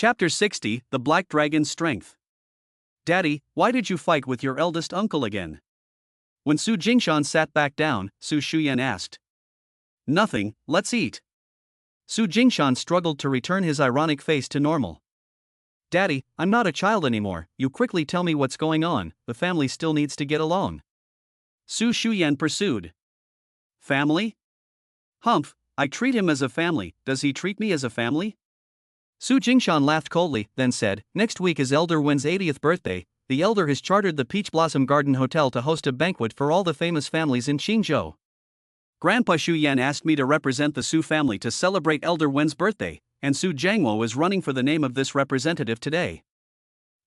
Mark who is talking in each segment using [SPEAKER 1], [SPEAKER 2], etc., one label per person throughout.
[SPEAKER 1] Chapter 60, The Black Dragon's Strength. Daddy, why did you fight with your eldest uncle again? When Su Jingshan sat back down, Su Shuyan asked. Nothing, let's eat. Su Jingshan struggled to return his ironic face to normal. Daddy, I'm not a child anymore, you quickly tell me what's going on, the family still needs to get along. Su Shuyan pursued. Family? Humph, I treat him as a family, does he treat me as a family? Su Jingshan laughed coldly, then said, Next week is Elder Wen's 80th birthday. The elder has chartered the Peach Blossom Garden Hotel to host a banquet for all the famous families in Qingzhou. Grandpa Shu Yan asked me to represent the Su family to celebrate Elder Wen's birthday, and Su Jango is running for the name of this representative today.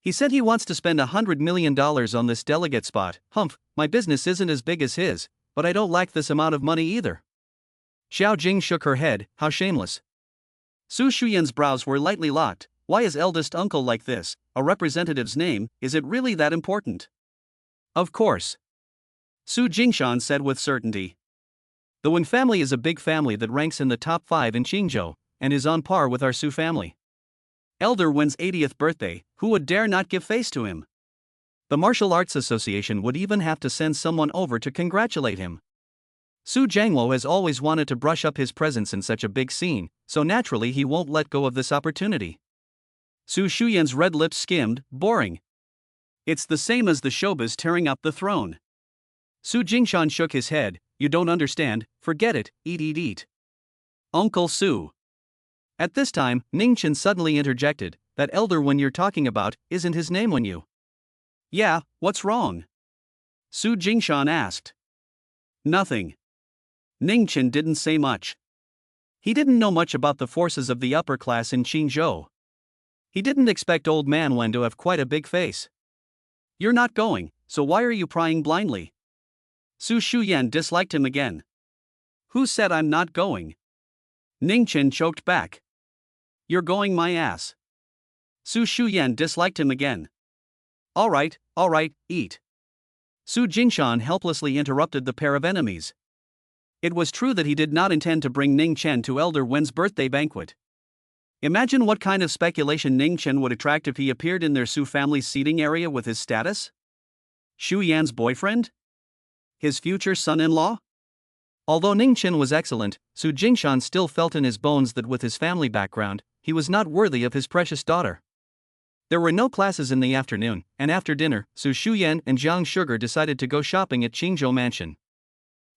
[SPEAKER 1] He said he wants to spend $100 million on this delegate spot. Humph, my business isn't as big as his, but I don't lack this amount of money either. Xiao Jing shook her head, how shameless. Su Shuyan's brows were lightly locked. Why is eldest uncle like this? A representative's name, is it really that important? Of course. Su Jingshan said with certainty. The Wen family is a big family that ranks in the top 5 in Qingzhou, and is on par with our Su family. Elder Wen's 80th birthday, who would dare not give face to him? The Martial Arts Association would even have to send someone over to congratulate him. Su Jangwo has always wanted to brush up his presence in such a big scene, so naturally he won't let go of this opportunity. Su Shuyan's red lips skimmed, boring. It's the same as the showbiz tearing up the throne. Su Jingshan shook his head, you don't understand, forget it, eat. Uncle Su. At this time, Ningchen suddenly interjected, that elder Wen you're talking about, isn't his name Wen Yu? Yeah, what's wrong? Su Jingshan asked. Nothing. Ningchen didn't say much. He didn't know much about the forces of the upper class in Qingzhou. He didn't expect old man Wen to have quite a big face. You're not going, so why are you prying blindly? Su Shuyan disliked him again. Who said I'm not going? Ningchen choked back. You're going my ass. Su Shuyan disliked him again. All right, eat. Su Jingshan helplessly interrupted the pair of enemies. It was true that he did not intend to bring Ning Chen to Elder Wen's birthday banquet. Imagine what kind of speculation Ning Chen would attract if he appeared in their Su family's seating area with his status? Shu Yan's boyfriend? His future son-in-law? Although Ning Chen was excellent, Su Jingshan still felt in his bones that with his family background, he was not worthy of his precious daughter. There were no classes in the afternoon, and after dinner, Su Shuyan and Jiang Sugar decided to go shopping at Qingzhou Mansion.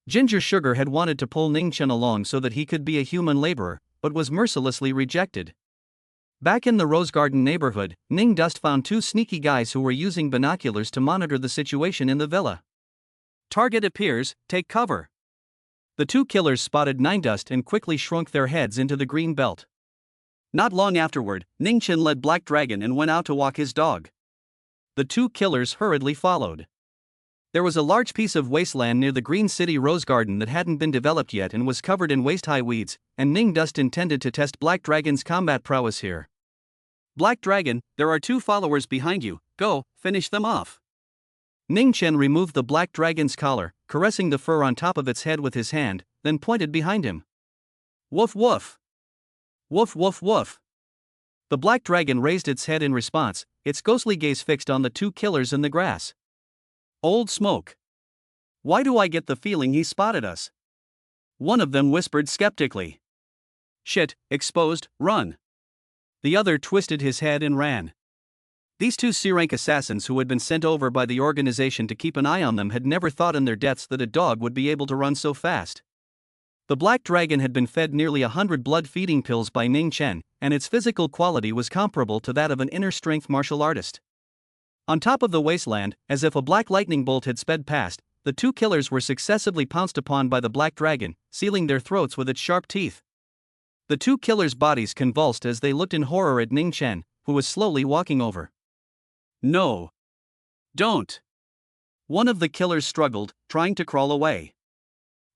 [SPEAKER 1] Ginger Sugar had wanted to pull Ning Chen along so that he could be a human laborer, but was mercilessly rejected. Back in the Rose Garden neighborhood, Ning Dust found 2 sneaky guys who were using binoculars to monitor the situation in the villa. Target appears, take cover. The 2 killers spotted Ning Dust and quickly shrunk their heads into the green belt. Not long afterward, Ning Chen led Black Dragon and went out to walk his dog. The 2 killers hurriedly followed. There was a large piece of wasteland near the Green City Rose Garden that hadn't been developed yet and was covered in waist-high weeds, and Ning Dust intended to test Black Dragon's combat prowess here. Black Dragon, there are 2 followers behind you, go, finish them off. Ning Chen removed the Black Dragon's collar, caressing the fur on top of its head with his hand, then pointed behind him. Woof woof. Woof woof woof. The Black Dragon raised its head in response, its ghostly gaze fixed on the 2 killers in the grass. Old smoke. Why do I get the feeling he spotted us? One of them whispered skeptically. Shit, exposed, run. The other twisted his head and ran. These 2 C-rank assassins who had been sent over by the organization to keep an eye on them had never thought in their deaths that a dog would be able to run so fast. The Black Dragon had been fed nearly 100 blood-feeding pills by Ning Chen, and its physical quality was comparable to that of an inner-strength martial artist. On top of the wasteland, as if a black lightning bolt had sped past, the 2 killers were successively pounced upon by the Black Dragon, sealing their throats with its sharp teeth. The 2 killers' bodies convulsed as they looked in horror at Ning Chen, who was slowly walking over. No. Don't. One of the killers struggled, trying to crawl away.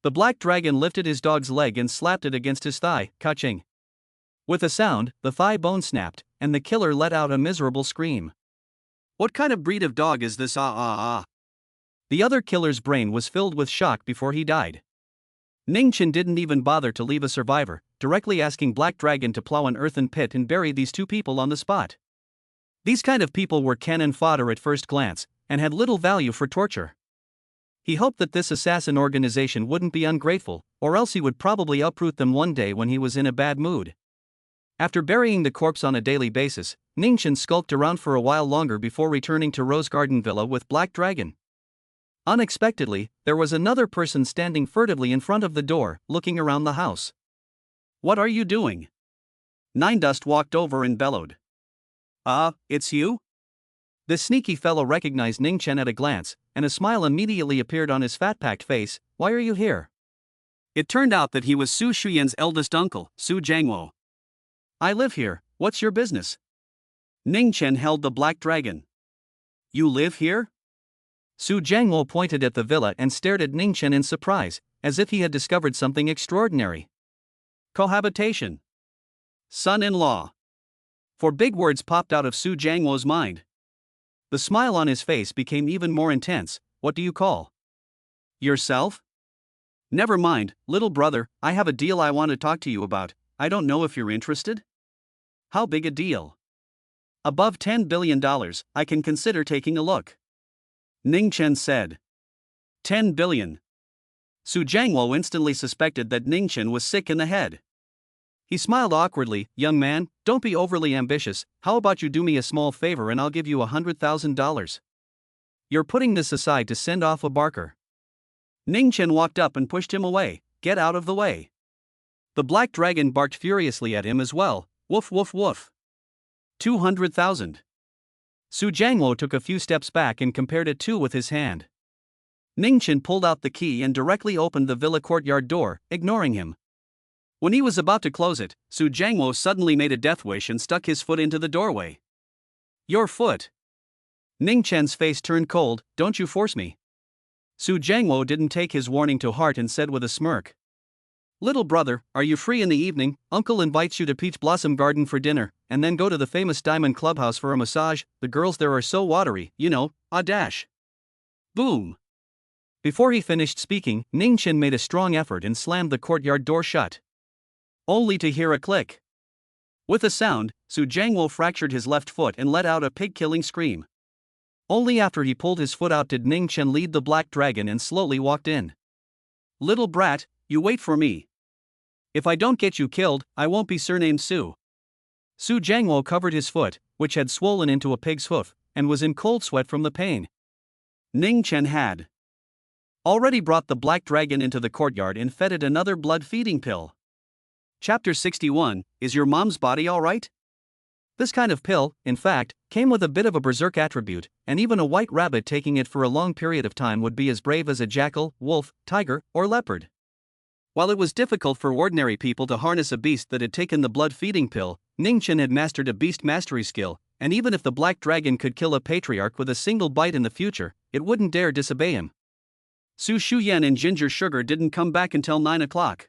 [SPEAKER 1] The Black Dragon lifted his dog's leg and slapped it against his thigh, ka-ching. With a sound, the thigh bone snapped, and the killer let out a miserable scream. What kind of breed of dog is this? The other killer's brain was filled with shock before he died. Ning Chen didn't even bother to leave a survivor, directly asking Black Dragon to plow an earthen pit and bury these two people on the spot. These kind of people were cannon fodder at first glance, and had little value for torture. He hoped that this assassin organization wouldn't be ungrateful, or else he would probably uproot them one day when he was in a bad mood. After burying the corpse on a daily basis, Ningchen skulked around for a while longer before returning to Rose Garden Villa with Black Dragon. Unexpectedly, there was another person standing furtively in front of the door, looking around the house. "What are you doing?" Nine Dust walked over and bellowed. It's you?" The sneaky fellow recognized Ningchen at a glance, and a smile immediately appeared on his fat-packed face. "Why are you here?" It turned out that he was Su Shuyan's eldest uncle, Su Jango. "I live here, what's your business?" Ningchen held the Black Dragon. "You live here?" Su Jango pointed at the villa and stared at Ningchen in surprise, as if he had discovered something extraordinary. Cohabitation. Son-in-law. For big words popped out of Su Jango's mind. The smile on his face became even more intense. "What do you call yourself?" "Never mind, little brother, I have a deal I want to talk to you about. I don't know if you're interested." "How big a deal?" "Above $10 billion, I can consider taking a look," Ningchen said. 10 billion. Su Jango instantly suspected that Ningchen was sick in the head. He smiled awkwardly. "Young man, don't be overly ambitious. How about you do me a small favor and I'll give you $100,000. You're putting this aside to send off a barker." Ningchen walked up and pushed him away. "Get out of the way." The Black Dragon barked furiously at him as well. "Woof woof woof. 200,000. Su Jango took a few steps back and compared it with his hand. Ningchen pulled out the key and directly opened the villa courtyard door, ignoring him. When he was about to close it, Su Jango suddenly made a death wish and stuck his foot into the doorway. "Your foot." Ningchen's face turned cold. "Don't you force me." Su Jango didn't take his warning to heart and said with a smirk, "Little brother, are you free in the evening? Uncle invites you to Peach Blossom Garden for dinner, and then go to the famous Diamond Clubhouse for a massage. The girls there are so watery, you know, dash." Boom. Before he finished speaking, Ningchen made a strong effort and slammed the courtyard door shut. Only to hear a click. With a sound, Su Jango fractured his left foot and let out a pig-killing scream. Only after he pulled his foot out did Ningchen lead the Black Dragon and slowly walked in. "Little brat, you wait for me. If I don't get you killed, I won't be surnamed Su." Su Jango covered his foot, which had swollen into a pig's hoof, and was in cold sweat from the pain. Ningchen had already brought the Black Dragon into the courtyard and fed it another blood-feeding pill. Chapter 61, Is Your Mom's Body Alright? This kind of pill, in fact, came with a bit of a berserk attribute, and even a white rabbit taking it for a long period of time would be as brave as a jackal, wolf, tiger, or leopard. While it was difficult for ordinary people to harness a beast that had taken the blood-feeding pill, Ningchen had mastered a beast mastery skill, and even if the Black Dragon could kill a patriarch with a single bite in the future, it wouldn't dare disobey him. Su Shuyan and Ginger Sugar didn't come back until 9 o'clock.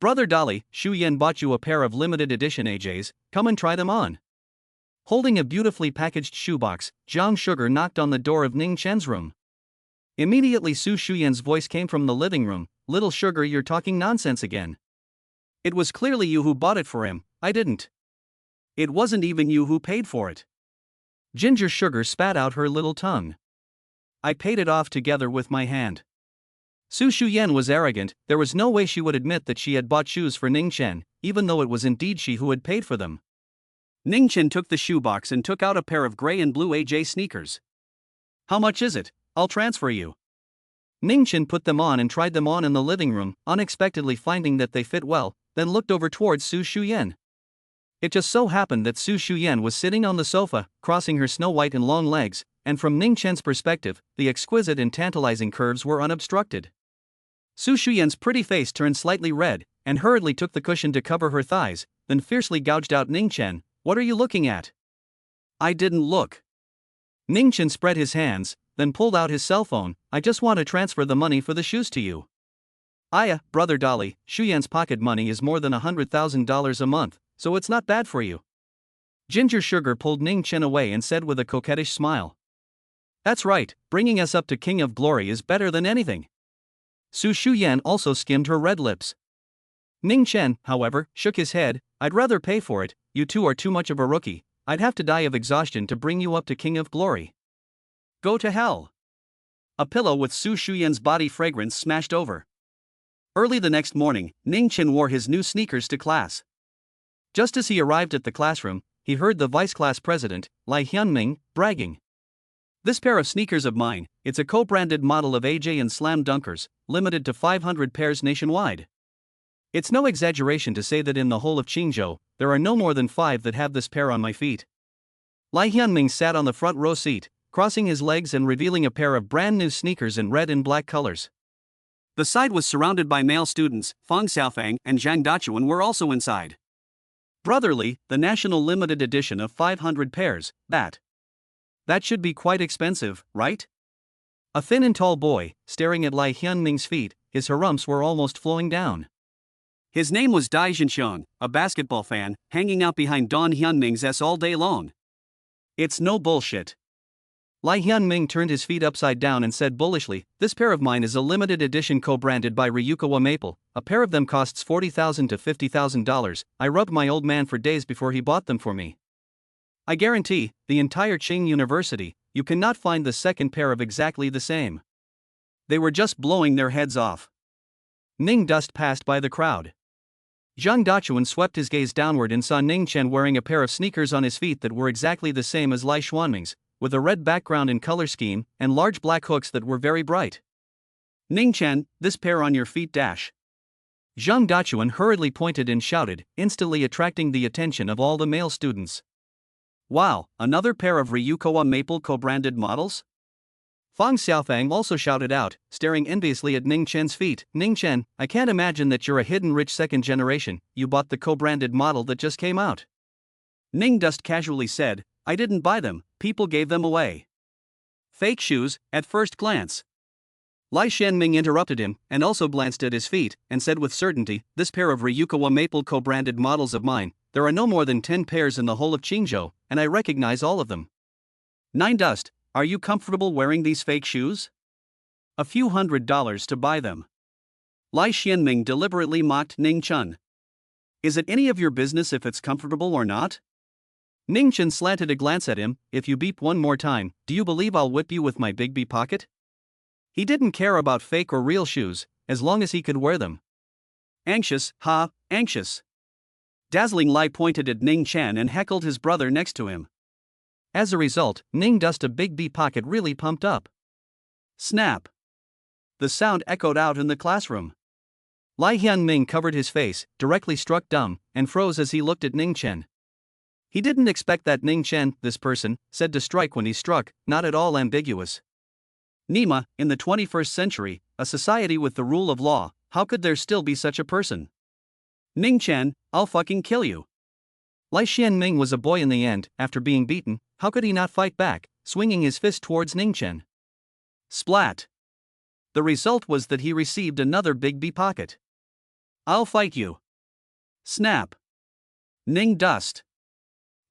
[SPEAKER 1] "Brother Dolly, Shuyan bought you a pair of limited edition AJs, come and try them on." Holding a beautifully packaged shoebox, Jiang Sugar knocked on the door of Ningchen's room. Immediately Su Shuyan's voice came from the living room. "Little Sugar, you're talking nonsense again. It was clearly you who bought it for him, I didn't. It wasn't even you who paid for it." Ginger Sugar spat out her little tongue. "I paid it off together with my hand." Su Shuyan was arrogant. There was no way she would admit that she had bought shoes for Ningchen, even though it was indeed she who had paid for them. Ningchen took the shoebox and took out a pair of gray and blue AJ sneakers. "How much is it? I'll transfer you." Ningchen put them on and tried them on in the living room, unexpectedly finding that they fit well, then looked over towards Su Shuyan. It just so happened that Su Shuyan was sitting on the sofa, crossing her snow-white and long legs, and from Ningchen's perspective, the exquisite and tantalizing curves were unobstructed. Su Shuyan's pretty face turned slightly red, and hurriedly took the cushion to cover her thighs, then fiercely gouged out Ningchen. "What are you looking at?" "I didn't look." Ningchen spread his hands, then pulled out his cell phone. "I just want to transfer the money for the shoes to you." Brother Dolly, Shuyan's pocket money is more than $100,000 a month, so it's not bad for you." Ginger Sugar pulled Ningchen away and said with a coquettish smile. "That's right, bringing us up to King of Glory is better than anything." Su Shuyan also skimmed her red lips. Ning Chen, however, shook his head. I'd rather pay for it, you two are too much of a rookie. I'd have to die of exhaustion to bring you up to King of Glory. Go to hell. A pillow with Su Shuyan's body fragrance smashed over. Early the next morning, Ning Chen wore his new sneakers to class. Just as he arrived at the classroom, he heard the vice class president, Lai Hyunming, bragging. This pair of sneakers of mine, it's a co-branded model of AJ and Slam Dunkers, limited to 500 pairs nationwide. It's no exaggeration to say that in the whole of Qingzhou, there are no more than 5 that have this pair on my feet. Lai Hyunming sat on the front row seat, crossing his legs and revealing a pair of brand new sneakers in red and black colors. The side was surrounded by male students. Fang Xiaofang and Zhang Dachuan were also inside. Brotherly, the national limited edition of 500 pairs, that should be quite expensive, right? A thin and tall boy, staring at Lai Hyunming's feet, his harumps were almost flowing down. His name was Dai Zhenxiong, a basketball fan, hanging out behind Don Hyunming's S all day long. It's no bullshit. Lai Hyunming turned his feet upside down and said bullishly, this pair of mine is a limited edition co-branded by Ryukawa Maple. A pair of them costs $40,000 to $50,000. I rubbed my old man for days before he bought them for me. I guarantee, the entire Qing University, you cannot find the second pair of exactly the same. They were just blowing their heads off. Ning dust passed by the crowd. Zhang Dachuan swept his gaze downward and saw Ning Chen wearing a pair of sneakers on his feet that were exactly the same as Lai Xuanming's, with a red background and color scheme, and large black hooks that were very bright. Ning Chen, this pair on your feet dash. Zhang Dachuan hurriedly pointed and shouted, instantly attracting the attention of all the male students. Wow, another pair of Ryukawa Maple co-branded models? Fang Xiaofang also shouted out, staring enviously at Ning Chen's feet. Ning Chen, I can't imagine that you're a hidden rich second generation, you bought the co-branded model that just came out. Ning Dust casually said, I didn't buy them, people gave them away. Fake shoes, at first glance. Lai Shenming interrupted him, and also glanced at his feet, and said with certainty, this pair of Ryukawa Maple co-branded models of mine, there are no more than 10 pairs in the whole of Qingzhou, and I recognize all of them. Nine Dust, are you comfortable wearing these fake shoes? A few $100s to buy them. Lai Xianming deliberately mocked Ning Chen. Is it any of your business if it's comfortable or not? Ning Chen slanted a glance at him, if you beep one more time, do you believe I'll whip you with my big bee pocket? He didn't care about fake or real shoes, as long as he could wear them. Anxious, anxious. Dazzling Lai pointed at Ning Chen and heckled his brother next to him. As a result, Ning Dust a big bee pocket really pumped up. Snap. The sound echoed out in the classroom. Lai Hyunming covered his face, directly struck dumb, and froze as he looked at Ning Chen. He didn't expect that Ning Chen, this person, said to strike when he struck, not at all ambiguous. Nima, in the 21st century, a society with the rule of law, how could there still be such a person? Ning Chen, I'll fucking kill you. Lai Xianming was a boy in the end. After being beaten, how could he not fight back, swinging his fist towards Ning Chen? Splat. The result was that he received another big bee pocket. I'll fight you. Snap. Ning Dust.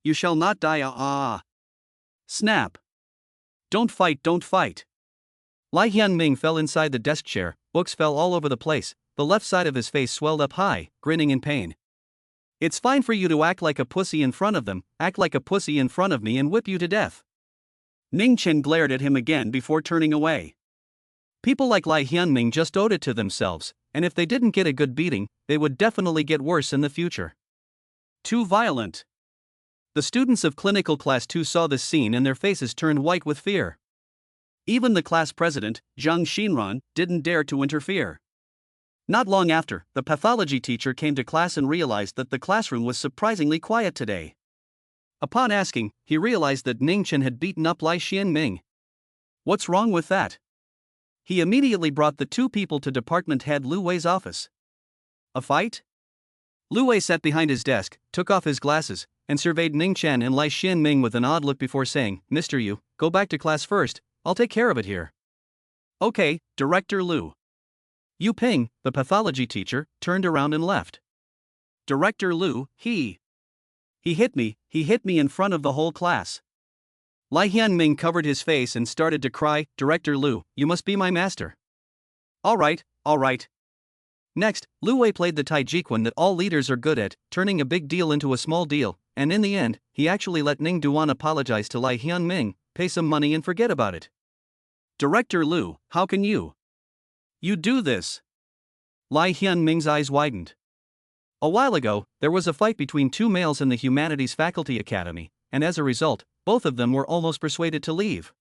[SPEAKER 1] You shall not die. Snap. Don't fight, don't fight. Lai Hyunming fell inside the desk chair, books fell all over the place, the left side of his face swelled up high, grinning in pain. It's fine for you to act like a pussy in front of them, act like a pussy in front of me and whip you to death. Ning Chen glared at him again before turning away. People like Lai Hyunming just owed it to themselves, and if they didn't get a good beating, they would definitely get worse in the future. Too violent. The students of Clinical Class 2 saw this scene and their faces turned white with fear. Even the class president, Zhang Xinran, didn't dare to interfere. Not long after, the pathology teacher came to class and realized that the classroom was surprisingly quiet today. Upon asking, he realized that Ning Chen had beaten up Lai Xianming. What's wrong with that? He immediately brought the two people to department head Lu Wei's office. A fight? Lu Wei sat behind his desk, took off his glasses, and surveyed Ning Chen and Lai Xianming with an odd look before saying, Mr. Yu, go back to class first, I'll take care of it here. Okay, Director Lu. Yu Ping, the pathology teacher, turned around and left. Director Lu, he hit me in front of the whole class. Lai Hyunming covered his face and started to cry, Director Lu, you must be my master. All right. Next, Lu Wei played the Taijiquan that all leaders are good at, turning a big deal into a small deal, and in the end, he actually let Ning Duan apologize to Lai Hyunming, pay some money and forget about it. Director Lu, how can you? You do this? Lai Hyunming's eyes widened. A while ago, there was a fight between two males in the Humanities Faculty Academy, and as a result, both of them were almost persuaded to leave.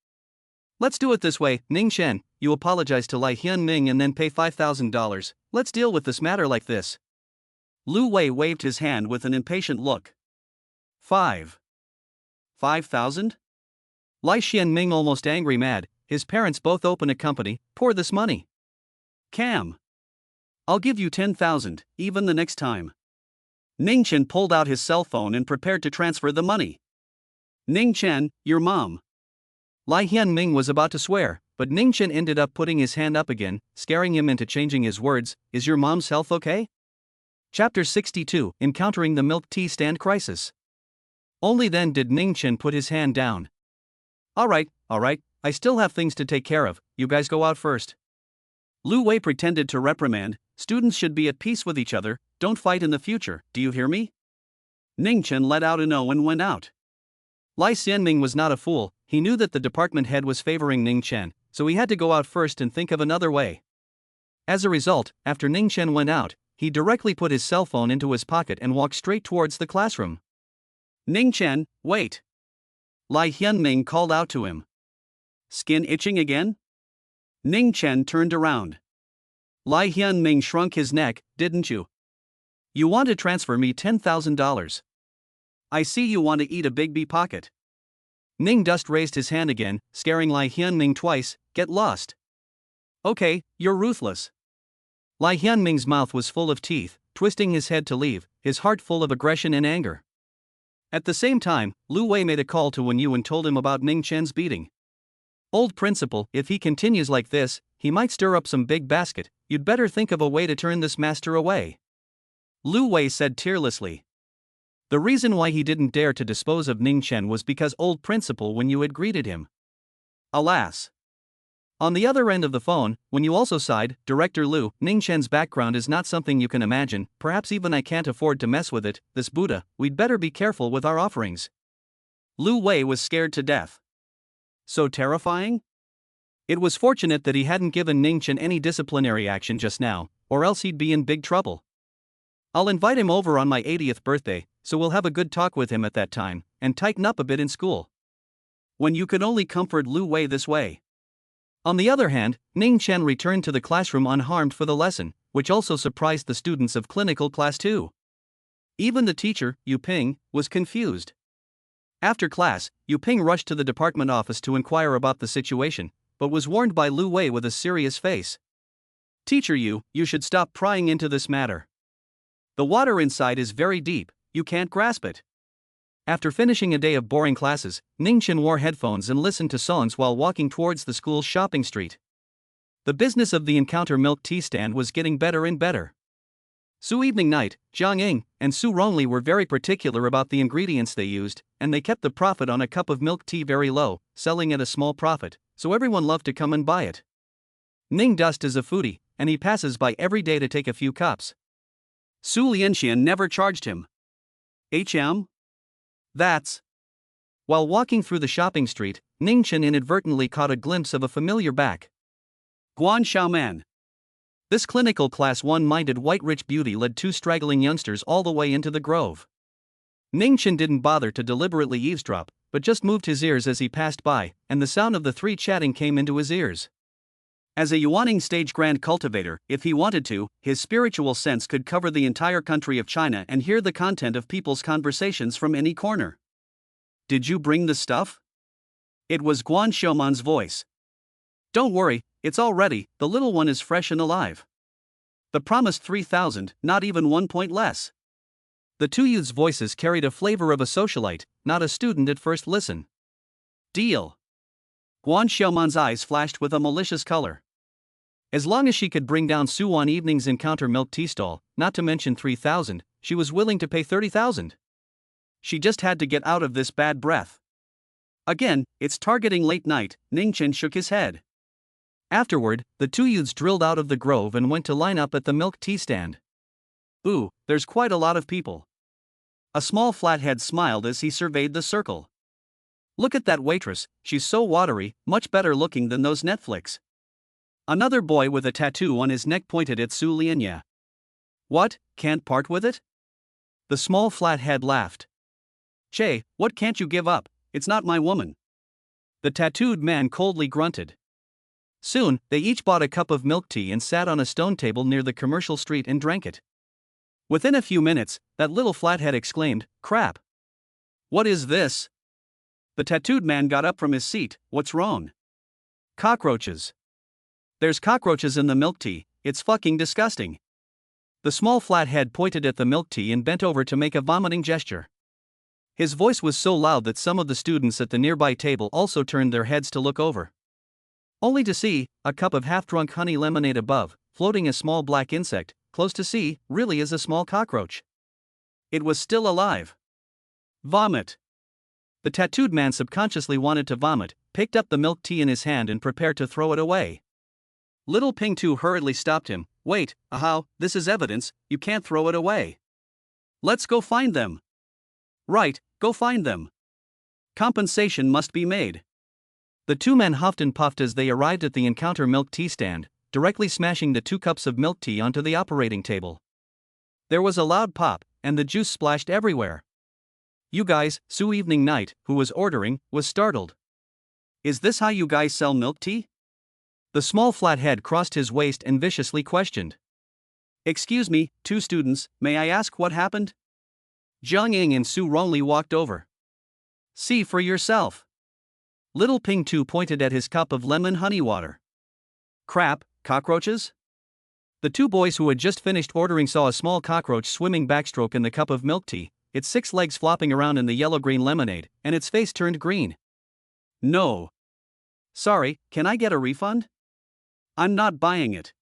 [SPEAKER 1] Let's do it this way, Ning Chen, you apologize to Lai Hyunming and then pay $5,000, let's deal with this matter like this. Lu Wei waved his hand with an impatient look. 5,000? Lai Hyunming almost angry mad, his parents both open a company, pour this money. Cam. I'll give you 10,000, even the next time. Ning Chen pulled out his cell phone and prepared to transfer the money. Ning Chen, your mom. Lai Hyunming was about to swear, but Ning Chen ended up putting his hand up again, scaring him into changing his words. Is your mom's health okay? Chapter 62, Encountering the Milk Tea Stand Crisis. Only then did Ning Chen put his hand down. Alright, I still have things to take care of, you guys go out first. Lu Wei pretended to reprimand, students should be at peace with each other, don't fight in the future, do you hear me? Ning Chen let out an "oh" and went out. Lai Xianming was not a fool, he knew that the department head was favoring Ning Chen, so he had to go out first and think of another way. As a result, after Ning Chen went out, he directly put his cell phone into his pocket and walked straight towards the classroom. Ning Chen, wait! Lai Hyunming called out to him. Skin itching again? Ning Chen turned around. Lai Hyunming shrunk his neck, didn't you? You want to transfer me $10,000. I see you want to eat a big bee pocket. Ning Dust raised his hand again, scaring Lai Hyunming twice, get lost. Okay, you're ruthless. Lai Hyunming's mouth was full of teeth, twisting his head to leave, his heart full of aggression and anger. At the same time, Lu Wei made a call to Wen Yu and told him about Ning Chen's beating. Old principal, if he continues like this, he might stir up some big basket, you'd better think of a way to turn this master away. Lu Wei said tearlessly. The reason why he didn't dare to dispose of Ning Chen was because old principal Wen Yu had greeted him. Alas. On the other end of the phone, Wen Yu also sighed, Director Lu, Ning Chen's background is not something you can imagine, perhaps even I can't afford to mess with it, this Buddha, we'd better be careful with our offerings. Lu Wei was scared to death. So terrifying? It was fortunate that he hadn't given Ning Chen any disciplinary action just now, or else he'd be in big trouble. I'll invite him over on my 80th birthday, so we'll have a good talk with him at that time, and tighten up a bit in school. When you could only comfort Lu Wei this way. On the other hand, Ning Chen returned to the classroom unharmed for the lesson, which also surprised the students of Clinical Class 2. Even the teacher, Yu Ping, was confused. After class, Yu Ping rushed to the department office to inquire about the situation, but was warned by Lu Wei with a serious face. Teacher Yu, you should stop prying into this matter. The water inside is very deep, you can't grasp it. After finishing a day of boring classes, Ning Chen wore headphones and listened to songs while walking towards the school's shopping street. The business of the Encounter milk tea stand was getting better and better. Su Evening Night, Jiang Ying, and Su Rongli were very particular about the ingredients they used, and they kept the profit on a cup of milk tea very low, selling at a small profit, so everyone loved to come and buy it. Ning Dust is a foodie, and he passes by every day to take a few cups. Su Lianxian never charged him. That's. While walking through the shopping street, Ning Chen inadvertently caught a glimpse of a familiar back. Guan Xiaoman. This clinical class 1-minded white rich beauty led two straggling youngsters all the way into the grove. Ning Chen didn't bother to deliberately eavesdrop, but just moved his ears as he passed by, and the sound of the three chatting came into his ears. As a Yuaning stage grand cultivator, if he wanted to, his spiritual sense could cover the entire country of China and hear the content of people's conversations from any corner. Did you bring the stuff? It was Guan Xiaoman's voice. Don't worry, it's all ready, the little one is fresh and alive. The promised 3,000, not even 1 point less. The two youths' voices carried a flavor of a socialite, not a student at first listen. Deal. Guan Xiaoman's eyes flashed with a malicious color. As long as she could bring down Su on evening's Encounter milk tea stall, not to mention 3,000, she was willing to pay 30,000. She just had to get out of this bad breath. Again, it's targeting late night, Ning Chen shook his head. Afterward, the two youths drilled out of the grove and went to line up at the milk tea stand. Ooh, there's quite a lot of people. A small flathead smiled as he surveyed the circle. Look at that waitress, she's so watery, much better looking than those Netflix. Another boy with a tattoo on his neck pointed at Su Lianya. What, can't part with it? The small flathead laughed. Che, what can't you give up? It's not my woman. The tattooed man coldly grunted. Soon, they each bought a cup of milk tea and sat on a stone table near the commercial street and drank it. Within a few minutes, that little flathead exclaimed, "Crap! What is this?" The tattooed man got up from his seat. What's wrong? Cockroaches. There's cockroaches in the milk tea, it's fucking disgusting. The small flathead pointed at the milk tea and bent over to make a vomiting gesture. His voice was so loud that some of the students at the nearby table also turned their heads to look over. Only to see a cup of half-drunk honey lemonade above, floating a small black insect, close to see, really is a small cockroach. It was still alive. Vomit. The tattooed man subconsciously wanted to vomit, picked up the milk tea in his hand and prepared to throw it away. Little Ping Tu hurriedly stopped him. Wait, ahow, this is evidence, you can't throw it away. Let's go find them. Right, go find them. Compensation must be made. The two men huffed and puffed as they arrived at the encounter milk tea stand, directly smashing the 2 cups of milk tea onto the operating table. There was a loud pop, and the juice splashed everywhere. You guys, Su Evening Night, who was ordering, was startled. Is this how you guys sell milk tea? The small flathead crossed his waist and viciously questioned. Excuse me, 2 students, may I ask what happened? Jiang Ying and Su Ronli walked over. See for yourself. Little Ping Tu pointed at his cup of lemon honey water. Crap, cockroaches? The 2 boys who had just finished ordering saw a small cockroach swimming backstroke in the cup of milk tea, its 6 legs flopping around in the yellow-green lemonade, and its face turned green. No. Sorry, can I get a refund? I'm not buying it.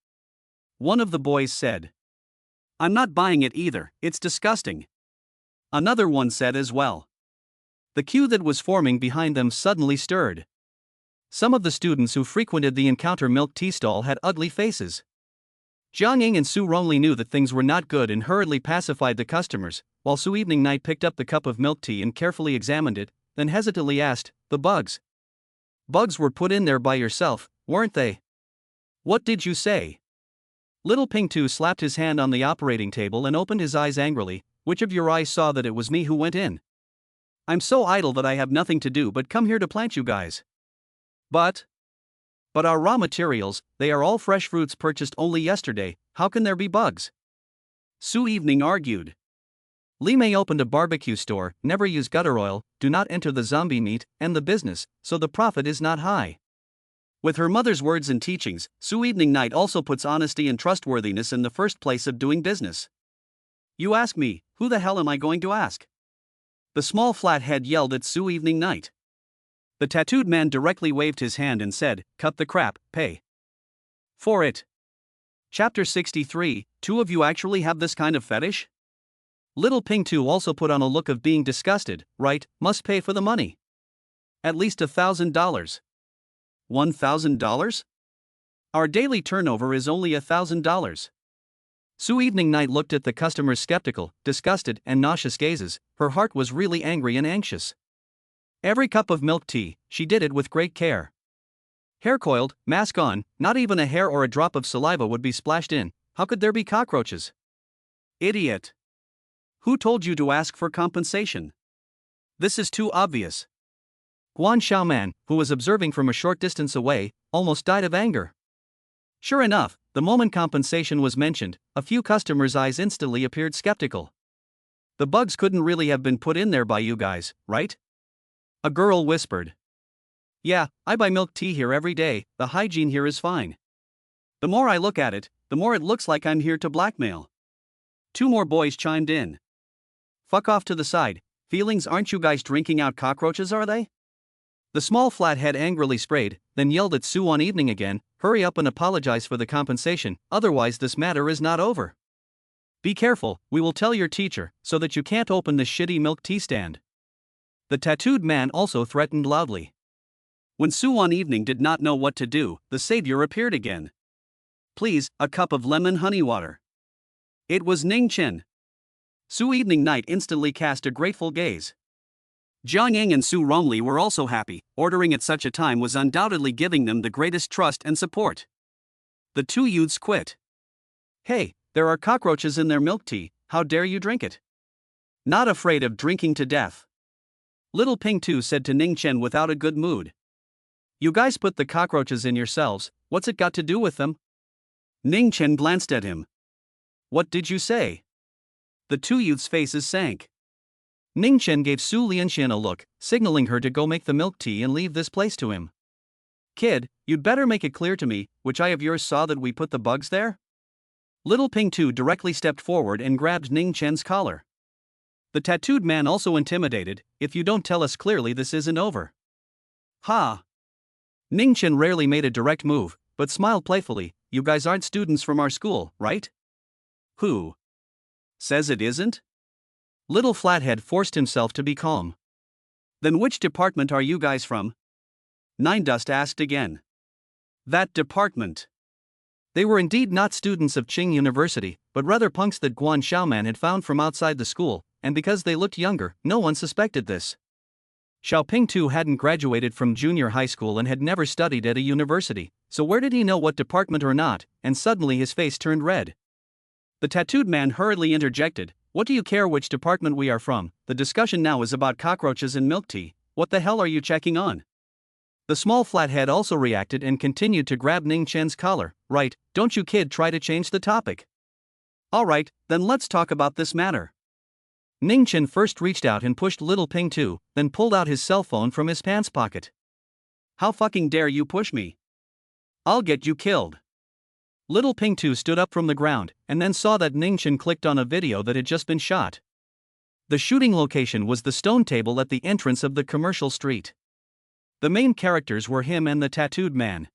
[SPEAKER 1] One of the boys said. I'm not buying it either, it's disgusting. Another one said as well. The queue that was forming behind them suddenly stirred. Some of the students who frequented the encounter milk tea stall had ugly faces. Jiang Ying and Su Ronli knew that things were not good and hurriedly pacified the customers, while Su Evening Night picked up the cup of milk tea and carefully examined it, then hesitantly asked, the bugs. Bugs were put in there by yourself, weren't they? What did you say? Little Ping Tu slapped his hand on the operating table and opened his eyes angrily. Which of your eyes saw that it was me who went in? I'm so idle that I have nothing to do but come here to plant you guys. But our raw materials, they are all fresh fruits purchased only yesterday, how can there be bugs? Su Evening argued. Li Mei opened a barbecue store, never use gutter oil, do not enter the zombie meat, and the business, so the profit is not high. With her mother's words and teachings, Su Evening Night also puts honesty and trustworthiness in the first place of doing business. You ask me, who the hell am I going to ask? The small flathead yelled at Su Evening Night. The tattooed man directly waved his hand and said, cut the crap, pay for it. Chapter 63, 2 of you actually have this kind of fetish? Little Ping Tu also put on a look of being disgusted, right, must pay for the money. At least $1,000. $1,000? Our daily turnover is only $1,000. Su Evening Night looked at the customer's skeptical, disgusted, and nauseous gazes. Her heart was really angry and anxious. Every cup of milk tea, she did it with great care. Hair coiled, mask on, not even a hair or a drop of saliva would be splashed in. How could there be cockroaches? Idiot. Who told you to ask for compensation? This is too obvious. Guan Xiaoman, who was observing from a short distance away, almost died of anger. Sure enough, the moment compensation was mentioned, a few customers' eyes instantly appeared skeptical. The bugs couldn't really have been put in there by you guys, right? A girl whispered. Yeah, I buy milk tea here every day, the hygiene here is fine. The more I look at it, the more it looks like I'm here to blackmail. 2 more boys chimed in. Fuck off to the side, feelings, aren't you guys drinking out cockroaches, are they? The small flathead angrily sprayed, then yelled at Su on Evening again, hurry up and apologize for the compensation, otherwise this matter is not over. Be careful, we will tell your teacher, so that you can't open this shitty milk tea stand. The tattooed man also threatened loudly. When Su one evening did not know what to do, the savior appeared again. Please, a cup of lemon honey water. It was Ning Chen. Su evening night instantly cast a grateful gaze. Jiang Ying and Su Rongli were also happy. Ordering at such a time was undoubtedly giving them the greatest trust and support. The two youths quit. Hey, there are cockroaches in their milk tea, how dare you drink it? Not afraid of drinking to death. Little Ping Tu said to Ning Chen without a good mood. You guys put the cockroaches in yourselves, what's it got to do with them? Ning Chen glanced at him. What did you say? The two youths' faces sank. Ning Chen gave Su Lianxian a look, signaling her to go make the milk tea and leave this place to him. Kid, you'd better make it clear to me, which eye of yours saw that we put the bugs there? Little Ping Tu directly stepped forward and grabbed Ning Chen's collar. The tattooed man also intimidated, if you don't tell us clearly this isn't over. Ha! Ning Chen rarely made a direct move, but smiled playfully, you guys aren't students from our school, right? Who says it isn't? Little Flathead forced himself to be calm. Then which department are you guys from? Nine Dust asked again. That department. They were indeed not students of Qing University, but rather punks that Guan Xiaoman had found from outside the school, and because they looked younger, no one suspected this. Xiaoping Tu hadn't graduated from junior high school and had never studied at a university, so where did he know what department or not, and suddenly his face turned red. The tattooed man hurriedly interjected, what do you care which department we are from, the discussion now is about cockroaches and milk tea, what the hell are you checking on? The small flathead also reacted and continued to grab Ning Chen's collar, right, don't you kid try to change the topic. Alright, then let's talk about this matter. Ning Chen first reached out and pushed Little Ping Tu, then pulled out his cell phone from his pants pocket. How fucking dare you push me? I'll get you killed. Little Ping Tu stood up from the ground, and then saw that Ning Chen clicked on a video that had just been shot. The shooting location was the stone table at the entrance of the commercial street. The main characters were him and the tattooed man.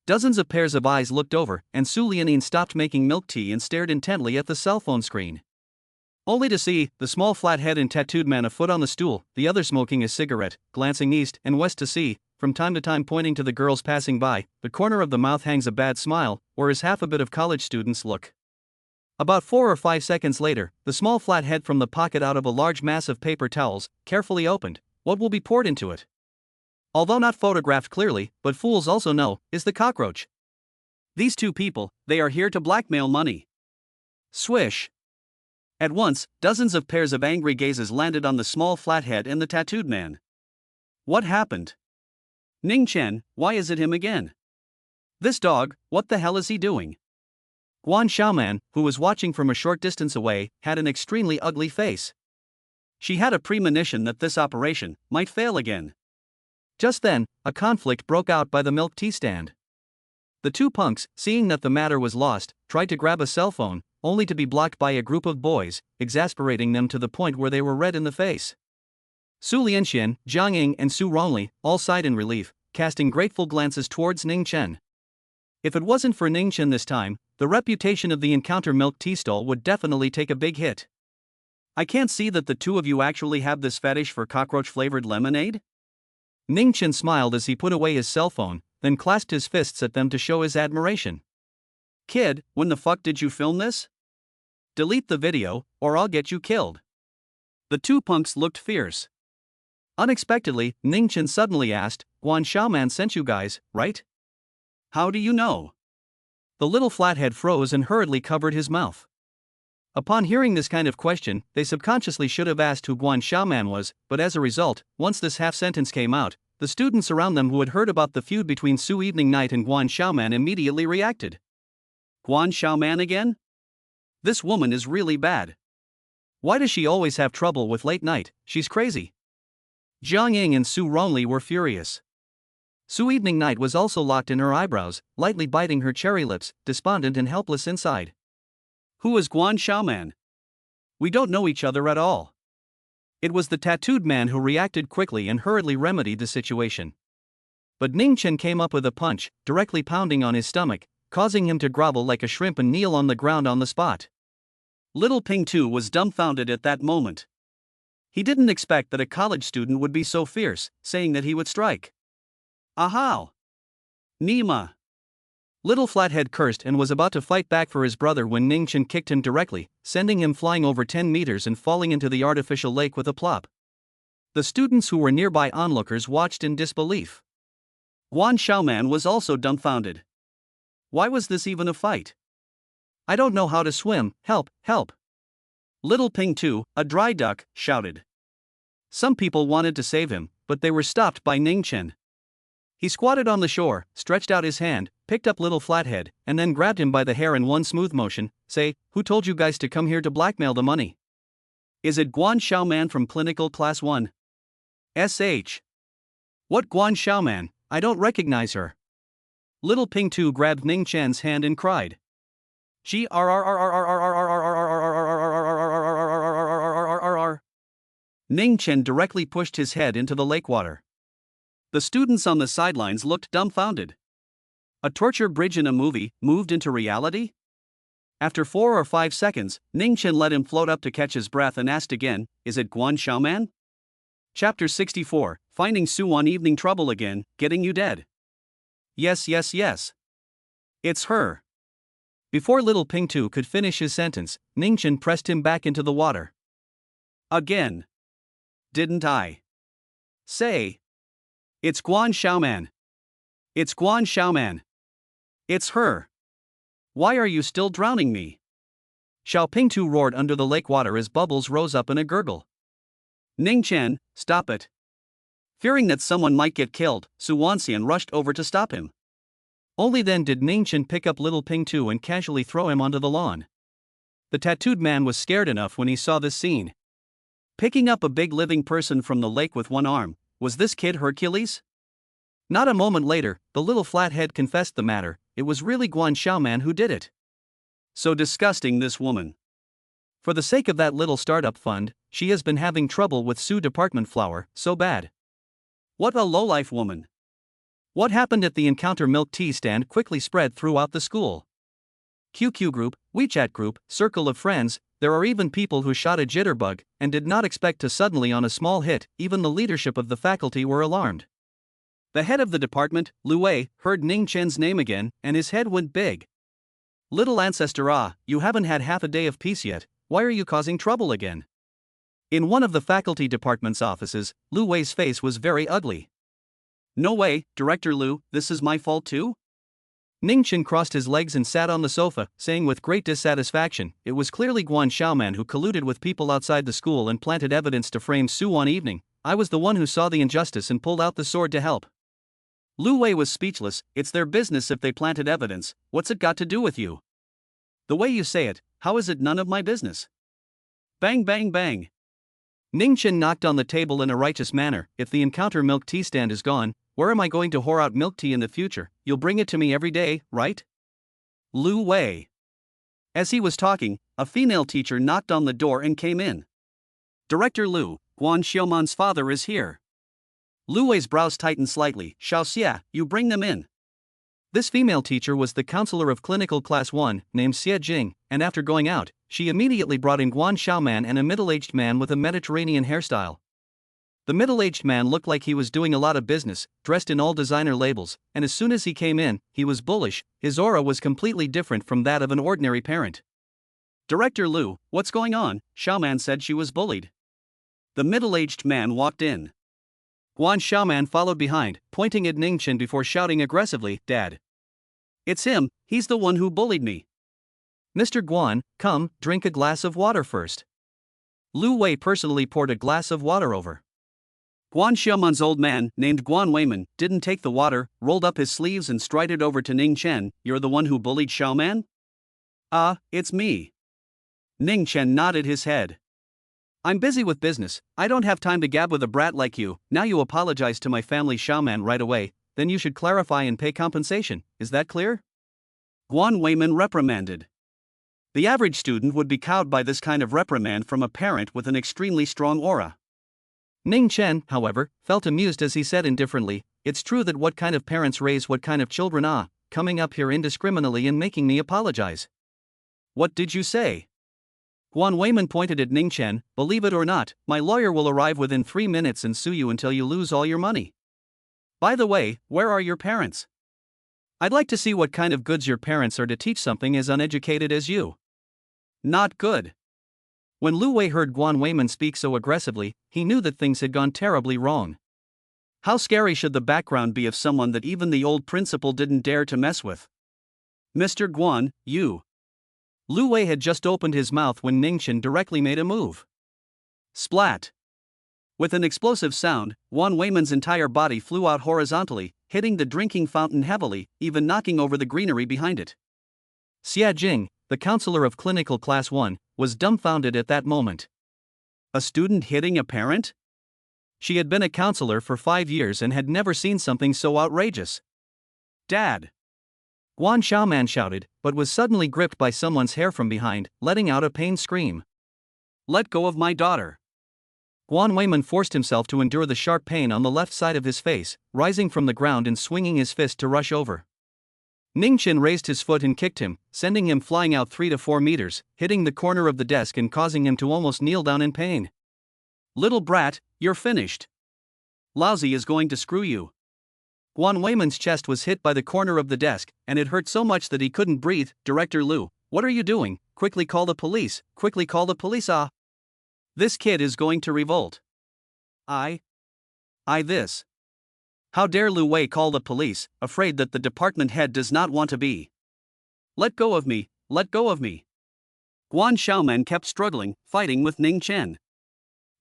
[SPEAKER 1] Dozens of pairs of eyes looked over, and Su Lianin stopped making milk tea and stared intently at the cell phone screen. Only to see the small flathead and tattooed man a foot on the stool, the other smoking a cigarette, glancing east and west to see, from time to time pointing to the girls passing by, the corner of the mouth hangs a bad smile, or is half a bit of college students look. About 4 or 5 seconds later, the small flathead from the pocket out of a large mass of paper towels, carefully opened, what will be poured into it? Although not photographed clearly, but fools also know, is the cockroach. These two people, they are here to blackmail money. Swish. At once, dozens of pairs of angry gazes landed on the small flathead and the tattooed man. What happened? Ning Chen, why is it him again? This dog, what the hell is he doing? Guan Xiaoman, who was watching from a short distance away, had an extremely ugly face. She had a premonition that this operation might fail again. Just then, a conflict broke out by the milk tea stand. The two punks, seeing that the matter was lost, tried to grab a cell phone, only to be blocked by a group of boys, exasperating them to the point where they were red in the face. Su Lianxian, Jiang Ying and Su Rongli all sighed in relief, casting grateful glances towards Ning Chen. If it wasn't for Ning Chen this time, the reputation of the Encounter milk tea stall would definitely take a big hit. I can't see that the two of you actually have this fetish for cockroach-flavored lemonade? Ning Chen smiled as he put away his cell phone, then clasped his fists at them to show his admiration. Kid, when the fuck did you film this? Delete the video, or I'll get you killed. The two punks looked fierce. Unexpectedly, Ning Chen suddenly asked, Guan Xiaoman sent you guys, right? How do you know? The little flathead froze and hurriedly covered his mouth. Upon hearing this kind of question, they subconsciously should have asked who Guan Xiaoman was, but as a result, once this half-sentence came out, the students around them who had heard about the feud between Su Evening Night and Guan Xiaoman immediately reacted. Guan Xiaoman again? This woman is really bad. Why does she always have trouble with late night? She's crazy. Jiang Ying and Su Rongli were furious. Su Evening Night was also locked in her eyebrows, lightly biting her cherry lips, despondent and helpless inside. Who is Guan Xiaoman? We don't know each other at all. It was the tattooed man who reacted quickly and hurriedly remedied the situation. But Ning Chen came up with a punch, directly pounding on his stomach, causing him to grovel like a shrimp and kneel on the ground on the spot. Little Ping Tu was dumbfounded at that moment. He didn't expect that a college student would be so fierce, saying that he would strike. Ahow! Nima! Little Flathead cursed and was about to fight back for his brother when Ningchen kicked him directly, sending him flying over 10 meters and falling into the artificial lake with a plop. The students who were nearby onlookers watched in disbelief. Guan Xiaoman was also dumbfounded. Why was this even a fight? I don't know how to swim, help, help! Little Ping Tu, a dry duck, shouted. Some people wanted to save him, but they were stopped by Ningchen. He squatted on the shore, stretched out his hand, picked up Little Flathead, and then grabbed him by the hair in one smooth motion. Say, who told you guys to come here to blackmail the money? Is it Guan Xiaoman from Clinical Class 1? SH. What Guan Xiaoman? I don't recognize her. Little Ping Tu grabbed Ning Chen's hand and cried. She Ning Chen directly pushed his head into the lake water. The students on the sidelines looked dumbfounded. A torture bridge in a movie moved into reality? After 4 or 5 seconds, Ning Chen let him float up to catch his breath and asked again, is it Guan Xiaoman? Chapter 64, Finding Su on Evening Trouble Again, Getting You Dead. Yes. It's her. Before Little Ping Tu could finish his sentence, Ning Chen pressed him back into the water. Again. Didn't I say? It's Guan Xiaoman. It's Guan Xiaoman. It's her. Why are you still drowning me? Xiao Ping Tu roared under the lake water as bubbles rose up in a gurgle. Ning Chen, stop it. Fearing that someone might get killed, Su Wanxian rushed over to stop him. Only then did Ning Chen pick up Little Ping Tu and casually throw him onto the lawn. The tattooed man was scared enough when he saw this scene. Picking up a big living person from the lake with one arm, was this kid Hercules? Not a moment later, the little flathead confessed the matter, it was really Guan Xiaoman who did it. So disgusting, this woman. For the sake of that little startup fund, she has been having trouble with Su department flour, so bad. What a lowlife woman. What happened at the Encounter milk tea stand quickly spread throughout the school. QQ group, WeChat group, circle of friends, there are even people who shot a jitterbug and did not expect to suddenly on a small hit, even the leadership of the faculty were alarmed. The head of the department, Lu Wei, heard Ning Chen's name again, and his head went big. Little ancestor, you haven't had half a day of peace yet, why are you causing trouble again? In one of the faculty department's offices, Lu Wei's face was very ugly. No way, Director Lu, this is my fault too? Ning Chen crossed his legs and sat on the sofa, saying with great dissatisfaction, it was clearly Guan Xiaoman who colluded with people outside the school and planted evidence to frame Su one evening. I was the one who saw the injustice and pulled out the sword to help. Lu Wei was speechless. It's their business if they planted evidence, what's it got to do with you? The way you say it, how is it none of my business? Bang bang bang. Ning Chen knocked on the table in a righteous manner, if the Encounter milk tea stand is gone, where am I going to whore out milk tea in the future? You'll bring it to me every day, right? Lu Wei. As he was talking, a female teacher knocked on the door and came in. Director Lu, Guan Xiaoman's father is here. Lu Wei's brows tightened slightly. Xiao Xia, you bring them in. This female teacher was the counselor of Clinical Class 1, named Xie Jing, and after going out, she immediately brought in Guan Xiaoman and a middle-aged man with a Mediterranean hairstyle. The middle-aged man looked like he was doing a lot of business, dressed in all designer labels, and as soon as he came in, he was bullish, his aura was completely different from that of an ordinary parent. Director Lu, what's going on? Xiaoman said she was bullied. The middle-aged man walked in. Guan Xiaoman followed behind, pointing at Ning Chen before shouting aggressively, Dad. It's him, he's the one who bullied me. Mr. Guan, come, drink a glass of water first. Lu Wei personally poured a glass of water over. Guan Xiaoman's old man, named Guan Weiman, didn't take the water, rolled up his sleeves and strided over to Ning Chen. You're the one who bullied Xiaoman? It's me. Ning Chen nodded his head. I'm busy with business, I don't have time to gab with a brat like you. Now you apologize to my family Xiaoman right away, then you should clarify and pay compensation, is that clear? Guan Weiman reprimanded. The average student would be cowed by this kind of reprimand from a parent with an extremely strong aura. Ning Chen, however, felt amused as he said indifferently, it's true that what kind of parents raise what kind of children coming up here indiscriminately and making me apologize. What did you say? Guan Weiman pointed at Ning Chen, believe it or not, my lawyer will arrive within 3 minutes and sue you until you lose all your money. By the way, where are your parents? I'd like to see what kind of goods your parents are to teach something as uneducated as you. Not good. When Lu Wei heard Guan Weiman speak so aggressively, he knew that things had gone terribly wrong. How scary should the background be of someone that even the old principal didn't dare to mess with? Mr. Guan, you. Lu Wei had just opened his mouth when Ningchen directly made a move. Splat. With an explosive sound, Guan Weiman's entire body flew out horizontally, hitting the drinking fountain heavily, even knocking over the greenery behind it. Xia Jing, the counselor of Clinical Class 1, was dumbfounded at that moment. A student hitting a parent? She had been a counselor for 5 years and had never seen something so outrageous. Dad! Guan Xiaoman shouted, but was suddenly gripped by someone's hair from behind, letting out a pained scream. Let go of my daughter! Guan Weiman forced himself to endure the sharp pain on the left side of his face, rising from the ground and swinging his fist to rush over. Ningchen raised his foot and kicked him, sending him flying out 3 to 4 meters, hitting the corner of the desk and causing him to almost kneel down in pain. Little brat, you're finished. Lousy is going to screw you. Guan Weiman's chest was hit by the corner of the desk, and it hurt so much that he couldn't breathe. Director Lu, what are you doing? Quickly call the police, quickly call the police. This kid is going to revolt. This. How dare Lu Wei call the police, afraid that the department head does not want to be. Let go of me, let go of me. Guan Xiaoman kept struggling, fighting with Ning Chen.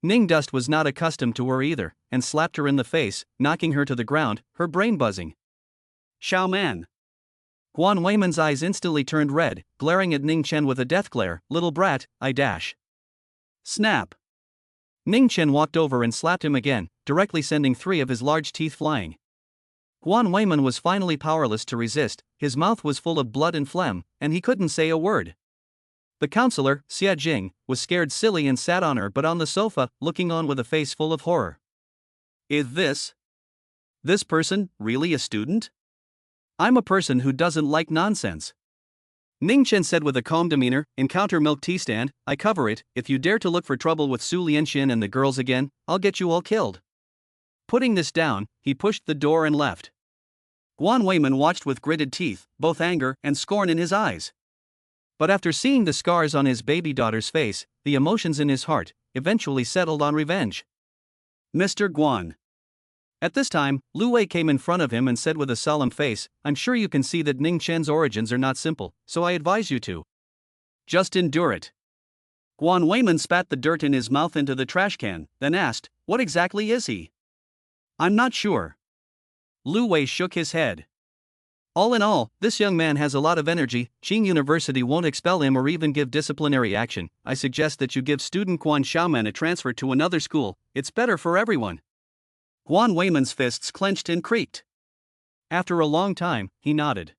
[SPEAKER 1] Ning Dust was not accustomed to her either, and slapped her in the face, knocking her to the ground, her brain buzzing. Xiaoman. Guan Weiman's eyes instantly turned red, glaring at Ning Chen with a death glare. Little brat, I dash. Snap. Ning Chen walked over and slapped him again, directly sending 3 of his large teeth flying. Guan Weiman was finally powerless to resist, his mouth was full of blood and phlegm, and he couldn't say a word. The counselor, Xia Jing, was scared silly and sat on her but on the sofa, looking on with a face full of horror. Is this person really a student? I'm a person who doesn't like nonsense. Ning Chen said with a calm demeanor, encounter milk tea stand, I cover it, if you dare to look for trouble with Su Lianxin and the girls again, I'll get you all killed. Putting this down, he pushed the door and left. Guan Weiman watched with gritted teeth, both anger and scorn in his eyes. But after seeing the scars on his baby daughter's face, the emotions in his heart eventually settled on revenge. Mr. Guan. At this time, Lu Wei came in front of him and said with a solemn face, I'm sure you can see that Ning Chen's origins are not simple, so I advise you to just endure it. Guan Weiman spat the dirt in his mouth into the trash can, then asked, what exactly is he? I'm not sure. Lu Wei shook his head. All in all, this young man has a lot of energy. Qing University won't expel him or even give disciplinary action. I suggest that you give student Guan Xiaoman a transfer to another school, it's better for everyone. Guan Weiman's fists clenched and creaked. After a long time, he nodded.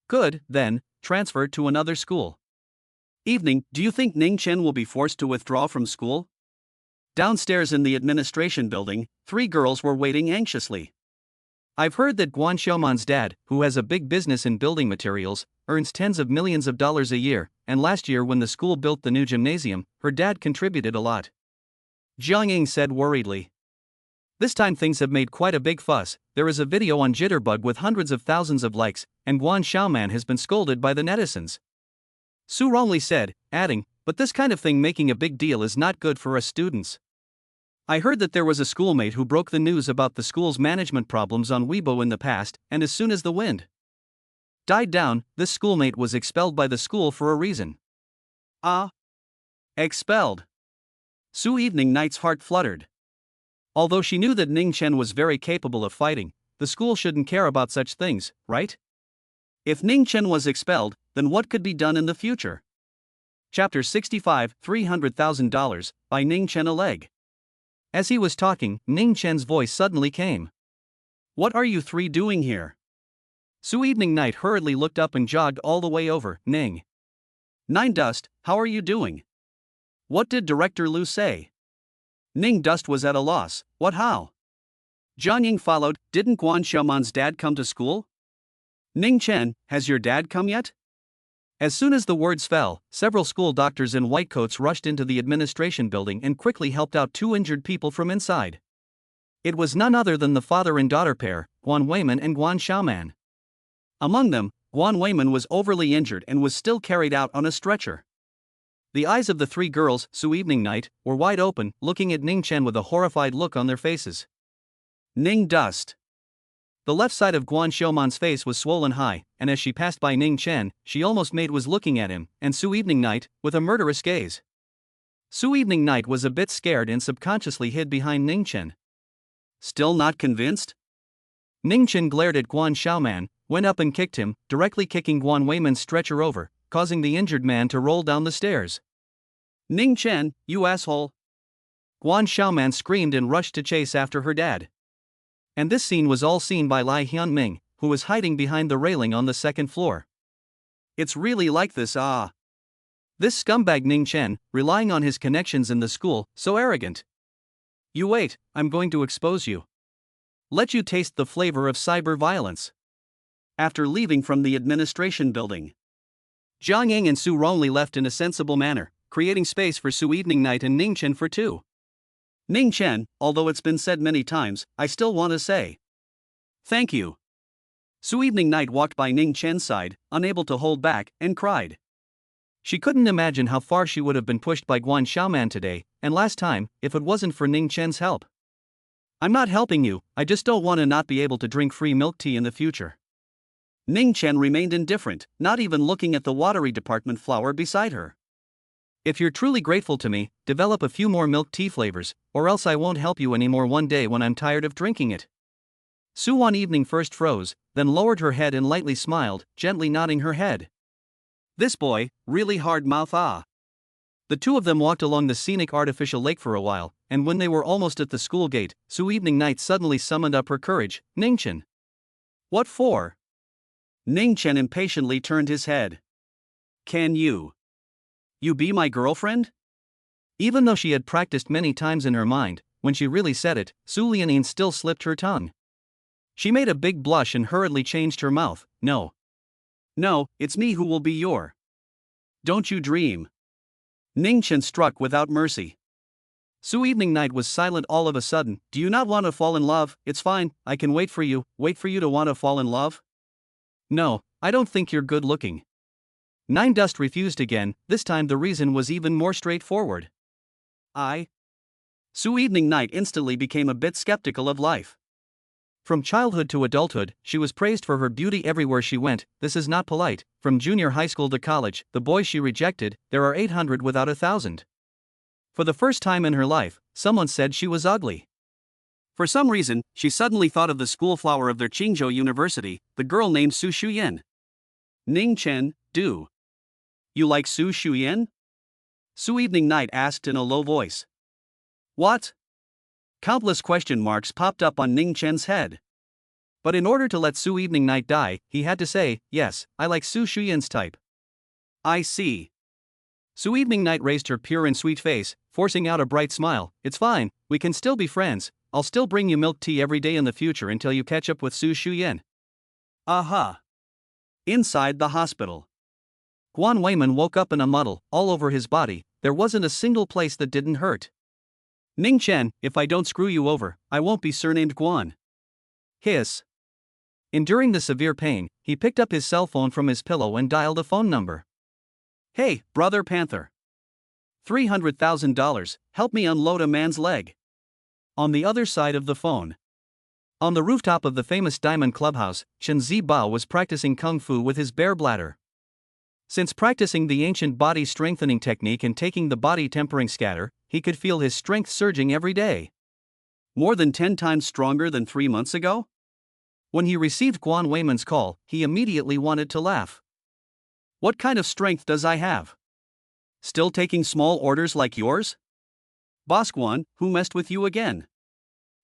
[SPEAKER 1] Good, then, transfer to another school. Evening, do you think Ning Chen will be forced to withdraw from school? Downstairs in the administration building, 3 girls were waiting anxiously. I've heard that Guan Xiaoman's dad, who has a big business in building materials, earns tens of millions of dollars a year, and last year when the school built the new gymnasium, her dad contributed a lot. Jiang Ying said worriedly. This time things have made quite a big fuss. There is a video on Jitterbug with hundreds of thousands of likes, and Guan Xiaoman has been scolded by the netizens. Su wrongly said, adding, but this kind of thing making a big deal is not good for us students. I heard that there was a schoolmate who broke the news about the school's management problems on Weibo in the past, and as soon as the wind died down, this schoolmate was expelled by the school for a reason. Expelled. Su Evening Night's heart fluttered. Although she knew that Ning Chen was very capable of fighting, the school shouldn't care about such things, right? If Ning Chen was expelled, then what could be done in the future? Chapter 65, $300,000, by Ning Chen Aleg. As he was talking, Ning Chen's voice suddenly came. What are you 3 doing here? Su Evening Night hurriedly looked up and jogged all the way over. Ning. 9 Dust, how are you doing? What did Director Lu say? Ning Dust was at a loss. What how? Jiang Ying followed. Didn't Guan Xiaoman's dad come to school? Ning Chen, has your dad come yet? As soon as the words fell, several school doctors in white coats rushed into the administration building and quickly helped out 2 injured people from inside. It was none other than the father and daughter pair, Guan Weiman and Guan Xiaoman. Among them, Guan Weiman was overly injured and was still carried out on a stretcher. The eyes of the three girls, Su Evening Night, were wide open, looking at Ning Chen with a horrified look on their faces. Ning Dust. The left side of Guan Xiaoman's face was swollen high, and as she passed by Ning Chen, she almost made was looking at him, and Su Evening Night, with a murderous gaze. Su Evening Night was a bit scared and subconsciously hid behind Ning Chen. Still not convinced? Ning Chen glared at Guan Xiaoman, went up and kicked him, directly kicking Guan Weiman's stretcher over, causing the injured man to roll down the stairs. Ning Chen, you asshole! Guan Xiaoman screamed and rushed to chase after her dad. And this scene was all seen by Lai Hyunming, who was hiding behind the railing on the second floor. It's really like this, ah. This scumbag Ning Chen, relying on his connections in the school, so arrogant. You wait, I'm going to expose you. Let you taste the flavor of cyber violence. After leaving from the administration building, Jiang Yang and Su Ronli left in a sensible manner, creating space for Su Evening Night and Ning Chen for two. Ning Chen, although it's been said many times, I still want to say thank you. Su Evening Night walked by Ning Chen's side, unable to hold back, and cried. She couldn't imagine how far she would have been pushed by Guan Xiaoman today, and last time, if it wasn't for Ning Chen's help. I'm not helping you, I just don't want to not be able to drink free milk tea in the future. Ning Chen remained indifferent, not even looking at the watery department flower beside her. If you're truly grateful to me, develop a few more milk tea flavors, or else I won't help you anymore one day when I'm tired of drinking it. Su Wan Evening first froze, then lowered her head and lightly smiled, gently nodding her head. This boy, really hard mouth ah. The two of them walked along the scenic artificial lake for a while, and when they were almost at the school gate, Su Evening Night suddenly summoned up her courage. Ning Chen. What for? Ning Chen impatiently turned his head. Can you be my girlfriend? Even though she had practiced many times in her mind, when she really said it, Su Lianin still slipped her tongue. She made a big blush and hurriedly changed her mouth. No. No, it's me who will be your. Don't you dream. Ning Chen struck without mercy. Su Evening Night was silent all of a sudden. Do you not want to fall in love? It's fine, I can wait for you to want to fall in love? No, I don't think you're good looking. Nine Dust refused again, this time the reason was even more straightforward. Su Evening Night instantly became a bit skeptical of life. From childhood to adulthood, she was praised for her beauty everywhere she went. This is not polite. From junior high school to college, the boys she rejected, there are 800 without 1,000. For the first time in her life, someone said she was ugly. For some reason, she suddenly thought of the school flower of their Qingzhou University, the girl named Su Shuyan. Ning Chen, do you like Su Shuyan? Su Evening Night asked in a low voice. What? Countless question marks popped up on Ning Chen's head. But in order to let Su Evening Night die, he had to say, yes, I like Su Shuyan's type. I see. Su Evening Night raised her pure and sweet face, forcing out a bright smile. It's fine, we can still be friends. I'll still bring you milk tea every day in the future until you catch up with Su Shuyan. Aha. Inside the hospital, Guan Weiman woke up in a muddle, all over his body. There wasn't a single place that didn't hurt. Ning Chen, if I don't screw you over, I won't be surnamed Guan. Hiss. Enduring the severe pain, he picked up his cell phone from his pillow and dialed a phone number. Hey, Brother Panther. $300,000, help me unload a man's leg. On the other side of the phone. On the rooftop of the famous Diamond Clubhouse, Chen Zibao was practicing kung fu with his bare bladder. Since practicing the ancient body strengthening technique and taking the body tempering scatter, he could feel his strength surging every day. More than 10 times stronger than 3 months ago? When he received Guan Weiman's call, he immediately wanted to laugh. What kind of strength does I have? Still taking small orders like yours? Boss Guan, who messed with you again?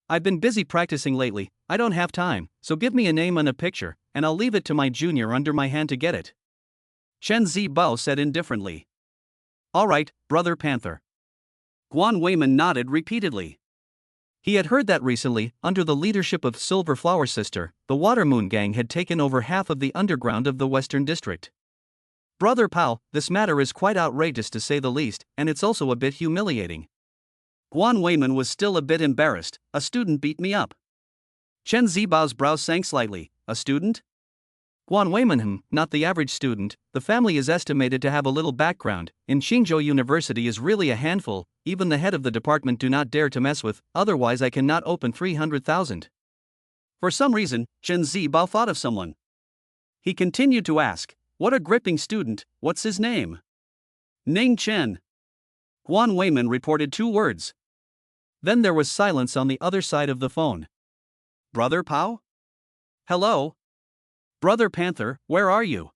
[SPEAKER 1] I've been busy practicing lately, I don't have time, so give me a name and a picture, and I'll leave it to my junior under my hand to get it. Chen Zibao said indifferently. Alright, Brother Panther. Guan Weiman nodded repeatedly. He had heard that recently, under the leadership of Silver Flower Sister, the Water Moon Gang had taken over half of the underground of the Western District. Brother Pao, this matter is quite outrageous to say the least, and it's also a bit humiliating. Guan Weiman was still a bit embarrassed. A student beat me up. Chen Zibao's brows sank slightly. A student? Guan Weiman, not the average student. The family is estimated to have a little background. In Qingzhou University is really a handful. Even the head of the department do not dare to mess with, otherwise I cannot open 300,000. For some reason, Chen Zibao thought of someone. He continued to ask, what a gripping student, what's his name? Ning Chen. Guan Weiman reported 2 words. Then there was silence on the other side of the phone. Brother Pao? Hello? Brother Panther, where are you?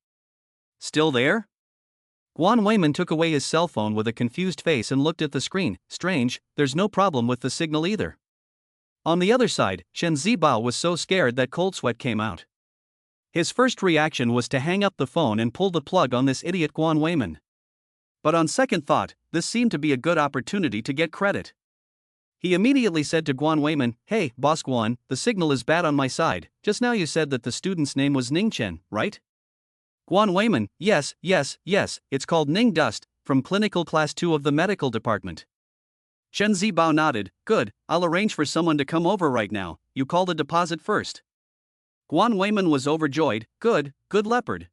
[SPEAKER 1] Still there? Guan Weiman took away his cell phone with a confused face and looked at the screen. Strange, there's no problem with the signal either. On the other side, Chen Zibao was so scared that cold sweat came out. His first reaction was to hang up the phone and pull the plug on this idiot Guan Weiman. But on second thought, this seemed to be a good opportunity to get credit. He immediately said to Guan Weiman, "Hey, Boss Guan, the signal is bad on my side. Just now you said that the student's name was Ning Chen, right?" Guan Weiman, yes, it's called Ning Dust, from clinical class 2 of the medical department. Chen Zibao nodded, good, I'll arrange for someone to come over right now, you call the deposit first. Guan Weiman was overjoyed, good leopard.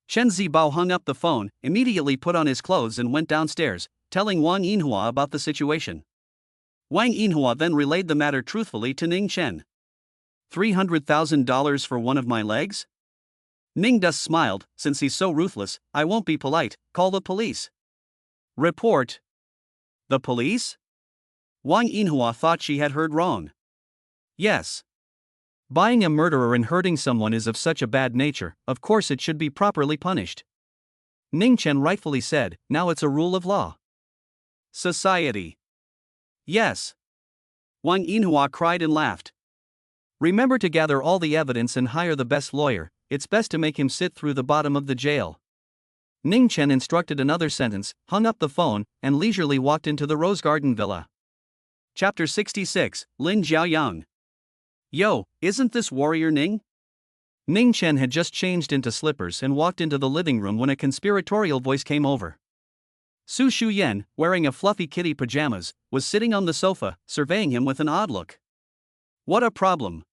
[SPEAKER 1] Chen Zibao hung up the phone, immediately put on his clothes and went downstairs, telling Wang Yinhua about the situation. Wang Yinhua then relayed the matter truthfully to Ning Chen. $300,000 for one of my legs? Ning Dust smiled, since he's so ruthless, I won't be polite, call the police. Report. The police? Wang Yinhua thought she had heard wrong. Yes. Buying a murderer and hurting someone is of such a bad nature, of course it should be properly punished. Ning Chen rightfully said, now it's a rule of law. Society. Yes. Wang Yinhua cried and laughed. Remember to gather all the evidence and hire the best lawyer, it's best to make him sit through the bottom of the jail. Ning Chen instructed another sentence, hung up the phone, and leisurely walked into the Rose Garden Villa. Chapter 66, Lin Jiaoyang. Yo, isn't this warrior Ning? Ning Chen had just changed into slippers and walked into the living room when a conspiratorial voice came over. Su Shuyan, wearing a fluffy kitty pajamas, was sitting on the sofa, surveying him with an odd look. What a problem.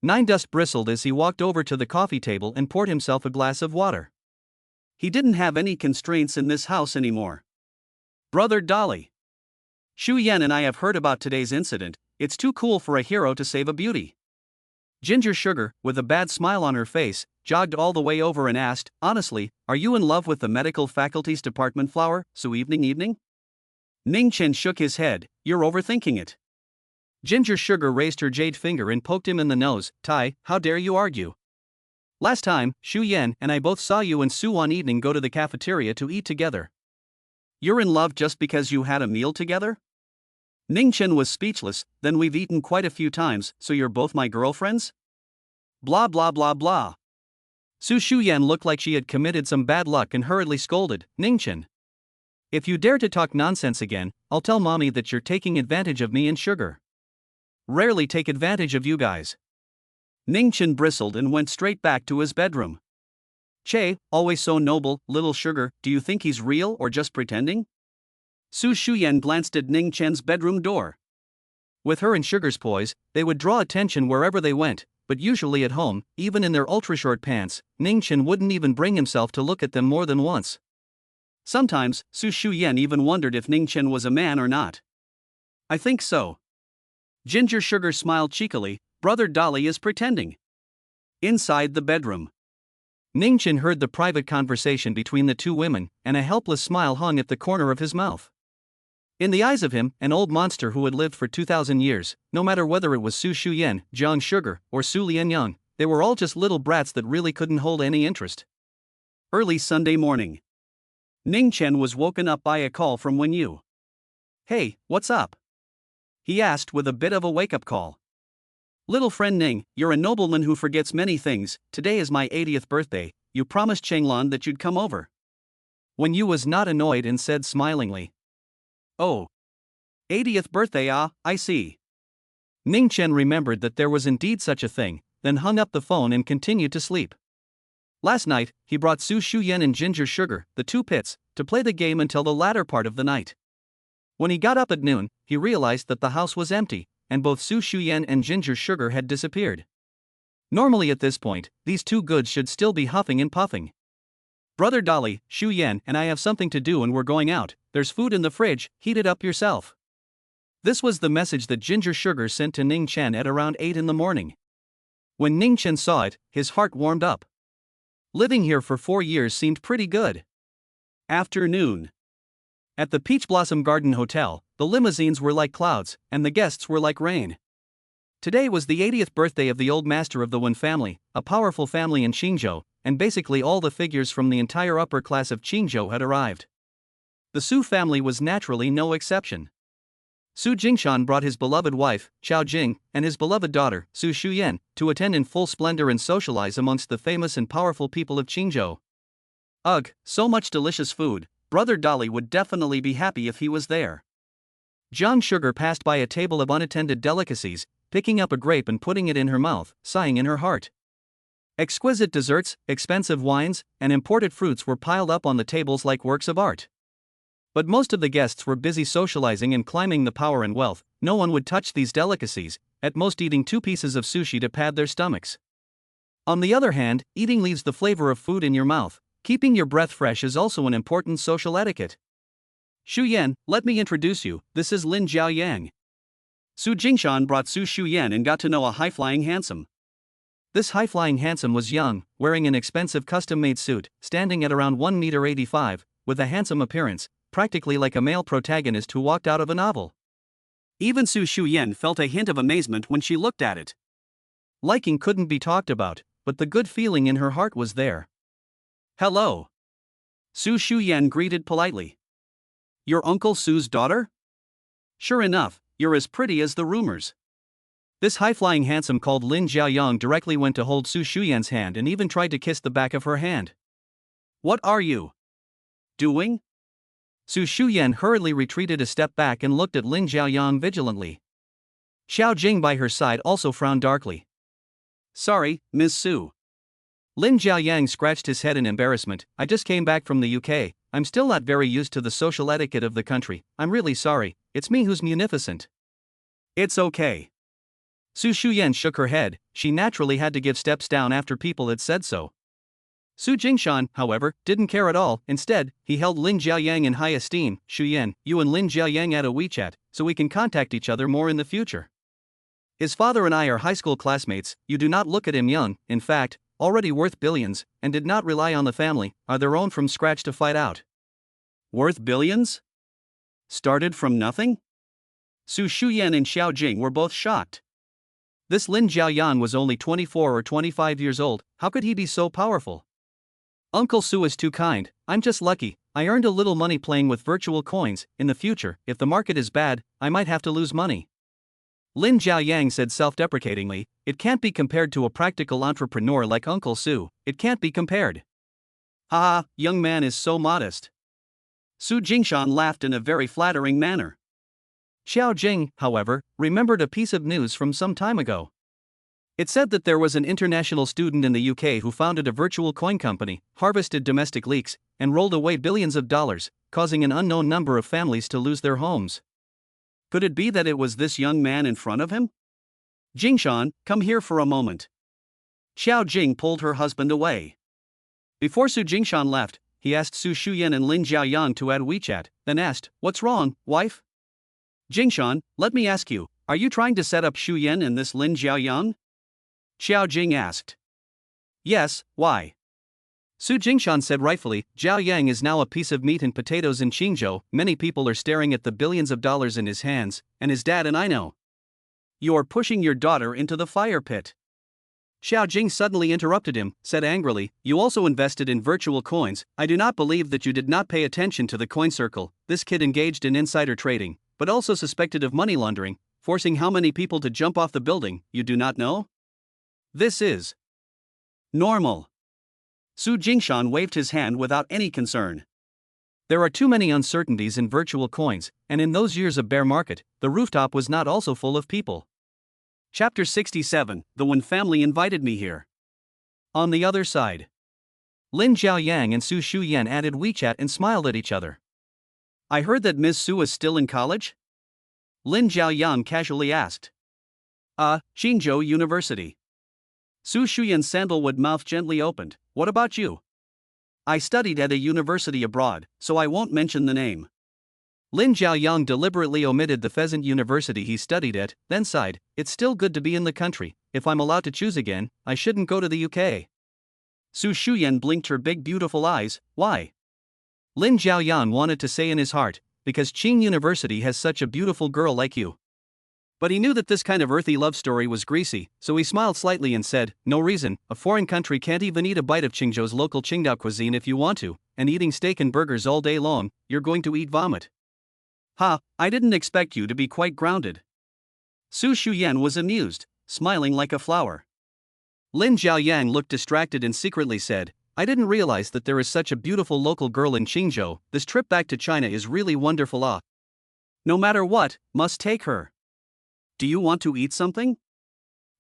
[SPEAKER 1] Nine Dust bristled as he walked over to the coffee table and poured himself a glass of water. He didn't have any constraints in this house anymore. Brother Dolly. Shu Yan and I have heard about today's incident, it's too cool for a hero to save a beauty. Ginger Sugar, with a bad smile on her face, jogged all the way over and asked, honestly, are you in love with the medical faculty's department flower, so evening? Ning Chen shook his head, you're overthinking it. Ginger Sugar raised her jade finger and poked him in the nose, Tai, how dare you argue? Last time, Shu Yan and I both saw you and Su one evening go to the cafeteria to eat together. You're in love just because you had a meal together? Ning Chen was speechless, then we've eaten quite a few times, so you're both my girlfriends? Blah blah blah blah. Su Shuyan looked like she had committed some bad luck and hurriedly scolded, Ning Chen. If you dare to talk nonsense again, I'll tell mommy that you're taking advantage of me and Sugar. Rarely take advantage of you guys. Ning Chen bristled and went straight back to his bedroom. Che, always so noble, little Sugar, do you think he's real or just pretending? Su Shuyan glanced at Ning Chen's bedroom door. With her and Sugar's poise, they would draw attention wherever they went, but usually at home, even in their ultra-short pants, Ning Chen wouldn't even bring himself to look at them more than once. Sometimes, Su Shuyan even wondered if Ning Chen was a man or not. I think so. Ginger Sugar smiled cheekily, Brother Dolly is pretending. Inside the bedroom. Ning Chen heard the private conversation between the two women, and a helpless smile hung at the corner of his mouth. In the eyes of him, an old monster who had lived for 2,000 years, no matter whether it was Su Shuyan, Jiang Sugar, or Su Lianyang, they were all just little brats that really couldn't hold any interest. Early Sunday morning. Ning Chen was woken up by a call from Wen Yu. Hey, what's up? He asked with a bit of a wake-up call. Little friend Ning, you're a nobleman who forgets many things, today is my 80th birthday, you promised Chenglan that you'd come over. Wen Yu was not annoyed and said smilingly. Oh. 80th birthday, I see. Ning Chen remembered that there was indeed such a thing, then hung up the phone and continued to sleep. Last night, he brought Su Shuyan and Ginger Sugar, the two pits, to play the game until the latter part of the night. When he got up at noon, he he realized that the house was empty, and both Su Shuyan and Ginger Sugar had disappeared. Normally at this point, these two goods should still be huffing and puffing. Brother Dolly, Shu Yan and I have something to do and we're going out. There's food in the fridge, heat it up yourself. This was the message that Ginger Sugar sent to Ning Chen at around 8 in the morning. When Ning Chen saw it, his heart warmed up. Living here for 4 years seemed pretty good. Afternoon. At the Peach Blossom Garden Hotel, the limousines were like clouds, and the guests were like rain. Today was the 80th birthday of the old master of the Wen family, a powerful family in Qingzhou, and basically all the figures from the entire upper class of Qingzhou had arrived. The Su family was naturally no exception. Su Jingshan brought his beloved wife, Xiao Jing, and his beloved daughter, Su Shuyan, to attend in full splendor and socialize amongst the famous and powerful people of Qingzhou. Ugh, so much delicious food, Brother Dolly would definitely be happy if he was there. Jiang Sugar passed by a table of unattended delicacies, picking up a grape and putting it in her mouth, sighing in her heart. Exquisite desserts, expensive wines, and imported fruits were piled up on the tables like works of art. But most of the guests were busy socializing and climbing the power and wealth. No one would touch these delicacies, at most eating 2 pieces of sushi to pad their stomachs. On the other hand, eating leaves the flavor of food in your mouth. Keeping your breath fresh is also an important social etiquette. Shu Yan, let me introduce you, this is Lin Jiaoyang. Su Jingshan brought Su Shuyan and got to know a high-flying handsome. This high-flying handsome was young, wearing an expensive custom-made suit, standing at around 1.85 meters, with a handsome appearance, practically like a male protagonist who walked out of a novel. Even Su Shuyan felt a hint of amazement when she looked at it. Liking couldn't be talked about, but the good feeling in her heart was there. Hello. Su Shuyan greeted politely. Your Uncle Su's daughter? Sure enough, you're as pretty as the rumors. This high-flying handsome called Lin Jiaoyang directly went to hold Su Shuyan's hand and even tried to kiss the back of her hand. What are you doing? Su Shuyan hurriedly retreated a step back and looked at Lin Jiaoyang vigilantly. Xiao Jing by her side also frowned darkly. Sorry, Ms. Su. Lin Jiaoyang scratched his head in embarrassment. I just came back from the UK, I'm still not very used to the social etiquette of the country, I'm really sorry, it's me who's munificent. It's okay. Su Shuyan shook her head, she naturally had to give steps down after people had said so. Su Jingshan, however, didn't care at all. Instead, he held Lin Jiaoyang in high esteem. Shuyan, you and Lin Jiaoyang add a WeChat, so we can contact each other more in the future. His father and I are high school classmates, you do not look at him young, in fact, already worth billions, and did not rely on the family, are their own from scratch to fight out. Worth billions? Started from nothing? Su Shuyan and Xiao Jing were both shocked. This Lin Jiaoyan was only 24 or 25 years old, how could he be so powerful? Uncle Su is too kind, I'm just lucky, I earned a little money playing with virtual coins, in the future, if the market is bad, I might have to lose money. Lin Jiaoyang said self-deprecatingly, it can't be compared to a practical entrepreneur like Uncle Su, it can't be compared. Haha, young man is so modest. Su Jingshan laughed in a very flattering manner. Xiao Jing, however, remembered a piece of news from some time ago. It said that there was an international student in the UK who founded a virtual coin company, harvested domestic leaks, and rolled away billions of dollars, causing an unknown number of families to lose their homes. Could it be that it was this young man in front of him? Jingshan, come here for a moment. Xiao Jing pulled her husband away. Before Su Jingshan left, he asked Su Shuyan and Lin Jiaoyang to add WeChat, then asked, what's wrong, wife? Jingshan, let me ask you, are you trying to set up Shuyan and this Lin Jiaoyang? Xiao Jing asked. Yes, why? Su Jingshan said rightfully, Jiao Yang is now a piece of meat and potatoes in Qingzhou, many people are staring at the billions of dollars in his hands, and his dad and I know. You're pushing your daughter into the fire pit. Xiao Jing suddenly interrupted him, said angrily, you also invested in virtual coins, I do not believe that you did not pay attention to the coin circle, this kid engaged in insider trading, but also suspected of money laundering, forcing how many people to jump off the building, you do not know? This is normal. Su Jingshan waved his hand without any concern. There are too many uncertainties in virtual coins, and in those years of bear market, the rooftop was not also full of people. Chapter 67, The Wen family invited me here. On the other side, Lin Jiaoyang and Su Shuyan added WeChat and smiled at each other. I heard that Ms. Su is still in college? Lin Jiaoyang casually asked. Qingzhou University. Su Shuyan's sandalwood mouth gently opened. What about you? I studied at a university abroad, so I won't mention the name. Lin Jiaoyang deliberately omitted the pheasant university he studied at, then sighed. It's still good to be in the country. If I'm allowed to choose again, I shouldn't go to the UK. Su Shuyan blinked her big beautiful eyes. Why? Lin Jiaoyan wanted to say in his heart, because Qing University has such a beautiful girl like you. But he knew that this kind of earthy love story was greasy, so he smiled slightly and said, no reason, a foreign country can't even eat a bite of Qingzhou's local Qingdao cuisine if you want to, and eating steak and burgers all day long, you're going to eat vomit. Ha, I didn't expect you to be quite grounded. Su Shuyan was amused, smiling like a flower. Lin Jiaoyang looked distracted and secretly said, I didn't realize that there is such a beautiful local girl in Qingzhou. This trip back to China is really wonderful. No matter what, must take her. Do you want to eat something?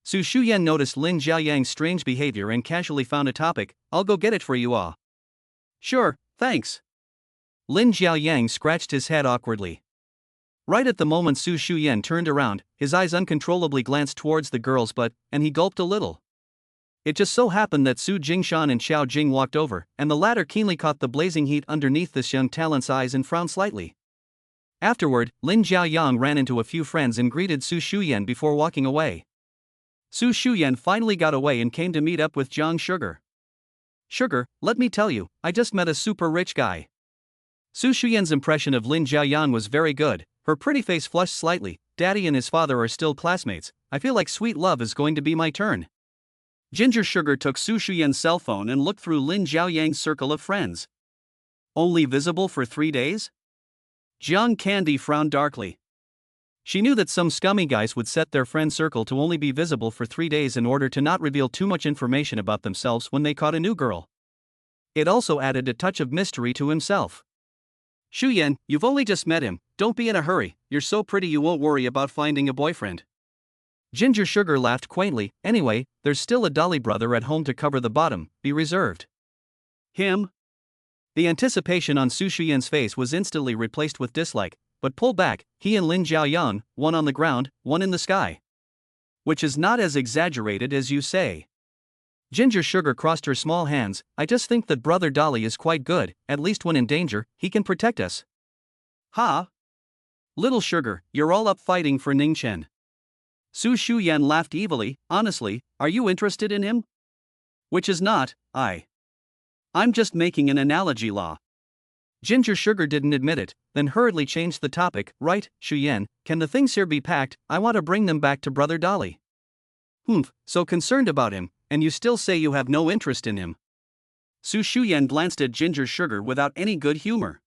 [SPEAKER 1] Su Shuyan noticed Lin Jiaoyang's strange behavior and casually found a topic. I'll go get it for you. Sure, thanks. Lin Jiaoyang scratched his head awkwardly. Right at the moment Su Shuyan turned around, his eyes uncontrollably glanced towards the girl's butt, and he gulped a little. It just so happened that Su Jingshan and Xiao Jing walked over, and the latter keenly caught the blazing heat underneath this young talent's eyes and frowned slightly. Afterward, Lin Jiaoyang ran into a few friends and greeted Su Shuyan before walking away. Su Shuyan finally got away and came to meet up with Jiang Sugar. Sugar, let me tell you, I just met a super rich guy. Su Shuyan's impression of Lin Jiaoyan was very good. Her pretty face flushed slightly. Daddy and his father are still classmates. I feel like sweet love is going to be my turn. Ginger Sugar took Su Shuyan's cell phone and looked through Lin Jiaoyang's circle of friends. Only visible for 3 days? Jiang Candy frowned darkly. She knew that some scummy guys would set their friend circle to only be visible for 3 days in order to not reveal too much information about themselves when they caught a new girl. It also added a touch of mystery to himself. Shuyan, you've only just met him, don't be in a hurry, you're so pretty you won't worry about finding a boyfriend. Ginger Sugar laughed quaintly. Anyway, there's still a Dolly brother at home to cover the bottom, be reserved. Him? The anticipation on Su Shuyan's face was instantly replaced with dislike, but pull back, he and Lin Jiaoyan, one on the ground, one in the sky. Which is not as exaggerated as you say. Ginger Sugar crossed her small hands. I just think that Brother Dolly is quite good, at least when in danger, he can protect us. Ha? Little Sugar, you're all up fighting for Ning Chen. Su Shuyan laughed evilly. Honestly, are you interested in him? Which is not, I'm just making an analogy. Ginger Sugar didn't admit it, then hurriedly changed the topic. Right, Shuyan, can the things here be packed? I want to bring them back to Brother Dolly. Humph, so concerned about him, and you still say you have no interest in him. Su Shuyan glanced at Ginger Sugar without any good humor.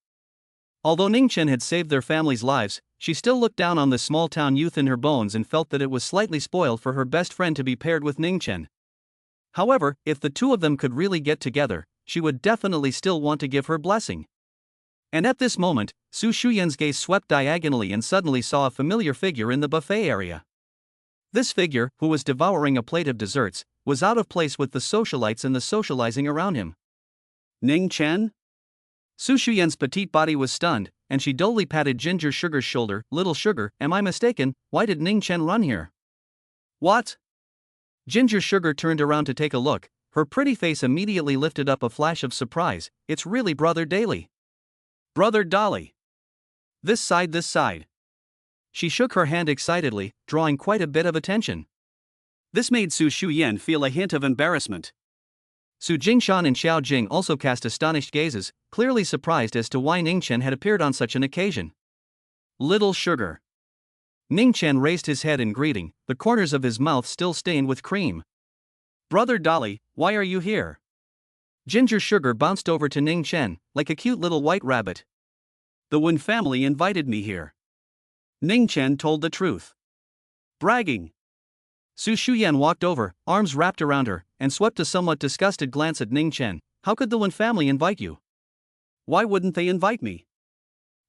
[SPEAKER 1] Although Ning Chen had saved their family's lives, she still looked down on the small-town youth in her bones and felt that it was slightly spoiled for her best friend to be paired with Ning Chen. However, if the two of them could really get together, she would definitely still want to give her blessing. And at this moment, Su Shuyan's gaze swept diagonally and suddenly saw a familiar figure in the buffet area. This figure, who was devouring a plate of desserts, was out of place with the socialites and the socializing around him. Ning Chen? Su Shuyan's petite body was stunned, and she dully patted Ginger Sugar's shoulder. Little Sugar, am I mistaken? Why did Ning Chen run here? What? Ginger Sugar turned around to take a look. Her pretty face immediately lifted up a flash of surprise. It's really Brother Daly. Brother Dolly. This side. She shook her hand excitedly, drawing quite a bit of attention. This made Su Shuyan feel a hint of embarrassment. Su Jingshan and Xiao Jing also cast astonished gazes, clearly surprised as to why Ning Chen had appeared on such an occasion. Little Sugar. Ning Chen raised his head in greeting, the corners of his mouth still stained with cream. Brother Dolly, why are you here? Ginger Sugar bounced over to Ning Chen, like a cute little white rabbit. The Wen family invited me here. Ning Chen told the truth. Bragging. Su Shuyan walked over, arms wrapped around her, and swept a somewhat disgusted glance at Ning Chen. How could the Wen family invite you? Why wouldn't they invite me?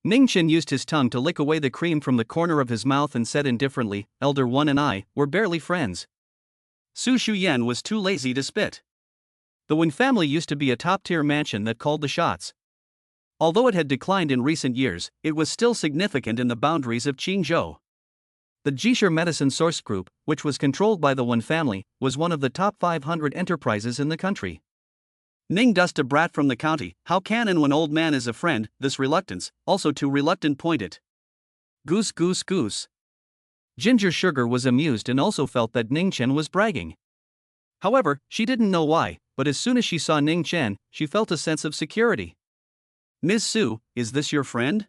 [SPEAKER 1] Ning Chen used his tongue to lick away the cream from the corner of his mouth and said indifferently, Elder One and I were barely friends. Su Shuyan was too lazy to spit. The Wen family used to be a top-tier mansion that called the shots. Although it had declined in recent years, it was still significant in the boundaries of Qingzhou. The Jishir Medicine Source Group, which was controlled by the Guan family, was one of the top 500 enterprises in the country. Ning dust a brat from the county, how can and when old man is a friend, this reluctance, also too reluctant point it. Goose goose goose. Ginger Sugar was amused and also felt that Ning Chen was bragging. However, she didn't know why, but as soon as she saw Ning Chen, she felt a sense of security. Ms. Su, is this your friend?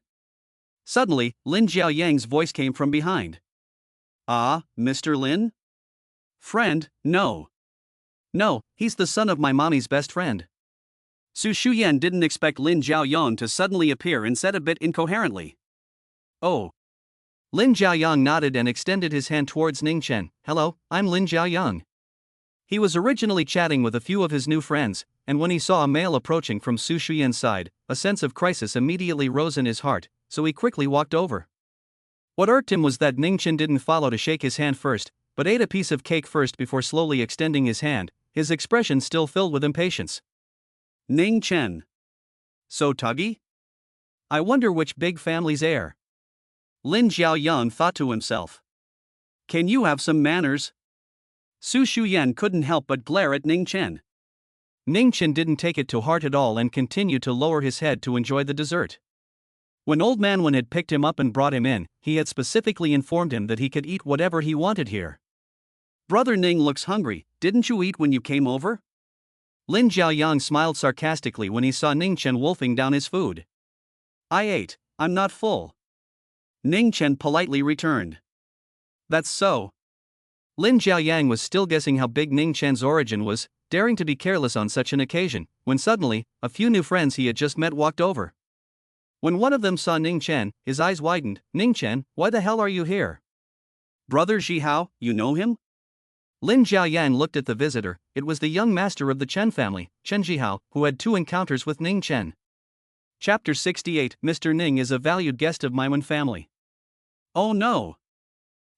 [SPEAKER 1] Suddenly, Lin Jiaoyang's voice came from behind. Ah, Mr. Lin? Friend, no. No, he's the son of my mommy's best friend. Su Shuyan didn't expect Lin Jiaoyang to suddenly appear and said a bit incoherently. Oh. Lin Jiaoyang nodded and extended his hand towards Ning Chen. Hello, I'm Lin Jiaoyang. He was originally chatting with a few of his new friends, and when he saw a male approaching from Su Shuyan's side, a sense of crisis immediately rose in his heart, so he quickly walked over. What irked him was that Ning Chen didn't follow to shake his hand first, but ate a piece of cake first before slowly extending his hand, his expression still filled with impatience. Ning Chen. So tuggy? I wonder which big family's heir. Lin Jiaoyang thought to himself. Can you have some manners? Su Shuyan couldn't help but glare at Ning Chen. Ning Chen didn't take it to heart at all and continued to lower his head to enjoy the dessert. When Old Man Wen had picked him up and brought him in, he had specifically informed him that he could eat whatever he wanted here. Brother Ning looks hungry, didn't you eat when you came over? Lin Jiaoyang smiled sarcastically when he saw Ning Chen wolfing down his food. I ate, I'm not full. Ning Chen politely returned. That's so. Lin Jiaoyang was still guessing how big Ning Chen's origin was, daring to be careless on such an occasion, when suddenly, a few new friends he had just met walked over. When one of them saw Ning Chen, his eyes widened. Ning Chen, why the hell are you here? Brother Zhihao, you know him? Lin Jiaoyang looked at the visitor. It was the young master of the Chen family, Chen Zhihao, who had 2 encounters with Ning Chen. Chapter 68. Mr. Ning is a valued guest of my Wen family. Oh no!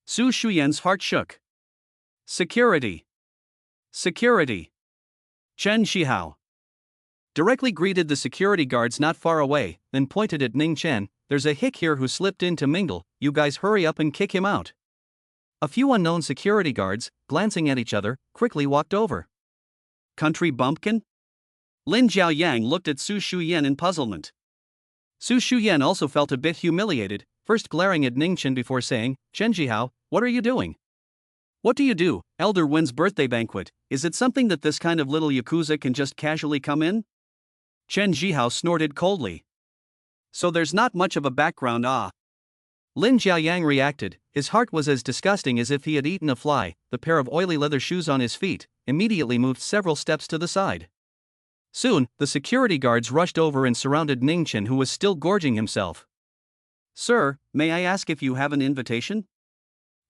[SPEAKER 1] Su Shuyan's heart shook. Security. Security. Chen Zhihao directly greeted the security guards not far away, then pointed at Ning Chen. There's a hick here who slipped in to mingle, you guys hurry up and kick him out. A few unknown security guards, glancing at each other, quickly walked over. Country bumpkin? Lin Jiaoyang looked at Su Shuyan in puzzlement. Su Shuyan also felt a bit humiliated, first glaring at Ning Chen before saying, Chen Zhihao, what are you doing? What do you do, Elder Wen's birthday banquet? Is it something that this kind of little yakuza can just casually come in? Chen Zhihao snorted coldly. So there's not much of a background, ah. Lin Jiaoyang reacted. His heart was as disgusting as if he had eaten a fly. The pair of oily leather shoes on his feet immediately moved several steps to the side. Soon, the security guards rushed over and surrounded Ning Chen, who was still gorging himself. Sir, may I ask if you have an invitation?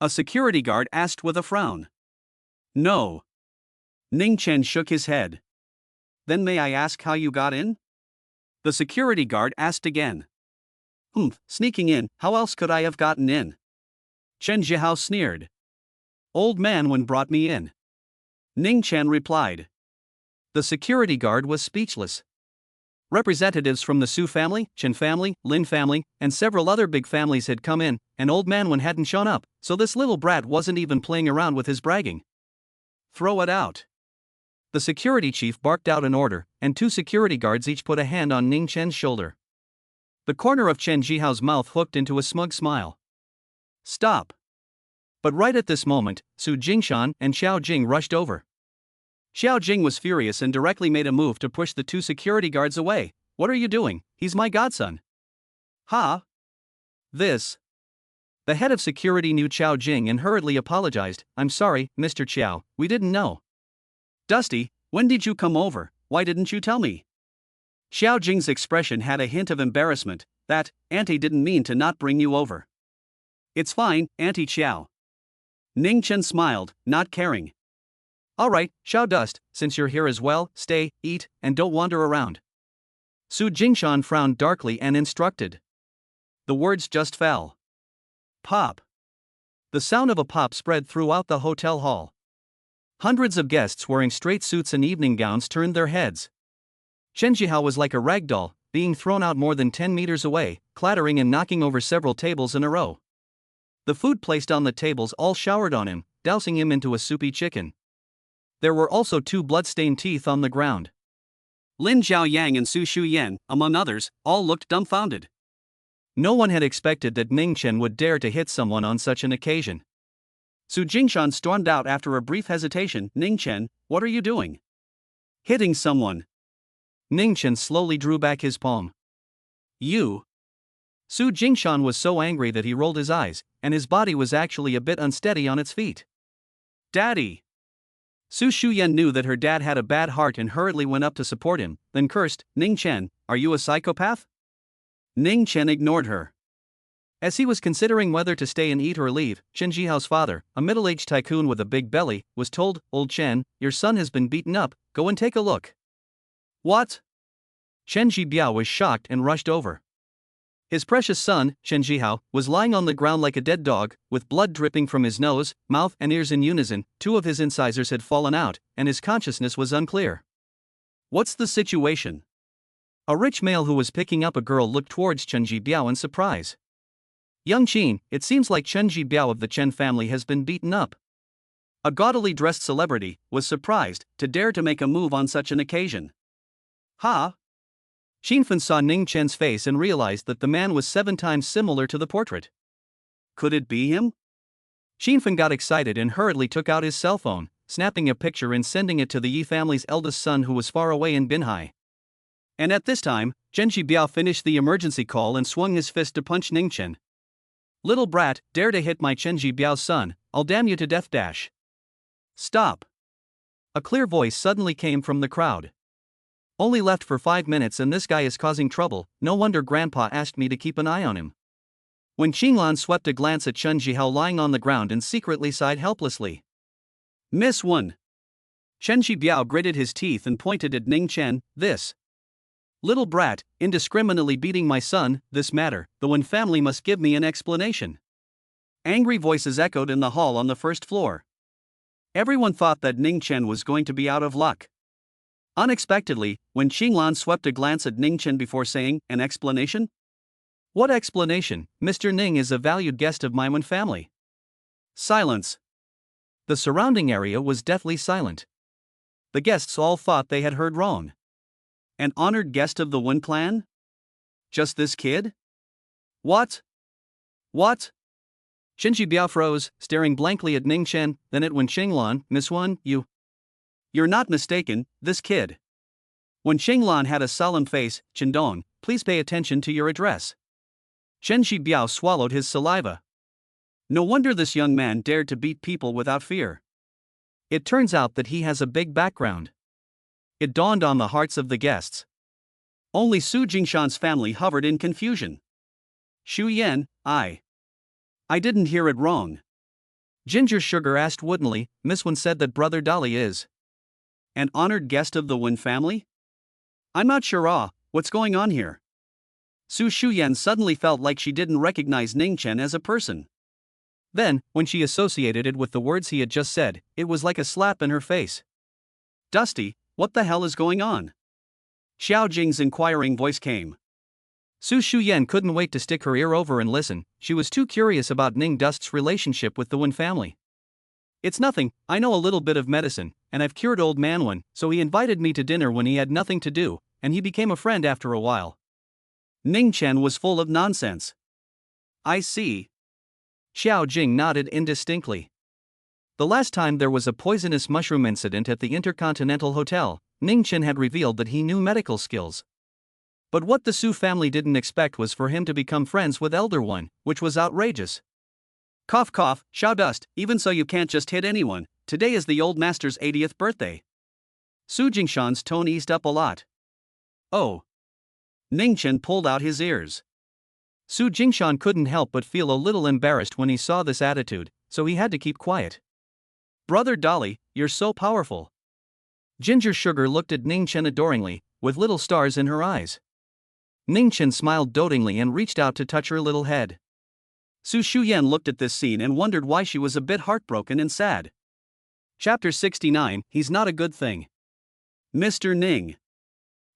[SPEAKER 1] A security guard asked with a frown. No. Ning Chen shook his head. Then may I ask how you got in? The security guard asked again. Sneaking in, how else could I have gotten in? Chen Zhihao sneered. Old Man Wen brought me in. Ning Chen replied. The security guard was speechless. Representatives from the Su family, Chen family, Lin family, and several other big families had come in, and Old Man Wen hadn't shown up, so this little brat wasn't even playing around with his bragging. Throw it out. The security chief barked out an order, and 2 security guards each put a hand on Ning Chen's shoulder. The corner of Chen Zhihao's mouth hooked into a smug smile. Stop. But right at this moment, Su Jingshan and Xiao Jing rushed over. Xiao Jing was furious and directly made a move to push the 2 security guards away. What are you doing? He's my godson. Ha? This. The head of security knew Xiao Jing and hurriedly apologized. I'm sorry, Mr. Xiao, we didn't know. Dusty, when did you come over? Why didn't you tell me? Xiao Jing's expression had a hint of embarrassment. That, Auntie didn't mean to not bring you over. It's fine, Auntie Xiao. Ning Chen smiled, not caring. Alright, Xiao Dust, since you're here as well, stay, eat, and don't wander around. Su Jingshan frowned darkly and instructed. The words just fell. Pop. The sound of a pop spread throughout the hotel hall. Hundreds of guests wearing straight suits and evening gowns turned their heads. Chen Zhihao was like a rag doll, being thrown out more than 10 meters away, clattering and knocking over several tables in a row. The food placed on the tables all showered on him, dousing him into a soupy chicken. There were also 2 blood-stained teeth on the ground. Lin Zhaoyang and Su Shuyan, among others, all looked dumbfounded. No one had expected that Ning Chen would dare to hit someone on such an occasion. Su Jingshan stormed out after a brief hesitation. Ning Chen, what are you doing? Hitting someone. Ning Chen slowly drew back his palm. You. Su Jingshan was so angry that he rolled his eyes, and his body was actually a bit unsteady on its feet. Daddy! Su Shuyan knew that her dad had a bad heart and hurriedly went up to support him, then cursed, Ning Chen, are you a psychopath? Ning Chen ignored her. As he was considering whether to stay and eat or leave, Chen Jihao's father, a middle-aged tycoon with a big belly, was told, Old Chen, your son has been beaten up, go and take a look. What? Chen Jibiao was shocked and rushed over. His precious son, Chen Jihao, was lying on the ground like a dead dog, with blood dripping from his nose, mouth and ears in unison. 2 of his incisors had fallen out, and his consciousness was unclear. What's the situation? A rich male who was picking up a girl looked towards Chen Jibiao in surprise. Young Qin, it seems like Chen Jibiao of the Chen family has been beaten up. A gaudily dressed celebrity was surprised to dare to make a move on such an occasion. Ha! Xinfen saw Ning Chen's face and realized that the man was 7 times similar to the portrait. Could it be him? Xinfen got excited and hurriedly took out his cell phone, snapping a picture and sending it to the Yi family's eldest son who was far away in Binhai. And at this time, Chen Jibiao finished the emergency call and swung his fist to punch Ning Chen. Little brat, dare to hit my Chen Jibiao's son, I'll damn you to death dash. Stop. A clear voice suddenly came from the crowd. Only left for 5 minutes and this guy is causing trouble, no wonder grandpa asked me to keep an eye on him. When Qinglan swept a glance at Chen Jihao lying on the ground and secretly sighed helplessly. Miss one. Chen Jibiao gritted his teeth and pointed at Ning Chen, this. Little brat, indiscriminately beating my son, this matter, the Wen family must give me an explanation. Angry voices echoed in the hall on the first floor. Everyone thought that Ning Chen was going to be out of luck. Unexpectedly, when Qinglan swept a glance at Ning Chen before saying, an explanation? What explanation? Mr. Ning is a valued guest of my Wen family. Silence. The surrounding area was deathly silent. The guests all thought they had heard wrong. An honored guest of the Wen clan? Just this kid? What? What? Chen Jibiao froze, staring blankly at Ning Chen, then at Wen Qinglan. Miss Wen, You're not mistaken, this kid. When Qinglan had a solemn face, Chendong, please pay attention to your address. Chen Jibiao swallowed his saliva. No wonder this young man dared to beat people without fear. It turns out that he has a big background. It dawned on the hearts of the guests. Only Su Jingshan's family hovered in confusion. Shu Yan, I didn't hear it wrong. Ginger Sugar asked woodenly, Miss Wen said that Brother Dolly is an honored guest of the Wen family? I'm not sure, what's going on here? Su Shuyan suddenly felt like she didn't recognize Ning Chen as a person. Then, when she associated it with the words he had just said, it was like a slap in her face. Dusty, what the hell is going on? Xiao Jing's inquiring voice came. Su Shuyan couldn't wait to stick her ear over and listen, she was too curious about Ning Dust's relationship with the Wen family. It's nothing, I know a little bit of medicine, and I've cured old man Wen, so he invited me to dinner when he had nothing to do, and he became a friend after a while. Ning Chen was full of nonsense. I see. Xiao Jing nodded indistinctly. The last time there was a poisonous mushroom incident at the Intercontinental Hotel, Ning Chen had revealed that he knew medical skills. But what the Su family didn't expect was for him to become friends with Elder One, which was outrageous. Cough cough, Xiao Dust, even so you can't just hit anyone, today is the old master's 80th birthday. Su Jingshan's tone eased up a lot. Oh. Ning Chen pulled out his ears. Su Jingshan couldn't help but feel a little embarrassed when he saw this attitude, so he had to keep quiet. Brother Dolly, you're so powerful. Ginger Sugar looked at Ning Chen adoringly, with little stars in her eyes. Ning Chen smiled dotingly and reached out to touch her little head. Su Shuyan looked at this scene and wondered why she was a bit heartbroken and sad. Chapter 69, He's Not a Good Thing. Mr. Ning.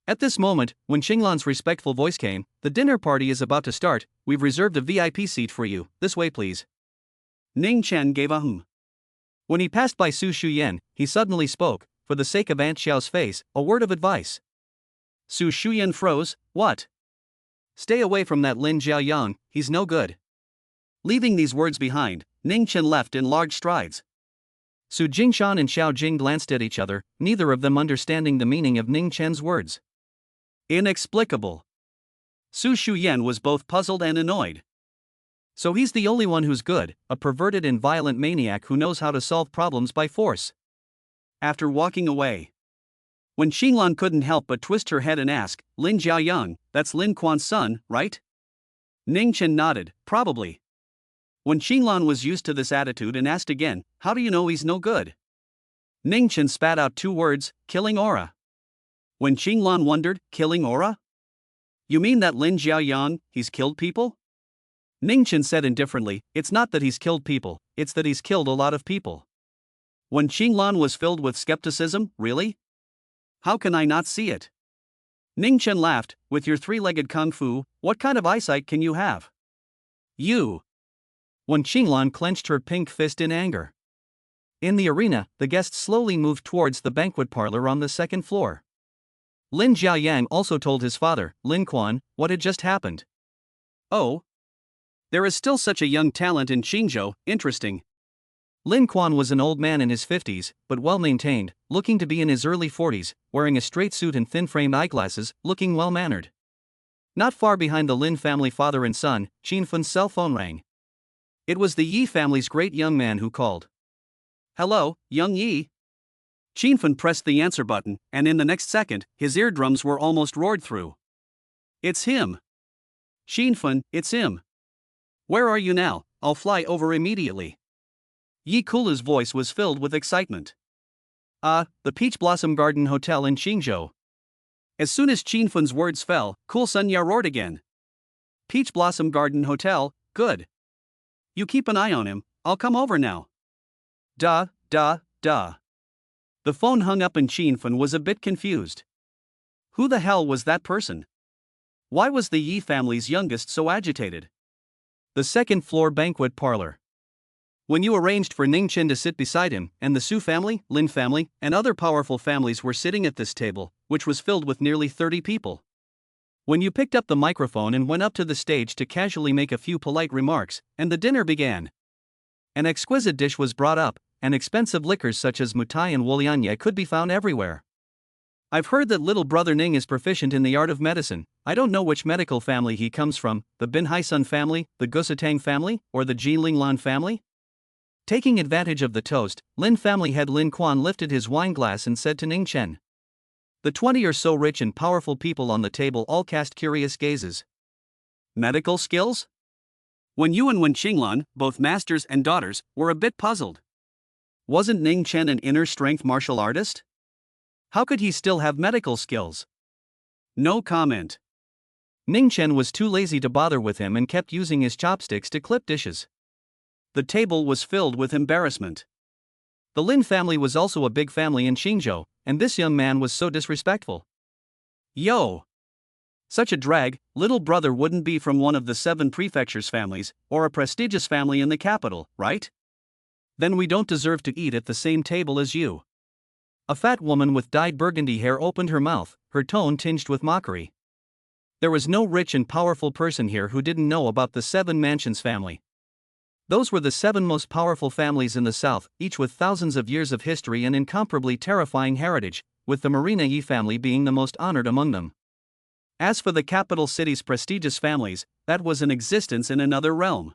[SPEAKER 1] At this moment, when Qinglan's respectful voice came, the dinner party is about to start, we've reserved a VIP seat for you, this way please. Ning Chen gave a hum. When he passed by Su Shuyan, he suddenly spoke, for the sake of Aunt Xiao's face, a word of advice. Su Shuyan froze. What? Stay away from that Lin Jiaoyang, he's no good. Leaving these words behind, Ning Chen left in large strides. Su Jingshan and Xiao Jing glanced at each other, neither of them understanding the meaning of Ning Chen's words. Inexplicable. Su Shuyan was both puzzled and annoyed. So he's the only one who's good, a perverted and violent maniac who knows how to solve problems by force. After walking away, when Xinglan couldn't help but twist her head and ask, Lin Jiaoyang, that's Lin Quan's son, right? Ning Chen nodded, probably. When Xinglan was used to this attitude and asked again, how do you know he's no good? Ning Chen spat out two words, killing aura. When Xinglan wondered, killing aura? You mean that Lin Jiaoyang, he's killed people? Ning Chen said indifferently, it's not that he's killed people, it's that he's killed a lot of people. When Xinglan was filled with skepticism, really? How can I not see it? Ning Chen laughed, with your three-legged kung fu, what kind of eyesight can you have? You. When Xinglan clenched her pink fist in anger. In the arena, the guests slowly moved towards the banquet parlor on the second floor. Lin Jiaoyang also told his father, Lin Quan, what had just happened. Oh. There is still such a young talent in Qingzhou, interesting. Lin Quan was an old man in his 50s, but well-maintained, looking to be in his early 40s, wearing a straight suit and thin-framed eyeglasses, looking well-mannered. Not far behind the Lin family father and son, Qin Fun's cell phone rang. It was the Yi family's great young man who called. Hello, young Yi. Qin Fun pressed the answer button, and in the next second, his eardrums were almost roared through. It's him. Qin Fun, it's him. Where are you now? I'll fly over immediately. Yi Kula's voice was filled with excitement. The Peach Blossom Garden Hotel in Qingzhou. As soon as Qin Fun's words fell, Cool Sun Ya roared again. Peach Blossom Garden Hotel, good. You keep an eye on him, I'll come over now. Duh. The phone hung up and Qin Fun was a bit confused. Who the hell was that person? Why was the Yi family's youngest so agitated? The second floor banquet parlor. When you arranged for Ning Chen to sit beside him, and the Su family, Lin family, and other powerful families were sitting at this table, which was filled with nearly 30 people. When you picked up the microphone and went up to the stage to casually make a few polite remarks, and the dinner began. An exquisite dish was brought up, and expensive liquors such as mutai and wulianye could be found everywhere. I've heard that little brother Ning is proficient in the art of medicine. I don't know which medical family he comes from, the Bin Haisun family, the Gusatang family, or the Jinlinglan family? Taking advantage of the toast, Lin family head Lin Quan lifted his wine glass and said to Ning Chen. The 20 or so rich and powerful people on the table all cast curious gazes. Medical skills? When Yu and Wen Qinglan, both masters and daughters, were a bit puzzled. Wasn't Ning Chen an inner strength martial artist? How could he still have medical skills? No comment. Ning Chen was too lazy to bother with him and kept using his chopsticks to clip dishes. The table was filled with embarrassment. The Lin family was also a big family in Qingzhou, and this young man was so disrespectful. Yo! Such a drag, little brother wouldn't be from one of the 7 prefectures families, or a prestigious family in the capital, right? Then we don't deserve to eat at the same table as you. A fat woman with dyed burgundy hair opened her mouth, her tone tinged with mockery. There was no rich and powerful person here who didn't know about the 7 Mansions family. Those were the 7 most powerful families in the south, each with thousands of years of history and incomparably terrifying heritage, with the Marina Yi family being the most honored among them. As for the capital city's prestigious families, that was an existence in another realm.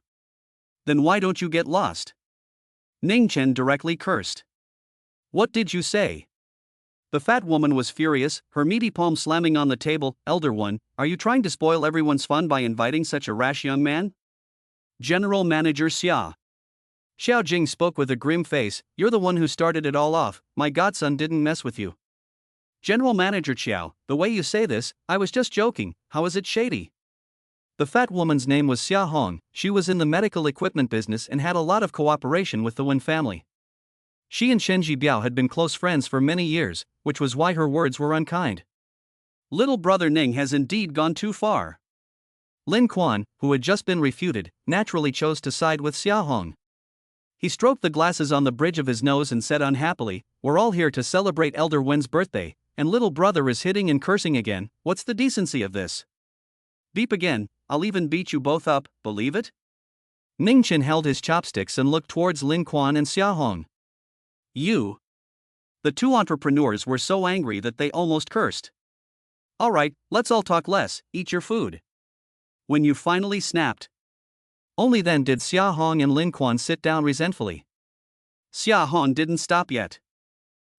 [SPEAKER 1] Then why don't you get lost? Ning Chen directly cursed. What did you say? The fat woman was furious, her meaty palm slamming on the table. Elder one, are you trying to spoil everyone's fun by inviting such a rash young man? General Manager Xia. Xiao Jing spoke with a grim face, you're the one who started it all off, my godson didn't mess with you. General Manager Xiao, the way you say this, I was just joking, how is it shady? The fat woman's name was Xia Hong, she was in the medical equipment business and had a lot of cooperation with the Wen family. She and Shen Jibiao had been close friends for many years, which was why her words were unkind. Little brother Ning has indeed gone too far. Lin Quan, who had just been refuted, naturally chose to side with Xia Hong. He stroked the glasses on the bridge of his nose and said unhappily, "We're all here to celebrate Elder Wen's birthday, and little brother is hitting and cursing again. What's the decency of this? Beep again, I'll even beat you both up, believe it?" Ning Chen held his chopsticks and looked towards Lin Quan and Xia Hong. "You." The two entrepreneurs were so angry that they almost cursed. "Alright, let's all talk less, eat your food." When you finally snapped. Only then did Xia Hong and Lin Quan sit down resentfully. Xia Hong didn't stop yet.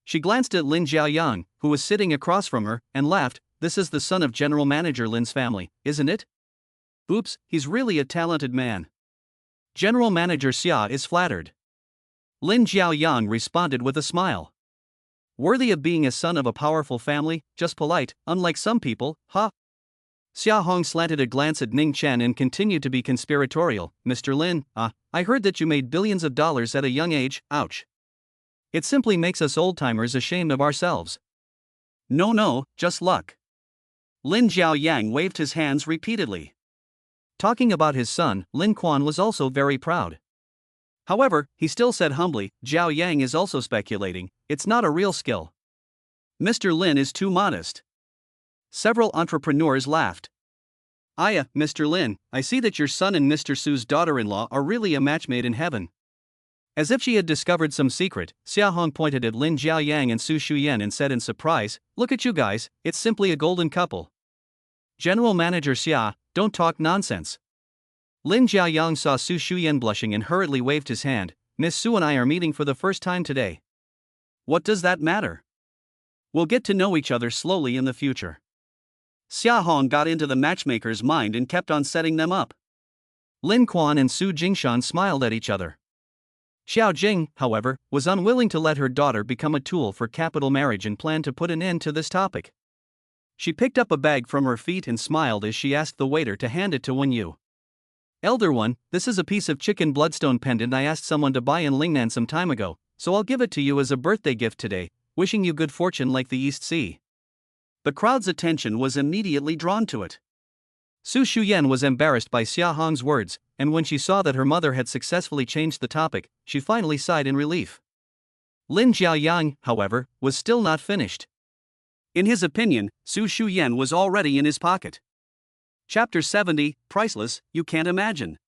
[SPEAKER 1] She glanced at Lin Jiaoyang, who was sitting across from her, and laughed. "This is the son of General Manager Lin's family, isn't it? Oops, he's really a talented man." General Manager Xia is flattered. Lin Jiaoyang responded with a smile. "Worthy of being a son of a powerful family, just polite, unlike some people, huh?" Xia Hong slanted a glance at Ning Chen and continued to be conspiratorial. "Mr. Lin, I heard that you made billions of dollars at a young age, ouch. It simply makes us old-timers ashamed of ourselves." No, just luck." Lin Jiaoyang waved his hands repeatedly. Talking about his son, Lin Quan was also very proud. However, he still said humbly, "Jiao Yang is also speculating, it's not a real skill. Mr. Lin is too modest." Several entrepreneurs laughed. Mr. Lin, I see that your son and Mr. Su's daughter-in-law are really a match made in heaven." As if she had discovered some secret, Xia Hong pointed at Lin Jiaoyang and Su Shuyan and said in surprise, "Look at you guys, it's simply a golden couple." General Manager Xia, don't talk nonsense. Lin Jiaoyang saw Su Shuyan blushing and hurriedly waved his hand. "Miss Su and I are meeting for the first time today." "What does that matter? We'll get to know each other slowly in the future." Xia Hong got into the matchmaker's mind and kept on setting them up. Lin Quan and Su Jingshan smiled at each other. Xiao Jing, however, was unwilling to let her daughter become a tool for capital marriage and planned to put an end to this topic. She picked up a bag from her feet and smiled as she asked the waiter to hand it to Wen Yu. "Elder One, this is a piece of chicken bloodstone pendant I asked someone to buy in Lingnan some time ago, so I'll give it to you as a birthday gift today, wishing you good fortune like the East Sea." The crowd's attention was immediately drawn to it. Su Shuyan was embarrassed by Xia Hong's words, and when she saw that her mother had successfully changed the topic, she finally sighed in relief. Lin Jiaoyang, however, was still not finished. In his opinion, Su Shuyan was already in his pocket. Chapter 70, Priceless, You Can't Imagine.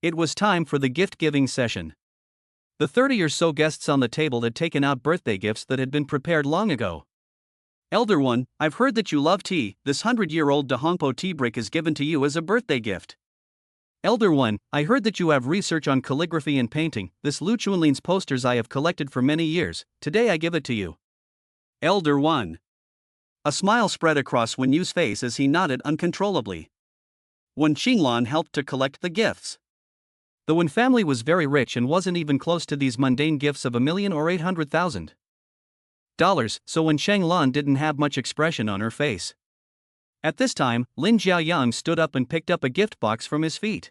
[SPEAKER 1] It was time for the gift-giving session. The 30 or so guests on the table had taken out birthday gifts that had been prepared long ago. "Elder One, I've heard that you love tea. This 100-year-old Dahongpo tea brick is given to you as a birthday gift." "Elder One, I heard that you have research on calligraphy and painting. This Lu Chunlin's posters I have collected for many years. Today I give it to you." "Elder One." A smile spread across Wen Yu's face as he nodded uncontrollably. Wen Qinglan helped to collect the gifts. The Wen family was very rich and wasn't even close to these mundane gifts of $1,000,000 or $800,000. So Wen Shanglan didn't have much expression on her face. At this time, Lin Jiaoyang stood up and picked up a gift box from his feet.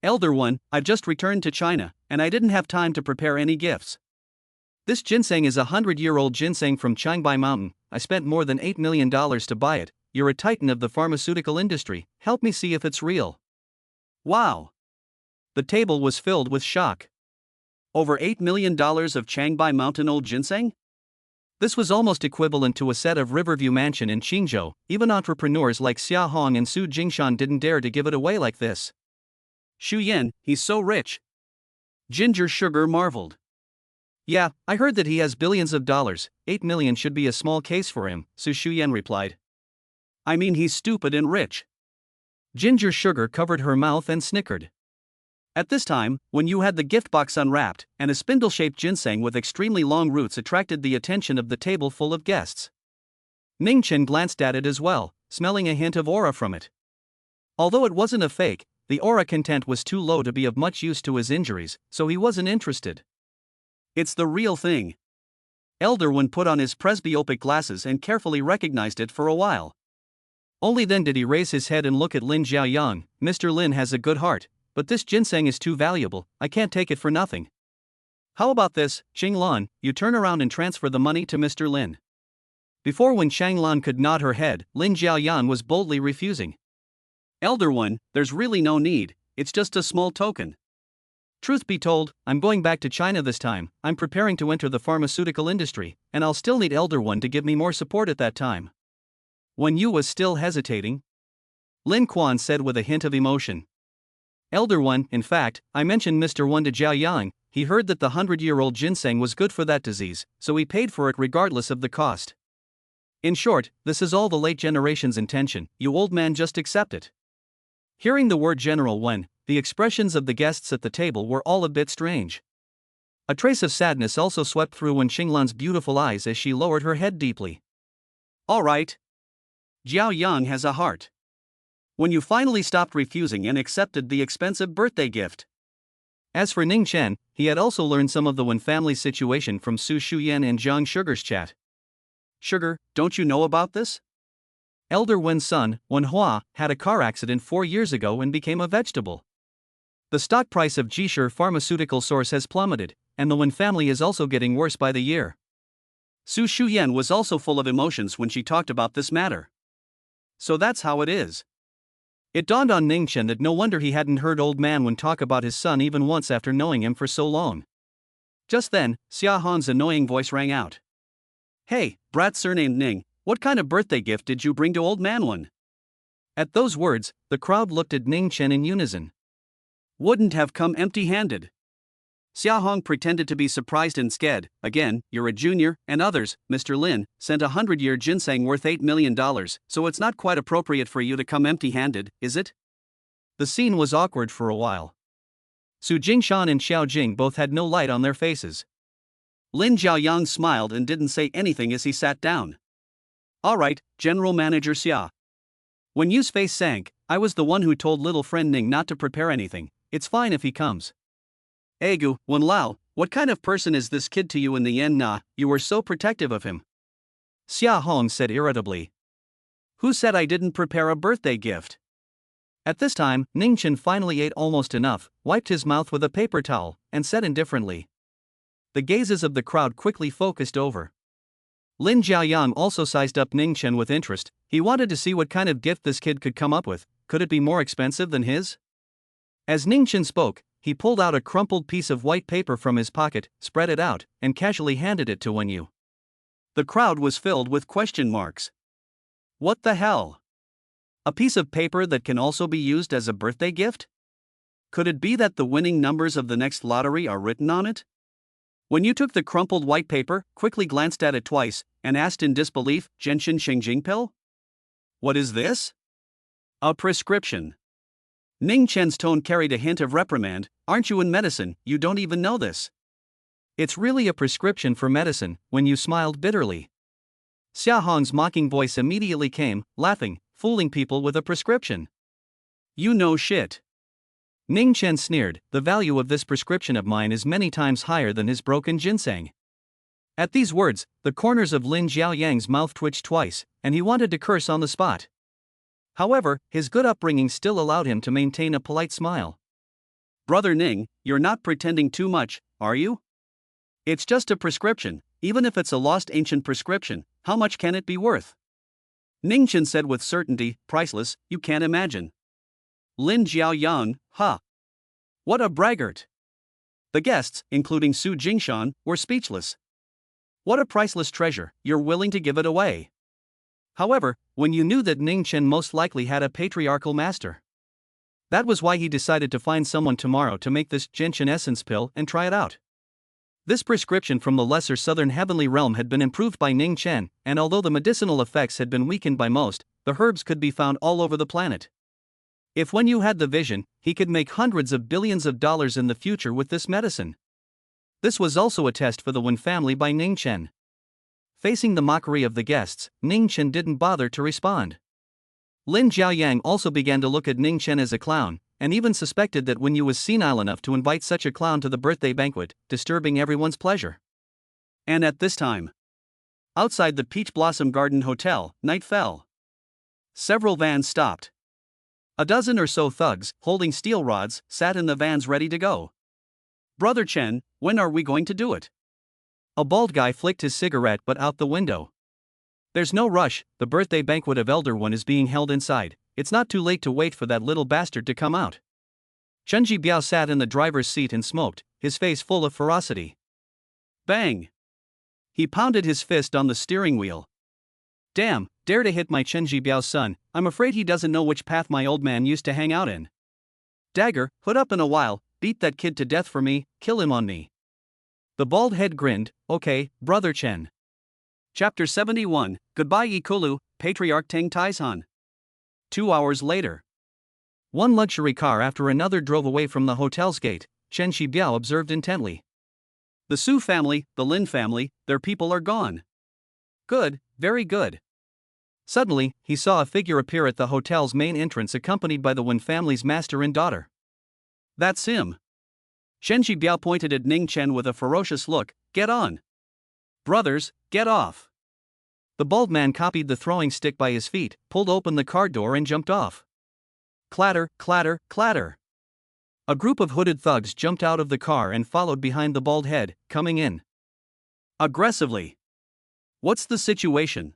[SPEAKER 1] "Elder One, I've just returned to China, and I didn't have time to prepare any gifts. This ginseng is a 100-year-old ginseng from Qingbai Mountain. I spent more than $8 million to buy it. You're a titan of the pharmaceutical industry, help me see if it's real." Wow! The table was filled with shock. Over $8 million of Qingbai Mountain old ginseng? This was almost equivalent to a set of Riverview Mansion in Qingzhou. Even entrepreneurs like Xia Hong and Su Jingshan didn't dare to give it away like this. "Xu Yan, he's so rich." Ginger Sugar marveled. "Yeah, I heard that he has billions of dollars. 8 million should be a small case for him," Su Shuyan replied. "I mean he's stupid and rich." Ginger Sugar covered her mouth and snickered. At this time, when you had the gift box unwrapped, and a spindle-shaped ginseng with extremely long roots attracted the attention of the table full of guests. Ning Chen glanced at it as well, smelling a hint of aura from it. Although it wasn't a fake, the aura content was too low to be of much use to his injuries, so he wasn't interested. "It's the real thing." Elder One put on his presbyopic glasses and carefully recognized it for a while. Only then did he raise his head and look at Lin Jiaoyang. "Mr. Lin has a good heart, but this ginseng is too valuable, I can't take it for nothing. How about this, Qinglan, you turn around and transfer the money to Mr. Lin." Before Wen Shanglan could nod her head, Lin Jiaoyan was boldly refusing. "Elder One, there's really no need, it's just a small token." Truth be told, I'm going back to China this time. I'm preparing to enter the pharmaceutical industry, and I'll still need Elder One to give me more support at that time. When Yu was still hesitating, Lin Quan said with a hint of emotion. Elder One, in fact, I mentioned Mr. One to Zhao Yang. He heard that the 100-year-old ginseng was good for that disease, so he paid for it regardless of the cost. In short, this is all the late generation's intention. You old man, just accept it. Hearing the word General Wen, the expressions of the guests at the table were all a bit strange. A trace of sadness also swept through Wen Xinglan's beautiful eyes as she lowered her head deeply. All right. Zhao Yang has a heart. When you finally stopped refusing and accepted the expensive birthday gift. As for Ning Chen, he had also learned some of the Wen family's situation from Su Shuyan and Zhang Sugar's chat. Sugar, don't you know about this? Elder Wen's son, Wen Hua, had a car accident 4 years ago and became a vegetable. The stock price of Jishur Pharmaceutical Source has plummeted, and the Wen family is also getting worse by the year. Su Shuyan was also full of emotions when she talked about this matter. So that's how it is. It dawned on Ning Chen that no wonder he hadn't heard old man Wen talk about his son even once after knowing him for so long. Just then, Xia Han's annoying voice rang out. Hey, brat surnamed Ning, what kind of birthday gift did you bring to old man Wen? At those words, the crowd looked at Ning Chen in unison. Wouldn't have come empty-handed. Xia Hong pretended to be surprised and scared. Again, you're a junior, and others, Mr. Lin, sent a 100-year ginseng worth $8 million, so it's not quite appropriate for you to come empty-handed, is it? The scene was awkward for a while. Su Jingshan and Xiao Jing both had no light on their faces. Lin Zhaoyang smiled and didn't say anything as he sat down. All right, General Manager Xia. When Yu's face sank, I was the one who told little friend Ning not to prepare anything. It's fine if he comes. Egu, Wen Lao, what kind of person is this kid to you in the end? Nah, you were so protective of him. Xia Hong said irritably. Who said I didn't prepare a birthday gift? At this time, Ning Chen finally ate almost enough, wiped his mouth with a paper towel, and said indifferently. The gazes of the crowd quickly focused over. Lin Zhaoyang also sized up Ning Chen with interest. He wanted to see what kind of gift this kid could come up with. Could it be more expensive than his? As Ning Chen spoke, he pulled out a crumpled piece of white paper from his pocket, spread it out, and casually handed it to Wen Yu. The crowd was filled with question marks. What the hell? A piece of paper that can also be used as a birthday gift? Could it be that the winning numbers of the next lottery are written on it? Wen Yu took the crumpled white paper, quickly glanced at it twice, and asked in disbelief, Genshin Xingjing pill? What is this? A prescription. Ning Chen's tone carried a hint of reprimand. Aren't you in medicine? You don't even know this. It's really a prescription for medicine. Wen Yu smiled bitterly. Xia Hong's mocking voice immediately came, laughing, fooling people with a prescription. You know shit. Ning Chen sneered, the value of this prescription of mine is many times higher than his broken ginseng. At these words, the corners of Lin Zhaoyang's mouth twitched twice, and he wanted to curse on the spot. However, his good upbringing still allowed him to maintain a polite smile. Brother Ning, you're not pretending too much, are you? It's just a prescription. Even if it's a lost ancient prescription, how much can it be worth? Ning Chen said with certainty, priceless, you can't imagine. Lin Zhaoyang, huh? What a braggart. The guests, including Su Jingshan, were speechless. What a priceless treasure, you're willing to give it away. However, Wen Yu knew that Ning Chen most likely had a patriarchal master. That was why he decided to find someone tomorrow to make this gentian essence pill and try it out. This prescription from the lesser southern heavenly realm had been improved by Ning Chen, and although the medicinal effects had been weakened by most, the herbs could be found all over the planet. If Wen Yu had the vision, he could make hundreds of billions of dollars in the future with this medicine. This was also a test for the Wen family by Ning Chen. Facing the mockery of the guests, Ning Chen didn't bother to respond. Lin Zhaoyang also began to look at Ning Chen as a clown, and even suspected that Wen Yu was senile enough to invite such a clown to the birthday banquet, disturbing everyone's pleasure. And at this time, outside the Peach Blossom Garden Hotel, night fell. Several vans stopped. A dozen or so thugs, holding steel rods, sat in the vans ready to go. Brother Chen, when are we going to do it? A bald guy flicked his cigarette butt out the window. There's no rush, the birthday banquet of Elder One is being held inside. It's not too late to wait for that little bastard to come out. Chen Biao sat in the driver's seat and smoked, his face full of ferocity. Bang! He pounded his fist on the steering wheel. Damn, dare to hit my Chen Biao's son, I'm afraid he doesn't know which path my old man used to hang out in. Dagger, put up in a while, beat that kid to death for me, kill him on me. The bald head grinned, okay, brother Chen. Chapter 71, Goodbye Ikulu, Patriarch Tang Taishan. 2 hours later. One luxury car after another drove away from the hotel's gate, Chen Biao observed intently. The Su family, the Lin family, their people are gone. Good, very good. Suddenly, he saw a figure appear at the hotel's main entrance accompanied by the Wen family's master and daughter. That's him. Chen Biao pointed at Ning Chen with a ferocious look, get on. Brothers, get off. The bald man copied the throwing stick by his feet, pulled open the car door and jumped off. Clatter, clatter, clatter. A group of hooded thugs jumped out of the car and followed behind the bald head, coming in aggressively. What's the situation?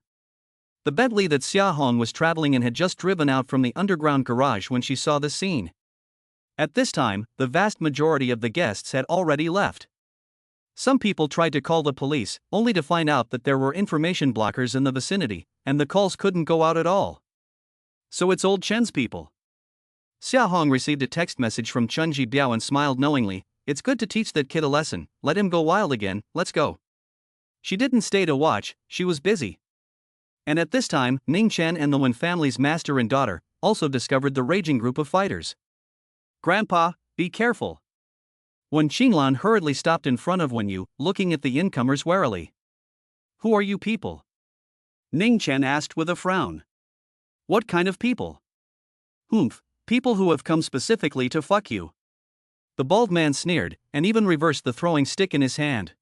[SPEAKER 1] The Bentley that Xia Hong was traveling in had just driven out from the underground garage when she saw the scene. At this time, the vast majority of the guests had already left. Some people tried to call the police, only to find out that there were information blockers in the vicinity, and the calls couldn't go out at all. So it's old Chen's people. Xia Hong received a text message from Chen Biao and smiled knowingly. It's good to teach that kid a lesson, let him go wild again, let's go. She didn't stay to watch, she was busy. And at this time, Ning Chen and the Wen family's master and daughter also discovered the raging group of fighters. Grandpa, be careful. Wen Qinglan hurriedly stopped in front of Wen Yu, looking at the incomers warily. Who are you people? Ning Chen asked with a frown. What kind of people? Humph, people who have come specifically to fuck you. The bald man sneered, and even reversed the throwing stick in his hand.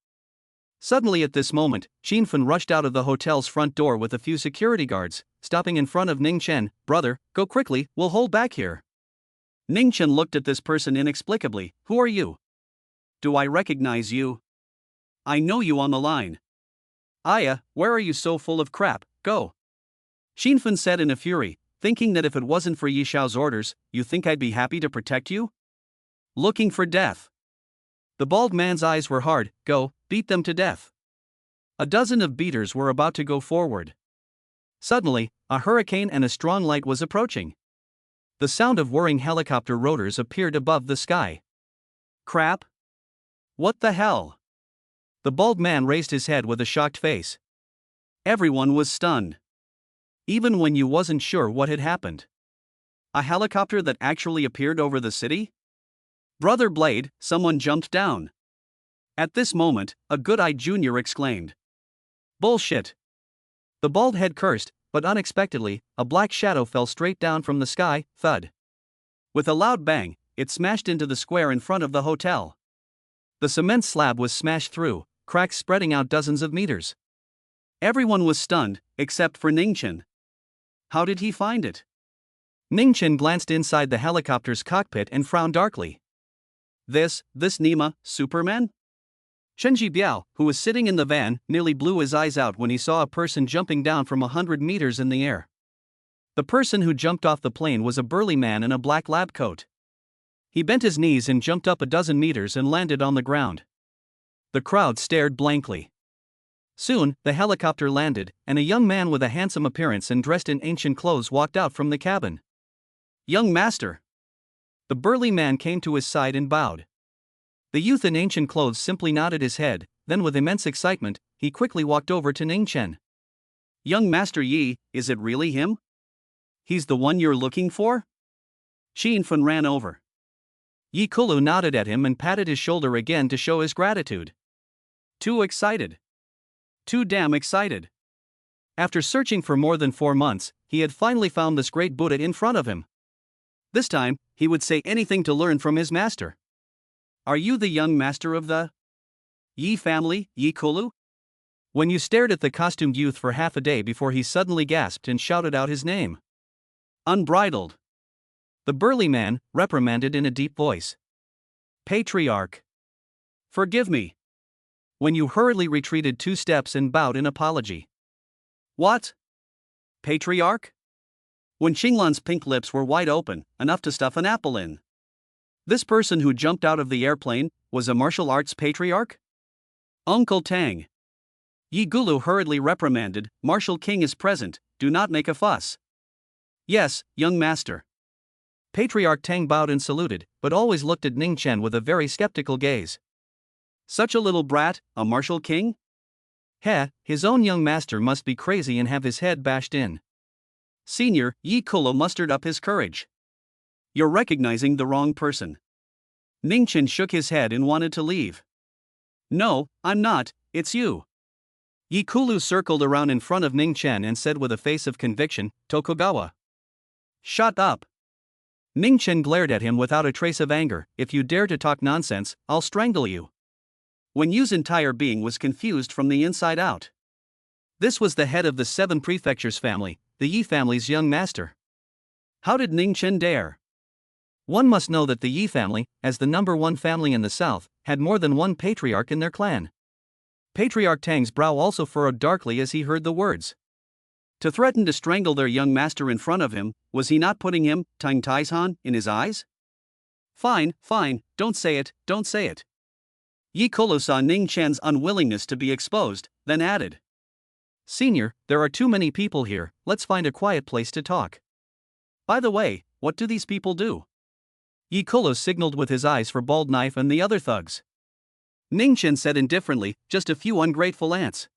[SPEAKER 1] Suddenly at this moment, Qin Fen rushed out of the hotel's front door with a few security guards, stopping in front of Ning Chen. Brother, go quickly, we'll hold back here. Ning Chen looked at this person inexplicably. Who are you? Do I recognize you? I know you on the line. Aya, where are you so full of crap, go. Qin Fen said in a fury, thinking that if it wasn't for Yi Shao's orders, you think I'd be happy to protect you? Looking for death. The bald man's eyes were hard. Go, beat them to death. A dozen of beaters were about to go forward. Suddenly, a hurricane and a strong light was approaching. The sound of whirring helicopter rotors appeared above the sky. Crap? What the hell? The bald man raised his head with a shocked face. Everyone was stunned. Even Wen Yu wasn't sure what had happened. A helicopter that actually appeared over the city? Brother Blade, someone jumped down. At this moment, a good-eyed junior exclaimed. Bullshit. The bald head cursed, but unexpectedly, a black shadow fell straight down from the sky, thud. With a loud bang, it smashed into the square in front of the hotel. The cement slab was smashed through, cracks spreading out dozens of meters. Everyone was stunned, except for Ning Chen. How did he find it? Ning Chen glanced inside the helicopter's cockpit and frowned darkly. This Nima, Superman? Chen Biao, who was sitting in the van, nearly blew his eyes out when he saw a person jumping down from 100 meters in the air. The person who jumped off the plane was a burly man in a black lab coat. He bent his knees and jumped up a dozen meters and landed on the ground. The crowd stared blankly. Soon, the helicopter landed, and a young man with a handsome appearance and dressed in ancient clothes walked out from the cabin. Young master. The burly man came to his side and bowed. The youth in ancient clothes simply nodded his head, then with immense excitement, he quickly walked over to Ning Chen. Young Master Yi, is it really him? He's the one you're looking for? Qin Fen ran over. Yi Kulu nodded at him and patted his shoulder again to show his gratitude. Too excited. Too damn excited. After searching for more than 4 months, he had finally found this great Buddha in front of him. This time, he would say anything to learn from his master. Are you the young master of the Yi family, Yi Kulu? When you stared at the costumed youth for half a day before he suddenly gasped and shouted out his name. Unbridled. The burly man reprimanded in a deep voice. Patriarch. Forgive me. When you hurriedly retreated 2 steps and bowed in apology. What? Patriarch? When Qinglan's pink lips were wide open, enough to stuff an apple in. This person who jumped out of the airplane was a martial arts patriarch? Uncle Tang. Yi Gulu hurriedly reprimanded, Martial King is present, do not make a fuss. Yes, young master. Patriarch Tang bowed and saluted, but always looked at Ning Chen with a very skeptical gaze. Such a little brat, a martial king? Heh, his own young master must be crazy and have his head bashed in. Senior, Yi Gulu mustered up his courage. You're recognizing the wrong person. Ning Chen shook his head and wanted to leave. No, I'm not, it's you. Yi Gulu circled around in front of Ning Chen and said with a face of conviction, Tokugawa. Shut up. Ning Chen glared at him without a trace of anger, if you dare to talk nonsense, I'll strangle you. Wen Yu's entire being was confused from the inside out. This was the head of the 7 prefectures family, the Yi family's young master. How did Ning Chen dare? One must know that the Yi family, as the #1 family in the south, had more than one patriarch in their clan. Patriarch Tang's brow also furrowed darkly as he heard the words. To threaten to strangle their young master in front of him, was he not putting him, Tang Taishan, in his eyes? Fine, don't say it, don't say it. Yi Gulu saw Ning Chen's unwillingness to be exposed, then added. Senior, there are too many people here, let's find a quiet place to talk. By the way, what do these people do? Yi Gulu signaled with his eyes for Bald Knife and the other thugs. Ning Chen said indifferently, just a few ungrateful ants.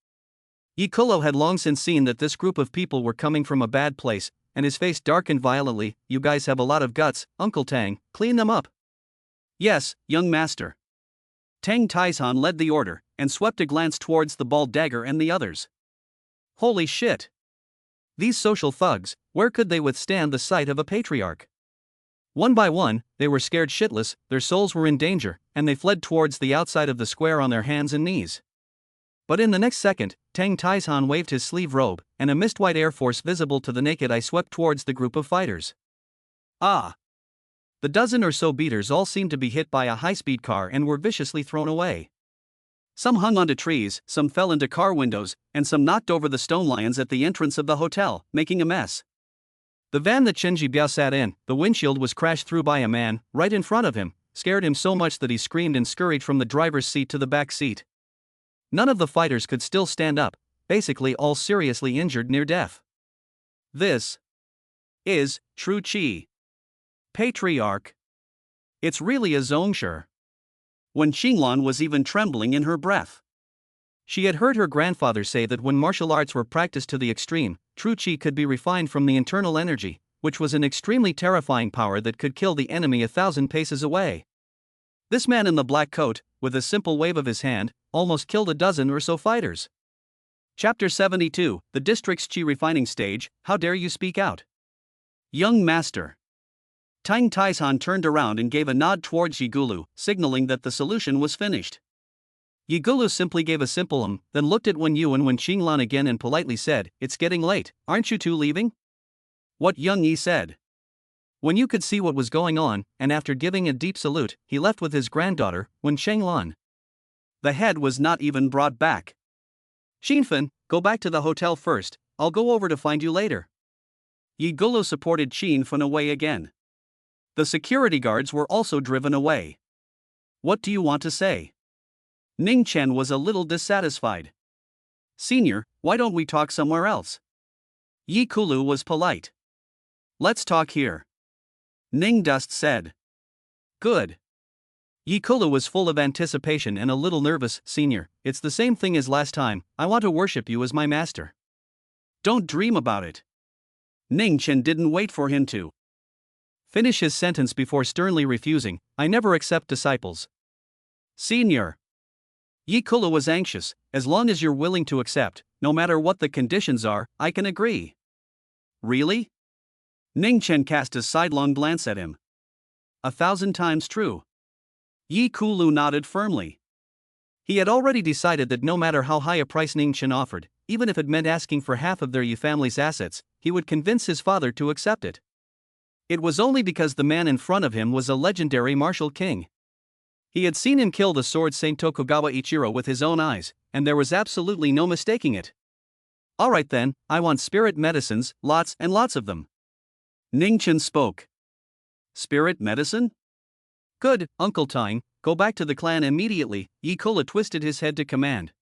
[SPEAKER 1] Yi Gulu had long since seen that this group of people were coming from a bad place, and his face darkened violently. You guys have a lot of guts, Uncle Tang, clean them up. Yes, young master. Tang Taishan led the order, and swept a glance towards the bald dagger and the others. Holy shit! These social thugs, where could they withstand the sight of a patriarch? One by one, they were scared shitless, their souls were in danger, and they fled towards the outside of the square on their hands and knees. But in the next second, Tang Taishan waved his sleeve robe, and a mist-white air force visible to the naked eye swept towards the group of fighters. Ah! The dozen or so beaters all seemed to be hit by a high-speed car and were viciously thrown away. Some hung onto trees, some fell into car windows, and some knocked over the stone lions at the entrance of the hotel, making a mess. The van that Chen Jibiao sat in, the windshield was crashed through by a man, right in front of him, scared him so much that he screamed and scurried from the driver's seat to the back seat. None of the fighters could still stand up, basically all seriously injured near death. This is true Qi. Patriarch. It's really a Zhongsher. When Xinglan was even trembling in her breath. She had heard her grandfather say that when martial arts were practiced to the extreme, true Qi could be refined from the internal energy, which was an extremely terrifying power that could kill the enemy 1,000 paces away. This man in the black coat, with a simple wave of his hand, almost killed a dozen or so fighters. Chapter 72, The District's Qi Refining Stage, How Dare You Speak Out? Young Master. Tang Taishan turned around and gave a nod towards Yi Gulu, signaling that the solution was finished. Yi Gulu simply gave a simple then looked at Wen Yu and Wen Xinglan again and politely said, It's getting late, aren't you two leaving? What Young Yi said. Wen Yu could see what was going on, and after giving a deep salute, he left with his granddaughter, Wen Shenglan. The head was not even brought back. Xinfen, go back to the hotel first, I'll go over to find you later. Yi Gulu supported Xinfen away again. The security guards were also driven away. What do you want to say? Ning Chen was a little dissatisfied. Senior, why don't we talk somewhere else? Yi Gulu was polite. Let's talk here. Ning Dust said. Good. Yi Gulu was full of anticipation and a little nervous. Senior, it's the same thing as last time, I want to worship you as my master. Don't dream about it. Ning Chen didn't wait for him to finish his sentence before sternly refusing, I never accept disciples. Senior. Yi Gulu was anxious, as long as you're willing to accept, no matter what the conditions are, I can agree. Really? Ning Chen cast a sidelong glance at him. 1,000 times true. Yi Gulu nodded firmly. He had already decided that no matter how high a price Ning Chen offered, even if it meant asking for half of their Yi family's assets, he would convince his father to accept it. It was only because the man in front of him was a legendary martial king. He had seen him kill the sword Saint Tokugawa Ichiro with his own eyes, and there was absolutely no mistaking it. Alright then, I want spirit medicines, lots and lots of them. Ning Chen spoke. Spirit medicine? Good, Uncle Tang, go back to the clan immediately, Yi Kula twisted his head to command.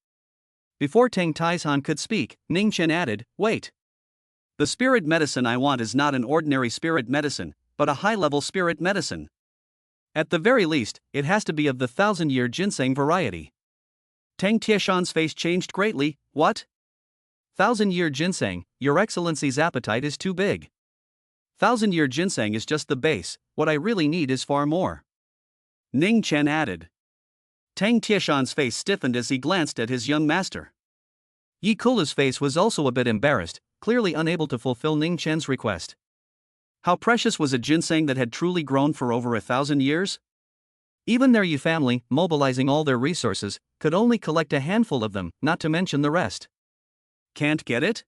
[SPEAKER 1] Before Tang Taishan could speak, Ning Chen added, wait. The spirit medicine I want is not an ordinary spirit medicine, but a high-level spirit medicine. At the very least, it has to be of the 1,000-year ginseng variety. Tang Tieshan's face changed greatly. What? 1,000-year ginseng, Your Excellency's appetite is too big. 1,000-year ginseng is just the base, what I really need is far more. Ning Chen added. Tang Tieshan's face stiffened as he glanced at his young master. Yi Kula's face was also a bit embarrassed, clearly unable to fulfill Ning Chen's request. How precious was a ginseng that had truly grown for over 1,000 years? Even their Yi family, mobilizing all their resources, could only collect a handful of them, not to mention the rest. Can't get it?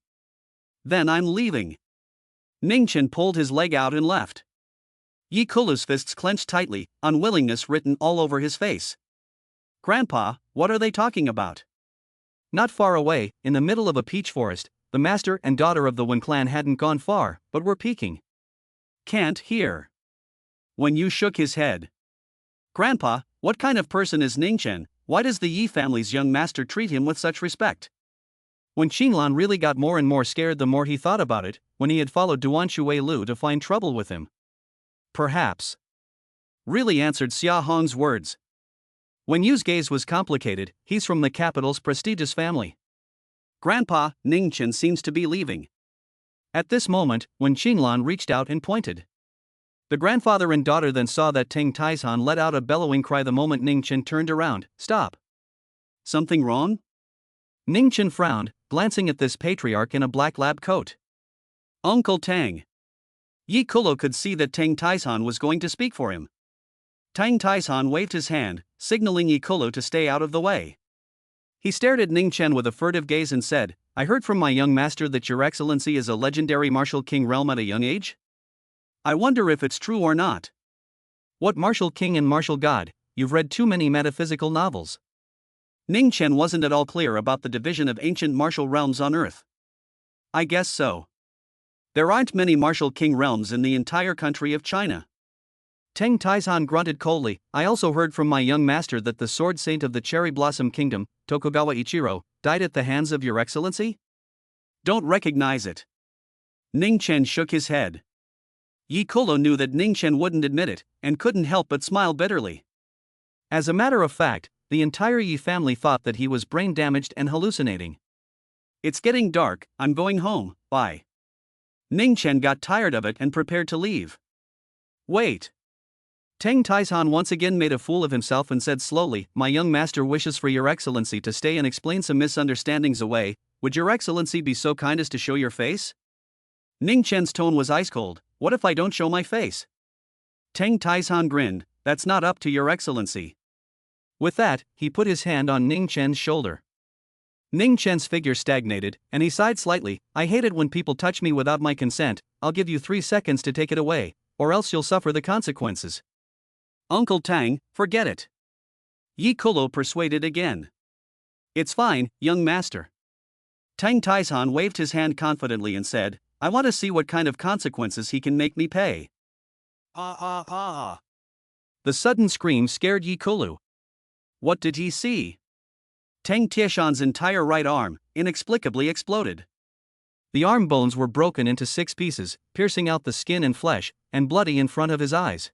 [SPEAKER 1] Then I'm leaving. Ning Chen pulled his leg out and left. Yi Kula's fists clenched tightly, unwillingness written all over his face. Grandpa, what are they talking about? Not far away, in the middle of a peach forest, the master and daughter of the Wen clan hadn't gone far, but were peeking. Can't hear. When Yu shook his head. Grandpa, what kind of person is Ning Chen? Why does the Yi family's young master treat him with such respect? When Xinglan really got more and more scared the more he thought about it, when he had followed Duan Shui Lu to find trouble with him. Perhaps. Really answered Xia Hong's words. When Yu's gaze was complicated, he's from the capital's prestigious family. Grandpa, Ning Chen seems to be leaving. At this moment, when Xinglan reached out and pointed. The grandfather and daughter then saw that Tang Taishan let out a bellowing cry the moment Ning Chen turned around. Stop. Something wrong? Ning Chen frowned, glancing at this patriarch in a black lab coat. Uncle Tang. Yi Kula could see that Tang Taishan was going to speak for him. Tang Taishan waved his hand, signaling Yi Kula to stay out of the way. He stared at Ning Chen with a furtive gaze and said, I heard from my young master that Your Excellency is a legendary martial king realm at a young age? I wonder if it's true or not. What martial king and martial god? You've read too many metaphysical novels. Ning Chen wasn't at all clear about the division of ancient martial realms on Earth. I guess so. There aren't many martial king realms in the entire country of China. Tang Taishan grunted coldly. I also heard from my young master that the sword saint of the Cherry Blossom Kingdom, Tokugawa Ichiro, died at the hands of Your Excellency? Don't recognize it. Ning Chen shook his head. Yi Kula knew that Ning Chen wouldn't admit it, and couldn't help but smile bitterly. As a matter of fact, the entire Yi family thought that he was brain damaged and hallucinating. It's getting dark, I'm going home, bye. Ning Chen got tired of it and prepared to leave. Wait. Tang Taishan once again made a fool of himself and said slowly, my young master wishes for Your Excellency to stay and explain some misunderstandings away. Would Your Excellency be so kind as to show your face? Ning Chen's tone was ice cold. What if I don't show my face? Tang Taishan grinned. That's not up to Your Excellency. With that, he put his hand on Ning Chen's shoulder. Ning Chen's figure stagnated, and he sighed slightly. I hate it when people touch me without my consent. I'll give you 3 seconds to take it away, or else you'll suffer the consequences. Uncle Tang, forget it. Yi Kula persuaded again. It's fine, young master. Tang Taishan waved his hand confidently and said, I want to see what kind of consequences he can make me pay. The sudden scream scared Yi Kulu. What did he see? Tang Tieshan's entire right arm, inexplicably exploded. The arm bones were broken into 6 pieces, piercing out the skin and flesh, and bloody in front of his eyes.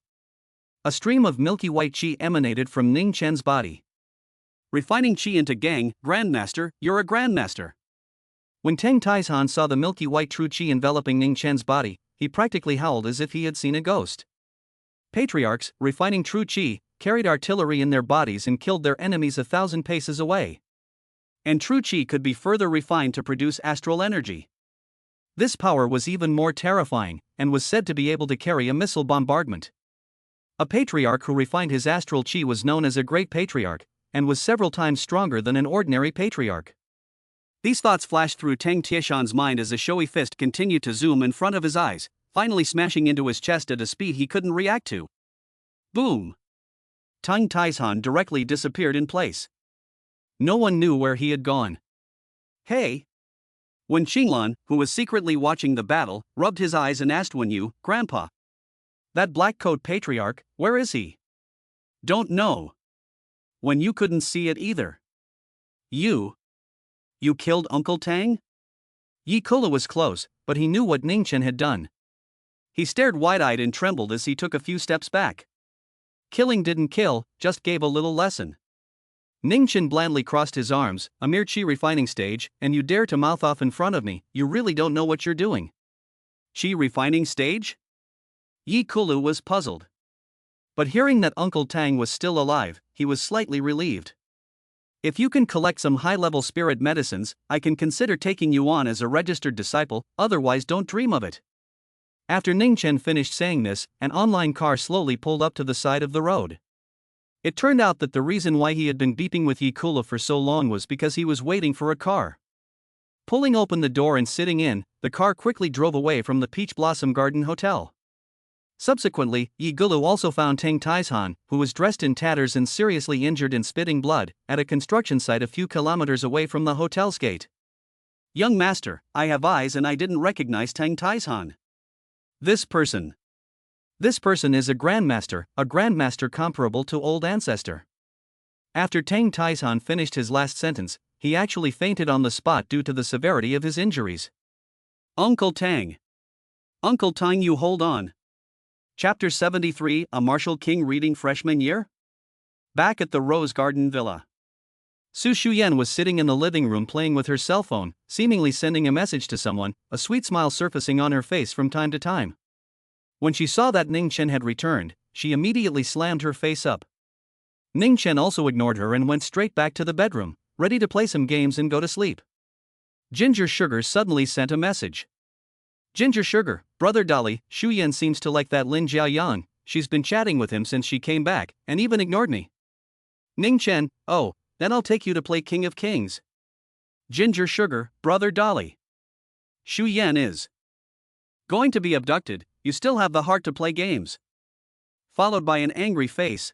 [SPEAKER 1] A stream of milky white qi emanated from Ning Chen's body. Refining qi into gang, Grandmaster, you're a Grandmaster. When Tang Taishan saw the milky white true qi enveloping Ning Chen's body, he practically howled as if he had seen a ghost. Patriarchs, refining true qi, carried artillery in their bodies and killed their enemies 1,000 paces away. And true qi could be further refined to produce astral energy. This power was even more terrifying, and was said to be able to carry a missile bombardment. A patriarch who refined his astral qi was known as a great patriarch, and was several times stronger than an ordinary patriarch. These thoughts flashed through Tang Tieshan's mind as a showy fist continued to zoom in front of his eyes, finally smashing into his chest at a speed he couldn't react to. Boom! Tang Taishan directly disappeared in place. No one knew where he had gone. Hey! When Xinglan, who was secretly watching the battle, rubbed his eyes and asked Wen Yu, Grandpa, that black coat patriarch, where is he? Don't know. When you couldn't see it either. You killed Uncle Tang? Yi Kulu was close, but he knew what Ning Chen had done. He stared wide-eyed and trembled as he took a few steps back. Killing didn't kill, just gave a little lesson. Ning Chen blandly crossed his arms, a mere chi refining stage, and you dare to mouth off in front of me, you really don't know what you're doing. Chi refining stage? Yi Kulu was puzzled. But hearing that Uncle Tang was still alive, he was slightly relieved. If you can collect some high-level spirit medicines, I can consider taking you on as a registered disciple, otherwise don't dream of it. After Ning Chen finished saying this, an online car slowly pulled up to the side of the road. It turned out that the reason why he had been beeping with Yi Kulu for so long was because he was waiting for a car. Pulling open the door and sitting in, the car quickly drove away from the Peach Blossom Garden Hotel. Subsequently, Yi Kulu also found Tang Taishan, who was dressed in tatters and seriously injured and spitting blood, at a construction site a few kilometers away from the hotel's gate. Young master, I have eyes and I didn't recognize Tang Taishan. This person is a grandmaster comparable to old ancestor. After Tang Taishan finished his last sentence, he actually fainted on the spot due to the severity of his injuries. Uncle Tang, you hold on. Chapter 73, A Martial King Reading Freshman Year? Back at the Rose Garden Villa. Su Shuyan was sitting in the living room playing with her cell phone, seemingly sending a message to someone, a sweet smile surfacing on her face from time to time. When she saw that Ning Chen had returned, she immediately slammed her face up. Ning Chen also ignored her and went straight back to the bedroom, ready to play some games and go to sleep. Ginger Sugar suddenly sent a message. Ginger Sugar, Brother Dolly, Shuyan seems to like that Lin Jiaoyang, she's been chatting with him since she came back, and even ignored me. Ning Chen, oh, then I'll take you to play King of Kings. Ginger Sugar, Brother Dolly. Shuyan is going to be abducted, you still have the heart to play games. Followed by an angry face.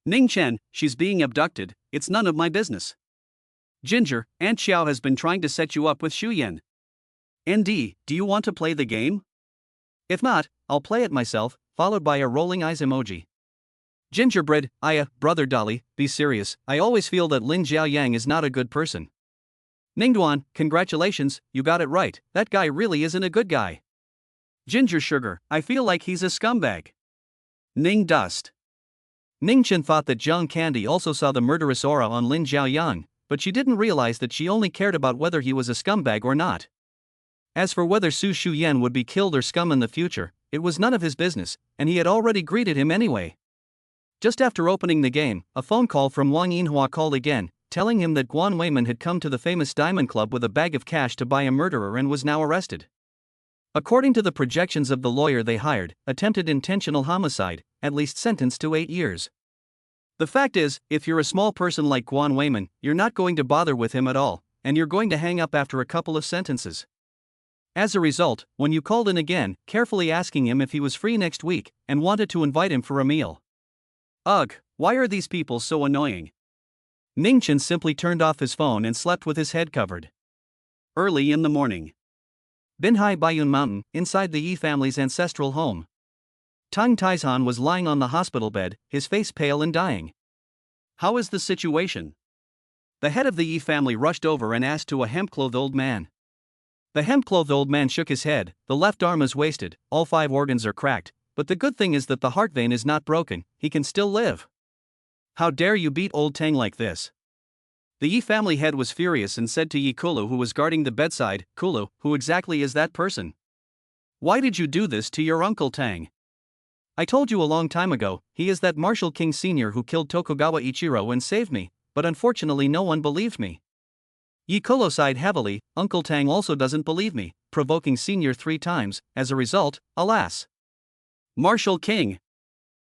[SPEAKER 1] Ning Chen, she's being abducted, it's none of my business. Ginger, Aunt Xiao has been trying to set you up with Shuyan. ND, do you want to play the game? If not, I'll play it myself, followed by a rolling eyes emoji. Gingerbread, Brother Dolly, be serious, I always feel that Lin Jiaoyang is not a good person. Ningduan, congratulations, you got it right, that guy really isn't a good guy. Ginger Sugar, I feel like he's a scumbag. Ning Dust. Ning Chen thought that Zhang Candy also saw the murderous aura on Lin Jiaoyang, but she didn't realize that she only cared about whether he was a scumbag or not. As for whether Su Shuyan would be killed or scum in the future, it was none of his business, and he had already greeted him anyway. Just after opening the game, a phone call from Wang Yinhua called again, telling him that Guan Weiman had come to the famous Diamond Club with a bag of cash to buy a murderer and was now arrested. According to the projections of the lawyer they hired, attempted intentional homicide, at least sentenced to 8 years. The fact is, if you're a small person like Guan Weiman, you're not going to bother with him at all, and you're going to hang up after a couple of sentences. As a result, when you called in again, carefully asking him if he was free next week, and wanted to invite him for a meal. Ugh, why are these people so annoying? Ning Chen simply turned off his phone and slept with his head covered. Early in the morning. Binhai Baiyun Mountain, inside the Yi family's ancestral home. Tang Taishan was lying on the hospital bed, his face pale and dying. How is the situation? The head of the Yi family rushed over and asked to a hemp-clothed old man. The hemp-clothed old man shook his head, the left arm is wasted, all 5 organs are cracked, but the good thing is that the heart vein is not broken, he can still live. How dare you beat old Tang like this? The Yi family head was furious and said to Yi Kulu, who was guarding the bedside, Kulu, who exactly is that person? Why did you do this to your Uncle Tang? I told you a long time ago, he is that Martial King Sr. who killed Tokugawa Ichiro and saved me, but unfortunately no one believed me. Yi Kulu sighed heavily, Uncle Tang also doesn't believe me, provoking Sr. 3 times, as a result, alas. Martial King.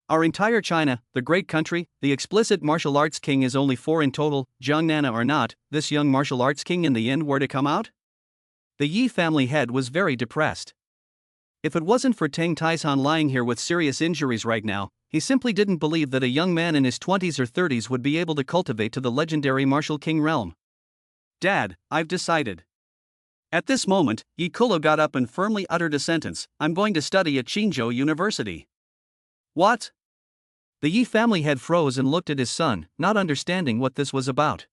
[SPEAKER 1] Our entire China, the great country, the explicit martial arts king is only 4 in total, Jiangnana or not, this young martial arts king in the end were to come out? The Yi family head was very depressed. If it wasn't for Tang Taishan lying here with serious injuries right now, he simply didn't believe that a young man in his 20s or 30s would be able to cultivate to the legendary martial king realm. Dad, I've decided. At this moment, Yi Kulu got up and firmly uttered a sentence, I'm going to study at Qingzhou University. What? The Yi family head froze and looked at his son, not understanding what this was about.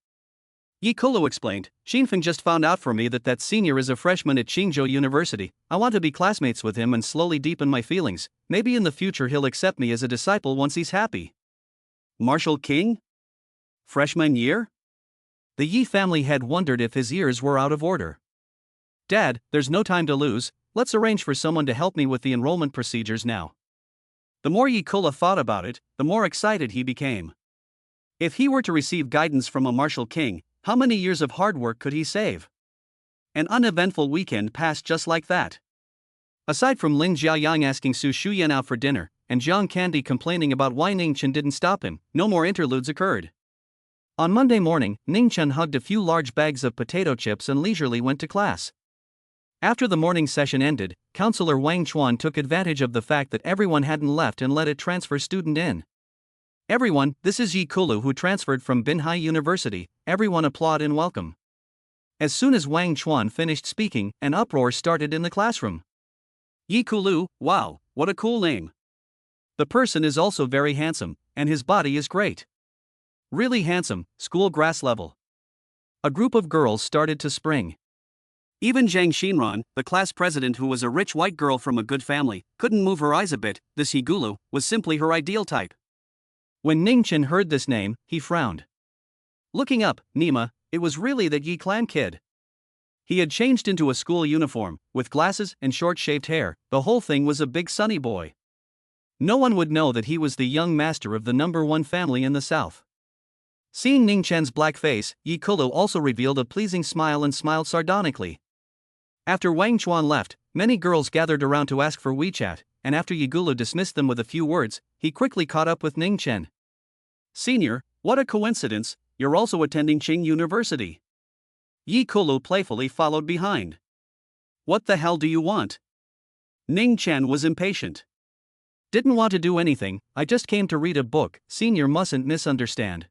[SPEAKER 1] Yi Kulu explained, Xinfeng just found out for me that senior is a freshman at Qingzhou University. I want to be classmates with him and slowly deepen my feelings. Maybe in the future he'll accept me as a disciple once he's happy. Martial King? Freshman year? The Yi family head wondered if his ears were out of order. Dad, there's no time to lose, let's arrange for someone to help me with the enrollment procedures now. The more Yi Kulu thought about it, the more excited he became. If he were to receive guidance from a martial king, how many years of hard work could he save? An uneventful weekend passed just like that. Aside from Lin Jiaoyang asking Su Shuyan out for dinner, and Jiang Candy complaining about why Ningchen didn't stop him, no more interludes occurred. On Monday morning, Ningchen hugged a few large bags of potato chips and leisurely went to class. After the morning session ended, Counselor Wang Chuan took advantage of the fact that everyone hadn't left and let a transfer student in. Everyone, this is Yi Kulu who transferred from Binhai University. Everyone applaud in welcome. As soon as Wang Chuan finished speaking, an uproar started in the classroom. Yi Kulu, wow, what a cool name. The person is also very handsome, and his body is great. Really handsome, school grass level. A group of girls started to spring. Even Zhang Xinran, the class president who was a rich white girl from a good family, couldn't move her eyes a bit. This Higulu was simply her ideal type. When Ningchen heard this name, he frowned. Looking up, Nima, it was really that Yi clan kid. He had changed into a school uniform, with glasses and short-shaved hair. The whole thing was a big sunny boy. No one would know that he was the young master of the #1 family in the south. Seeing Ningchen's black face, Yi Kulu also revealed a pleasing smile and smiled sardonically. After Wang Chuan left, many girls gathered around to ask for WeChat, and after Yi Kulu dismissed them with a few words, he quickly caught up with Ningchen. Senior, what a coincidence, you're also attending Qing University. Yi Kulu playfully followed behind. What the hell do you want? Ningchen was impatient. Didn't want to do anything, I just came to read a book, senior mustn't misunderstand.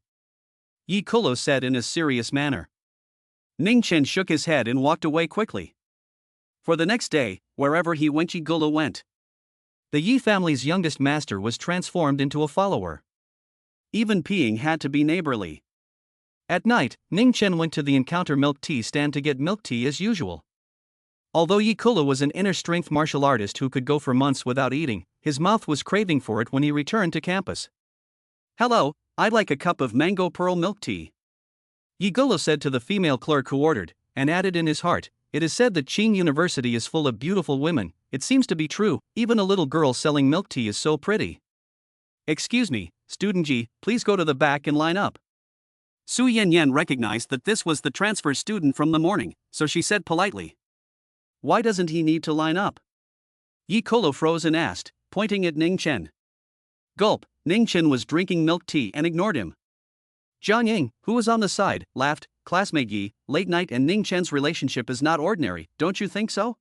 [SPEAKER 1] Yi Kulu said in a serious manner. Ningchen shook his head and walked away quickly. For the next day, wherever he went, Yi Kulu went. The Yi family's youngest master was transformed into a follower. Even peeing had to be neighborly. At night, Ningchen went to the Encounter milk tea stand to get milk tea as usual. Although Yi Kulu was an inner-strength martial artist who could go for months without eating, his mouth was craving for it when he returned to campus. Hello, I'd like a cup of mango pearl milk tea. Yi Kulu said to the female clerk who ordered, and added in his heart, it is said that Qing University is full of beautiful women. It seems to be true, even a little girl selling milk tea is so pretty. Excuse me, student Ji, please go to the back and line up. Su Yanyan recognized that this was the transfer student from the morning, so she said politely. Why doesn't he need to line up? Yi Kulu froze and asked, pointing at Ningchen. Gulp, Ningchen was drinking milk tea and ignored him. Jiang Ying, who was on the side, laughed, classmate Yi, late night and Ningchen's relationship is not ordinary, don't you think so?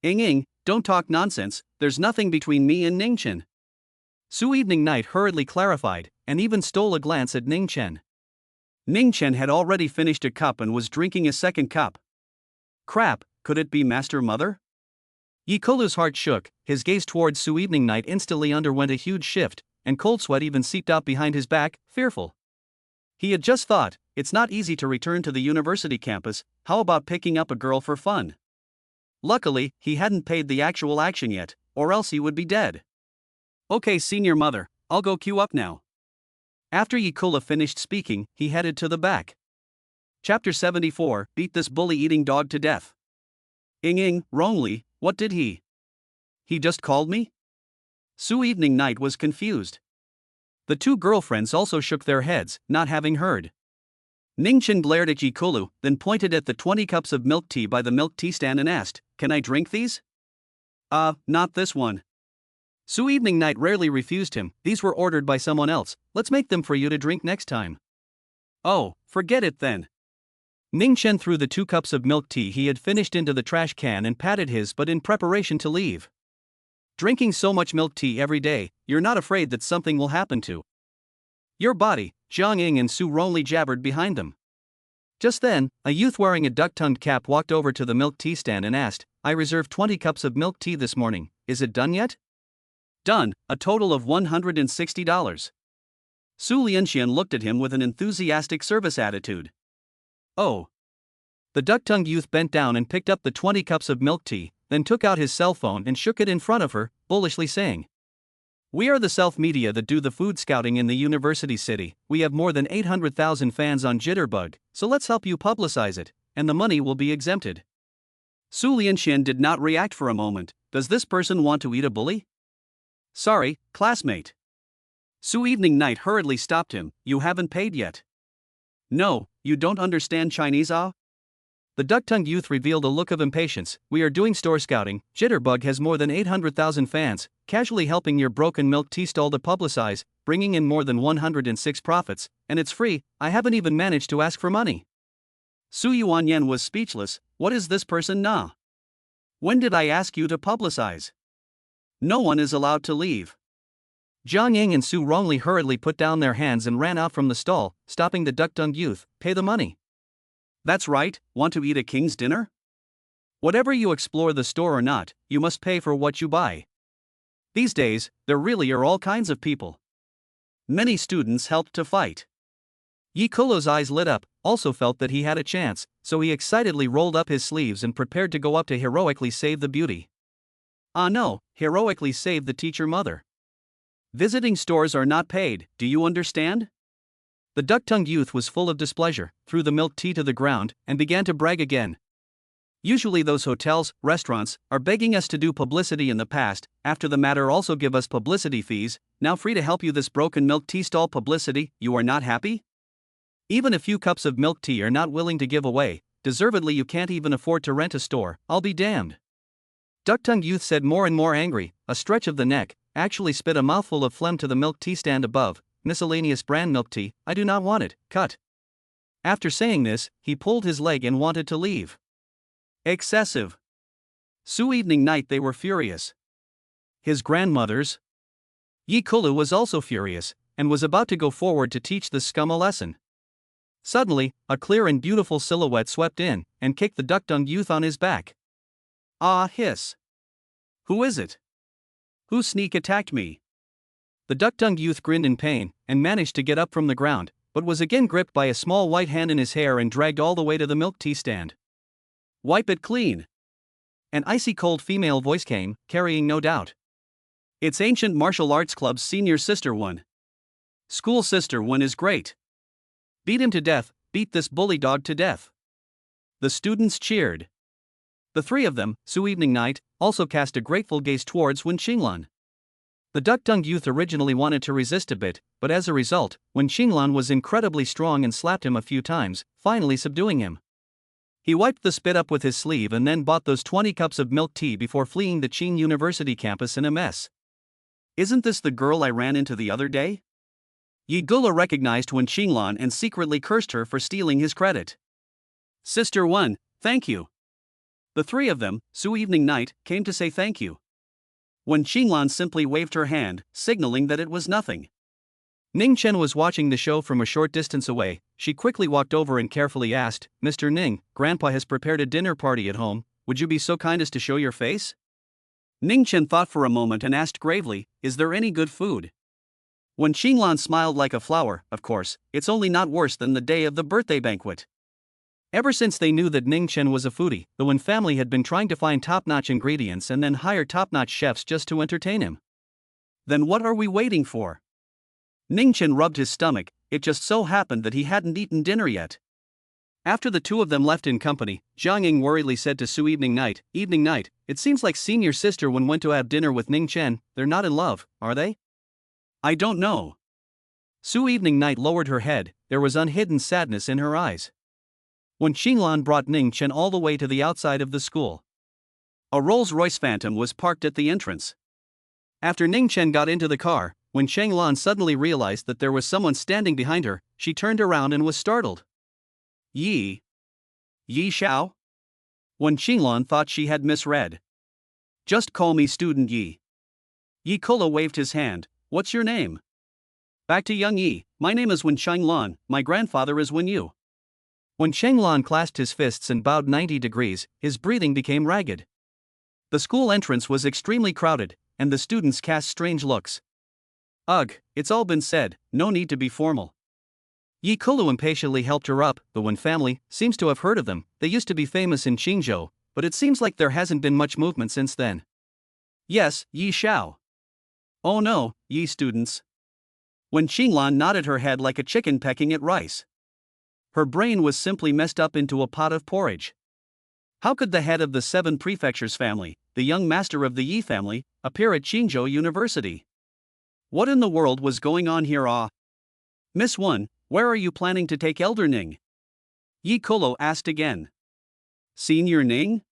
[SPEAKER 1] Ying, don't talk nonsense, there's nothing between me and Ningchen. Su Evening Night hurriedly clarified, and even stole a glance at Ningchen. Ningchen had already finished a cup and was drinking a second cup. Crap, could it be Master Mother? Yi Kulu's heart shook, his gaze towards Su Evening Night instantly underwent a huge shift, and cold sweat even seeped out behind his back, fearful. He had just thought, it's not easy to return to the university campus, how about picking up a girl for fun? Luckily, he hadn't paid the actual action yet, or else he would be dead. Okay, senior mother, I'll go queue up now. After Yi Kulu finished speaking, he headed to the back. Chapter 74, Beat this bully-eating dog to death. Wrongly, what did he? He just called me? Su Evening Night was confused. The two girlfriends also shook their heads, not having heard. Ningchen glared at Yi Kulu, then pointed at the 20 cups of milk tea by the milk tea stand and asked, can I drink these? Not this one. Su Evening Night rarely refused him, these were ordered by someone else, let's make them for you to drink next time. Oh, forget it then. Ningchen threw the 2 cups of milk tea he had finished into the trash can and patted his butt in preparation to leave. Drinking so much milk tea every day, you're not afraid that something will happen to your body. Jiang Ying and Su Ronli jabbered behind them. Just then, a youth wearing a duck-tongued cap walked over to the milk tea stand and asked, I reserved 20 cups of milk tea this morning, is it done yet? Done, a total of $160. Su Lianxian looked at him with an enthusiastic service attitude. Oh. The duck-tongued youth bent down and picked up the 20 cups of milk tea, then took out his cell phone and shook it in front of her, bullishly saying, "We are the self-media that do the food scouting in the university city. We have more than 800,000 fans on Jitterbug, so let's help you publicize it, and the money will be exempted." Su Lianxian did not react for a moment. Does this person want to eat a bully? Sorry, classmate. Su Evening Night hurriedly stopped him. You haven't paid yet. No, you don't understand Chinese, ah? The duck-tongued youth revealed a look of impatience. We are doing store scouting. Jitterbug has more than 800,000 fans, casually helping your broken milk tea stall to publicize, bringing in more than 106 profits, and it's free. I haven't even managed to ask for money. Su Yuanyan was speechless. What is this person na? When did I ask you to publicize? No one is allowed to leave. Jiang Ying and Su Rongli hurriedly put down their hands and ran out from the stall, stopping the duck-tongued youth. Pay the money. That's right, want to eat a king's dinner? Whatever you explore the store or not, you must pay for what you buy. These days, there really are all kinds of people. Many students helped to fight. Yi Kulo's eyes lit up, also felt that he had a chance, so he excitedly rolled up his sleeves and prepared to go up to heroically save the beauty. Ah no, heroically save the teacher mother. Visiting stores are not paid, do you understand? The duck-tongued youth was full of displeasure, threw the milk tea to the ground, and began to brag again. Usually those hotels, restaurants, are begging us to do publicity in the past, after the matter also give us publicity fees, now free to help you this broken milk tea stall publicity, you are not happy? Even a few cups of milk tea are not willing to give away, deservedly you can't even afford to rent a store, I'll be damned. Duck-tongued youth said more and more angry, a stretch of the neck, actually spit a mouthful of phlegm to the milk tea stand above. Miscellaneous brand milk tea, I do not want it, cut. After saying this, he pulled his leg and wanted to leave. Excessive. Su Evening Night they were furious. His grandmother's. Yi Kulu was also furious, and was about to go forward to teach the scum a lesson. Suddenly, a clear and beautiful silhouette swept in, and kicked the duck-tongued youth on his back. Ah hiss. Who is it? Who sneak attacked me? The duck-tongued youth grinned in pain, and managed to get up from the ground, but was again gripped by a small white hand in his hair and dragged all the way to the milk tea stand. Wipe it clean. An icy cold female voice came, carrying no doubt. It's Ancient Martial Arts Club's senior sister one. School sister one is great. Beat him to death, beat this bully dog to death. The students cheered. The three of them, Su Evening Night, also cast a grateful gaze towards Wen Qinglan. The duck-tongued youth originally wanted to resist a bit, but as a result, Wen Qinglan was incredibly strong and slapped him a few times, finally subduing him. He wiped the spit up with his sleeve and then bought those 20 cups of milk tea before fleeing the Qing University campus in a mess. Isn't this the girl I ran into the other day? Yi Gula recognized Wen Qinglan and secretly cursed her for stealing his credit. Sister One, thank you. The three of them, Su Evening Night, came to say thank you. Wen Qinglan simply waved her hand, signaling that it was nothing. Ning Chen was watching the show from a short distance away. She quickly walked over and carefully asked, Mr. Ning, Grandpa has prepared a dinner party at home, would you be so kind as to show your face? Ning Chen thought for a moment and asked gravely, is there any good food? Wen Qinglan smiled like a flower, of course, it's only not worse than the day of the birthday banquet. Ever since they knew that Ning Chen was a foodie, the Wen family had been trying to find top-notch ingredients and then hire top-notch chefs just to entertain him. Then what are we waiting for? Ning Chen rubbed his stomach, it just so happened that he hadn't eaten dinner yet. After the two of them left in company, Jiang Ying worriedly said to Su Evening Night, it seems like senior sister Wen went to have dinner with Ning Chen, they're not in love, are they? I don't know. Su Evening Night lowered her head, there was unhidden sadness in her eyes. Wen Qinglan brought Ning Chen all the way to the outside of the school. A Rolls-Royce Phantom was parked at the entrance. After Ning Chen got into the car, Wen Qinglan suddenly realized that there was someone standing behind her, she turned around and was startled. Yi Xiao? Wen Qinglan thought she had misread. Just call me Student Yi. Yi Kula waved his hand, what's your name? Back to young Yi, my name is Wen Qinglan, my grandfather is Wen Yu. When Qinglan clasped his fists and bowed 90 degrees, his breathing became ragged. The school entrance was extremely crowded, and the students cast strange looks. Ugh, it's all been said, no need to be formal. Yi Kulu impatiently helped her up. The Wen family seems to have heard of them. They used to be famous in Qingzhou, but it seems like there hasn't been much movement since then. Yes, Yi Xiao. Oh no, Yi students. When Qinglan nodded her head like a chicken pecking at rice. Her brain was simply messed up into a pot of porridge. How could the head of the 7 prefectures family, the young master of the Yi family, appear at Qingzhou University? What in the world was going on here? Miss Wen, where are you planning to take Elder Ning? Yi Kolo asked again. Senior Ning?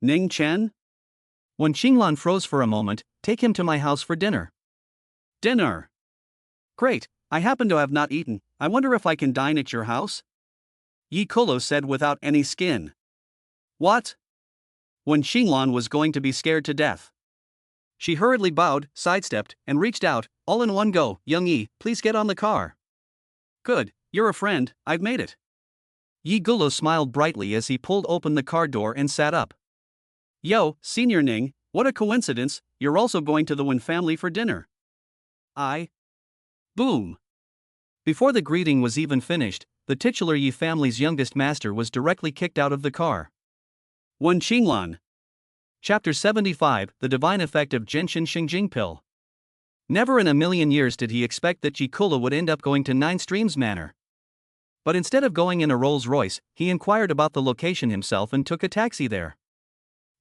[SPEAKER 1] Ning Chen? When Qinglan froze for a moment, take him to my house for dinner. Dinner? Great, I happen to have not eaten. I wonder if I can dine at your house? Yi Kolo said without any skin. What? When Qinglan was going to be scared to death. She hurriedly bowed, sidestepped, and reached out, all in one go. Young Yi, please get on the car. Good, you're a friend, I've made it. Yi Gulo smiled brightly as he pulled open the car door and sat up. Yo, Senior Ning, what a coincidence, you're also going to the Wen family for dinner. Boom. Before the greeting was even finished, the titular Yi family's youngest master was directly kicked out of the car. Wen Qinglan. Chapter 75, The Divine Effect of Genshin Xingjing Pill. Never in a million years did he expect that Yi Kula would end up going to 9 Streams Manor. But instead of going in a Rolls Royce, he inquired about the location himself and took a taxi there.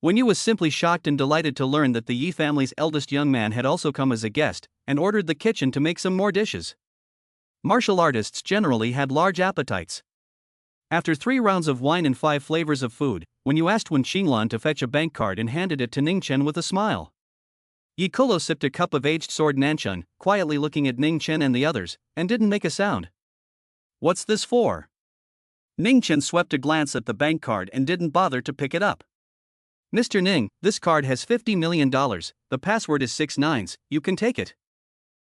[SPEAKER 1] Wen Yu was simply shocked and delighted to learn that the Yi family's eldest young man had also come as a guest, and ordered the kitchen to make some more dishes. Martial artists generally had large appetites. After 3 rounds of wine and 5 flavors of food, Wen Yu asked Wen Qinglan to fetch a bank card and handed it to Ning Chen with a smile. Yi Kolo sipped a cup of aged sword Nanchun, quietly looking at Ning Chen and the others, and didn't make a sound. What's this for? Ning Chen swept a glance at the bank card and didn't bother to pick it up. Mr. Ning, this card has $50 million, the password is 6 9s, you can take it.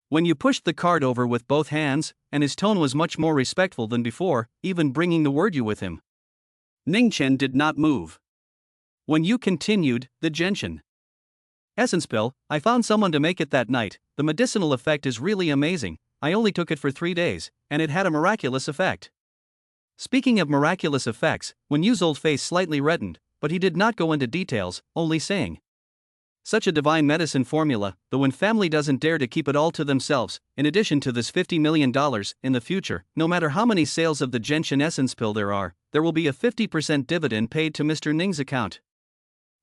[SPEAKER 1] When you pushed the card over with both hands, and his tone was much more respectful than before, even bringing the word you with him. Ning Chen did not move. When you continued, the Genshin Essence Pill, I found someone to make it that night. The medicinal effect is really amazing. I only took it for 3 days, and it had a miraculous effect. Speaking of miraculous effects, Wen Yu's old face slightly reddened, but he did not go into details, only saying, such a divine medicine formula, the Wen family doesn't dare to keep it all to themselves. In addition to this $50 million, in the future, no matter how many sales of the Genshin Essence Pill there will be a 50% dividend paid to Mr. Ning's account.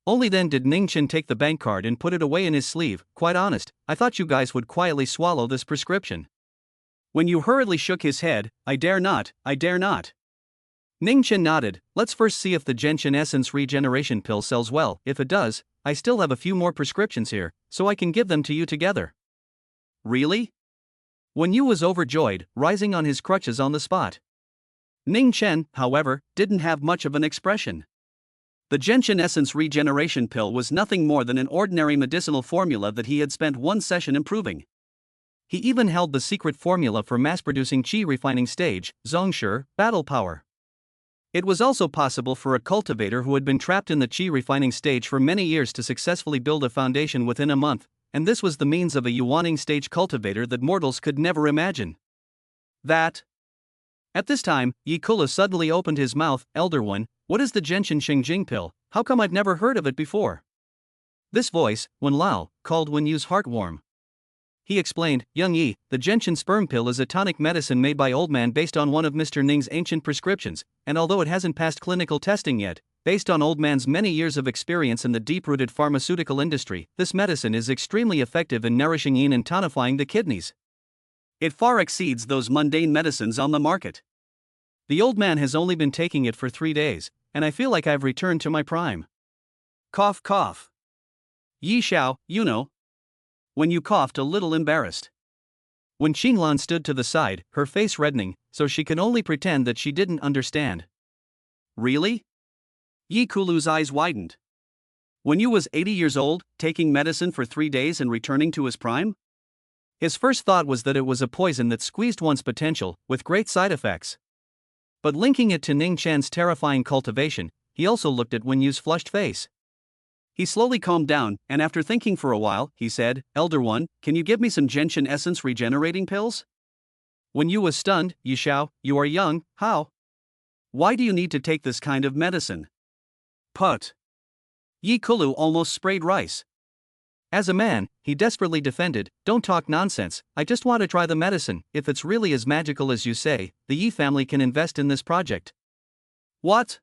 [SPEAKER 1] Only then did Ning Chen take the bank card and put it away in his sleeve. Quite honest, I thought you guys would quietly swallow this prescription. When Yu hurriedly shook his head, I dare not. Ning Chen nodded. Let's first see if the Genshin Essence Regeneration Pill sells well. If it does, I still have a few more prescriptions here, so I can give them to you together. Really? Wen Yu was overjoyed, rising on his crutches on the spot. Ning Chen, however, didn't have much of an expression. The Genshin Essence Regeneration Pill was nothing more than an ordinary medicinal formula that he had spent 1 session improving. He even held the secret formula for mass-producing Qi refining stage, Zongshi, battle power. It was also possible for a cultivator who had been trapped in the Qi refining stage for many years to successfully build a foundation within a month, and this was the means of a Yuaning stage cultivator that mortals could never imagine. At this time, Yi Kula suddenly opened his mouth. Elder One, what is the Genshin Xingjing Pill? How come I've never heard of it before? This voice, Wen Lao, called Wen Yu's heart warm. He explained, Young Yi, the Genshin sperm pill is a tonic medicine made by Old Man based on one of Mr. Ning's ancient prescriptions, and although it hasn't passed clinical testing yet, based on Old Man's many years of experience in the deep-rooted pharmaceutical industry, this medicine is extremely effective in nourishing yin and tonifying the kidneys. It far exceeds those mundane medicines on the market. The Old Man has only been taking it for 3 days, and I feel like I've returned to my prime. Cough cough. Yi Xiao, you know. When you coughed a little embarrassed. When Qinglan stood to the side, her face reddening, so she can only pretend that she didn't understand. Really? Yi Kulu's eyes widened. When Yu was 80 years old, taking medicine for 3 days and returning to his prime? His first thought was that it was a poison that squeezed one's potential, with great side effects. But linking it to Ning Chen's terrifying cultivation, he also looked at Wen Yu's flushed face. He slowly calmed down, and after thinking for a while, he said, Elder One, can you give me some gentian essence regenerating pills? When you was stunned, Yi Shao, you are young, how? Why do you need to take this kind of medicine? Put. Yi Kulu almost sprayed rice. As a man, he desperately defended, don't talk nonsense, I just want to try the medicine, if it's really as magical as you say, the Yi family can invest in this project. What?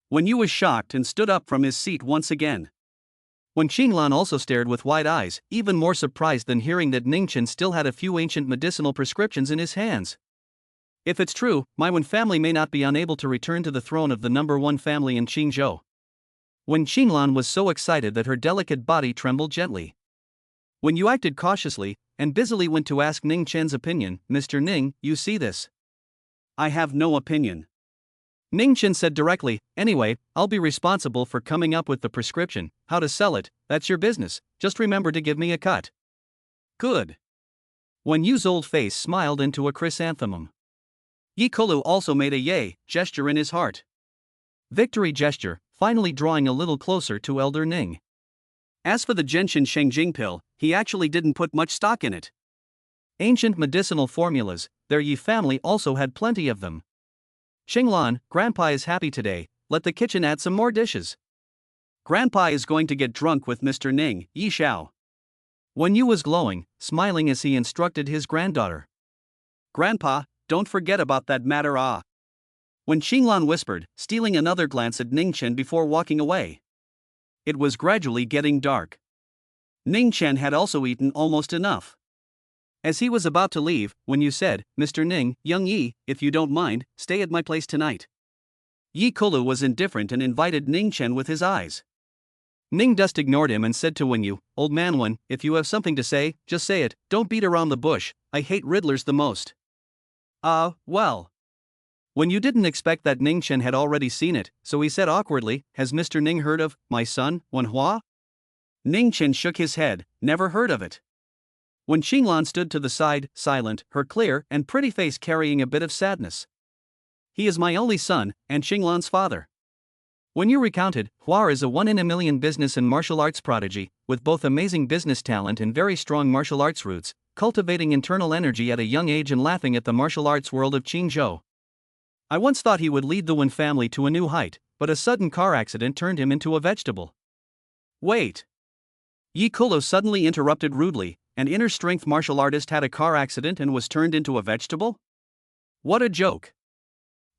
[SPEAKER 1] Wen Yu was shocked and stood up from his seat once again. When Qinglan also stared with wide eyes, even more surprised than hearing that Ningchen still had a few ancient medicinal prescriptions in his hands. If it's true, my Wen family may not be unable to return to the throne of the #1 family in Qingzhou. When Qinglan was so excited that her delicate body trembled gently. When you acted cautiously, and busily went to ask Ning Chen's opinion, Mr. Ning, you see this? I have no opinion. Ning Chen said directly, anyway, I'll be responsible for coming up with the prescription, how to sell it, that's your business, just remember to give me a cut. Good. When Yu's old face smiled into a chrysanthemum. Yi Kulu also made a yay gesture in his heart. Victory gesture, finally drawing a little closer to Elder Ning. As for the Gentian Shengjing pill, he actually didn't put much stock in it. Ancient medicinal formulas, their Yi family also had plenty of them. Qinglan, Grandpa is happy today, let the kitchen add some more dishes. Grandpa is going to get drunk with Mr. Ning, Yi Shao. Wen Yu was glowing, smiling as he instructed his granddaughter. Grandpa, don't forget about that matter When Qinglan whispered, stealing another glance at Ning Chen before walking away. It was gradually getting dark. Ning Chen had also eaten almost enough. As he was about to leave, Wen Yu said, Mr. Ning, young Yi, if you don't mind, stay at my place tonight. Yi Kulu was indifferent and invited Ning Chen with his eyes. Ning just ignored him and said to Wen Yu, old man Wen, if you have something to say, just say it, don't beat around the bush, I hate riddlers the most. Well. Wen Yu didn't expect that Ning Chen had already seen it, so he said awkwardly, has Mr. Ning heard of my son, Wen Hua? Ning Chen shook his head, never heard of it. When Qinglan stood to the side, silent, her clear and pretty face carrying a bit of sadness. He is my only son, and Qinglan's father. When you recounted, Hua is a 1-in-a-million business and martial arts prodigy, with both amazing business talent and very strong martial arts roots, cultivating internal energy at a young age and laughing at the martial arts world of Qingzhou. I once thought he would lead the Wen family to a new height, but a sudden car accident turned him into a vegetable. Wait. Yi Kulu suddenly interrupted rudely, an inner strength martial artist had a car accident and was turned into a vegetable? What a joke.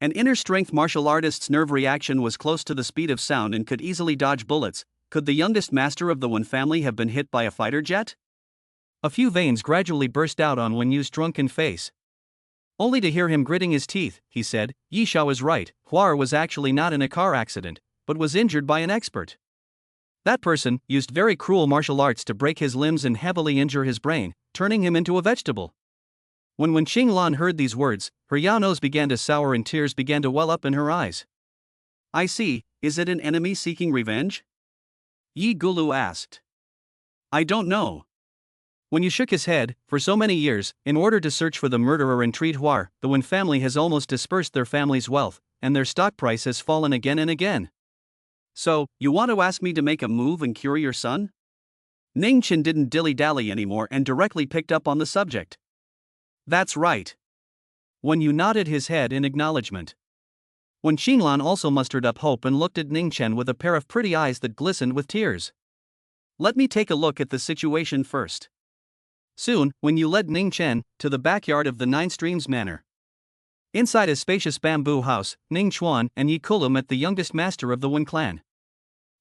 [SPEAKER 1] An inner strength martial artist's nerve reaction was close to the speed of sound and could easily dodge bullets. Could the youngest master of the Wen family have been hit by a fighter jet? A few veins gradually burst out on Wen Yu's drunken face. Only to hear him gritting his teeth, he said, Yi Shao is right, Hua was actually not in a car accident, but was injured by an expert. That person used very cruel martial arts to break his limbs and heavily injure his brain, turning him into a vegetable. When Qinglan heard these words, her yao nose began to sour and tears began to well up in her eyes. I see, is it an enemy seeking revenge? Yi Gulu asked. I don't know. When you shook his head, for so many years, in order to search for the murderer and treat Hua, the Wen family has almost dispersed their family's wealth, and their stock price has fallen again and again. So, you want to ask me to make a move and cure your son? Ning Chen didn't dilly-dally anymore and directly picked up on the subject. That's right. Wen Yu nodded his head in acknowledgement. When Qinglan also mustered up hope and looked at Ning Chen with a pair of pretty eyes that glistened with tears. Let me take a look at the situation first. Soon, Wen Yu led Ning Chen to the backyard of the Nine Streams Manor. Inside a spacious bamboo house, Ning Chuan and Yi Kulu met the youngest master of the Wen clan.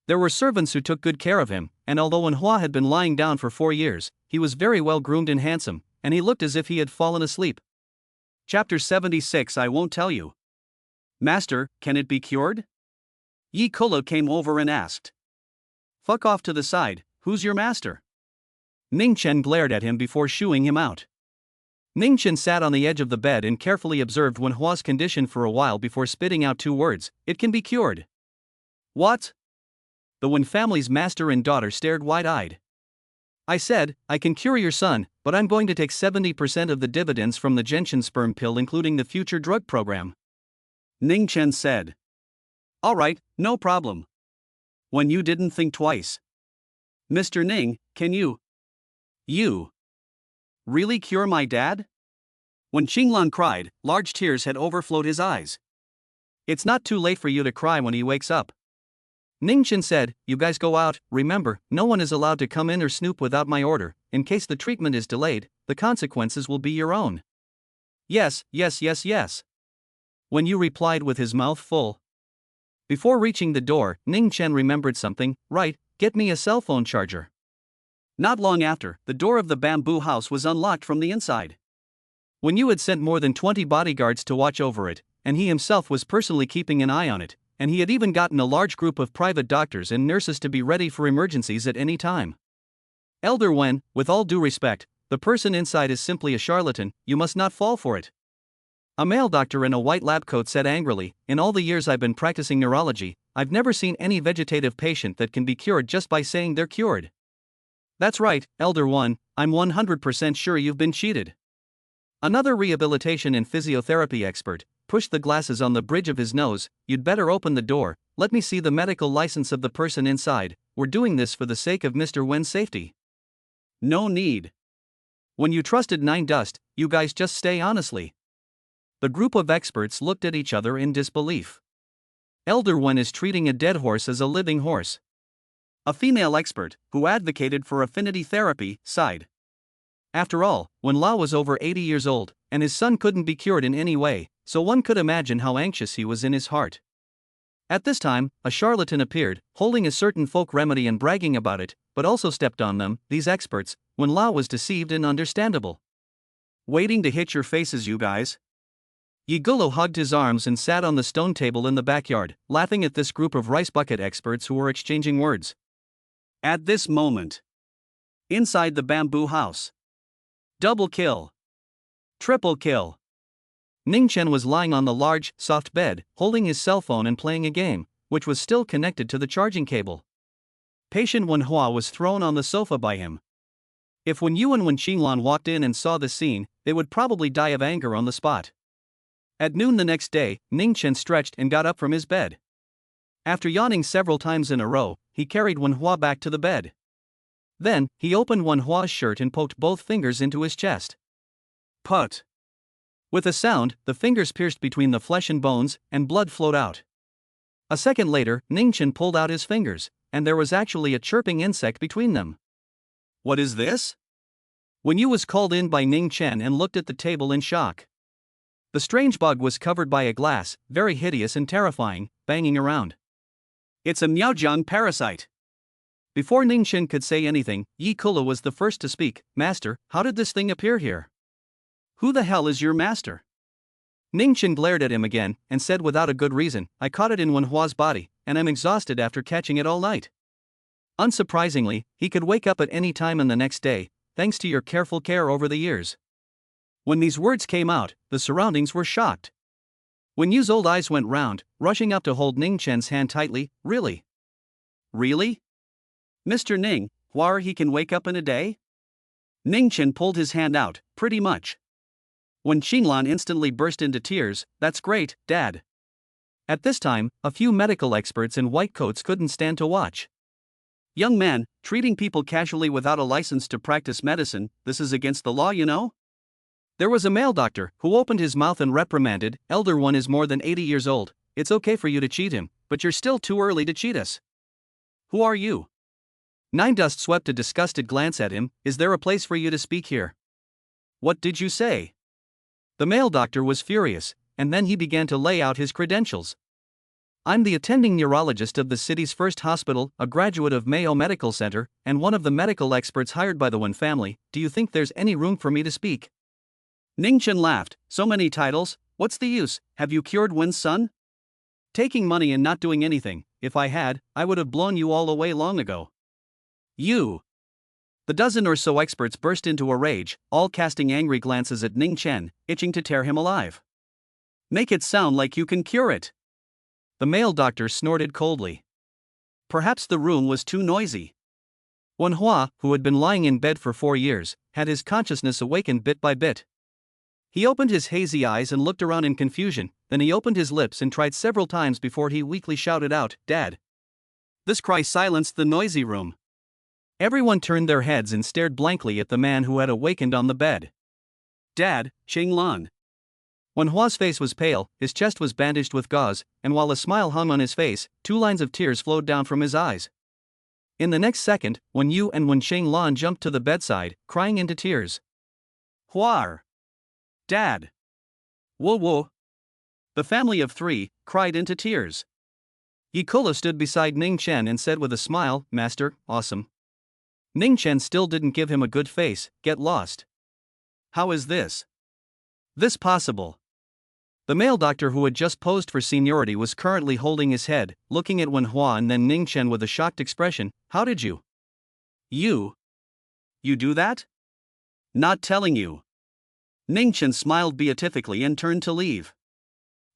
[SPEAKER 1] There were servants who took good care of him, and although Wen Hua had been lying down for 4 years, he was very well groomed and handsome, and he looked as if he had fallen asleep. Chapter 76 I won't tell you. Master, can it be cured? Yi Kulu came over and asked. Fuck off to the side, who's your master? Ning Chen glared at him before shooing him out. Ning Chen sat on the edge of the bed and carefully observed Wen Hua's condition for a while before spitting out 2 words, it can be cured. What? The Wen family's master and daughter stared wide-eyed. I said, I can cure your son, but I'm going to take 70% of the dividends from the Gentian sperm pill including the future drug program. Ning Chen said. Alright, no problem. When you didn't think twice. Mr. Ning, can you really cure my dad? When Qinglan cried, large tears had overflowed his eyes. It's not too late for you to cry when he wakes up. Ningchen said, you guys go out, remember, no one is allowed to come in or snoop without my order. In case the treatment is delayed, the consequences will be your own. Yes. When you replied with his mouth full. Before reaching the door, Ning Chen remembered something. Right, get me a cell phone charger. Not long after, the door of the bamboo house was unlocked from the inside. When you had sent more than 20 bodyguards to watch over it, and he himself was personally keeping an eye on it, and he had even gotten a large group of private doctors and nurses to be ready for emergencies at any time. Elder Wen, with all due respect, the person inside is simply a charlatan, you must not fall for it. A male doctor in a white lab coat said angrily, in all the years I've been practicing neurology, I've never seen any vegetative patient that can be cured just by saying they're cured. That's right, Elder Wen, I'm 100% sure you've been cheated. Another rehabilitation and physiotherapy expert pushed the glasses on the bridge of his nose. You'd better open the door, let me see the medical license of the person inside, we're doing this for the sake of Mr. Wen's safety. No need. When you trusted Nine Dust, you guys just stay honestly. The group of experts looked at each other in disbelief. Elder Wen is treating a dead horse as a living horse. A female expert, who advocated for affinity therapy, sighed. After all, Wen Lao was over 80 years old, and his son couldn't be cured in any way, so one could imagine how anxious he was in his heart. At this time, a charlatan appeared, holding a certain folk remedy and bragging about it, but also stepped on them, these experts. Wen Lao was deceived and understandable. Waiting to hit your faces, you guys. Ye Gulu hugged his arms and sat on the stone table in the backyard, laughing at this group of rice bucket experts who were exchanging words. At this moment, inside the bamboo house. Double kill. Triple kill. Ning Chen was lying on the large, soft bed, holding his cell phone and playing a game, which was still connected to the charging cable. Patient Wen Hua was thrown on the sofa by him. If Wen Yu and Wen Qinglan walked in and saw the scene, they would probably die of anger on the spot. At noon the next day, Ning Chen stretched and got up from his bed. After yawning several times in a row, he carried Wen Hua back to the bed. Then, he opened Wen Hua's shirt and poked both fingers into his chest. Put. With a sound, the fingers pierced between the flesh and bones, and blood flowed out. A second later, Ning Chen pulled out his fingers, and there was actually a chirping insect between them. What is this? Wen Yu was called in by Ning Chen and looked at the table in shock. The strange bug was covered by a glass, very hideous and terrifying, banging around. It's a Miaojiang parasite. Before Ning Chen could say anything, Yi Kula was the first to speak. Master, how did this thing appear here? Who the hell is your master? Ning Chen glared at him again, and said without a good reason, I caught it in Wen Hua's body, and I'm exhausted after catching it all night. Unsurprisingly, he could wake up at any time in the next day, thanks to your careful care over the years. When these words came out, the surroundings were shocked. Wen Yu's old eyes went round, rushing up to hold Ning Chen's hand tightly. Really? Really? Mr. Ning, Hua he can wake up in a day? Ning Chen pulled his hand out, pretty much. Wen Qinglan instantly burst into tears. That's great, Dad. At this time, a few medical experts in white coats couldn't stand to watch. Young man, treating people casually without a license to practice medicine, this is against the law, you know? There was a male doctor who opened his mouth and reprimanded, Elder One is more than 80 years old, it's okay for you to cheat him, but you're still too early to cheat us. Who are you? Nine Dust swept a disgusted glance at him. Is there a place for you to speak here? What did you say? The male doctor was furious, and then he began to lay out his credentials. I'm the attending neurologist of the city's first hospital, a graduate of Mayo Medical Center, and one of the medical experts hired by the Wen family. Do you think there's any room for me to speak? Ning Chen laughed. So many titles, what's the use? Have you cured Wen's son? Taking money and not doing anything. If I had, I would have blown you all away long ago. You! The dozen or so experts burst into a rage, all casting angry glances at Ning Chen, itching to tear him alive. Make it sound like you can cure it. The male doctor snorted coldly. Perhaps the room was too noisy. Wen Hua, who had been lying in bed for 4 years, had his consciousness awakened bit by bit. He opened his hazy eyes and looked around in confusion, then he opened his lips and tried several times before he weakly shouted out, Dad. This cry silenced the noisy room. Everyone turned their heads and stared blankly at the man who had awakened on the bed. Dad, Xinglan. Wen Hua's face was pale, his chest was bandaged with gauze, and while a smile hung on his face, 2 lines of tears flowed down from his eyes. In the next second, Wen Yu and Wen Xinglan jumped to the bedside, crying into tears. Hua! Dad! Wo wo! The family of 3 cried into tears. Yi Kolo stood beside Ning Chen and said with a smile, "Master, awesome." Ning Chen still didn't give him a good face. "Get lost. How is this possible?" The male doctor who had just posed for seniority was currently holding his head, looking at Wen Hua and then Ning Chen with a shocked expression. "How did you? You do that?" "Not telling you." Ning Chen smiled beatifically and turned to leave.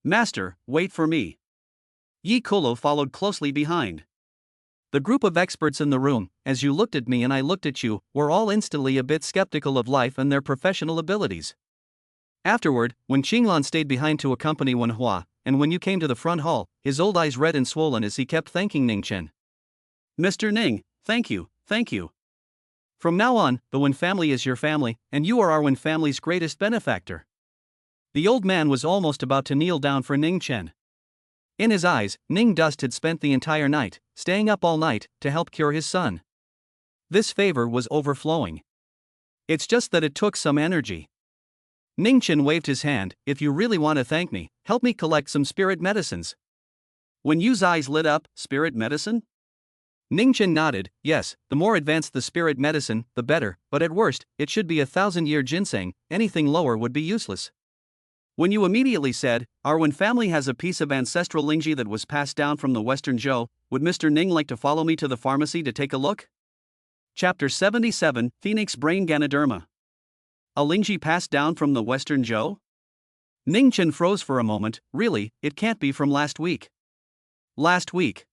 [SPEAKER 1] "Master, wait for me." Yi Kolo followed closely behind. The group of experts in the room, as you looked at me and I looked at you, were all instantly a bit skeptical of life and their professional abilities. Afterward, when Xinglan stayed behind to accompany Wen Hua, and when you came to the front hall, his old eyes red and swollen as he kept thanking Ning Chen. "Mr. Ning, thank you, thank you. From now on, the Wen family is your family, and you are our Wen family's greatest benefactor." The old man was almost about to kneel down for Ning Chen. In his eyes, Ning Dust had spent the entire night, staying up all night, to help cure his son. This favor was overflowing. It's just that it took some energy. Ning Chen waved his hand. "If you really want to thank me, help me collect some spirit medicines." Wen Yu's eyes lit up. "Spirit medicine?" Ning Chen nodded. "Yes, the more advanced the spirit medicine, the better, but at worst, it should be 1,000-year ginseng, anything lower would be useless." Wen Yu immediately said, "Our Wen family has a piece of ancestral lingji that was passed down from the Western Zhou. Would Mr. Ning like to follow me to the pharmacy to take a look?" Chapter 77, Phoenix Brain Ganoderma. A lingji passed down from the Western Zhou? Ning Chen froze for a moment. "Really, it can't be from last week." "Last week?"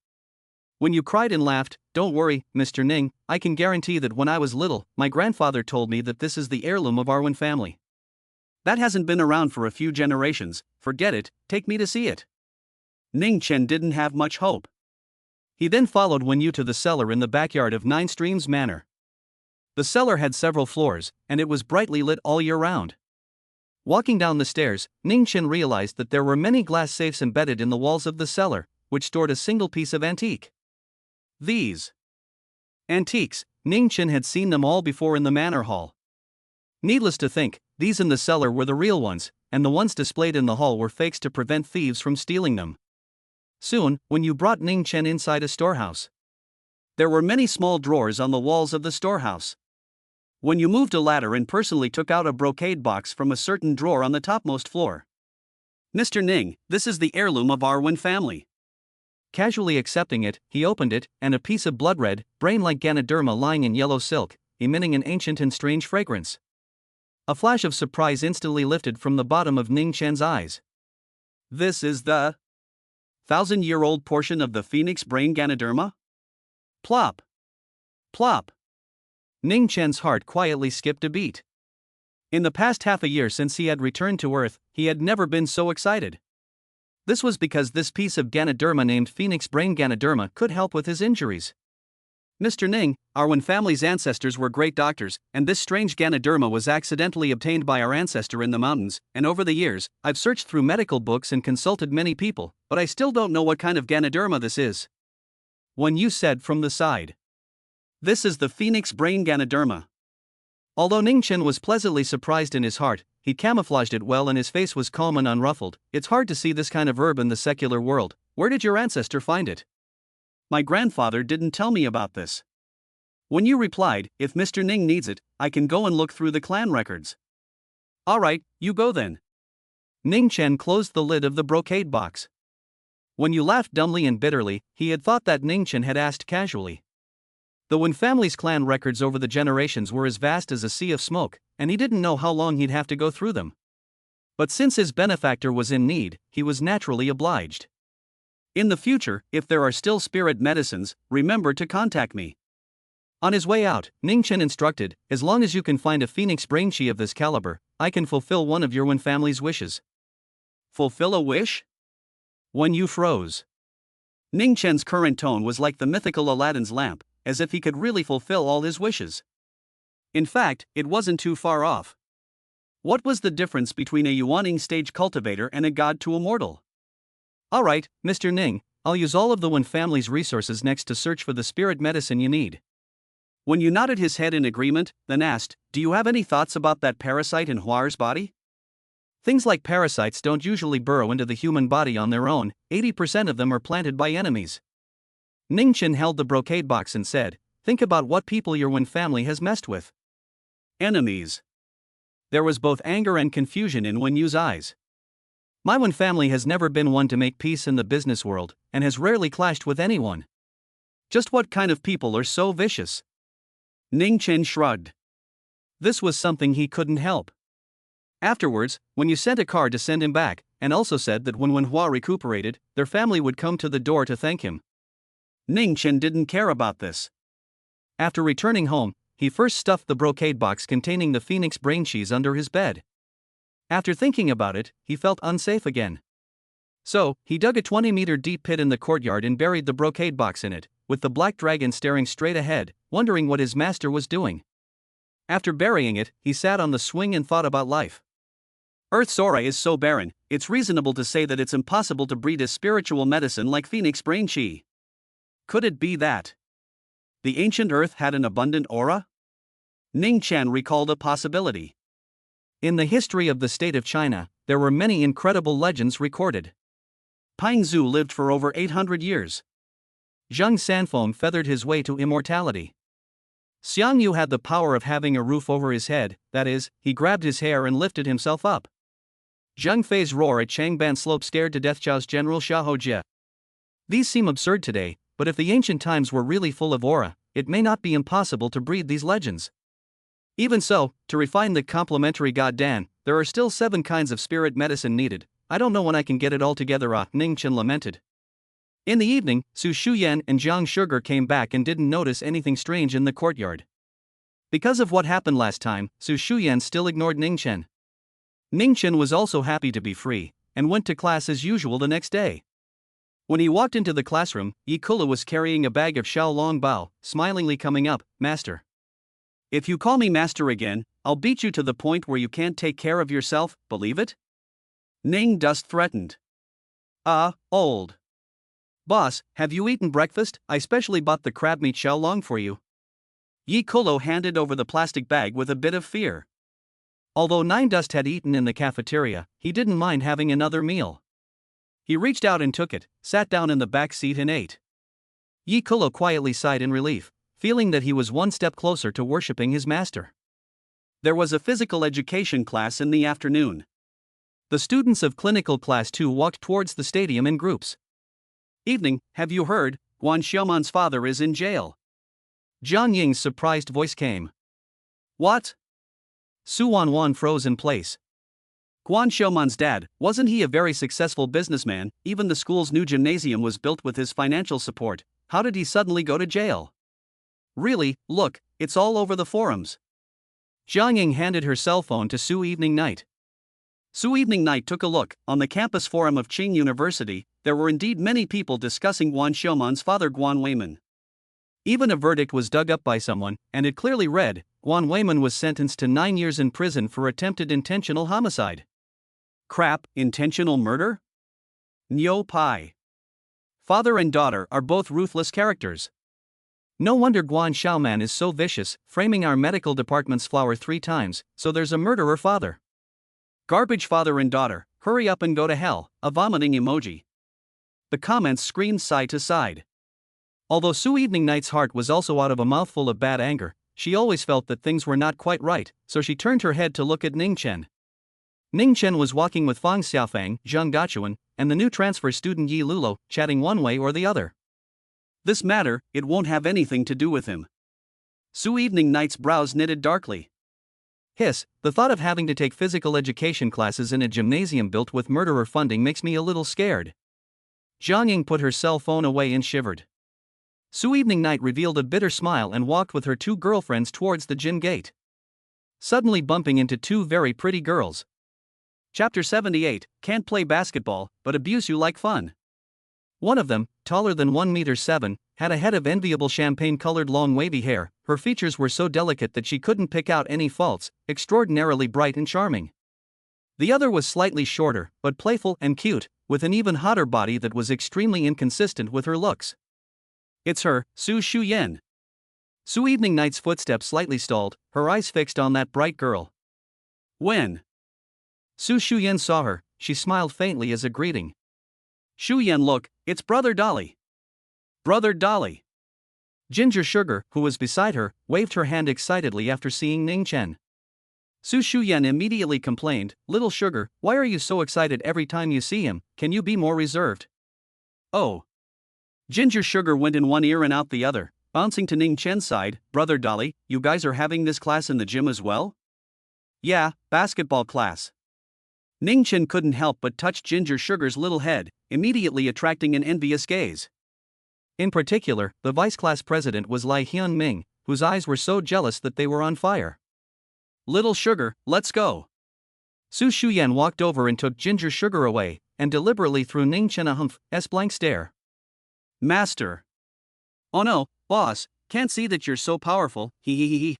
[SPEAKER 1] Wen Yu cried and laughed. "Don't worry, Mr. Ning, I can guarantee that when I was little, my grandfather told me that this is the heirloom of our Wen family. That hasn't been around for a few generations. Forget it, take me to see it." Ning Chen didn't have much hope. He then followed Wen Yu to the cellar in the backyard of 9 Streams Manor. The cellar had several floors, and it was brightly lit all year round. Walking down the stairs, Ning Chen realized that there were many glass safes embedded in the walls of the cellar, which stored a single piece of antique. These antiques, Ning Chen had seen them all before in the manor hall. Needless to think, these in the cellar were the real ones, and the ones displayed in the hall were fakes to prevent thieves from stealing them. Soon, Wen Yu brought Ning Chen inside a storehouse. There were many small drawers on the walls of the storehouse. Wen Yu moved a ladder and personally took out a brocade box from a certain drawer on the topmost floor. "Mr. Ning, this is the heirloom of our Wen family." Casually accepting it, he opened it, and a piece of blood-red, brain-like Ganoderma lying in yellow silk, emitting an ancient and strange fragrance. A flash of surprise instantly lifted from the bottom of Ning Chen's eyes. "This is the 1,000-year-old portion of the Phoenix Brain Ganoderma?" Plop! Plop! Ning Chen's heart quietly skipped a beat. In the past half a year since he had returned to Earth, he had never been so excited. This was because this piece of Ganoderma named Phoenix Brain Ganoderma could help with his injuries. "Mr. Ning, our Wen family's ancestors were great doctors, and this strange Ganoderma was accidentally obtained by our ancestor in the mountains, and over the years, I've searched through medical books and consulted many people, but I still don't know what kind of Ganoderma this is." Wen Yu said from the side. "This is the Phoenix Brain Ganoderma." Although Ning Chen was pleasantly surprised in his heart, he camouflaged it well and his face was calm and unruffled. "It's hard to see this kind of herb in the secular world. Where did your ancestor find it?" "My grandfather didn't tell me about this." Wen Yu replied, "If Mr. Ning needs it, I can go and look through the clan records." "Alright, you go then." Ning Chen closed the lid of the brocade box. Wen Yu laughed dumbly and bitterly. He had thought that Ning Chen had asked casually. The Wen family's clan records over the generations were as vast as a sea of smoke, and he didn't know how long he'd have to go through them. But since his benefactor was in need, he was naturally obliged. "In the future, if there are still spirit medicines, remember to contact me." On his way out, Ning Chen instructed, "As long as you can find a Phoenix Brain Chi of this caliber, I can fulfill one of your Wen family's wishes." "Fulfill a wish?" Wen Yu froze. Ning Chen's current tone was like the mythical Aladdin's lamp, as if he could really fulfill all his wishes. In fact, it wasn't too far off. What was the difference between a Yuaning stage cultivator and a god to a mortal? Alright, Mr. Ning, I'll use all of the Wen family's resources next to search for the spirit medicine you need. Wen Yu nodded his head in agreement, then asked, do you have any thoughts about that parasite in Huar's body? Things like parasites don't usually burrow into the human body on their own, 80% of them are planted by enemies. Ning Chen held the brocade box and said, think about what people your Wen family has messed with. Enemies. There was both anger and confusion in Wen Yu's eyes. My Wen family has never been one to make peace in the business world, and has rarely clashed with anyone. Just what kind of people are so vicious? Ning Chen shrugged. This was something he couldn't help. Afterwards, Wen Yu sent a card to send him back, and also said that when Wen Hua recuperated, their family would come to the door to thank him. Ning Chen didn't care about this. After returning home, he first stuffed the brocade box containing the phoenix brain cheese under his bed. After thinking about it, he felt unsafe again. So, he dug a 20-meter deep pit in the courtyard and buried the brocade box in it, with the black dragon staring straight ahead, wondering what his master was doing. After burying it, he sat on the swing and thought about life. Earth's aura is so barren, it's reasonable to say that it's impossible to breed a spiritual medicine like phoenix brain chi. Could it be that the ancient Earth had an abundant aura? Ning Chen recalled a possibility. In the history of the state of China, there were many incredible legends recorded. Pang Zhu lived for over 800 years. Zheng Sanfeng feathered his way to immortality. Xiang Yu had the power of having a roof over his head, that is, he grabbed his hair and lifted himself up. Zheng Fei's roar at Changban Slope scared to death Zhao's general Xiahou Jie. These seem absurd today, but if the ancient times were really full of aura, it may not be impossible to breed these legends. Even so, to refine the complementary god Dan, there are still 7 kinds of spirit medicine needed. I don't know when I can get it all together, Ning Chen lamented. In the evening, Su Shuyan and Jiang Sugar came back and didn't notice anything strange in the courtyard. Because of what happened last time, Su Shuyan still ignored Ning Chen. Ning Chen was also happy to be free, and went to class as usual the next day. When he walked into the classroom, Yi Kula was carrying a bag of Xiaolong Bao, smilingly coming up, Master. If you call me master again, I'll beat you to the point where you can't take care of yourself, believe it? Ning Dust threatened. Old. Boss, have you eaten breakfast? I specially bought the crab meat Xiaolong for you. Yi Kula handed over the plastic bag with a bit of fear. Although Nine Dust had eaten in the cafeteria, he didn't mind having another meal. He reached out and took it, sat down in the back seat and ate. Yi Kula quietly sighed in relief, feeling that he was one step closer to worshipping his master. There was a physical education class in the afternoon. The students of clinical class 2 walked towards the stadium in groups. Evening, have you heard? Guan Xiaoman's father is in jail. Zhang Ying's surprised voice came. What? Su Wanwan froze in place. Guan Xiaoman's dad, wasn't he a very successful businessman? Even the school's new gymnasium was built with his financial support. How did he suddenly go to jail? Really, look, it's all over the forums. Zhang Ying handed her cell phone to Su Evening Night. Su Evening Night took a look. On the campus forum of Qing University, there were indeed many people discussing Guan Xiaoman's father Guan Weiman. Even a verdict was dug up by someone, and it clearly read, Guan Weiman was sentenced to 9 years in prison for attempted intentional homicide. Crap, intentional murder? Nyo Pai. Father and daughter are both ruthless characters. No wonder Guan Xiaoman is so vicious, framing our medical department's flower 3 times, so there's a murderer father. Garbage father and daughter, hurry up and go to hell, a vomiting emoji. The comments screamed side to side. Although Su Evening Night's heart was also out of a mouthful of bad anger, she always felt that things were not quite right, so she turned her head to look at Ning Chen. Ning Chen was walking with Fang Xiaofang, Zheng Gachuan, and the new transfer student Yi Lulo, chatting one way or the other. This matter, it won't have anything to do with him. Su Evening Night's brows knitted darkly. Hiss, the thought of having to take physical education classes in a gymnasium built with murderer funding makes me a little scared. Zhang Ying put her cell phone away and shivered. Su Evening Night revealed a bitter smile and walked with her 2 girlfriends towards the gym gate, suddenly bumping into 2 very pretty girls. Chapter 78, Can't play basketball, but abuse you like fun. One of them, taller than 1 meter 7, had a head of enviable champagne-colored long wavy hair. Her features were so delicate that she couldn't pick out any faults, extraordinarily bright and charming. The other was slightly shorter, but playful and cute, with an even hotter body that was extremely inconsistent with her looks. It's her, Su Shuyan. Su Evening Night's footsteps slightly stalled, her eyes fixed on that bright girl. When Su Shuyan saw her, she smiled faintly as a greeting. Shuyan, look, it's Brother Dolly. Brother Dolly. Ginger Sugar, who was beside her, waved her hand excitedly after seeing Ning Chen. Su Shuyan immediately complained, Little Sugar, why are you so excited every time you see him? Can you be more reserved? Oh. Ginger Sugar went in one ear and out the other, bouncing to Ning Chen's side. Brother Dolly, you guys are having this class in the gym as well? Yeah, basketball class. Ning Chen couldn't help but touch Ginger Sugar's little head, immediately attracting an envious gaze. In particular, the vice class president was Lai Hyun Ming, whose eyes were so jealous that they were on fire. Little Sugar, let's go. Su Shuyan walked over and took Ginger Sugar away, and deliberately threw Ning Chen a blank stare. Master. Oh no, boss, can't see that you're so powerful, hee hee hee hee.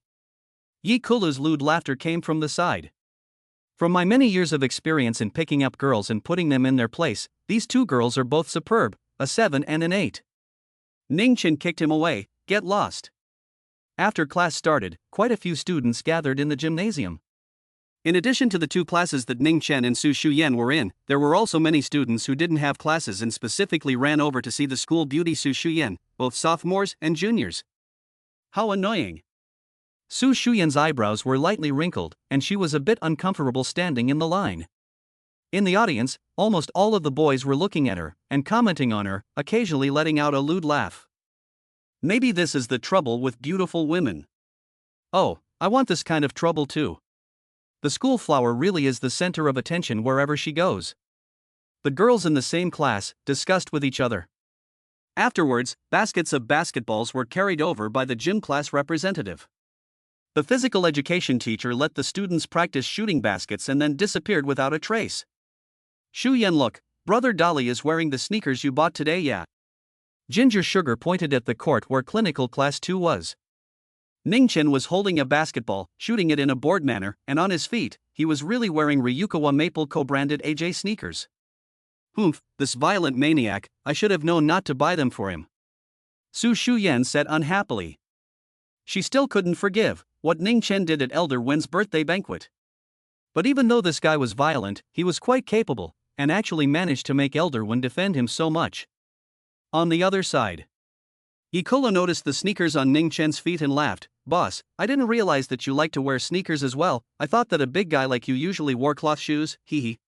[SPEAKER 1] Yi Kulu's lewd laughter came from the side. From my many years of experience in picking up girls and putting them in their place, these two girls are both superb, a 7 and an 8. Ning Chen kicked him away. Get lost. After class started, quite a few students gathered in the gymnasium. In addition to the two classes that Ning Chen and Su Shuyan were in, there were also many students who didn't have classes and specifically ran over to see the school beauty Su Shuyan, both sophomores and juniors. How annoying. Su Shuyan's eyebrows were lightly wrinkled, and she was a bit uncomfortable standing in the line. In the audience, almost all of the boys were looking at her and commenting on her, occasionally letting out a lewd laugh. Maybe this is the trouble with beautiful women. Oh, I want this kind of trouble too. The school flower really is the center of attention wherever she goes. The girls in the same class discussed with each other. Afterwards, baskets of basketballs were carried over by the gym class representative. The physical education teacher let the students practice shooting baskets and then disappeared without a trace. Shuyan, look, Brother Dolly is wearing the sneakers you bought today, yeah. Ginger Sugar pointed at the court where clinical class 2 was. Ning Chen was holding a basketball, shooting it in a bored manner, and on his feet, he was really wearing Ryukawa Maple co-branded AJ sneakers. Humph, this violent maniac, I should have known not to buy them for him. Su Shuyan said unhappily. She still couldn't forgive what Ning Chen did at Elder Wen's birthday banquet. But even though this guy was violent, he was quite capable, and actually managed to make Elder Wen defend him so much. On the other side, Ikula noticed the sneakers on Ning Chen's feet and laughed. Boss, I didn't realize that you like to wear sneakers as well. I thought that a big guy like you usually wore cloth shoes, hee hee.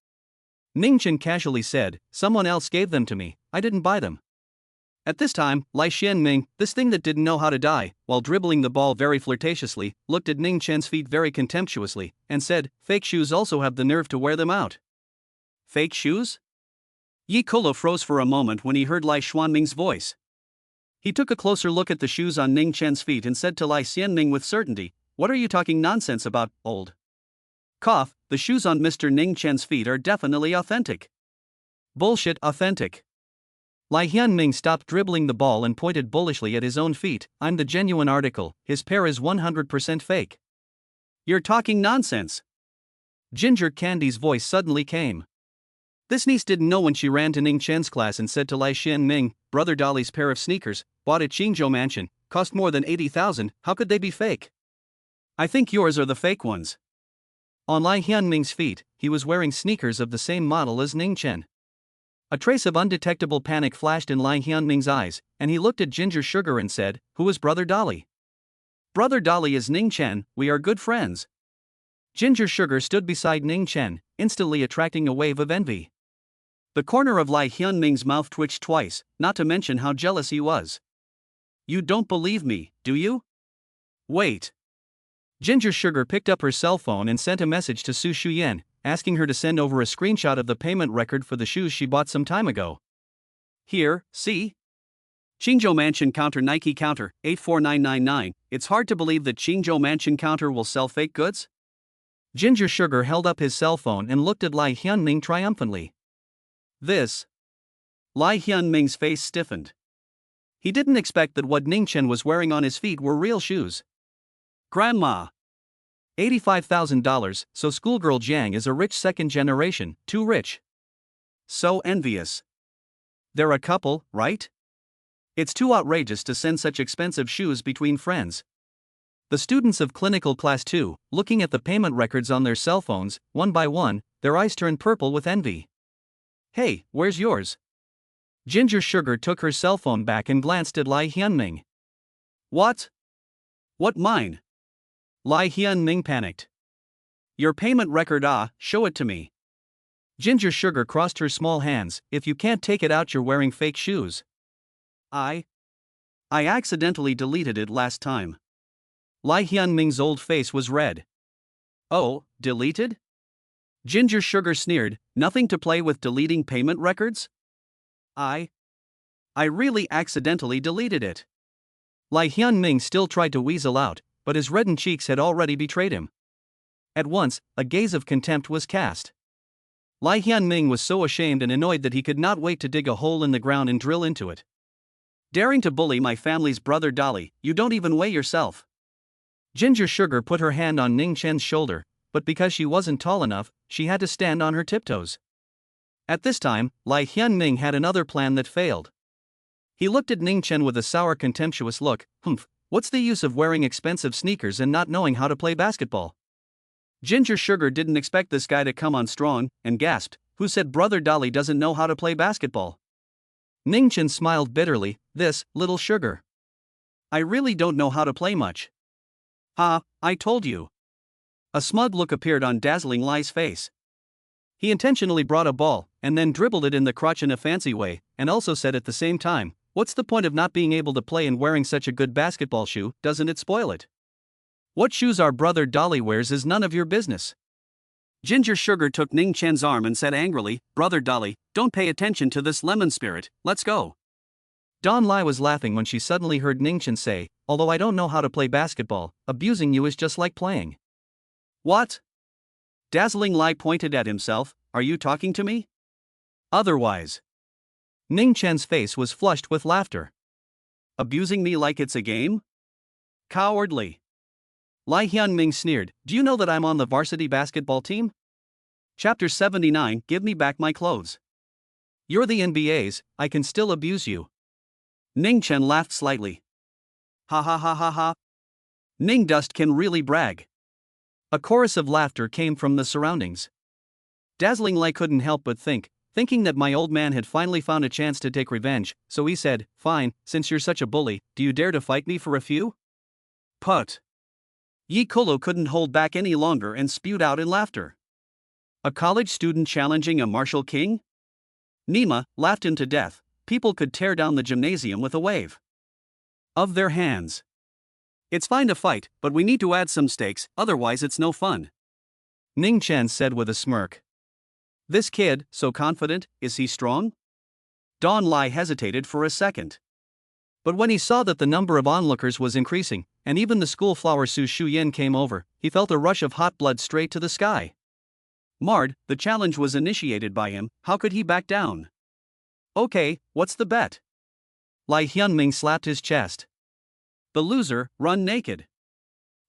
[SPEAKER 1] Ning Chen casually said, someone else gave them to me, I didn't buy them. At this time, Lai Xianming, this thing that didn't know how to die, while dribbling the ball very flirtatiously, looked at Ning Chen's feet very contemptuously, and said, fake shoes also have the nerve to wear them out. Fake shoes? Yi Kolo froze for a moment when he heard Lai Xuanming's voice. He took a closer look at the shoes on Ning Chen's feet and said to Lai Xianming with certainty, what are you talking nonsense about, old? Cough, the shoes on Mr. Ning Chen's feet are definitely authentic. Bullshit, authentic. Lai Hyunming stopped dribbling the ball and pointed bullishly at his own feet. I'm the genuine article, his pair is 100% fake. You're talking nonsense. Ginger Candy's voice suddenly came. This niece didn't know when she ran to Ning Chen's class and said to Lai Xianming, Brother Dolly's pair of sneakers, bought at Qingzhou Mansion, cost more than 80,000, how could they be fake? I think yours are the fake ones. On Lai Hyunming's feet, he was wearing sneakers of the same model as Ning Chen. A trace of undetectable panic flashed in Lai Hyunming's eyes, and he looked at Ginger Sugar and said, who is Brother Dolly? Brother Dolly is Ning Chen, we are good friends. Ginger Sugar stood beside Ning Chen, instantly attracting a wave of envy. The corner of Lai Hyunming's mouth twitched twice, not to mention how jealous he was. You don't believe me, do you? Wait. Ginger Sugar picked up her cell phone and sent a message to Su Shuyan, asking her to send over a screenshot of the payment record for the shoes she bought some time ago. Here, see? Qingzhou Mansion counter Nike counter, 84999. It's hard to believe that Qingzhou Mansion counter will sell fake goods? Ginger Sugar held up his cell phone and looked at Lai Hyunming triumphantly. This. Lai Hyun-ming's face stiffened. He didn't expect that what Ning Chen was wearing on his feet were real shoes. Grandma. $85,000, so schoolgirl Jiang is a rich second generation, too rich. So envious. They're a couple, right? It's too outrageous to send such expensive shoes between friends. The students of clinical class 2, looking at the payment records on their cell phones, one by one, their eyes turned purple with envy. Hey, where's yours? Ginger Sugar took her cell phone back and glanced at Lai Hyun-ming. What? What mine? Lai Hyun-ming panicked. Your payment record, show it to me. Ginger Sugar crossed her small hands. If you can't take it out, you're wearing fake shoes. I accidentally deleted it last time. Lai Hyun-ming's old face was red. Oh, deleted? Ginger Sugar sneered, nothing to play with deleting payment records? I really accidentally deleted it. Lai Hyun-ming still tried to weasel out, but his reddened cheeks had already betrayed him. At once, a gaze of contempt was cast. Lai Hyun-ming was so ashamed and annoyed that he could not wait to dig a hole in the ground and drill into it. Daring to bully my family's brother Dolly, you don't even weigh yourself. Ginger Sugar put her hand on Ning Chen's shoulder, but because she wasn't tall enough, she had to stand on her tiptoes. At this time, Lai Hyun-ming had another plan that failed. He looked at Ning Chen with a sour, contemptuous look. What's the use of wearing expensive sneakers and not knowing how to play basketball? Ginger Sugar didn't expect this guy to come on strong, and gasped, who said brother Dolly doesn't know how to play basketball? Ning Chen smiled bitterly, this, little sugar. I really don't know how to play much. Ha, I told you. A smug look appeared on dazzling Lai's face. He intentionally brought a ball, and then dribbled it in the crotch in a fancy way, and also said at the same time, what's the point of not being able to play and wearing such a good basketball shoe, doesn't it spoil it? What shoes our brother Dolly wears is none of your business. Ginger Sugar took Ning Chen's arm and said angrily, brother Dolly, don't pay attention to this lemon spirit, let's go. Don Lai was laughing when she suddenly heard Ning Chen say, although I don't know how to play basketball, abusing you is just like playing. What? Dazzling Lai pointed at himself, are you talking to me? Otherwise. Ning Chen's face was flushed with laughter. Abusing me like it's a game? Cowardly. Lai Hyun-ming sneered, do you know that I'm on the varsity basketball team? Chapter 79, give me back my clothes. You're the NBA's, I can still abuse you. Ning Chen laughed slightly. Ha ha ha ha ha. Ning Dust can really brag. A chorus of laughter came from the surroundings. Dazzling Lai couldn't help but thinking that my old man had finally found a chance to take revenge, so he said, fine, since you're such a bully, do you dare to fight me for a few? Put. Yi Kolo couldn't hold back any longer and spewed out in laughter. A college student challenging a martial king? Nima laughed him to death. People could tear down the gymnasium with a wave of their hands. It's fine to fight, but we need to add some stakes, otherwise it's no fun. Ning Chen said with a smirk. This kid, so confident, is he strong? Don Lai hesitated for a second. But when he saw that the number of onlookers was increasing, and even the school flower Su Shuyen came over, he felt a rush of hot blood straight to the sky. Marred, the challenge was initiated by him, how could he back down? Okay, what's the bet? Lai Hyun-ming slapped his chest. The loser, run naked.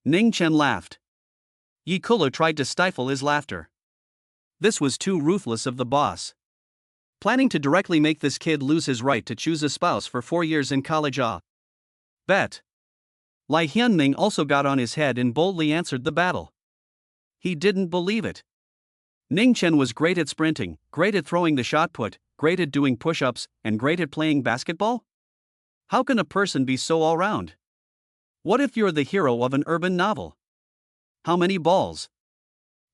[SPEAKER 1] Ning Chen laughed. Yi Kolo tried to stifle his laughter. This was too ruthless of the boss. Planning to directly make this kid lose his right to choose a spouse for 4 years in college. Bet. Lai Hyun-ming also got on his head and boldly answered the battle. He didn't believe it. Ning Chen was great at sprinting, great at throwing the shot put, great at doing push-ups, and great at playing basketball? How can a person be so all-round? What if you're the hero of an urban novel? How many balls?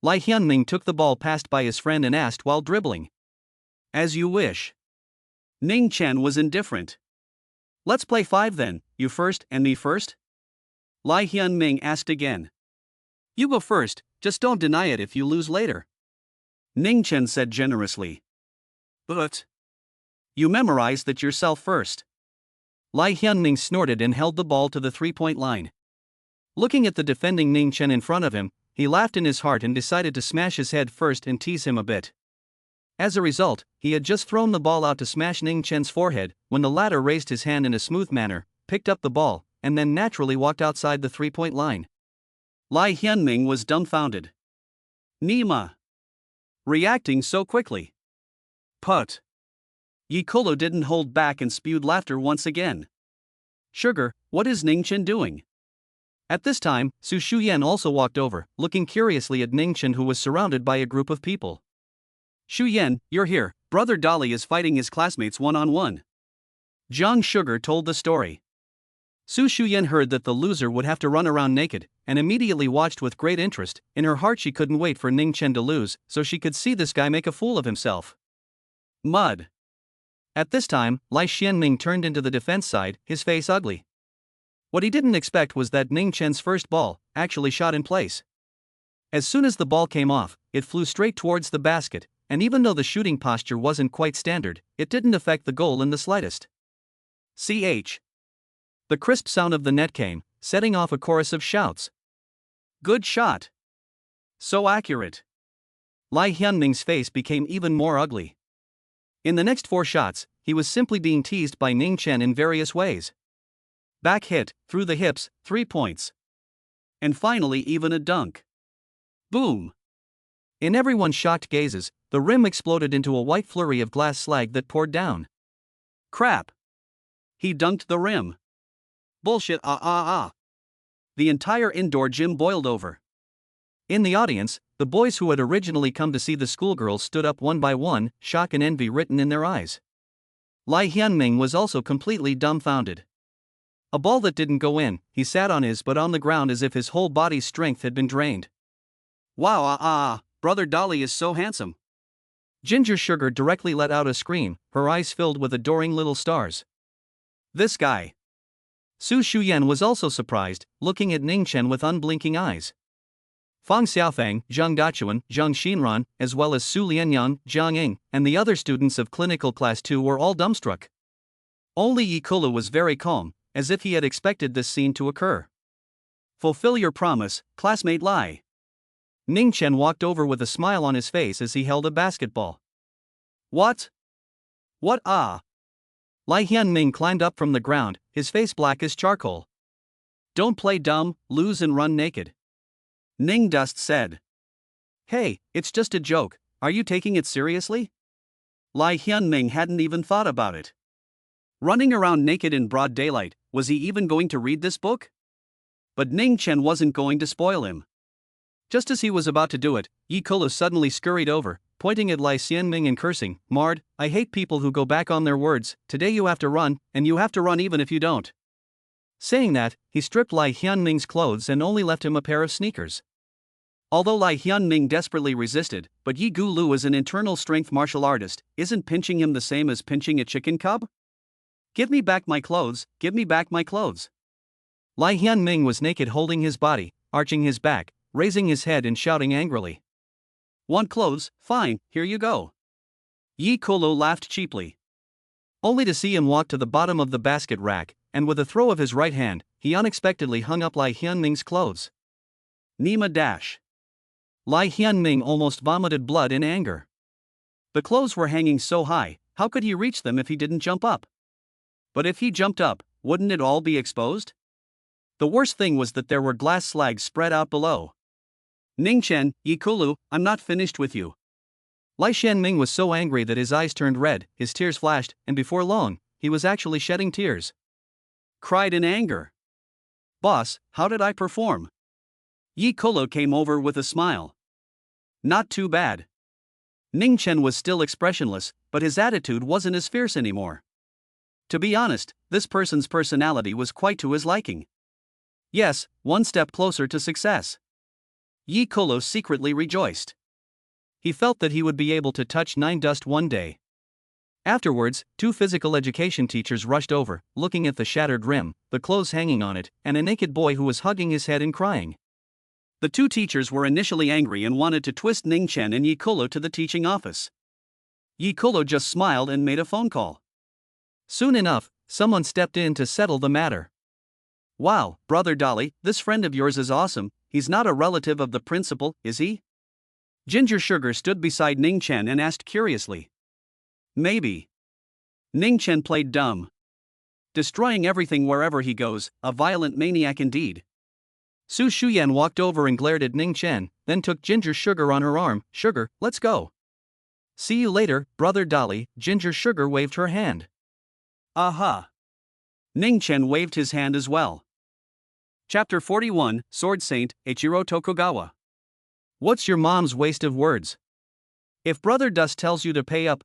[SPEAKER 1] Lai Hyun-ming took the ball passed by his friend and asked while dribbling. As you wish. Ning Chen was indifferent. Let's play 5 then, you first and me first? Lai Hyun-ming asked again. You go first, just don't deny it if you lose later. Ning Chen said generously. But you memorize that yourself first. Lai Hyun-ming snorted and held the ball to the 3-point line. Looking at the defending Ning Chen in front of him, he laughed in his heart and decided to smash his head first and tease him a bit. As a result, he had just thrown the ball out to smash Ning Chen's forehead when the latter raised his hand in a smooth manner, picked up the ball, and then naturally walked outside the three-point line. Lai Hyunming was dumbfounded. Nima. Reacting so quickly. Put. Yi Kolo didn't hold back and spewed laughter once again. Sugar, what is Ning Chen doing? At this time, Su Shuyan also walked over, looking curiously at Ning Chen, who was surrounded by a group of people. Shuyan, you're here, Brother Dolly is fighting his classmates one-on-one. Jiang Sugar told the story. Su Shuyan heard that the loser would have to run around naked, and immediately watched with great interest. In her heart she couldn't wait for Ning Chen to lose, so she could see this guy make a fool of himself. Mud. At this time, Lai Xianming turned into the defense side, his face ugly. What he didn't expect was that Ning Chen's first ball actually shot in place. As soon as the ball came off, it flew straight towards the basket, and even though the shooting posture wasn't quite standard, it didn't affect the goal in the slightest. Ch. The crisp sound of the net came, setting off a chorus of shouts. Good shot. So accurate. Lai Hyunming's face became even more ugly. In the next 4 shots, he was simply being teased by Ning Chen in various ways. Back hit, through the hips, 3 points. And finally even a dunk. Boom. In everyone's shocked gazes, the rim exploded into a white flurry of glass slag that poured down. Crap. He dunked the rim. Bullshit. The entire indoor gym boiled over. In the audience, the boys who had originally come to see the schoolgirls stood up one by one, shock and envy written in their eyes. Lai Hyunming was also completely dumbfounded. A ball that didn't go in, he sat on his butt on the ground as if his whole body's strength had been drained. Wow, Brother Dolly is so handsome. Ginger Sugar directly let out a scream, her eyes filled with adoring little stars. This guy. Su Shuyan was also surprised, looking at Ning Chen with unblinking eyes. Fang Xiaofang, Zhang Dachuan, Zhang Xinran, as well as Su Lianyang, Jiang Ying, and the other students of Clinical Class 2 were all dumbstruck. Only Yi Kolo was very calm, as if he had expected this scene to occur. Fulfill your promise, classmate Lai. Ning Chen walked over with a smile on his face as he held a basketball. What? What? Lai Hyunming climbed up from the ground, his face black as charcoal. Don't play dumb, lose and run naked. Ning Dust said. Hey, it's just a joke, are you taking it seriously? Lai Hyunming hadn't even thought about it. Running around naked in broad daylight, was he even going to read this book? But Ning Chen wasn't going to spoil him. Just as he was about to do it, Yi Kolo suddenly scurried over, pointing at Lai Xianming and cursing, Mard, I hate people who go back on their words, today you have to run, and you have to run even if you don't. Saying that, he stripped Lai Hyunming's clothes and only left him a pair of sneakers. Although Lai Hyunming desperately resisted, but Yi Gulu as an internal strength martial artist, isn't pinching him the same as pinching a chicken cub? Give me back my clothes, give me back my clothes. Lai Hyunming was naked, holding his body, arching his back, raising his head and shouting angrily. Want clothes? Fine, here you go. Yi Kolo laughed cheaply. Only to see him walk to the bottom of the basket rack, and with a throw of his right hand, he unexpectedly hung up Lai Hyunming's clothes. Nima dash. Lai Hyunming almost vomited blood in anger. The clothes were hanging so high, how could he reach them if he didn't jump up? But if he jumped up, wouldn't it all be exposed? The worst thing was that there were glass slags spread out below. Ning Chen, Yi Kulu, I'm not finished with you. Lai Xianming was so angry that his eyes turned red, his tears flashed, and before long, he was actually shedding tears. Cried in anger. Boss, how did I perform? Yi Kolo came over with a smile. Not too bad. Ning Chen was still expressionless, but his attitude wasn't as fierce anymore. To be honest, this person's personality was quite to his liking. Yes, one step closer to success. Yi Kolo secretly rejoiced. He felt that he would be able to touch Nine Dust one day. Afterwards, 2 physical education teachers rushed over, looking at the shattered rim, the clothes hanging on it, and a naked boy who was hugging his head and crying. The 2 teachers were initially angry and wanted to twist Ning Chen and Yi Kolo to the teaching office. Yi Kolo just smiled and made a phone call. Soon enough, someone stepped in to settle the matter. Wow, Brother Dolly, this friend of yours is awesome. He's not a relative of the principal, is he? Ginger Sugar stood beside Ning Chen and asked curiously. Maybe. Ning Chen played dumb. Destroying everything wherever he goes, a violent maniac indeed. Su Shuyan walked over and glared at Ning Chen, then took Ginger Sugar on her arm. Sugar, let's go. See you later, brother Dolly. Ginger Sugar waved her hand. Aha. Ning Chen waved his hand as well. Chapter 41, Sword Saint, Ichiro Tokugawa. What's your mom's waste of words? If Brother Dust tells you to pay up,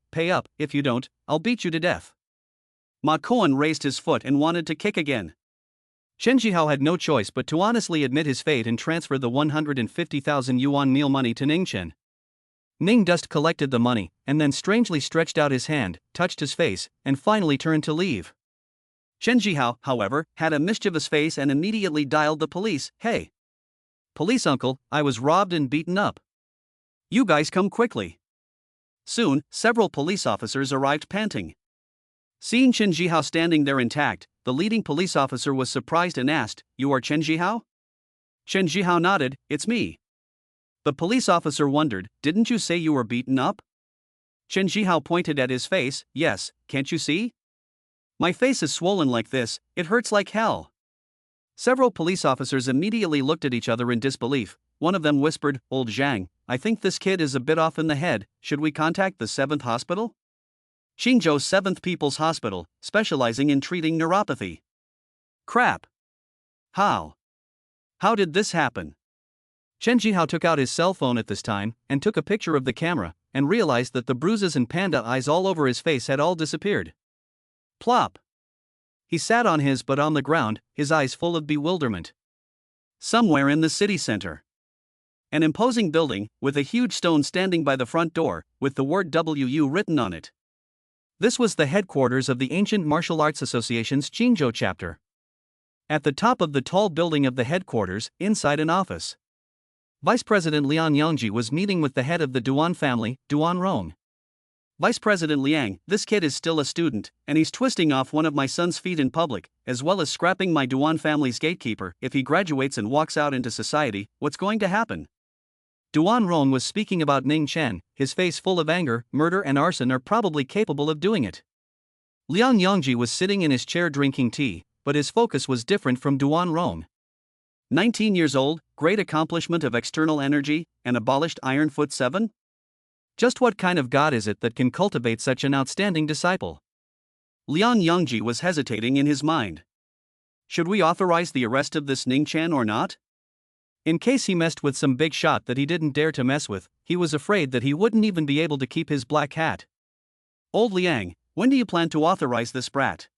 [SPEAKER 1] if you don't, I'll beat you to death. Ma Koan raised his foot and wanted to kick again. Chen Jihao had no choice but to honestly admit his fate and transfer the 150,000 yuan meal money to Ning Chen. Ning Dust collected the money, and then strangely stretched out his hand, touched his face, and finally turned to leave. Chen Jihao, however, had a mischievous face and immediately dialed the police. Hey! Police uncle, I was robbed and beaten up. You guys come quickly. Soon, several police officers arrived panting. Seeing Chen Jihao standing there intact, the leading police officer was surprised and asked, You are Chen Jihao? Chen Jihao nodded, It's me. The police officer wondered, Didn't you say you were beaten up? Chen Jihao pointed at his face, Yes, can't you see? My face is swollen like this, it hurts like hell. Several police officers immediately looked at each other in disbelief. One of them whispered, Old Zhang, I think this kid is a bit off in the head, should we contact the 7th hospital? Qingzhou 7th People's Hospital, specializing in treating neuropathy. Crap. How did this happen? Chen Jihao took out his cell phone at this time, and took a picture of the camera, and realized that the bruises and panda eyes all over his face had all disappeared. Plop. He sat on the ground, his eyes full of bewilderment. Somewhere in the city center. An imposing building, with a huge stone standing by the front door, with the word WU written on it. This was the headquarters of the Ancient Martial Arts Association's Qingzhou chapter. At the top of the tall building of the headquarters, inside an office, Vice President Liang Yangji was meeting with the head of the Duan family, Duan Rong. Vice President Liang, this kid is still a student, and he's twisting off one of my son's feet in public, as well as scrapping my Duan family's gatekeeper. If he graduates and walks out into society, what's going to happen? Duan Rong was speaking about Ning Chen, his face full of anger. Murder and arson are probably capable of doing it. Liang Yangji was sitting in his chair drinking tea, but his focus was different from Duan Rong. 19 years old, great accomplishment of external energy, and abolished Iron Foot 7? Just what kind of god is it that can cultivate such an outstanding disciple? Liang Yangji was hesitating in his mind. Should we authorize the arrest of this Ning Chen or not? In case he messed with some big shot that he didn't dare to mess with, he was afraid that he wouldn't even be able to keep his black hat. Old Liang, when do you plan to authorize this brat?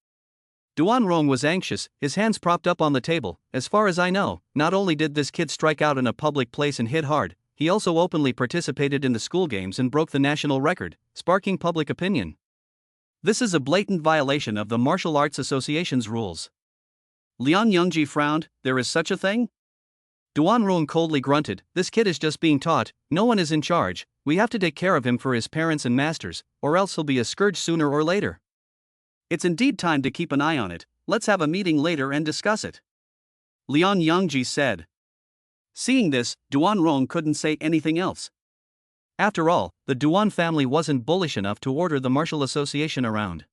[SPEAKER 1] Duan Rong was anxious, his hands propped up on the table. As far as I know, not only did this kid strike out in a public place and hit hard, he also openly participated in the school games and broke the national record, sparking public opinion. This is a blatant violation of the Martial Arts Association's rules. Liang Yangji frowned, there is such a thing? Duan Rong coldly grunted, this kid is just being taught, no one is in charge, we have to take care of him for his parents and masters, or else he'll be a scourge sooner or later. It's indeed time to keep an eye on it, let's have a meeting later and discuss it. Liang Yangji said. Seeing this, Duan Rong couldn't say anything else. After all, the Duan family wasn't bullish enough to order the Martial Association around.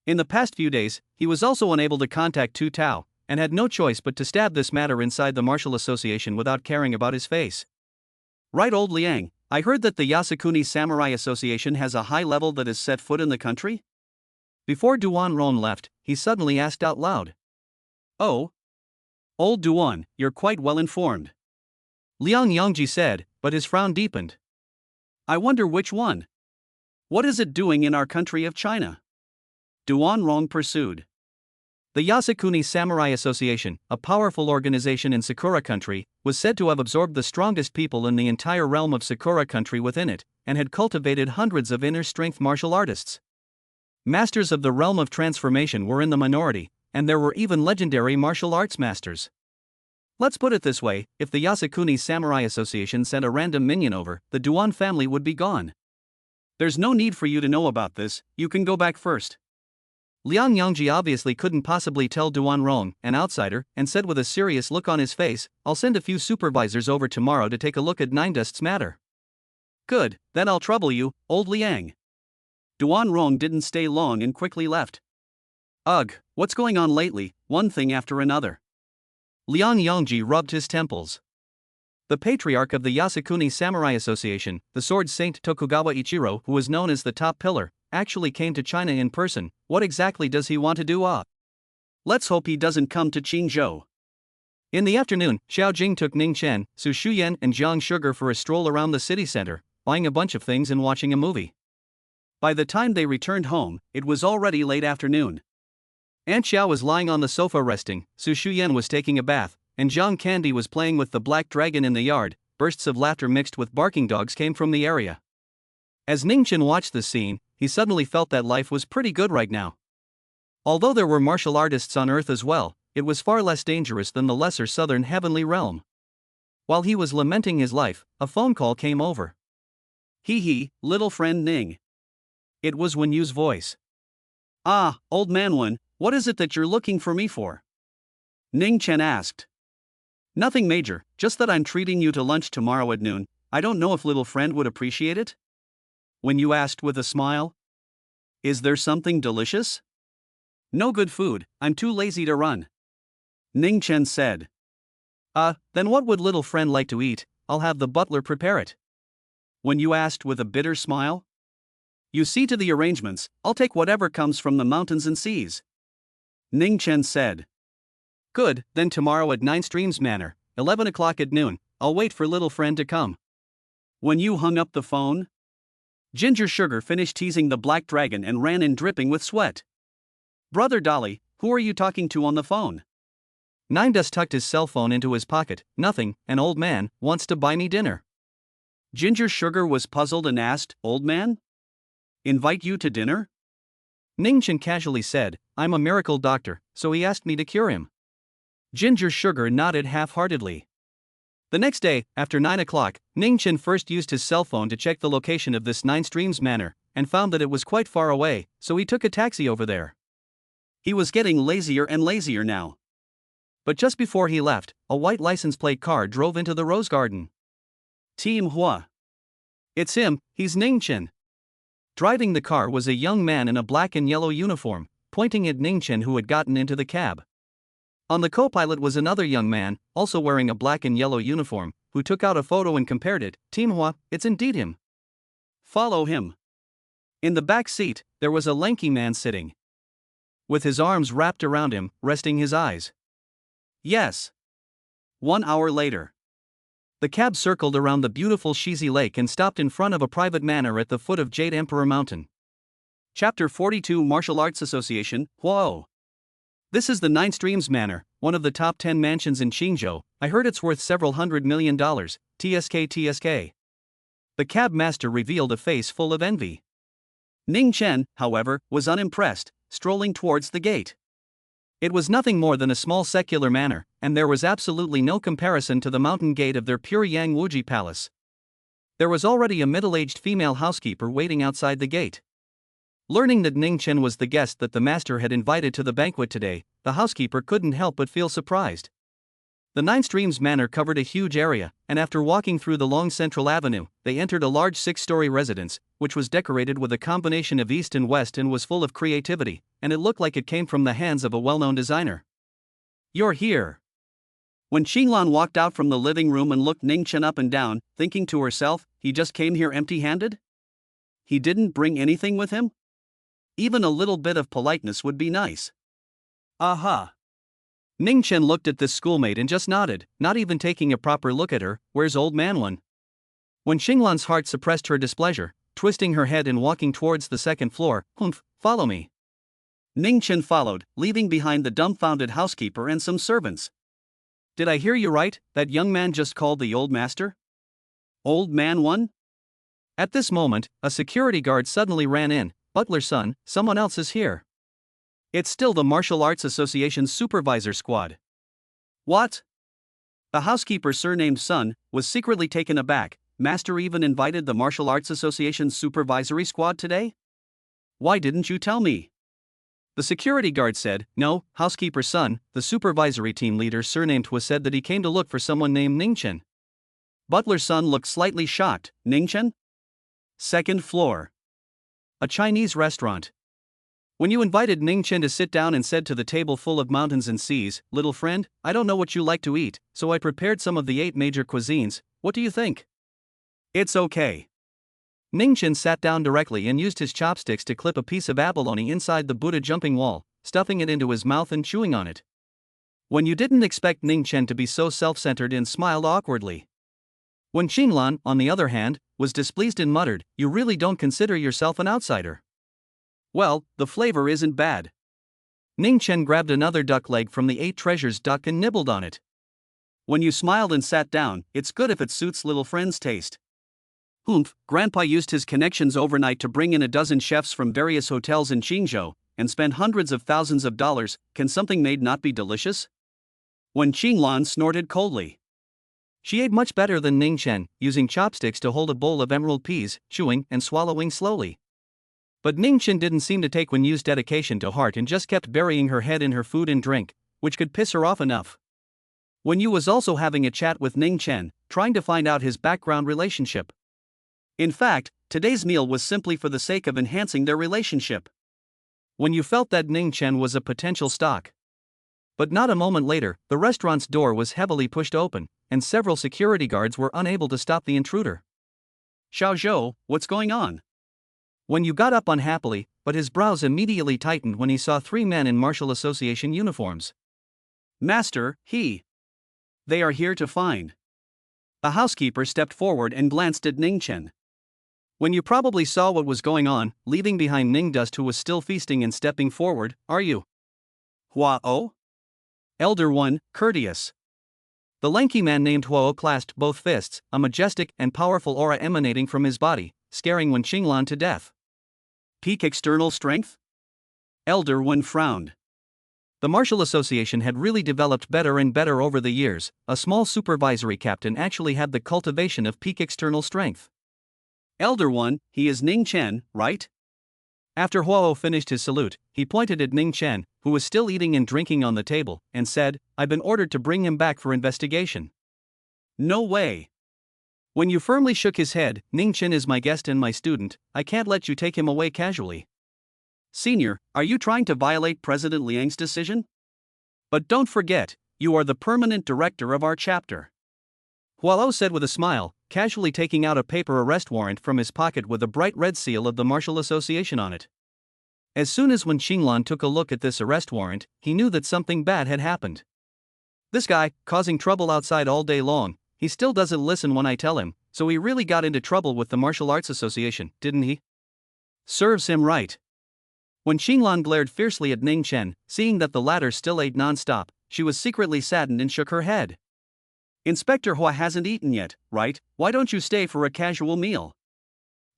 [SPEAKER 1] In the past few days, he was also unable to contact Tu Tao, and had no choice but to stab this matter inside the Martial Association without caring about his face. Right, old Liang, I heard that the Yasukuni Samurai Association has a high level that has set foot in the country? Before Duan Rong left, he suddenly asked out loud. Oh? Old Duan, you're quite well informed. Liang Yangji said, but his frown deepened. I wonder which one. What is it doing in our country of China? Duan Rong pursued. The Yasukuni Samurai Association, a powerful organization in Sakura Country, was said to have absorbed the strongest people in the entire realm of Sakura Country within it, and had cultivated hundreds of inner-strength martial artists. Masters of the realm of transformation were in the minority, and there were even legendary martial arts masters. Let's put it this way, if the Yasukuni Samurai Association sent a random minion over, the Duan family would be gone. There's no need for you to know about this, you can go back first. Liang Yangji obviously couldn't possibly tell Duan Rong, an outsider, and said with a serious look on his face, I'll send a few supervisors over tomorrow to take a look at Nine Dust's matter. Good, then I'll trouble you, old Liang. Duan Rong didn't stay long and quickly left. Ugh, what's going on lately, one thing after another. Liang Yongji rubbed his temples. The patriarch of the Yasukuni Samurai Association, the sword saint Tokugawa Ichiro, who was known as the top pillar, actually came to China in person. What exactly does he want to do? Let's hope he doesn't come to Qingzhou. In the afternoon, Xiao Jing took Ning Chen, Su Shuyan and Jiang Sugar for a stroll around the city center, buying a bunch of things and watching a movie. By the time they returned home, it was already late afternoon. Aunt Xiao was lying on the sofa resting, Su Shuyan was taking a bath, and Jiang Candy was playing with the black dragon in the yard. Bursts of laughter mixed with barking dogs came from the area. As Ning Chen watched the scene, he suddenly felt that life was pretty good right now. Although there were martial artists on Earth as well, it was far less dangerous than the lesser southern heavenly realm. While he was lamenting his life, a phone call came over. Hee, little friend Ning. It was Wen Yu's voice. Ah, old man Wen, what is it that you're looking for me for? Ning Chen asked. Nothing major, just that I'm treating you to lunch tomorrow at noon. I don't know if little friend would appreciate it? Wen Yu asked with a smile. Is there something delicious? No good food, I'm too lazy to run. Ning Chen said. Then what would little friend like to eat? I'll have the butler prepare it. Wen Yu asked with a bitter smile. You see to the arrangements, I'll take whatever comes from the mountains and seas. Ning Chen said. Good, then tomorrow at 9 Streams Manor, 11 o'clock at noon, I'll wait for little friend to come. When you hung up the phone, Ginger Sugar finished teasing the black dragon and ran in dripping with sweat. Brother Dolly, who are you talking to on the phone? Nine Dust tucked his cell phone into his pocket. Nothing, an old man wants to buy me dinner. Ginger Sugar was puzzled and asked, Old man? Invite you to dinner? Ning Chen casually said, I'm a miracle doctor, so he asked me to cure him. Ginger Sugar nodded half-heartedly. The next day, after 9 o'clock, Ning Chen first used his cell phone to check the location of this 9 Streams Manor, and found that it was quite far away, so he took a taxi over there. He was getting lazier and lazier now. But just before he left, a white license plate car drove into the rose garden. Team Hua. It's him, he's Ning Chen. Driving the car was a young man in a black and yellow uniform, pointing at Ning Chen who had gotten into the cab. On the co-pilot was another young man, also wearing a black and yellow uniform, who took out a photo and compared it. Team Hua, it's indeed him. Follow him. In the back seat, there was a lanky man sitting, with his arms wrapped around him, resting his eyes. Yes. 1 hour later. The cab circled around the beautiful Shizi Lake and stopped in front of a private manor at the foot of Jade Emperor Mountain. Chapter 42 Martial Arts Association, Whoa! This is the 9 Streams Manor, one of the top 10 mansions in Qingzhou. I heard it's worth several $100 million, TSK. The cab master revealed a face full of envy. Ning Chen, however, was unimpressed, strolling towards the gate. It was nothing more than a small secular manor, and there was absolutely no comparison to the mountain gate of their pure Yang Wuji palace. There was already a middle-aged female housekeeper waiting outside the gate. Learning that Ning Chen was the guest that the master had invited to the banquet today, the housekeeper couldn't help but feel surprised. The 9 Streams Manor covered a huge area, and after walking through the long central avenue, they entered a large 6-story residence, which was decorated with a combination of east and west and was full of creativity, and it looked like it came from the hands of a well-known designer. You're here. When Qinglan walked out from the living room and looked Ning Chen up and down, thinking to herself, he just came here empty-handed? He didn't bring anything with him? Even a little bit of politeness would be nice. Aha. Ning Chen looked at this schoolmate and just nodded, not even taking a proper look at her. Where's old man Wen? When Qinglan's heart suppressed her displeasure, twisting her head and walking towards the second floor, Humph, follow me. Ning Chen followed, leaving behind the dumbfounded housekeeper and some servants. Did I hear you right? That young man just called the old master? Old man Wen? At this moment, a security guard suddenly ran in. Butler son, someone else is here. It's still the Martial Arts Association's supervisor squad. What? The housekeeper surnamed Sun was secretly taken aback. Master even invited the Martial Arts Association's supervisory squad today? Why didn't you tell me? The security guard said, no, housekeeper Sun, the supervisory team leader surnamed Hua said that he came to look for someone named Ning Chen. Butler Sun looked slightly shocked. Ning Chen? Second floor. A Chinese restaurant. When you invited Ning Chen to sit down and said to the table full of mountains and seas, "Little friend, I don't know what you like to eat, so I prepared some of the 8 major cuisines, what do you think?" "It's okay." Ning Chen sat down directly and used his chopsticks to clip a piece of abalone inside the Buddha jumping wall, stuffing it into his mouth and chewing on it. When you didn't expect Ning Chen to be so self-centered and smiled awkwardly. When Qinglan, on the other hand, was displeased and muttered, "You really don't consider yourself an outsider." "Well, the flavor isn't bad." Ning Chen grabbed another duck leg from the 8 treasures duck and nibbled on it. When you smiled and sat down, it's good if it suits little friend's taste. Humph, Grandpa used his connections overnight to bring in a dozen chefs from various hotels in Qingzhou, and spend hundreds of thousands of dollars. Can something made not be delicious? When Qinglan snorted coldly. She ate much better than Ning Chen, using chopsticks to hold a bowl of emerald peas, chewing and swallowing slowly. But Ning Chen didn't seem to take Wen Yu's dedication to heart and just kept burying her head in her food and drink, which could piss her off enough. Wen Yu was also having a chat with Ning Chen, trying to find out his background relationship. In fact, today's meal was simply for the sake of enhancing their relationship. When you felt that Ning Chen was a potential stock. But not a moment later, the restaurant's door was heavily pushed open, and several security guards were unable to stop the intruder. "Xiao Zhou, what's going on?" When you got up unhappily, but his brows immediately tightened when he saw 3 men in martial association uniforms. "Master, they are here to find." A housekeeper stepped forward and glanced at Ning Chen. When you probably saw what was going on, leaving behind Ning Dust, who was still feasting, and stepping forward, "Are you Huao?" Elder One, courteous. The lanky man named Huao clasped both fists, a majestic and powerful aura emanating from his body, scaring Wen Qinglan to death. "Peak external strength?" Elder One frowned. The martial association had really developed better and better over the years. A small supervisory captain actually had the cultivation of peak external strength. "Elder One, he is Ning Chen, right?" After Huao finished his salute, he pointed at Ning Chen, who was still eating and drinking on the table, and said, "I've been ordered to bring him back for investigation." "No way." When you firmly shook his head, "Ning Chen is my guest and my student, I can't let you take him away casually." "Senior, are you trying to violate President Liang's decision? But don't forget, you are the permanent director of our chapter." Huao said with a smile, casually taking out a paper arrest warrant from his pocket with a bright red seal of the Martial Association on it. As soon as Wen Qinglan took a look at this arrest warrant, he knew that something bad had happened. This guy, causing trouble outside all day long, he still doesn't listen when I tell him, so he really got into trouble with the Martial Arts Association, didn't he? Serves him right. When Qinglan glared fiercely at Ning Chen, seeing that the latter still ate non-stop, she was secretly saddened and shook her head. "Inspector Hua hasn't eaten yet, right? Why don't you stay for a casual meal?"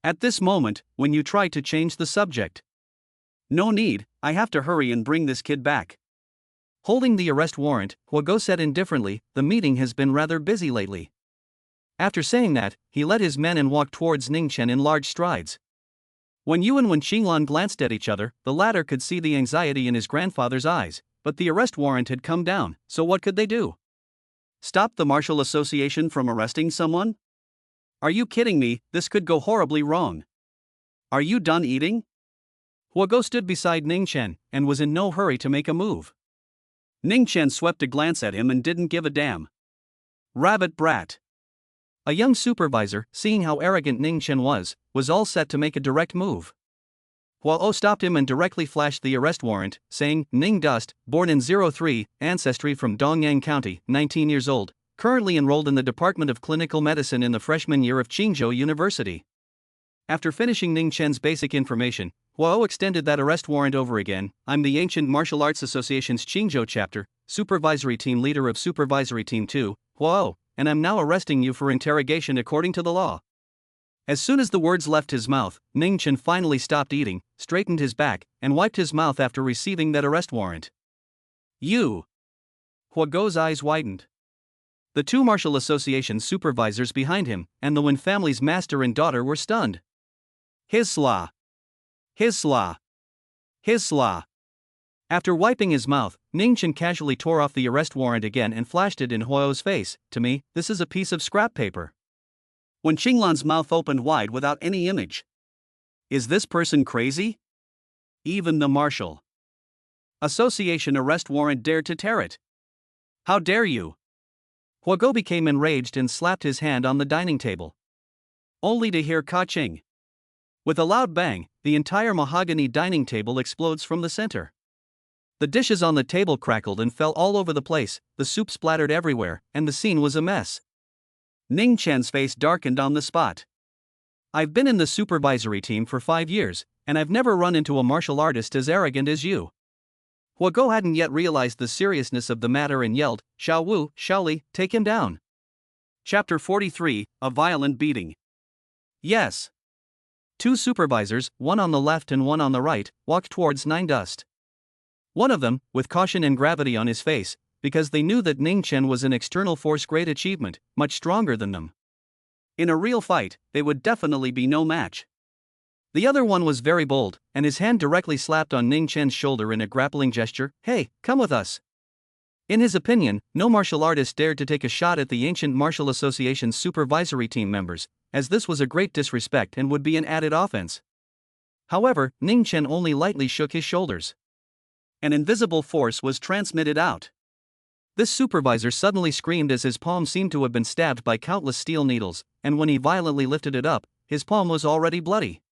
[SPEAKER 1] At this moment, when you tried to change the subject. "No need, I have to hurry and bring this kid back." Holding the arrest warrant, Huago said indifferently, "The meeting has been rather busy lately." After saying that, he led his men and walked towards Ning Chen in large strides. When Yu and Wen Qinglan glanced at each other, the latter could see the anxiety in his grandfather's eyes, but the arrest warrant had come down, so what could they do? Stop the Martial Association from arresting someone? Are you kidding me? This could go horribly wrong. Are you done eating? Huago stood beside Ning Chen, and was in no hurry to make a move. Ning Chen swept a glance at him and didn't give a damn. Rabbit brat. A young supervisor, seeing how arrogant Ning Chen was all set to make a direct move. Huao stopped him and directly flashed the arrest warrant, saying, "Ning Dust, born in 03, ancestry from Dongyang County, 19 years old, currently enrolled in the Department of Clinical Medicine in the freshman year of Qingzhou University." After finishing Ning Chen's basic information, Huao extended that arrest warrant over again. "I'm the Ancient Martial Arts Association's Qingzhou chapter, supervisory team leader of Supervisory Team 2, Huao, and I'm now arresting you for interrogation according to the law." As soon as the words left his mouth, Ning Chen finally stopped eating, straightened his back, and wiped his mouth after receiving that arrest warrant. "You!" Huago's eyes widened. The 2 Martial Association supervisors behind him, and the Wen family's master and daughter were stunned. His-la! His-la! His-la! After wiping his mouth, Ning Chen casually tore off the arrest warrant again and flashed it in Huao's face. "To me, this is a piece of scrap paper." When Qinglan's mouth opened wide without any image. Is this person crazy? Even the marshal association arrest warrant dared to tear it. How dare you? Huago became enraged and slapped his hand on the dining table. Only to hear ka-ching. With a loud bang, the entire mahogany dining table explodes from the center. The dishes on the table crackled and fell all over the place, the soup splattered everywhere, and the scene was a mess. Ning Chen's face darkened on the spot. I've been in the supervisory team for 5 years, and I've never run into a martial artist as arrogant as you. Huago hadn't yet realized the seriousness of the matter and yelled, Xiao Wu, Shaoli, take him down. Chapter 43, A Violent Beating. Yes. 2 supervisors, one on the left and one on the right, walked towards Nine Dust. One of them, with caution and gravity on his face, because they knew that Ning Chen was an external force great achievement, much stronger than them. In a real fight, they would definitely be no match. The other one was very bold, and his hand directly slapped on Ning Chen's shoulder in a grappling gesture. Hey, come with us. In his opinion, no martial artist dared to take a shot at the Ancient Martial Association's supervisory team members, as this was a great disrespect and would be an added offense. However, Ning Chen only lightly shook his shoulders. An invisible force was transmitted out. This supervisor suddenly screamed as his palm seemed to have been stabbed by countless steel needles, and when he violently lifted it up, his palm was already bloody.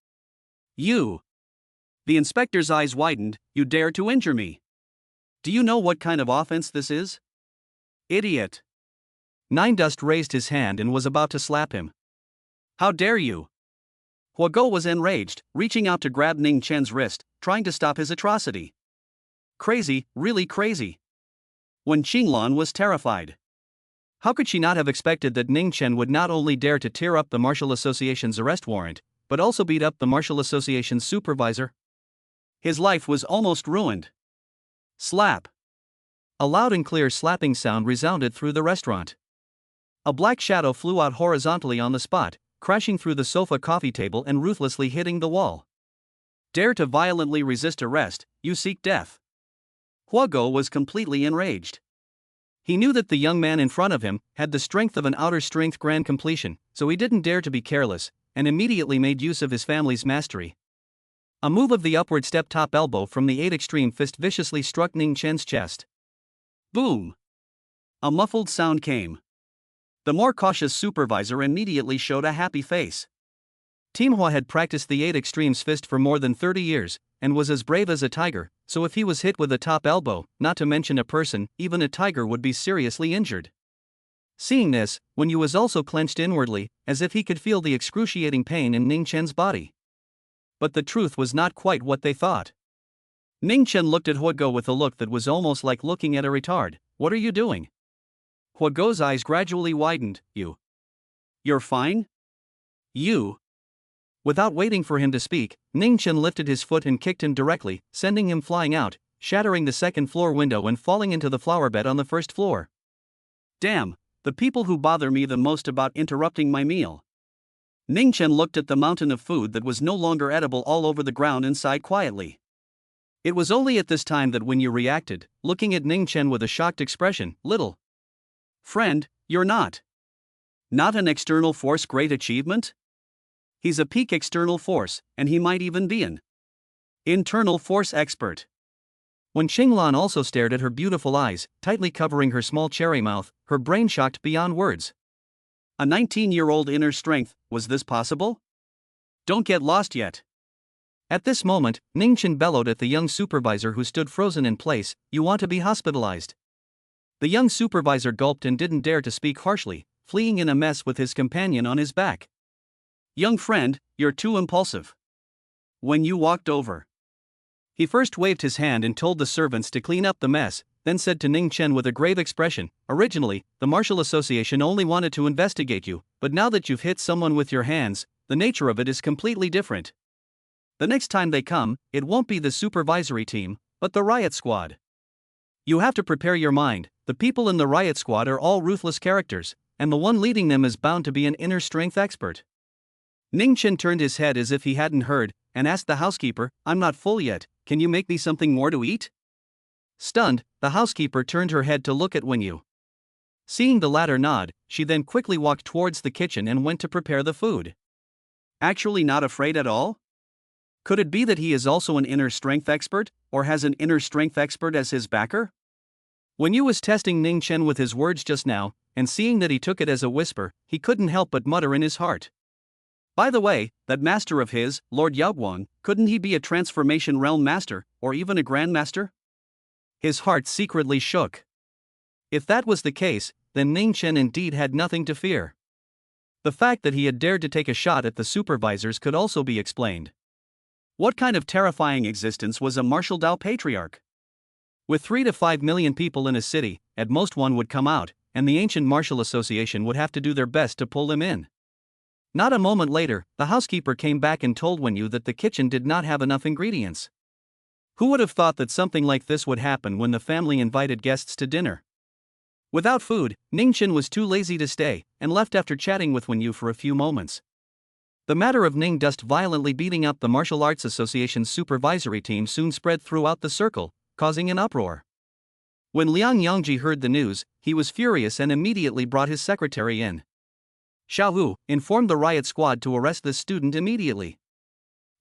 [SPEAKER 1] You! The inspector's eyes widened. You dare to injure me? Do you know what kind of offense this is? Idiot! Nine Dust raised his hand and was about to slap him. How dare you? Huago was enraged, reaching out to grab Ning Chen's wrist, trying to stop his atrocity. Crazy, really crazy. When Qinglan was terrified. How could she not have expected that Ning Chen would not only dare to tear up the Martial Association's arrest warrant, but also beat up the Martial Association's supervisor? His life was almost ruined. Slap. A loud and clear slapping sound resounded through the restaurant. A black shadow flew out horizontally on the spot, crashing through the sofa coffee table and ruthlessly hitting the wall. Dare to violently resist arrest, you seek death. Huago was completely enraged. He knew that the young man in front of him had the strength of an outer strength grand completion, so he didn't dare to be careless, and immediately made use of his family's mastery. A move of the upward step top elbow from the 8 extreme fist viciously struck Ning Chen's chest. Boom! A muffled sound came. The more cautious supervisor immediately showed a happy face. Team Hua had practiced the 8 extremes fist for more than 30 years, and was as brave as a tiger, so if he was hit with a top elbow, not to mention a person, even a tiger would be seriously injured. Seeing this, Wen Yu was also clenched inwardly, as if he could feel the excruciating pain in Ning Chen's body. But the truth was not quite what they thought. Ning Chen looked at Huago with a look that was almost like looking at a retard. What are you doing? Huago's eyes gradually widened. You're fine? You? Without waiting for him to speak, Ning Chen lifted his foot and kicked him directly, sending him flying out, shattering the second-floor window and falling into the flower bed on the first floor. Damn, the people who bother me the most about interrupting my meal. Ning Chen looked at the mountain of food that was no longer edible all over the ground and sighed quietly. It was only at this time that Wen Yu reacted, looking at Ning Chen with a shocked expression. Little friend, you're not an external force great achievement? He's a peak external force, and he might even be an internal force expert. When Qinglan also stared at her beautiful eyes, tightly covering her small cherry mouth, her brain shocked beyond words. A 19-year-old inner strength, was this possible? Don't get lost yet. At this moment, Ning Chen bellowed at the young supervisor who stood frozen in place. You want to be hospitalized? The young supervisor gulped and didn't dare to speak harshly, fleeing in a mess with his companion on his back. Young friend, you're too impulsive. When you walked over, he first waved his hand and told the servants to clean up the mess, then said to Ning Chen with a grave expression, originally, the Martial Association only wanted to investigate you, but now that you've hit someone with your hands, the nature of it is completely different. The next time they come, it won't be the supervisory team, but the riot squad. You have to prepare your mind. The people in the riot squad are all ruthless characters, and the one leading them is bound to be an inner strength expert. Ning Chen turned his head as if he hadn't heard, and asked the housekeeper, I'm not full yet, can you make me something more to eat? Stunned, the housekeeper turned her head to look at Wen Yu. Seeing the latter nod, she then quickly walked towards the kitchen and went to prepare the food. Actually not afraid at all? Could it be that he is also an inner strength expert, or has an inner strength expert as his backer? When Yu was testing Ning Chen with his words just now, and seeing that he took it as a whisper, he couldn't help but mutter in his heart. By the way, that master of his, Lord Yaoguang, couldn't he be a transformation realm master, or even a grandmaster? His heart secretly shook. If that was the case, then Ning Chen indeed had nothing to fear. The fact that he had dared to take a shot at the supervisors could also be explained. What kind of terrifying existence was a martial Dao patriarch? With 3 to 5 million people in a city, at most one would come out, and the ancient martial association would have to do their best to pull him in. Not a moment later, the housekeeper came back and told Wen Yu that the kitchen did not have enough ingredients. Who would have thought that something like this would happen when the family invited guests to dinner? Without food, Ning Chen was too lazy to stay, and left after chatting with Wen Yu for a few moments. The matter of Ning Dust violently beating up the Martial Arts Association's supervisory team soon spread throughout the circle, causing an uproar. When Liang Yongji heard the news, he was furious and immediately brought his secretary in. Xiao Hu informed the riot squad to arrest this student immediately.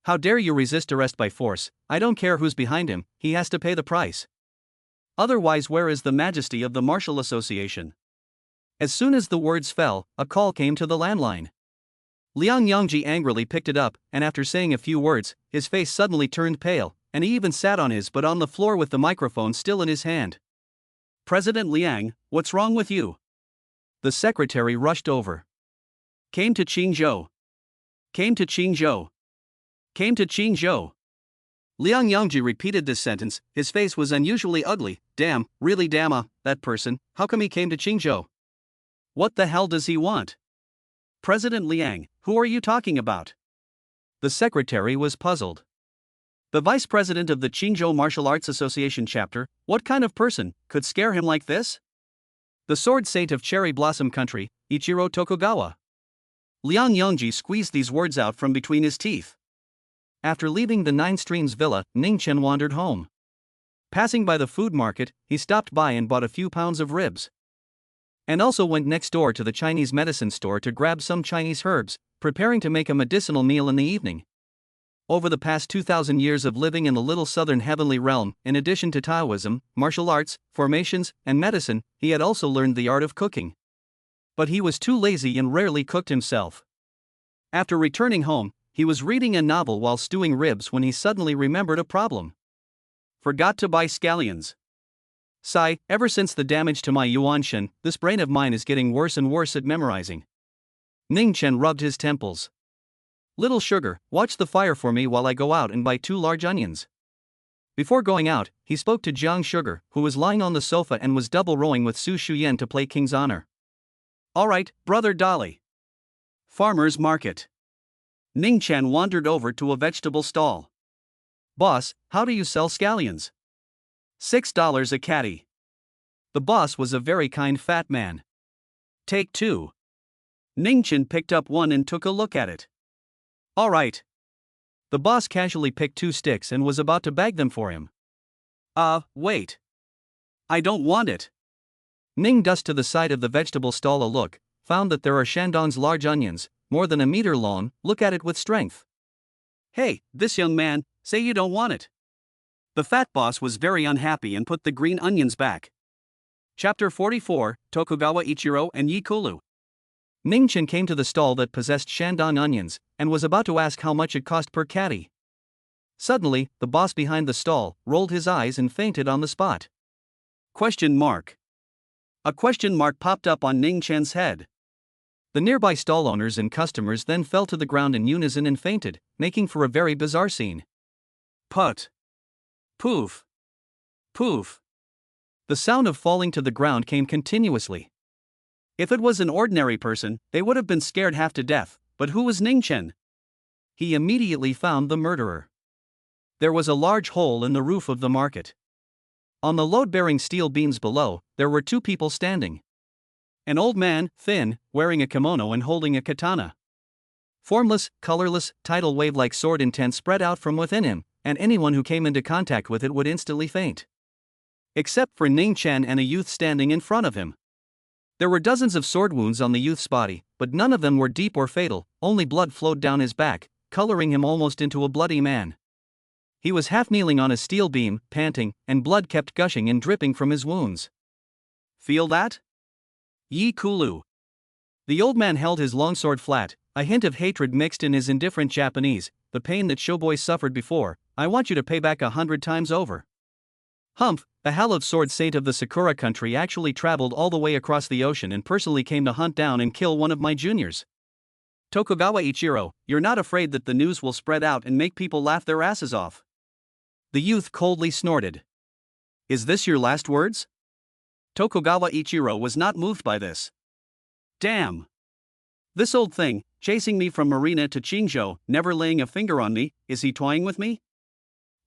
[SPEAKER 1] How dare you resist arrest by force? I don't care who's behind him, he has to pay the price. Otherwise, where is the majesty of the Martial Association? As soon as the words fell, a call came to the landline. Liang Yongji angrily picked it up, and after saying a few words, his face suddenly turned pale, and he even sat on his butt on the floor with the microphone still in his hand. President Liang, what's wrong with you? The secretary rushed over. Came to Qingzhou. Came to Qingzhou. Came to Qingzhou. Liang Yongji repeated this sentence, his face was unusually ugly. Damn, really damn, that person, how come he came to Qingzhou? What the hell does he want? President Liang, who are you talking about? The secretary was puzzled. The vice president of the Qingzhou Martial Arts Association chapter, what kind of person could scare him like this? The sword saint of Cherry Blossom Country, Ichiro Tokugawa. Liang Yongji squeezed these words out from between his teeth. After leaving the Nine Streams villa, Ning Chen wandered home. Passing by the food market, he stopped by and bought a few pounds of ribs. And also went next door to the Chinese medicine store to grab some Chinese herbs, preparing to make a medicinal meal in the evening. Over the past 2,000 years of living in the little southern heavenly realm, in addition to Taoism, martial arts, formations, and medicine, he had also learned the art of cooking. But he was too lazy and rarely cooked himself. After returning home, he was reading a novel while stewing ribs when he suddenly remembered a problem. Forgot to buy scallions. Sigh, ever since the damage to my yuanshen, this brain of mine is getting worse and worse at memorizing. Ning Chen rubbed his temples. Little sugar, watch the fire for me while I go out and buy 2 large onions. Before going out, he spoke to Jiang Sugar, who was lying on the sofa and was double rowing with Su Shuyan to play King's Honor. Alright, brother Dolly. Farmer's Market. Ning Chen wandered over to a vegetable stall. Boss, how do you sell scallions? $6 a caddy. The boss was a very kind fat man. Take 2. Ning Chen picked up one and took a look at it. Alright. The boss casually picked 2 sticks and was about to bag them for him. Wait. I don't want it. Ning dust to the side of the vegetable stall a look, found that there are Shandong's large onions, more than a meter long, look at it with strength. Hey, this young man, say you don't want it. The fat boss was very unhappy and put the green onions back. Chapter 44, Tokugawa Ichiro and Yi Kulu. Ning Chen came to the stall that possessed Shandong onions, and was about to ask how much it cost per caddy. Suddenly, the boss behind the stall rolled his eyes and fainted on the spot. Question mark. A question mark popped up on Ning Chen's head. The nearby stall owners and customers then fell to the ground in unison and fainted, making for a very bizarre scene. Put. Poof. Poof. The sound of falling to the ground came continuously. If it was an ordinary person, they would have been scared half to death, but who was Ning Chen? He immediately found the murderer. There was a large hole in the roof of the market. On the load-bearing steel beams below, there were 2 people standing. An old man, thin, wearing a kimono and holding a katana. Formless, colorless, tidal wave-like sword intent spread out from within him, and anyone who came into contact with it would instantly faint. Except for Ning Chen and a youth standing in front of him. There were dozens of sword wounds on the youth's body, but none of them were deep or fatal, only blood flowed down his back, coloring him almost into a bloody man. He was half kneeling on a steel beam, panting, and blood kept gushing and dripping from his wounds. Feel that? Yi Kulu. The old man held his longsword flat, a hint of hatred mixed in his indifferent Japanese. The pain that Showboy suffered before, I want you to pay back 100 times over. Humph, a hallowed sword saint of the Sakura country actually traveled all the way across the ocean and personally came to hunt down and kill one of my juniors. Tokugawa Ichiro, you're not afraid that the news will spread out and make people laugh their asses off? The youth coldly snorted. Is this your last words? Tokugawa Ichiro was not moved by this. Damn. This old thing, chasing me from Marina to Qingzhou, never laying a finger on me, is he toying with me?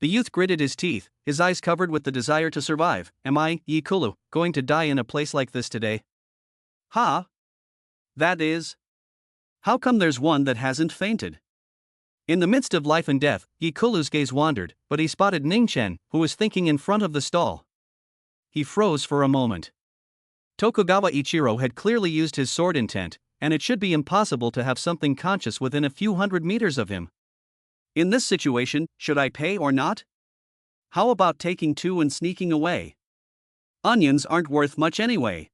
[SPEAKER 1] The youth gritted his teeth, his eyes covered with the desire to survive. Am I, Yi Kulu, going to die in a place like this today? Ha? That is? How come there's one that hasn't fainted? In the midst of life and death, Yi Kulu's gaze wandered, but he spotted Ning Chen, who was thinking in front of the stall. He froze for a moment. Tokugawa Ichiro had clearly used his sword intent, and it should be impossible to have something conscious within a few hundred meters of him. In this situation, should I pay or not? How about taking two and sneaking away? Onions aren't worth much anyway.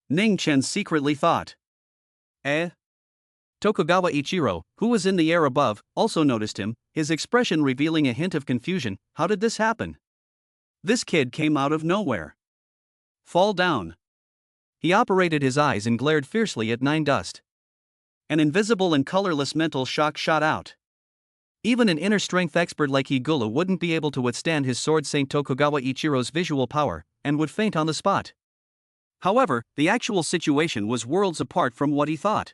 [SPEAKER 1] Ning Chen secretly thought. Tokugawa Ichiro, who was in the air above, also noticed him, his expression revealing a hint of confusion. How did this happen? This kid came out of nowhere. Fall down. He operated his eyes and glared fiercely at Nine Dust. An invisible and colorless mental shock shot out. Even an inner strength expert like Higulu wouldn't be able to withstand his sword saint Tokugawa Ichiro's visual power, and would faint on the spot. However, the actual situation was worlds apart from what he thought.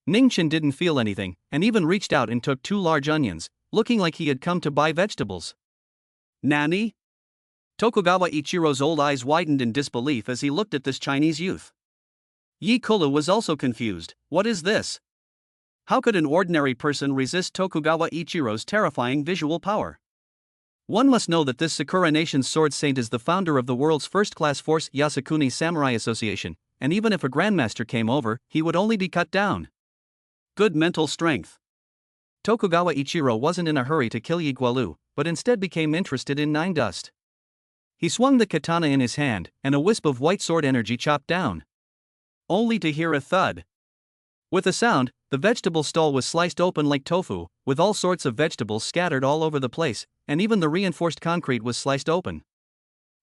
[SPEAKER 1] Ning Chen didn't feel anything, and even reached out and took two large onions, looking like he had come to buy vegetables. Nani? Tokugawa Ichiro's old eyes widened in disbelief as he looked at this Chinese youth. Yi Kulu was also confused. What is this? How could an ordinary person resist Tokugawa Ichiro's terrifying visual power? One must know that this Sakura Nation's sword saint is the founder of the world's first-class force Yasukuni Samurai Association, and even if a grandmaster came over, he would only be cut down. Good mental strength. Tokugawa Ichiro wasn't in a hurry to kill Yi Gualu, but instead became interested in Nine Dust. He swung the katana in his hand, and a wisp of white sword energy chopped down. Only to hear a thud. With a sound, the vegetable stall was sliced open like tofu, with all sorts of vegetables scattered all over the place, and even the reinforced concrete was sliced open.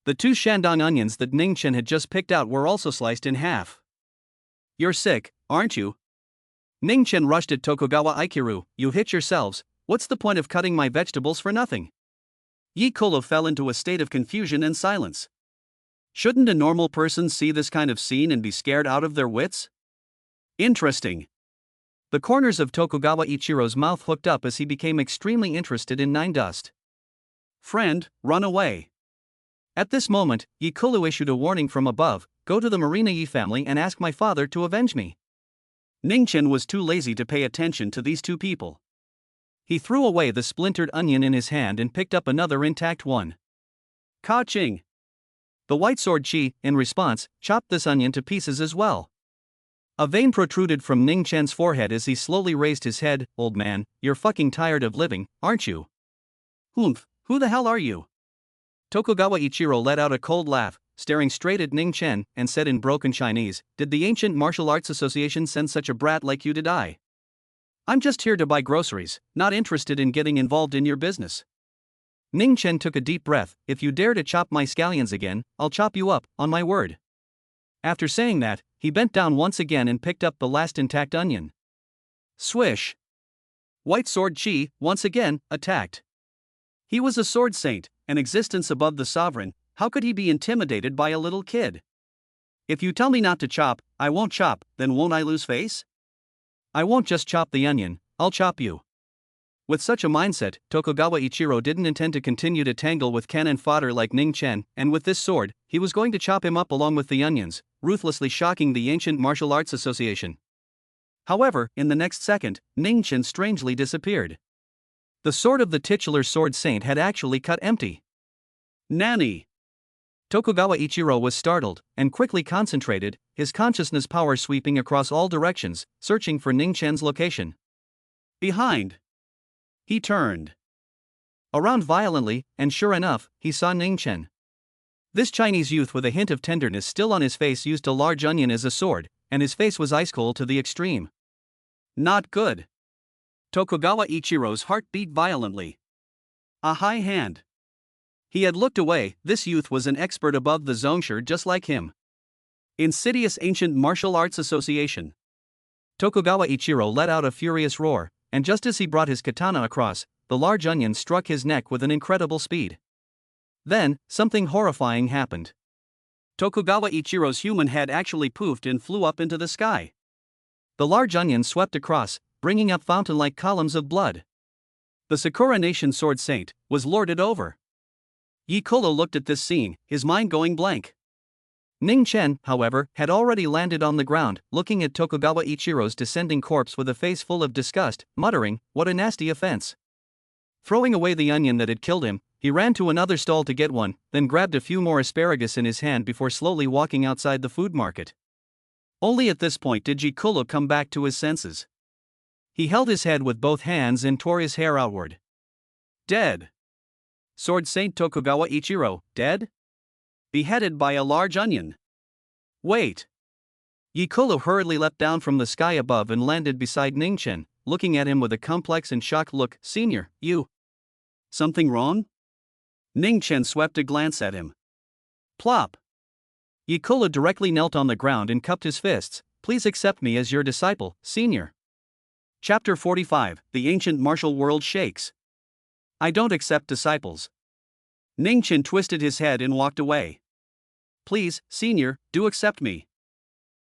[SPEAKER 1] The two Shandong onions that Ning Chen had just picked out were also sliced in half. You're sick, aren't you? Ning Chen rushed at Tokugawa Ichiro. You hit yourselves. What's the point of cutting my vegetables for nothing? Yi Kulu fell into a state of confusion and silence. Shouldn't a normal person see this kind of scene and be scared out of their wits? Interesting. The corners of Tokugawa Ichiro's mouth hooked up as he became extremely interested in Nine Dust. Friend, run away. At this moment, Yi Kulu issued a warning from above. Go to the Marina Yi family and ask my father to avenge me. Ning Chen was too lazy to pay attention to these two people. He threw away the splintered onion in his hand and picked up another intact one. Ka-ching! The white sword Chi, in response, chopped this onion to pieces as well. A vein protruded from Ning Chen's forehead as he slowly raised his head. Old man, you're fucking tired of living, aren't you? Humph, who the hell are you? Tokugawa Ichiro let out a cold laugh, staring straight at Ning Chen, and said in broken Chinese, Did the Ancient Martial Arts Association send such a brat like you to die? I'm just here to buy groceries, not interested in getting involved in your business. Ning Chen took a deep breath. If you dare to chop my scallions again, I'll chop you up, on my word. After saying that, he bent down once again and picked up the last intact onion. Swish! White Sword Chi, once again, attacked. He was a sword saint, an existence above the sovereign. How could he be intimidated by a little kid? If you tell me not to chop, I won't chop, then won't I lose face? I won't just chop the onion, I'll chop you. With such a mindset, Tokugawa Ichiro didn't intend to continue to tangle with cannon fodder like Ning Chen, and with this sword, he was going to chop him up along with the onions, ruthlessly shocking the Ancient Martial Arts Association. However, in the next second, Ning Chen strangely disappeared. The sword of the titular sword saint had actually cut empty. Nanny! Tokugawa Ichiro was startled and quickly concentrated, his consciousness power sweeping across all directions, searching for Ning Chen's location. Behind. He turned around violently, and sure enough, he saw Ning Chen. This Chinese youth with a hint of tenderness still on his face used a large onion as a sword, and his face was ice cold to the extreme. Not good. Tokugawa Ichiro's heart beat violently. A high hand. He had looked away. This youth was an expert above the zongsher just like him. Insidious Ancient Martial Arts Association. Tokugawa Ichiro let out a furious roar, and just as he brought his katana across, the large onion struck his neck with an incredible speed. Then, something horrifying happened. Tokugawa Ichiro's human head actually poofed and flew up into the sky. The large onion swept across, bringing up fountain-like columns of blood. The Sakura Nation Sword Saint was lorded over. Yi Kolo looked at this scene, his mind going blank. Ning Chen, however, had already landed on the ground, looking at Tokugawa Ichiro's descending corpse with a face full of disgust, muttering, "What a nasty offense." Throwing away the onion that had killed him, he ran to another stall to get one, then grabbed a few more asparagus in his hand before slowly walking outside the food market. Only at this point did Yi Kolo come back to his senses. He held his head with both hands and tore his hair outward. Dead. Sword Saint Tokugawa Ichiro, dead? Beheaded by a large onion. Wait. Yi Kolo hurriedly leapt down from the sky above and landed beside Ning Chen, looking at him with a complex and shocked look. "Senior, you. Something wrong?" Ning Chen swept a glance at him. Plop. Yi Kolo directly knelt on the ground and cupped his fists. "Please accept me as your disciple, senior." Chapter 45, The Ancient Martial World Shakes. I don't accept disciples. Ning Chen twisted his head and walked away. "Please, senior, do accept me."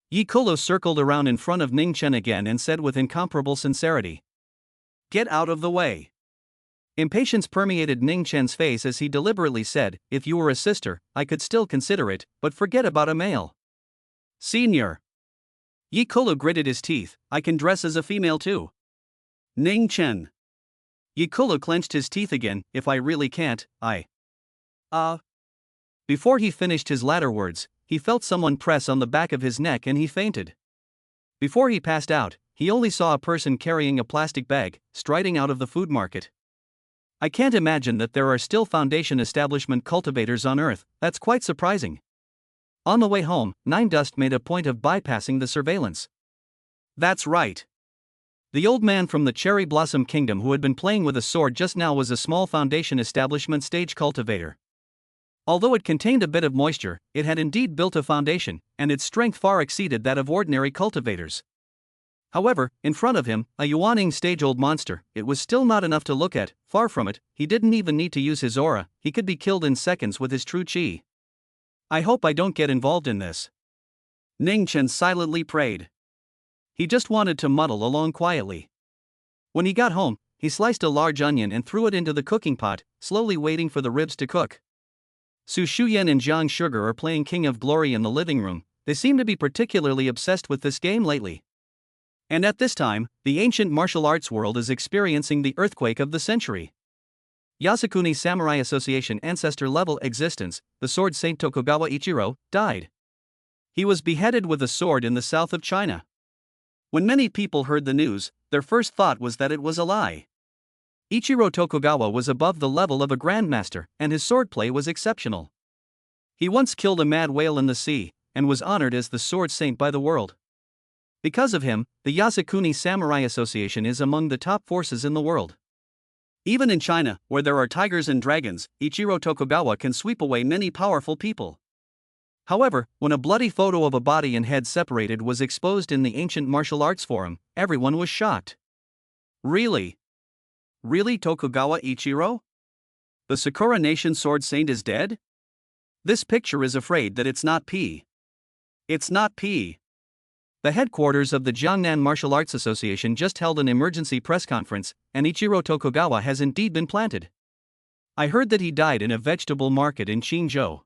[SPEAKER 1] Yi Kolo circled around in front of Ning Chen again and said with incomparable sincerity, "Get out of the way." Impatience permeated Ning Chen's face as he deliberately said, "If you were a sister, I could still consider it, but forget about a male." "Senior." Yi Kolo gritted his teeth, "I can dress as a female too." Ning Chen. Yi Kolo clenched his teeth again, "If I really can't, I. Before he finished his latter words, he felt someone press on the back of his neck and he fainted. Before he passed out, he only saw a person carrying a plastic bag, striding out of the food market. I can't imagine that there are still foundation establishment cultivators on Earth. That's quite surprising. On the way home, Nine Dust made a point of bypassing the surveillance. That's right. The old man from the Cherry Blossom Kingdom who had been playing with a sword just now was a small foundation establishment stage cultivator. Although it contained a bit of moisture, it had indeed built a foundation, and its strength far exceeded that of ordinary cultivators. However, in front of him, a yawning stage-old monster, it was still not enough to look at. Far from it, he didn't even need to use his aura, he could be killed in seconds with his true chi. I hope I don't get involved in this. Ning Chen silently prayed. He just wanted to muddle along quietly. When he got home, he sliced a large onion and threw it into the cooking pot, slowly waiting for the ribs to cook. Su Shuyan and Jiang Sugar are playing King of Glory in the living room. They seem to be particularly obsessed with this game lately. And at this time, the ancient martial arts world is experiencing the earthquake of the century. Yasukuni Samurai Association ancestor-level existence, the Sword Saint Tokugawa Ichiro, died. He was beheaded with a sword in the south of China. When many people heard the news, their first thought was that it was a lie. Ichiro Tokugawa was above the level of a grandmaster, and his swordplay was exceptional. He once killed a mad whale in the sea, and was honored as the Sword Saint by the world. Because of him, the Yasukuni Samurai Association is among the top forces in the world. Even in China, where there are tigers and dragons, Ichiro Tokugawa can sweep away many powerful people. However, when a bloody photo of a body and head separated was exposed in the Ancient Martial Arts Forum, everyone was shocked. Really? Really, Tokugawa Ichiro? The Sakura Nation Sword Saint is dead? This picture is afraid that it's not P. It's not P. The headquarters of the Jiangnan Martial Arts Association just held an emergency press conference, and Ichiro Tokugawa has indeed been planted. I heard that he died in a vegetable market in Qingzhou.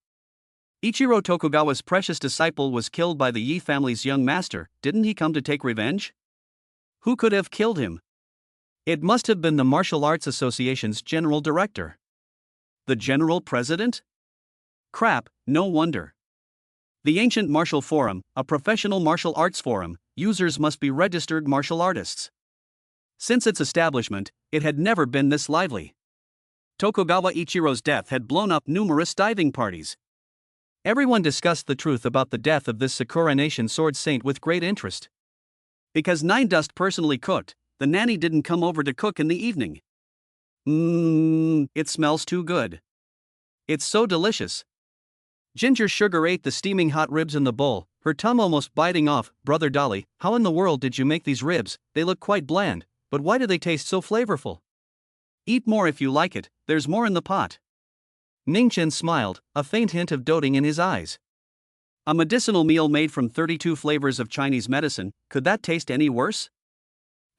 [SPEAKER 1] Ichiro Tokugawa's precious disciple was killed by the Yi family's young master. Didn't he come to take revenge? Who could have killed him? It must have been the Martial Arts Association's general director. The general president? Crap, no wonder. The Ancient Martial Forum, a professional martial arts forum, users must be registered martial artists. Since its establishment, it had never been this lively. Tokugawa Ichiro's death had blown up numerous diving parties. Everyone discussed the truth about the death of this Sakura Nation sword saint with great interest. Because Nine Dust personally cooked, the nanny didn't come over to cook in the evening. It smells too good. It's so delicious. Ginger Sugar ate the steaming hot ribs in the bowl, her tongue almost biting off. Brother Dolly, how in the world did you make these ribs? They look quite bland, but why do they taste so flavorful? Eat more if you like it, there's more in the pot. Ningchen smiled, a faint hint of doting in his eyes. A medicinal meal made from 32 flavors of Chinese medicine, could that taste any worse?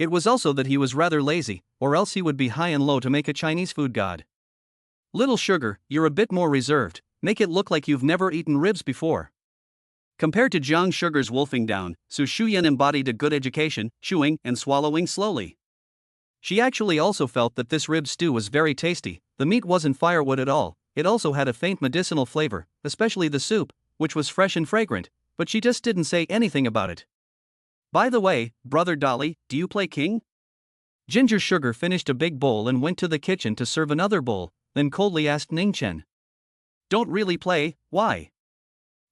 [SPEAKER 1] It was also that he was rather lazy, or else he would be high and low to make a Chinese food god. Little Sugar, you're a bit more reserved, make it look like you've never eaten ribs before. Compared to Jiang Sugar's wolfing down, Su Shuyan embodied a good education, chewing and swallowing slowly. She actually also felt that this rib stew was very tasty. The meat wasn't firewood at all, it also had a faint medicinal flavor, especially the soup, which was fresh and fragrant, but she just didn't say anything about it. By the way, Brother Dolly, do you play king? Ginger Sugar finished a big bowl and went to the kitchen to serve another bowl, then coldly asked Ningchen. Don't really play, why?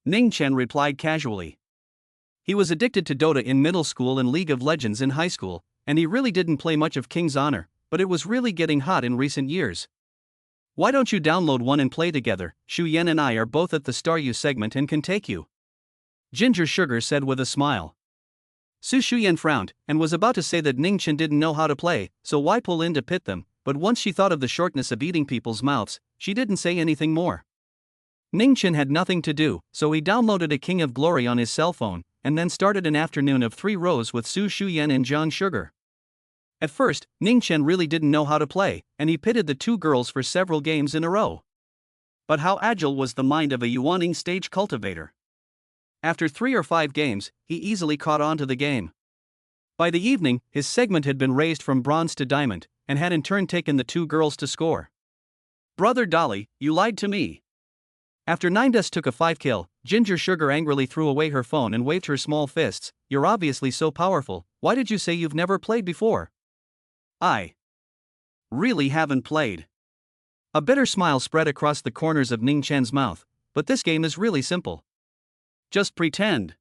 [SPEAKER 1] Ningchen replied casually. He was addicted to Dota in middle school and League of Legends in high school, and he really didn't play much of King's Honor, but it was really getting hot in recent years. Why don't you download one and play together? Shu Yan and I are both at the Star U segment and can take you. Ginger Sugar said with a smile. Su Shuyan frowned, and was about to say that Ningchen didn't know how to play, so why pull in to pit them, but once she thought of the shortness of eating people's mouths, she didn't say anything more. Ningchen had nothing to do, so he downloaded a King of Glory on his cell phone, and then started an afternoon of 3 rows with Su Shuyan and Jiang Sugar. At first, Ningchen really didn't know how to play, and he pitted the two girls for several games in a row. But how agile was the mind of a Yuaning stage cultivator? After 3 or 5 games, he easily caught on to the game. By the evening, his segment had been raised from bronze to diamond, and had in turn taken the two girls to score. Brother Dolly, you lied to me. After Ninedust took a 5-kill, Ginger Sugar angrily threw away her phone and waved her small fists. You're obviously so powerful, why did you say you've never played before? I really haven't played. A bitter smile spread across the corners of Ningchen's mouth, but this game is really simple. Just pretend.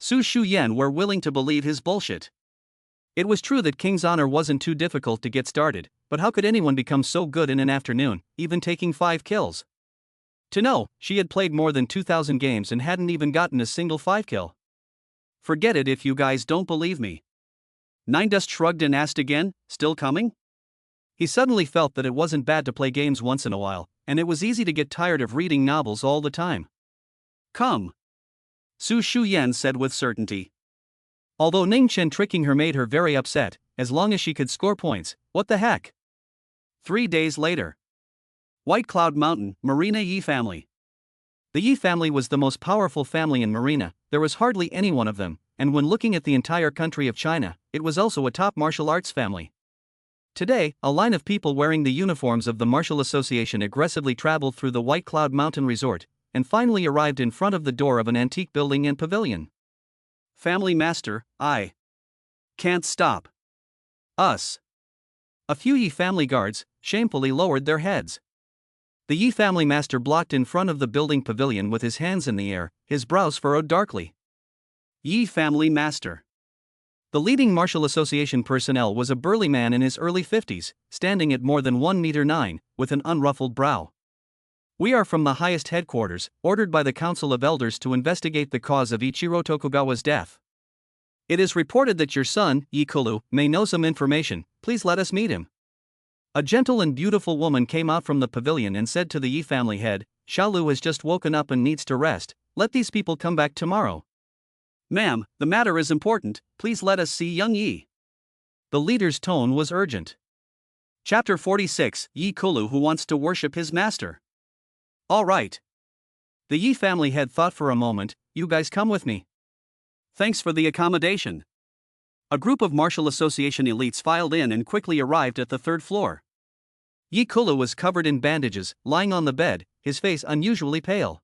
[SPEAKER 1] Su Shuyan were willing to believe his bullshit. It was true that King's Honor wasn't too difficult to get started, but how could anyone become so good in an afternoon, even taking 5 kills? To know, she had played more than 2,000 games and hadn't even gotten a single 5-kill. Forget it if you guys don't believe me. Ninedust shrugged and asked again, still coming? He suddenly felt that it wasn't bad to play games once in a while, and it was easy to get tired of reading novels all the time. Come. Su Shuyan said with certainty. Although Ningchen tricking her made her very upset, as long as she could score points, what the heck? 3 days later. White Cloud Mountain, Marina Yi family. The Yi family was the most powerful family in Marina, there was hardly any one of them, and when looking at the entire country of China, it was also a top martial arts family. Today, a line of people wearing the uniforms of the Martial Association aggressively traveled through the White Cloud Mountain Resort, and finally arrived in front of the door of an antique building and pavilion. Family Master, I can't stop us. A few Yi family guards shamefully lowered their heads. The Yi family master blocked in front of the building pavilion with his hands in the air, his brows furrowed darkly. Yi family master. The leading Martial Association personnel was a burly man in his early 50s, standing at more than 1 meter 9, with an unruffled brow. We are from the highest headquarters, ordered by the Council of Elders to investigate the cause of Ichiro Tokugawa's death. It is reported that your son, Yi Kulu, may know some information, please let us meet him. A gentle and beautiful woman came out from the pavilion and said to the Yi family head, Xiaolu has just woken up and needs to rest, let these people come back tomorrow. Ma'am, the matter is important, please let us see young Yi. The leader's tone was urgent. Chapter 46, Yi Kulu who wants to worship his master. All right. The Yi family head thought for a moment, you guys come with me. Thanks for the accommodation. A group of Martial Association elites filed in and quickly arrived at the 3rd floor. Yi Kulu was covered in bandages, lying on the bed, his face unusually pale.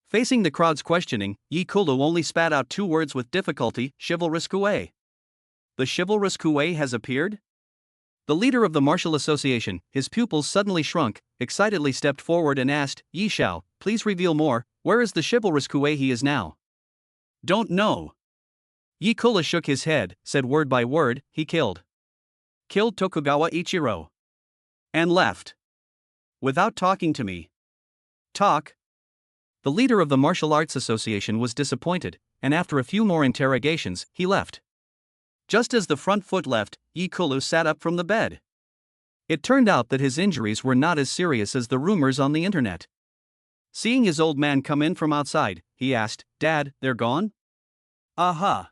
[SPEAKER 1] Facing the crowd's questioning, Yi Kulu only spat out 2 words with difficulty: chivalrous coué. The chivalrous coué has appeared? The leader of the martial association, his pupils suddenly shrunk, excitedly stepped forward and asked, Yi Shao, please reveal more, where is the chivalrous coué he is now? Don't know. Yi Kulu shook his head, said word by word, he killed Tokugawa Ichiro. And left. Without talking to me. Talk? The leader of the Martial Arts Association was disappointed, and after a few more interrogations, he left. Just as the front foot left, Yi Kulu sat up from the bed. It turned out that his injuries were not as serious as the rumors on the internet. Seeing his old man come in from outside, he asked, Dad, they're gone? Aha.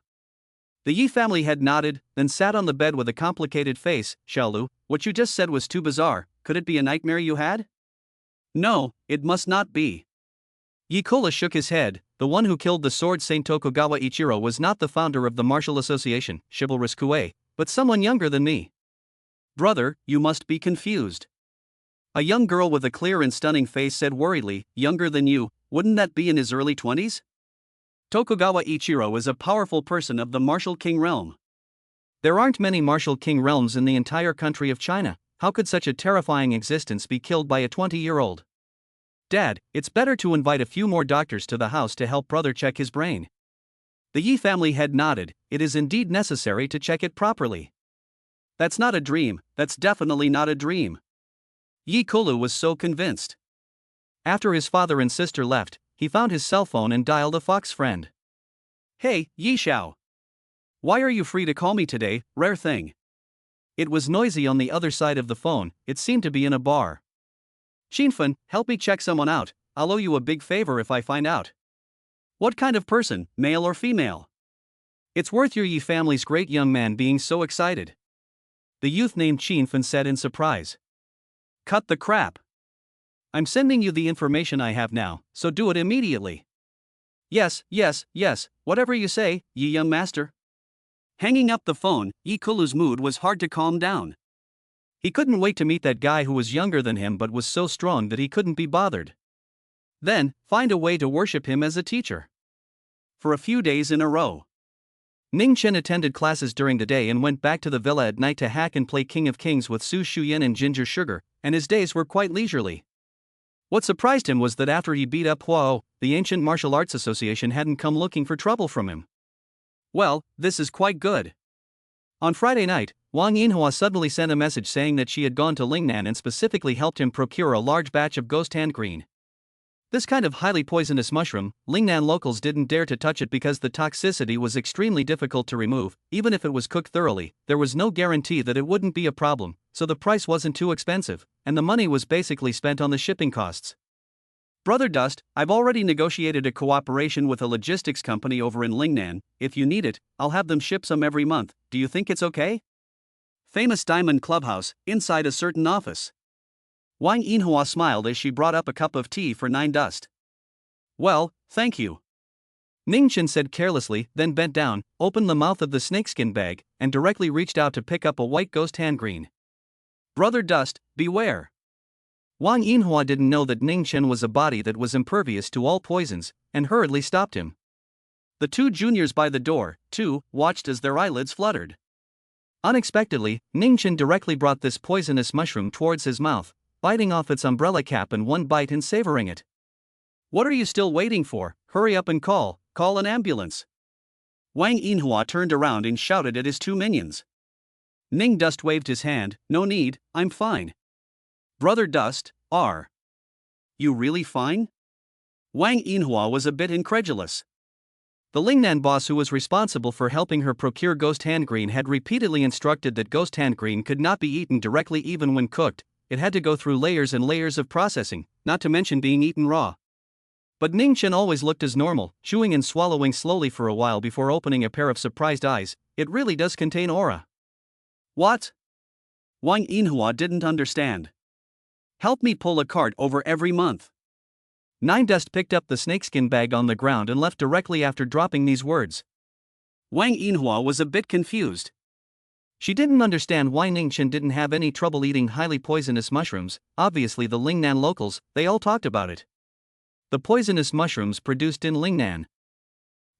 [SPEAKER 1] The Yi family head nodded, then sat on the bed with a complicated face. Xiaolu, what you just said was too bizarre. Could it be a nightmare you had? No, it must not be. Yi Kulu shook his head. The one who killed the sword Saint Tokugawa Ichiro was not the founder of the martial association, Chivalrous Coué, but someone younger than me. Brother, you must be confused. A young girl with a clear and stunning face said worriedly, younger than you, wouldn't that be in his early 20s? Tokugawa Ichiro is a powerful person of the martial king realm. There aren't many martial king realms in the entire country of China. How could such a terrifying existence be killed by a 20-year-old? Dad, it's better to invite a few more doctors to the house to help brother check his brain. The Yi family head nodded. It is indeed necessary to check it properly. That's not a dream, that's definitely not a dream. Yi Kulu was so convinced. After his father and sister left, he found his cell phone and dialed a Fox friend. Hey, Yi Shao. Why are you free to call me today, rare thing? It was noisy on the other side of the phone, it seemed to be in a bar. Qinfen, help me check someone out, I'll owe you a big favor if I find out. What kind of person, male or female? It's worth your Yi family's great young man being so excited. The youth named Qinfen said in surprise. Cut the crap. I'm sending you the information I have now, so do it immediately. Yes, whatever you say, Yi young master. Hanging up the phone, Yi Kulu's mood was hard to calm down. He couldn't wait to meet that guy who was younger than him but was so strong that he couldn't be bothered. Then, find a way to worship him as a teacher. For a few days in a row. Ning Chen attended classes during the day and went back to the villa at night to hack and play King of Kings with Su Shuyan and Ginger Sugar, and his days were quite leisurely. What surprised him was that after he beat up Huo, the ancient martial arts association hadn't come looking for trouble from him. Well, this is quite good. On Friday night, Wang Yinhua suddenly sent a message saying that she had gone to Lingnan and specifically helped him procure a large batch of ghost hand green. This kind of highly poisonous mushroom, Lingnan locals didn't dare to touch it because the toxicity was extremely difficult to remove. Even if it was cooked thoroughly, there was no guarantee that it wouldn't be a problem, so the price wasn't too expensive, and the money was basically spent on the shipping costs. Brother Dust, I've already negotiated a cooperation with a logistics company over in Lingnan. If you need it, I'll have them ship some every month. Do you think it's okay? Famous Diamond Clubhouse, inside a certain office. Wang Yinhua smiled as she brought up a cup of tea for Nine Dust. Well, thank you. Ning Chen said carelessly, then bent down, opened the mouth of the snakeskin bag, and directly reached out to pick up a white ghost hand green. Brother Dust, beware. Wang Yinhua didn't know that Ning Chen was a body that was impervious to all poisons, and hurriedly stopped him. The two juniors by the door, too, watched as their eyelids fluttered. Unexpectedly, Ning Chen directly brought this poisonous mushroom towards his mouth, biting off its umbrella cap in one bite and savoring it. What are you still waiting for? Hurry up and call an ambulance. Wang Yinhua turned around and shouted at his two minions. Ning Dust waved his hand, no need, I'm fine. Brother Dust, are you really fine? Wang Yinhua was a bit incredulous. The Lingnan boss who was responsible for helping her procure ghost hand green had repeatedly instructed that ghost hand green could not be eaten directly even when cooked. It had to go through layers and layers of processing, not to mention being eaten raw. But Ning Chen always looked as normal, chewing and swallowing slowly for a while before opening a pair of surprised eyes. It really does contain aura. What? Wang Yinhua didn't understand. Help me pull a cart over every month. Nine Dust picked up the snakeskin bag on the ground and left directly after dropping these words. Wang Yinhua was a bit confused. She didn't understand why Ningchen didn't have any trouble eating highly poisonous mushrooms. Obviously the Lingnan locals, they all talked about it. The poisonous mushrooms produced in Lingnan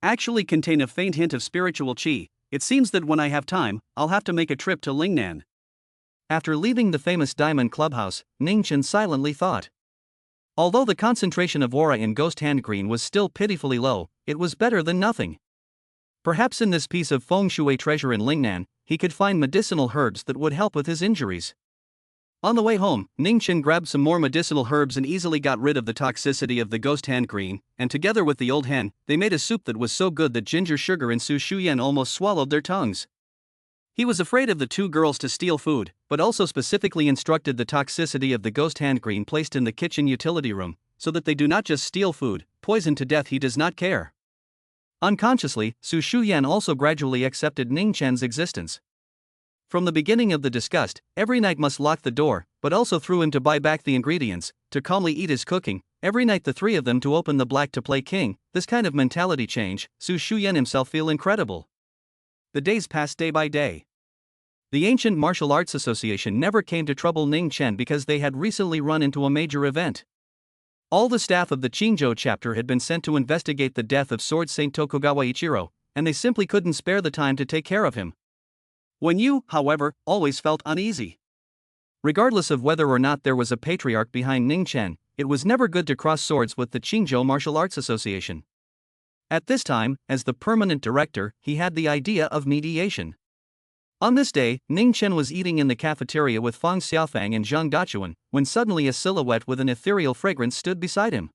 [SPEAKER 1] actually contain a faint hint of spiritual qi. It seems that when I have time, I'll have to make a trip to Lingnan. After leaving the famous Diamond Clubhouse, Ningchen silently thought. Although the concentration of aura in Ghost Hand Green was still pitifully low, it was better than nothing. Perhaps in this piece of feng shui treasure in Lingnan, he could find medicinal herbs that would help with his injuries. On the way home, Ningchen grabbed some more medicinal herbs and easily got rid of the toxicity of the Ghost Hand Green, and together with the old hen, they made a soup that was so good that Ginger Sugar and Su Shuyan almost swallowed their tongues. He was afraid of the two girls to steal food, but also specifically instructed the toxicity of the Ghost Hand Green placed in the kitchen utility room, so that they do not just steal food, poison to death he does not care. Unconsciously, Su Shuyan also gradually accepted Ningchen's existence. From the beginning of the disgust, every night must lock the door, but also threw him to buy back the ingredients, to calmly eat his cooking, every night the three of them to open the black to play king. This kind of mentality change, Su Shuyan himself feel incredible. The days passed day by day. The Ancient Martial Arts Association never came to trouble Ningchen because they had recently run into a major event. All the staff of the Qingzhou chapter had been sent to investigate the death of Sword Saint Tokugawa Ichiro, and they simply couldn't spare the time to take care of him. When you, however, always felt uneasy. Regardless of whether or not there was a patriarch behind Ningchen, it was never good to cross swords with the Qingzhou Martial Arts Association. At this time, as the permanent director, he had the idea of mediation. On this day, Ningchen was eating in the cafeteria with Fang Xiaofang and Zhang Dachuan, when suddenly a silhouette with an ethereal fragrance stood beside him.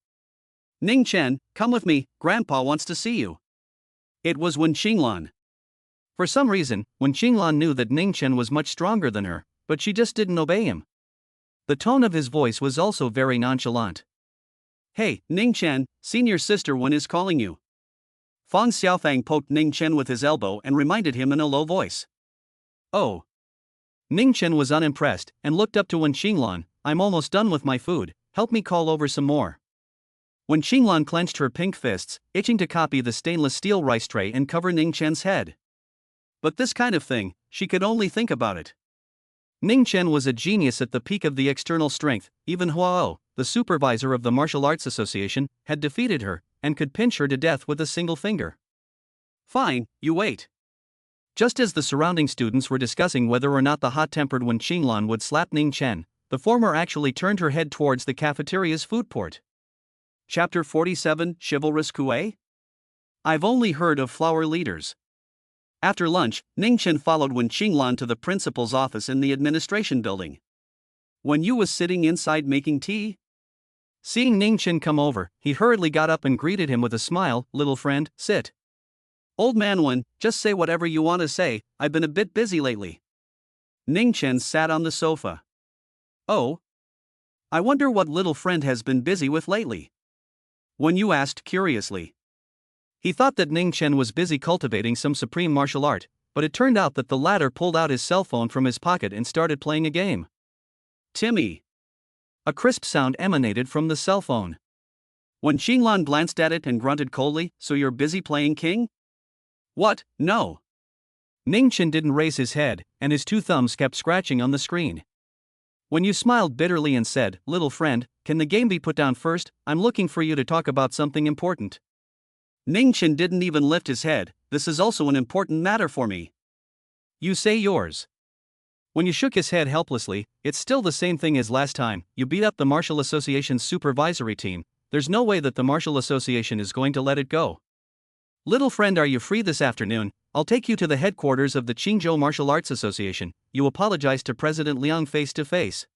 [SPEAKER 1] Ningchen, come with me, Grandpa wants to see you. It was Wen Qinglan. For some reason, Wen Qinglan knew that Ningchen was much stronger than her, but she just didn't obey him. The tone of his voice was also very nonchalant. Hey, Ningchen, senior sister Wen is calling you. Fang Xiaofang poked Ningchen with his elbow and reminded him in a low voice. Oh. Ningchen was unimpressed and looked up to Wen Qinglan. I'm almost done with my food, help me call over some more. Wen Qinglan clenched her pink fists, itching to copy the stainless steel rice tray and cover Ningchen's head. But this kind of thing, she could only think about it. Ningchen was a genius at the peak of the external strength. Even Huao, the supervisor of the Martial Arts Association, had defeated her, and could pinch her to death with a single finger. Fine, you wait. Just as the surrounding students were discussing whether or not the hot-tempered Wen Qinglan would slap Ningchen, the former actually turned her head towards the cafeteria's food port. Chapter 47, Chivalrous Coué? I've only heard of flower leaders. After lunch, Ningchen followed Wen Qinglan to the principal's office in the administration building. Wen Yu was sitting inside making tea. Seeing Ningchen come over, he hurriedly got up and greeted him with a smile. Little friend, sit. Old man Wen, just say whatever you want to say, I've been a bit busy lately. Ningchen sat on the sofa. Oh? I wonder what little friend has been busy with lately? Wen Yu asked curiously. He thought that Ningchen was busy cultivating some supreme martial art, but it turned out that the latter pulled out his cell phone from his pocket and started playing a game. Timmy. A crisp sound emanated from the cell phone. Wen Qinglan glanced at it and grunted coldly, so you're busy playing king? What, no. Ningchen didn't raise his head, and his two thumbs kept scratching on the screen. Wen Yu smiled bitterly and said, little friend, can the game be put down first? I'm looking for you to talk about something important. Ningchen didn't even lift his head. This is also an important matter for me. You say yours. When you shook his head helplessly, it's still the same thing as last time. You beat up the Martial Association's supervisory team. There's no way that the Martial Association is going to let it go. Little friend, are you free this afternoon? I'll take you to the headquarters of the Qingzhou Martial Arts Association. You apologize to President Liang face to face.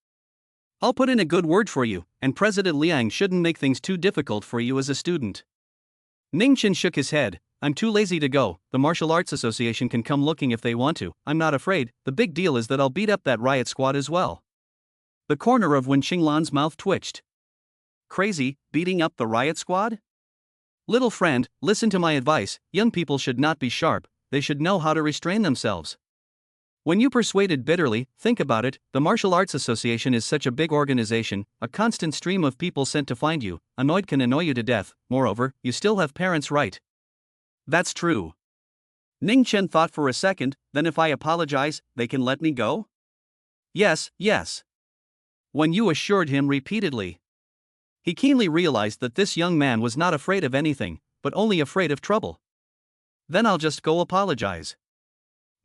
[SPEAKER 1] I'll put in a good word for you, and President Liang shouldn't make things too difficult for you as a student. Ningchen shook his head. I'm too lazy to go. The Martial Arts Association can come looking if they want to. I'm not afraid. The big deal is that I'll beat up that riot squad as well. The corner of Wen Qinglan's mouth twitched. Crazy, beating up the riot squad? Little friend, listen to my advice. Young people should not be sharp, they should know how to restrain themselves. When you persuaded bitterly, think about it, the Martial Arts Association is such a big organization, a constant stream of people sent to find you, annoyed can annoy you to death, moreover, you still have parents, right? That's true. Ning Chen thought for a second, then if I apologize, they can let me go? Yes, yes. Wen Yu assured him repeatedly. He keenly realized that this young man was not afraid of anything, but only afraid of trouble. Then I'll just go apologize.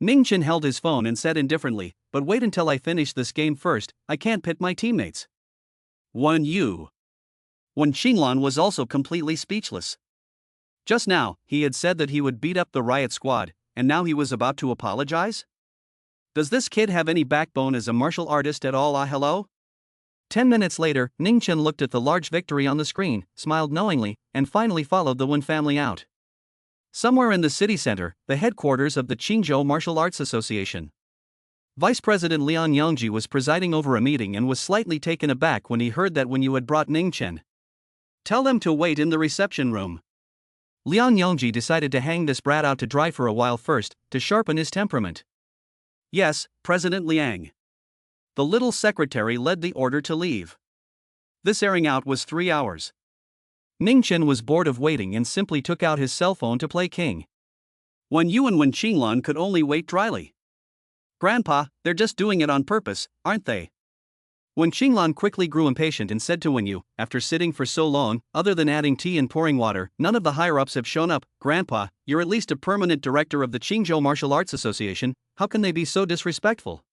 [SPEAKER 1] Ning Chen held his phone and said indifferently, but wait until I finish this game first, I can't pit my teammates. Wen Yu. Wen Qinglan was also completely speechless. Just now, he had said that he would beat up the riot squad, and now he was about to apologize? Does this kid have any backbone as a martial artist at all? Hello? 10 minutes later, Ning Chen looked at the large victory on the screen, smiled knowingly, and finally followed the Wen family out. Somewhere in the city center, the headquarters of the Qingzhou Martial Arts Association. Vice President Liang Yangji was presiding over a meeting and was slightly taken aback when he heard that Wen Yu had brought Ning Chen. Tell them to wait in the reception room. Liang Yangji decided to hang this brat out to dry for a while first, to sharpen his temperament. Yes, President Liang. The little secretary led the order to leave. This airing out was 3 hours. Ning Chen was bored of waiting and simply took out his cell phone to play King. Wen Yu and Wen Qinglan could only wait dryly. Grandpa, they're just doing it on purpose, aren't they? Wen Qinglan quickly grew impatient and said to Wen Yu, after sitting for so long, other than adding tea and pouring water, none of the higher-ups have shown up. Grandpa, you're at least a permanent director of the Qingzhou Martial Arts Association, how can they be so disrespectful?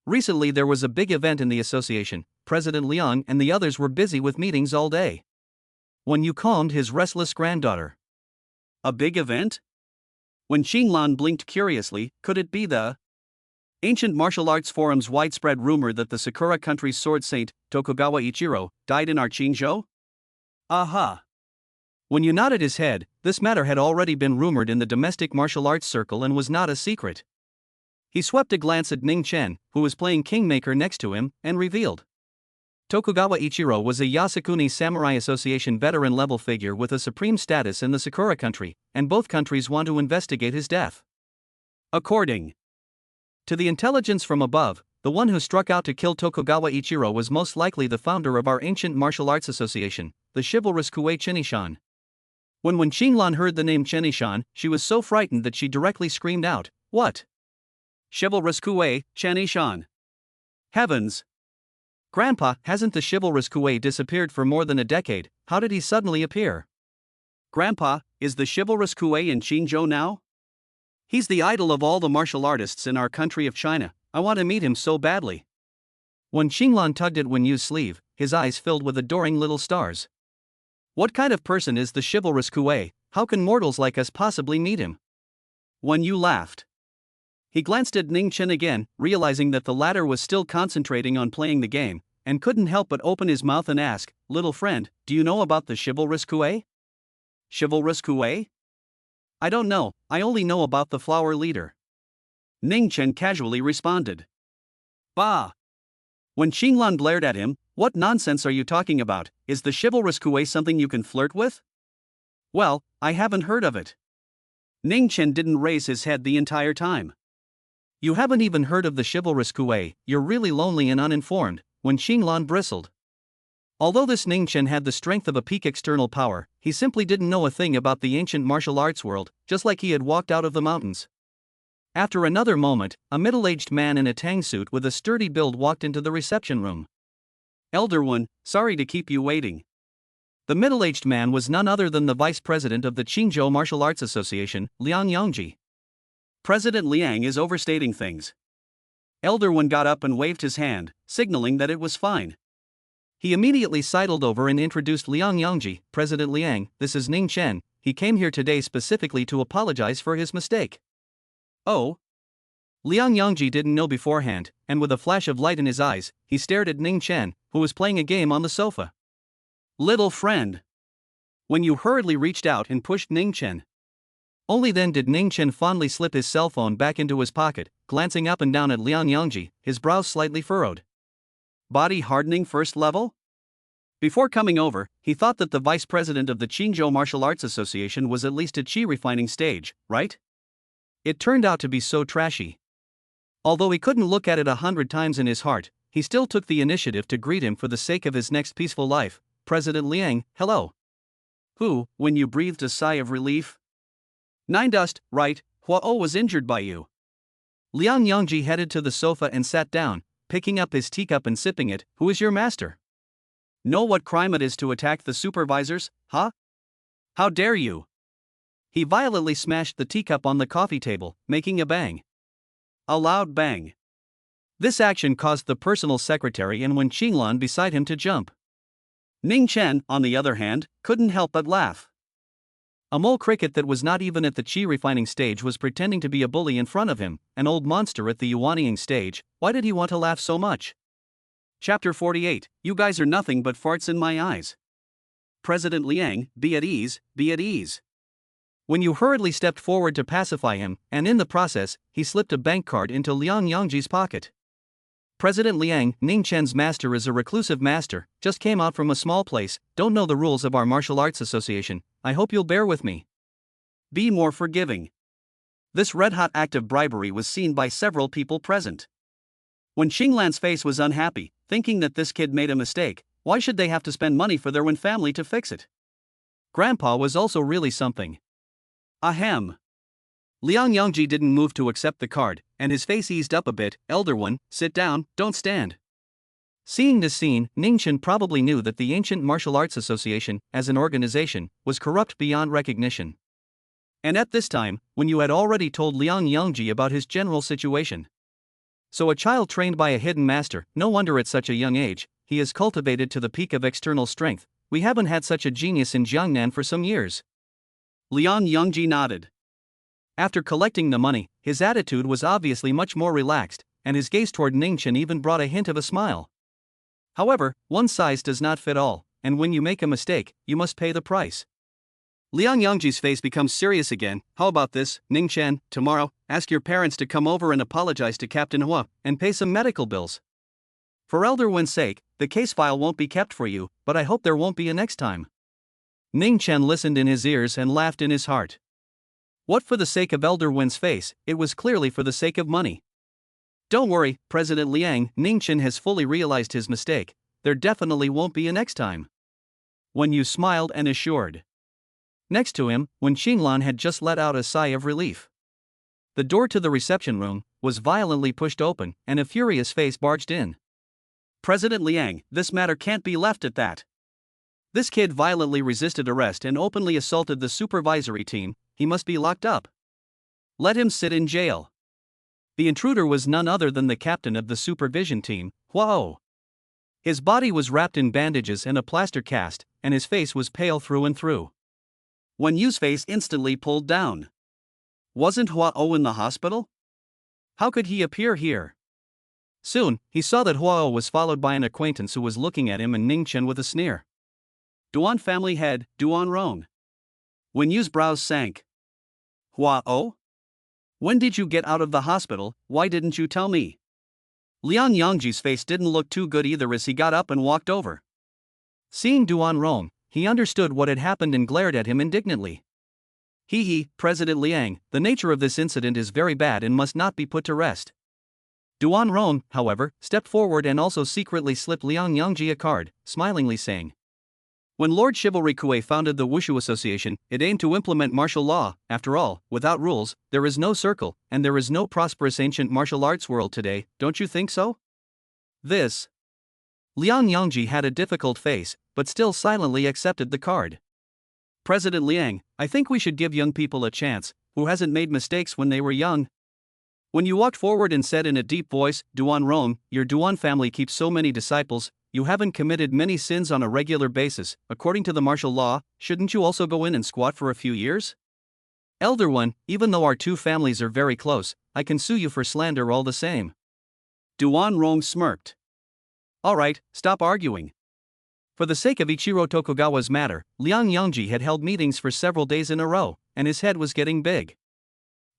[SPEAKER 1] Recently there was a big event in the association, President Liang and the others were busy with meetings all day. Wen Yu calmed his restless granddaughter. A big event? Wen Qinglan blinked curiously, could it be the Ancient Martial Arts Forum's widespread rumor that the Sakura country's sword saint, Tokugawa Ichiro, died in our Qingzhou? Aha! When Yu nodded his head, this matter had already been rumored in the domestic martial arts circle and was not a secret. He swept a glance at Ning Chen, who was playing Kingmaker next to him, and revealed. Tokugawa Ichiro was a Yasukuni Samurai Association veteran-level figure with a supreme status in the Sakura country, and both countries want to investigate his death. According to the intelligence from above, the one who struck out to kill Tokugawa Ichiro was most likely the founder of our ancient martial arts association, the chivalrous Kuei Chenishan. When Qinglan heard the name Chenishan, she was so frightened that she directly screamed out, "What? Chivalrous Kuei, Chenishan? Heavens! Grandpa, hasn't the chivalrous Kuei disappeared for more than a decade? How did he suddenly appear?" Grandpa, is the chivalrous Kuei in Qingzhou now? He's the idol of all the martial artists in our country of China, I want to meet him so badly. When Qinglan tugged at Wen Yu's sleeve, his eyes filled with adoring little stars. What kind of person is the chivalrous Kuei? How can mortals like us possibly meet him? Wen Yu laughed. He glanced at Ning Chen again, realizing that the latter was still concentrating on playing the game, and couldn't help but open his mouth and ask, "Little friend, do you know about the chivalrous Kuei?" Chivalrous Kuei? I don't know, I only know about the flower leader. Ning Chen casually responded. Bah! When Qinglan glared at him, what nonsense are you talking about? Is the chivalrous Kuei something you can flirt with? Well, I haven't heard of it. Ning Chen didn't raise his head the entire time. You haven't even heard of the chivalrous Kuei, you're really lonely and uninformed, when Qinglan bristled. Although this Ning Chen had the strength of a peak external power, he simply didn't know a thing about the ancient martial arts world, just like he had walked out of the mountains. After another moment, a middle-aged man in a tang suit with a sturdy build walked into the reception room. Elder One, sorry to keep you waiting. The middle-aged man was none other than the vice president of the Qingzhou Martial Arts Association, Liang Yangji. President Liang is overstating things. Elder One got up and waved his hand, signaling that it was fine. He immediately sidled over and introduced Liang Yangji. President Liang, this is Ning Chen, he came here today specifically to apologize for his mistake. Oh? Liang Yangji didn't know beforehand, and with a flash of light in his eyes, he stared at Ning Chen, who was playing a game on the sofa. Little friend. When you hurriedly reached out and pushed Ning Chen. Only then did Ning Chen fondly slip his cell phone back into his pocket, glancing up and down at Liang Yangji, his brows slightly furrowed. Body hardening first level? Before coming over, he thought that the vice president of the Qingzhou Martial Arts Association was at least at chi refining stage, right? It turned out to be so trashy. Although he couldn't look at it 100 times in his heart, he still took the initiative to greet him for the sake of his next peaceful life. President Liang, hello. Who, when you breathed a sigh of relief? Nine dust, right, Huao was injured by you. Liang Yangji headed to the sofa and sat down, picking up his teacup and sipping it. Who is your master? Know what crime it is to attack the supervisors, huh? How dare you? He violently smashed the teacup on the coffee table, making a bang. A loud bang. This action caused the personal secretary and Wen Qinglan beside him to jump. Ning Chen, on the other hand, couldn't help but laugh. A mole cricket that was not even at the qi refining stage was pretending to be a bully in front of him, an old monster at the yuaniying stage. Why did he want to laugh so much? Chapter 48, You guys are nothing but farts in my eyes. President Liang, be at ease, be at ease. When you hurriedly stepped forward to pacify him, and in the process, he slipped a bank card into Liang Yangji's pocket. President Liang, Ning Chen's master is a reclusive master, just came out from a small place, don't know the rules of our martial arts association, I hope you'll bear with me. Be more forgiving. This red-hot act of bribery was seen by several people present. When Qinglan's face was unhappy, thinking that this kid made a mistake, why should they have to spend money for their Wen family to fix it? Grandpa was also really something. Ahem. Liang Yangji didn't move to accept the card, and his face eased up a bit. Elder one, sit down, don't stand. Seeing this scene, Ning Chen probably knew that the Ancient Martial Arts Association, as an organization, was corrupt beyond recognition. And at this time, when you had already told Liang Yangji about his general situation. So a child trained by a hidden master, no wonder at such a young age, he is cultivated to the peak of external strength. We haven't had such a genius in Jiangnan for some years. Liang Yangji nodded. After collecting the money, his attitude was obviously much more relaxed, and his gaze toward Ning Chen even brought a hint of a smile. However, one size does not fit all, and when you make a mistake, you must pay the price. Liang Yangji's face becomes serious again. How about this, Ning Chen? Tomorrow, ask your parents to come over and apologize to Captain Hua, and pay some medical bills. For Elder Wen's sake, the case file won't be kept for you, but I hope there won't be a next time. Ning Chen listened in his ears and laughed in his heart. What for the sake of Elder Wen's face, it was clearly for the sake of money. Don't worry, President Liang, Ning Chen has fully realized his mistake, there definitely won't be a next time. When you smiled and assured. Next to him, Wen Qinglan had just let out a sigh of relief. The door to the reception room was violently pushed open, and a furious face barged in. President Liang, this matter can't be left at that. This kid violently resisted arrest and openly assaulted the supervisory team, he must be locked up. Let him sit in jail. The intruder was none other than the captain of the supervision team, Huao. His body was wrapped in bandages and a plaster cast, and his face was pale through and through. Wen Yu's face instantly pulled down. Wasn't Huao in the hospital? How could he appear here? Soon, he saw that Huao was followed by an acquaintance who was looking at him and Ning Chen with a sneer. Duan family head, Duan Rong. Wen Yu's brows sank. Huao? When did you get out of the hospital, why didn't you tell me? Liang Yangji's face didn't look too good either as he got up and walked over. Seeing Duan Rong, he understood what had happened and glared at him indignantly. He, President Liang, the nature of this incident is very bad and must not be put to rest. Duan Rong, however, stepped forward and also secretly slipped Liang Yangji a card, smilingly saying, when Lord Chivalry Kue founded the Wushu Association, it aimed to implement martial law. After all, without rules, there is no circle, and there is no prosperous ancient martial arts world today, don't you think so? This. Liang Yangji had a difficult face, but still silently accepted the card. President Liang, I think we should give young people a chance, who hasn't made mistakes when they were young. When you walked forward and said in a deep voice, Duan Rong, your Duan family keeps so many disciples, you haven't committed many sins on a regular basis, according to the martial law, shouldn't you also go in and squat for a few years? Elder one, even though our two families are very close, I can sue you for slander all the same. Duan Rong smirked. Alright, stop arguing. For the sake of Ichiro Tokugawa's matter, Liang Yangji had held meetings for several days in a row, and his head was getting big.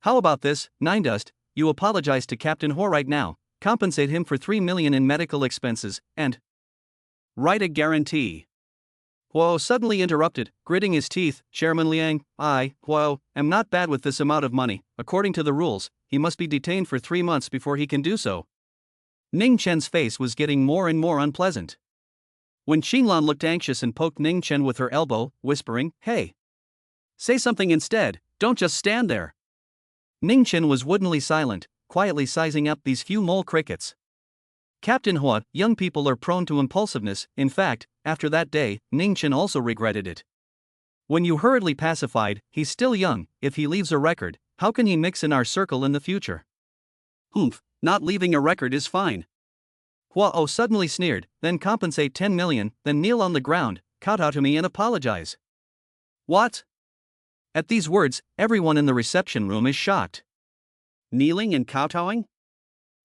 [SPEAKER 1] How about this, Nine Dust, you apologize to Captain Hua right now, compensate him for 3 million in medical expenses, and write a guarantee. Huo suddenly interrupted, gritting his teeth, Chairman Liang, Huo, am not bad with this amount of money, according to the rules, he must be detained for 3 months before he can do so. Ning Chen's face was getting more and more unpleasant. When Qinglan looked anxious and poked Ning Chen with her elbow, whispering, hey. Say something instead, don't just stand there. Ning Chen was woodenly silent, quietly sizing up these few mole crickets. Captain Hua, young people are prone to impulsiveness. In fact, after that day, Ning Chen also regretted it. When you hurriedly pacified, he's still young, if he leaves a record, how can he mix in our circle in the future? Humph, not leaving a record is fine. Hua suddenly sneered, then compensate 10 million, then kneel on the ground, kowtow to me and apologize. What? At these words, everyone in the reception room is shocked. Kneeling and kowtowing?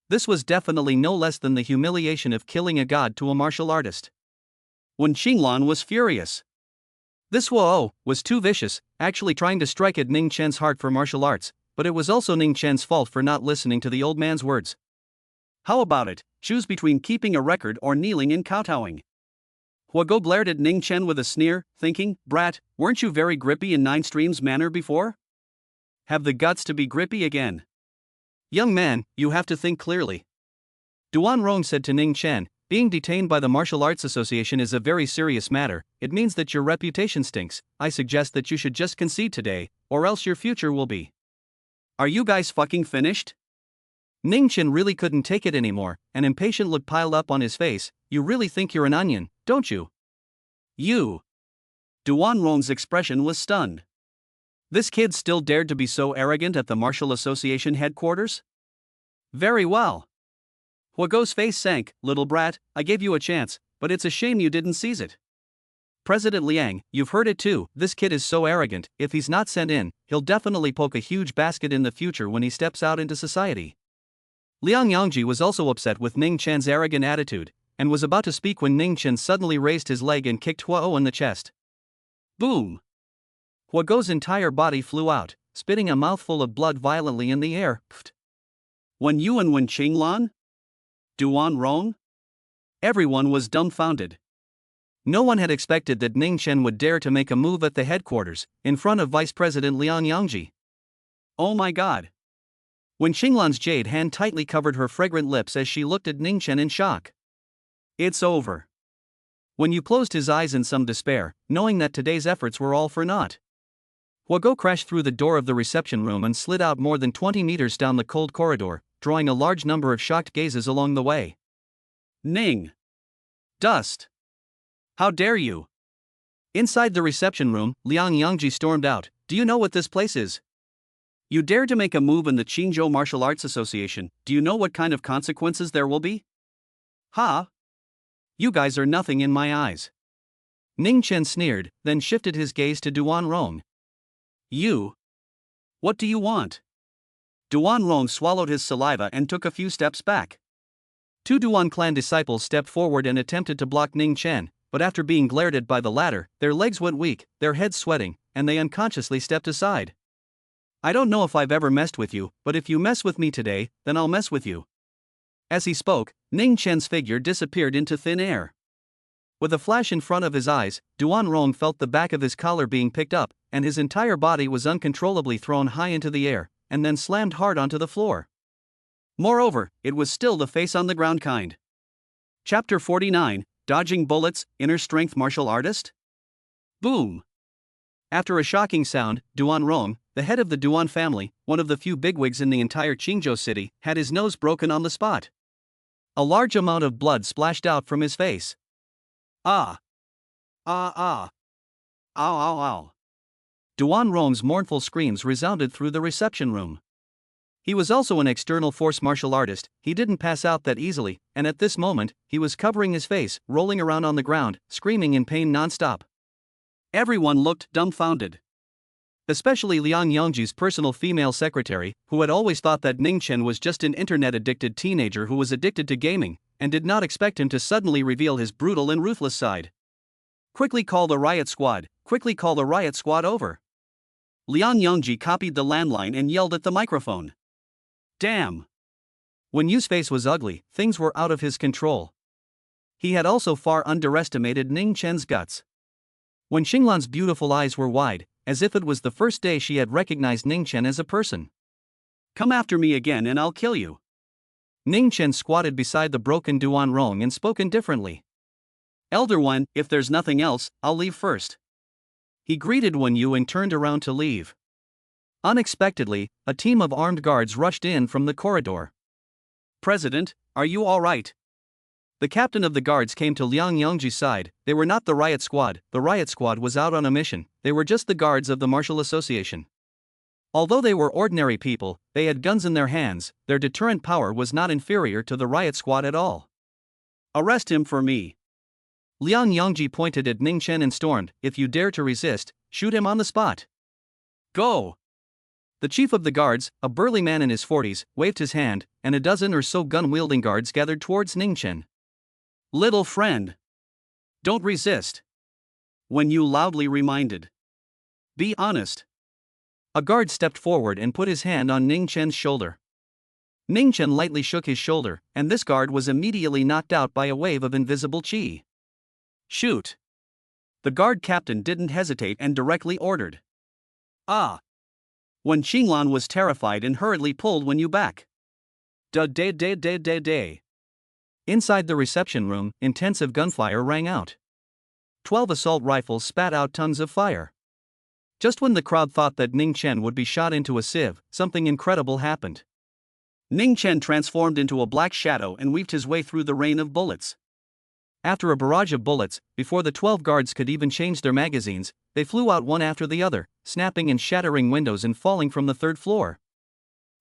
[SPEAKER 1] This was definitely no less than the humiliation of killing a god to a martial artist. Wen Qinglan was furious. This Hua was too vicious, actually trying to strike at Ning Chen's heart for martial arts, but it was also Ning Chen's fault for not listening to the old man's words. How about it, choose between keeping a record or kneeling and kowtowing. Hua glared at Ning Chen with a sneer, thinking, brat, weren't you very grippy in Nine Streams manner before? Have the guts to be grippy again. Young man, you have to think clearly. Duan Rong said to Ning Chen, being detained by the Martial Arts Association is a very serious matter, it means that your reputation stinks, I suggest that you should just concede today, or else your future will be. Are you guys fucking finished? Ning Chen really couldn't take it anymore, an impatient look piled up on his face. You really think you're an onion, don't you? You. Duan Rong's expression was stunned. This kid still dared to be so arrogant at the Martial Association headquarters? Very well. Huago's face sank. Little brat, I gave you a chance, but it's a shame you didn't seize it. President Liang, you've heard it too, this kid is so arrogant, if he's not sent in, he'll definitely poke a huge basket in the future when he steps out into society. Liang Yangji was also upset with Ning Chen's arrogant attitude, and was about to speak when Ning Chen suddenly raised his leg and kicked Hua in the chest. Boom! Huago's entire body flew out, spitting a mouthful of blood violently in the air. Pfft. Wen Qinglan? Duan Rong? Everyone was dumbfounded. No one had expected that Ning Chen would dare to make a move at the headquarters, in front of Vice President Liang Yangji. Oh my god! Wen Qinglan's jade hand tightly covered her fragrant lips as she looked at Ning Chen in shock. It's over. Wen Yu closed his eyes in some despair, knowing that today's efforts were all for naught. Huago crashed through the door of the reception room and slid out more than 20 meters down the cold corridor, drawing a large number of shocked gazes along the way. Ning! Dust! How dare you! Inside the reception room, Liang Yangji stormed out, do you know what this place is? You dare to make a move in the Qingzhou Martial Arts Association, do you know what kind of consequences there will be? Ha! You guys are nothing in my eyes. Ning Chen sneered, then shifted his gaze to Duan Rong. You? What do you want? Duan Rong swallowed his saliva and took a few steps back. Two Duan clan disciples stepped forward and attempted to block Ning Chen, but after being glared at by the latter, their legs went weak, their heads sweating, and they unconsciously stepped aside. I don't know if I've ever messed with you, but if you mess with me today, then I'll mess with you. As he spoke, Ning Chen's figure disappeared into thin air. With a flash in front of his eyes, Duan Rong felt the back of his collar being picked up, and his entire body was uncontrollably thrown high into the air, and then slammed hard onto the floor. Moreover, it was still the face on the ground kind. Chapter 49, Dodging Bullets, Inner Strength Martial Artist? Boom! After a shocking sound, Duan Rong, the head of the Duan family, one of the few bigwigs in the entire Qingzhou city, had his nose broken on the spot. A large amount of blood splashed out from his face. Ah! Ah ah! Ow ow ow! Duan Rong's mournful screams resounded through the reception room. He was also an external force martial artist, he didn't pass out that easily, and at this moment, he was covering his face, rolling around on the ground, screaming in pain non-stop. Everyone looked dumbfounded. Especially Liang Yangji's personal female secretary, who had always thought that Ning Chen was just an internet-addicted teenager who was addicted to gaming, and did not expect him to suddenly reveal his brutal and ruthless side. Quickly call the riot squad, quickly call the riot squad over. Liang Yangji copied the landline and yelled at the microphone. Damn! When Yu's face was ugly, things were out of his control. He had also far underestimated Ning Chen's guts. When Xinglan's beautiful eyes were wide, as if it was the first day she had recognized Ning Chen as a person. Come after me again and I'll kill you. Ning Chen squatted beside the broken Duan Rong and spoke indifferently. Elder One, if there's nothing else, I'll leave first. He greeted Wen Yu and turned around to leave. Unexpectedly, a team of armed guards rushed in from the corridor. "President, are you all right?" The captain of the guards came to Liang Yongji's side. They were not the riot squad. The riot squad was out on a mission. They were just the guards of the martial association. Although they were ordinary people, they had guns in their hands. Their deterrent power was not inferior to the riot squad at all. "Arrest him for me." Liang Yongji pointed at Ning Chen and stormed, "If you dare to resist, shoot him on the spot." "Go!" The chief of the guards, a burly man in his 40s, waved his hand, and a dozen or so gun-wielding guards gathered towards Ning Chen. "Little friend, don't resist." When you loudly reminded. "Be honest." A guard stepped forward and put his hand on Ning Chen's shoulder. Ning Chen lightly shook his shoulder, and this guard was immediately knocked out by a wave of invisible qi. "Shoot." The guard captain didn't hesitate and directly ordered. "Ah." When Qinglan was terrified and hurriedly pulled Wen Yu back. Da-day. Inside the reception room, intensive gunfire rang out. 12 assault rifles spat out tons of fire. Just when the crowd thought that Ning Chen would be shot into a sieve, something incredible happened. Ning Chen transformed into a black shadow and weaved his way through the rain of bullets. After a barrage of bullets, before the 12 guards could even change their magazines, they flew out one after the other, snapping and shattering windows and falling from the 3rd floor.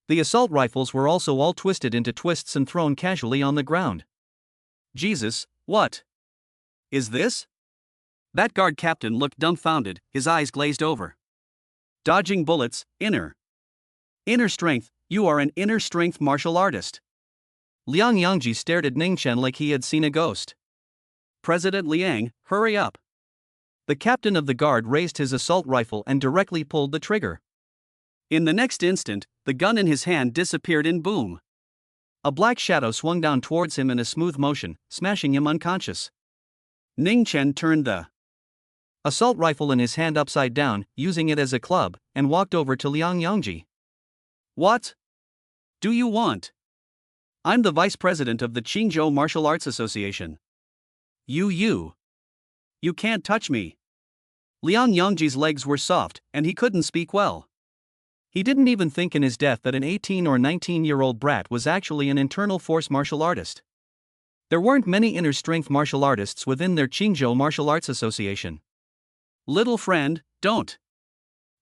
[SPEAKER 1] The assault rifles were also all twisted into twists and thrown casually on the ground. "Jesus, what is this?" That guard captain looked dumbfounded, his eyes glazed over. "Dodging bullets, inner strength, you are an inner strength martial artist." Liang Yangji stared at Ning Chen like he had seen a ghost. "President Liang, hurry up." The captain of the guard raised his assault rifle and directly pulled the trigger. In the next instant, the gun in his hand disappeared in boom. A black shadow swung down towards him in a smooth motion, smashing him unconscious. Ning Chen turned the assault rifle in his hand upside down, using it as a club, and walked over to Liang Yangji. "What do you want?" "I'm the vice president of the Qingzhou Martial Arts Association." You can't touch me." Liang Yangji's legs were soft, and he couldn't speak well. He didn't even think in his death that an 18 or 19-year-old brat was actually an internal force martial artist. There weren't many inner strength martial artists within their Qingzhou Martial Arts Association. "Little friend, don't."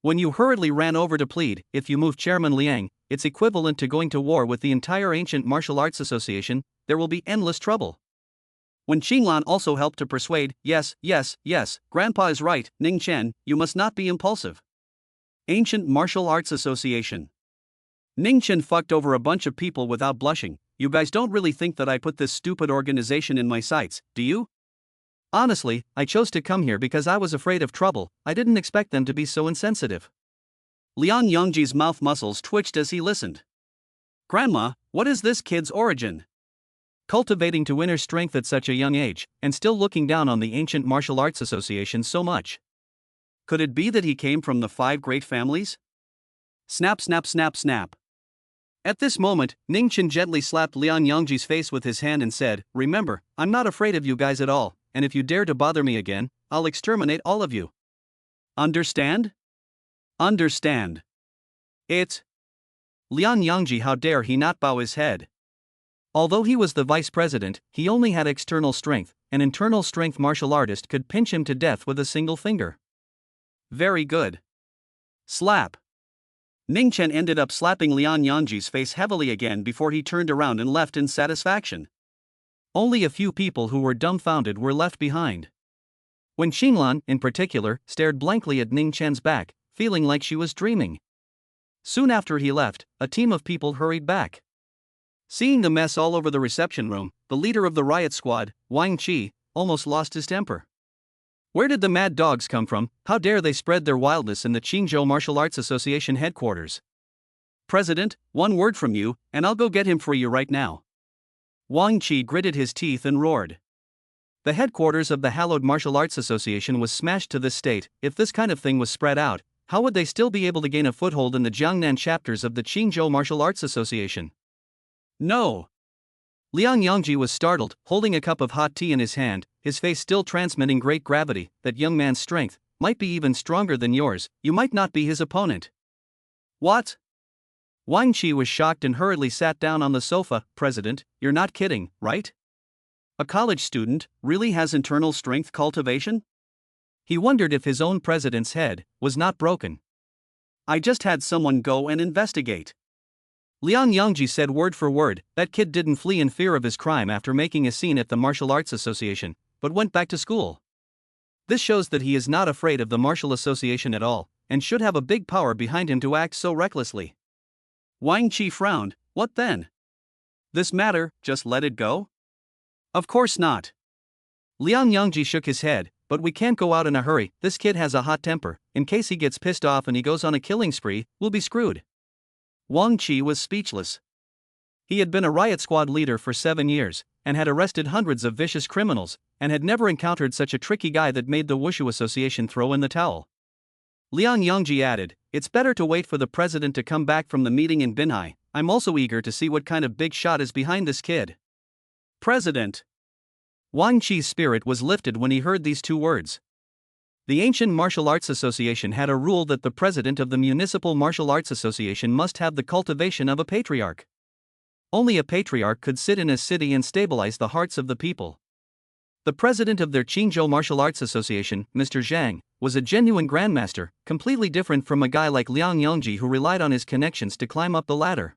[SPEAKER 1] When you hurriedly ran over to plead, "If you move Chairman Liang, it's equivalent to going to war with the entire ancient martial arts association, there will be endless trouble." When Qinglan also helped to persuade, yes, Grandpa is right, Ning Chen, you must not be impulsive. Ancient Martial Arts Association. Ning Chen fucked over a bunch of people without blushing. "You guys don't really think that I put this stupid organization in my sights, do you?" "Honestly, I chose to come here because I was afraid of trouble. I didn't expect them to be so insensitive." Liang Yangji's mouth muscles twitched as he listened. "Grandma, what is this kid's origin? Cultivating to inner strength at such a young age, and still looking down on the Ancient Martial Arts Association so much. Could it be that he came from the 5 great families?" Snap. At this moment, Ning Chen gently slapped Liang Yangji's face with his hand and said, "Remember, I'm not afraid of you guys at all, and if you dare to bother me again, I'll exterminate all of you. Understand?" "Understand." "It." Liang Yangji, how dare he not bow his head? Although he was the vice president, he only had external strength. An internal strength martial artist could pinch him to death with a single finger. "Very good." Slap. Ning Chen ended up slapping Liang Yangji's face heavily again before he turned around and left in satisfaction. Only a few people who were dumbfounded were left behind. When Qinglan, in particular, stared blankly at Ning Chen's back, feeling like she was dreaming. Soon after he left, a team of people hurried back. Seeing the mess all over the reception room, the leader of the riot squad, Wang Qi, almost lost his temper. Where did the mad dogs come from? How dare they spread their wildness in the Qingzhou Martial Arts Association headquarters? "President, one word from you, and I'll go get him for you right now." Wang Qi gritted his teeth and roared. The headquarters of the hallowed Martial Arts Association was smashed to this state. If this kind of thing was spread out, how would they still be able to gain a foothold in the Jiangnan chapters of the Qingzhou Martial Arts Association? "No." Liang Yangji was startled, holding a cup of hot tea in his hand, his face still transmitting great gravity. "That young man's strength might be even stronger than yours. You might not be his opponent." What? Wang Qi was shocked and hurriedly sat down on the sofa. President, you're not kidding, right? A college student really has internal strength cultivation? He wondered if his own president's head was not broken. I just had someone go and investigate. Liang Yangji said word for word. That kid didn't flee in fear of his crime after making a scene at the Martial Arts Association, but went back to school. This shows that he is not afraid of the Martial Association at all, and should have a big power behind him to act so recklessly. Wang Qi frowned. What then? This matter, just let it go? Of course not. Liang Yangji shook his head. But we can't go out in a hurry. This kid has a hot temper. In case he gets pissed off and he goes on a killing spree, we'll be screwed. Wang Qi was speechless. He had been a riot squad leader for 7 years, and had arrested hundreds of vicious criminals, and had never encountered such a tricky guy that made the Wushu Association throw in the towel. Liang Yangji added, it's better to wait for the president to come back from the meeting in Binhai. I'm also eager to see what kind of big shot is behind this kid. President. Wang Qi's spirit was lifted when he heard these two words. The ancient Martial Arts Association had a rule that the president of the Municipal Martial Arts Association must have the cultivation of a patriarch. Only a patriarch could sit in a city and stabilize the hearts of the people. The president of their Qingzhou Martial Arts Association, Mr. Zhang, was a genuine grandmaster, completely different from a guy like Liang Yangji who relied on his connections to climb up the ladder.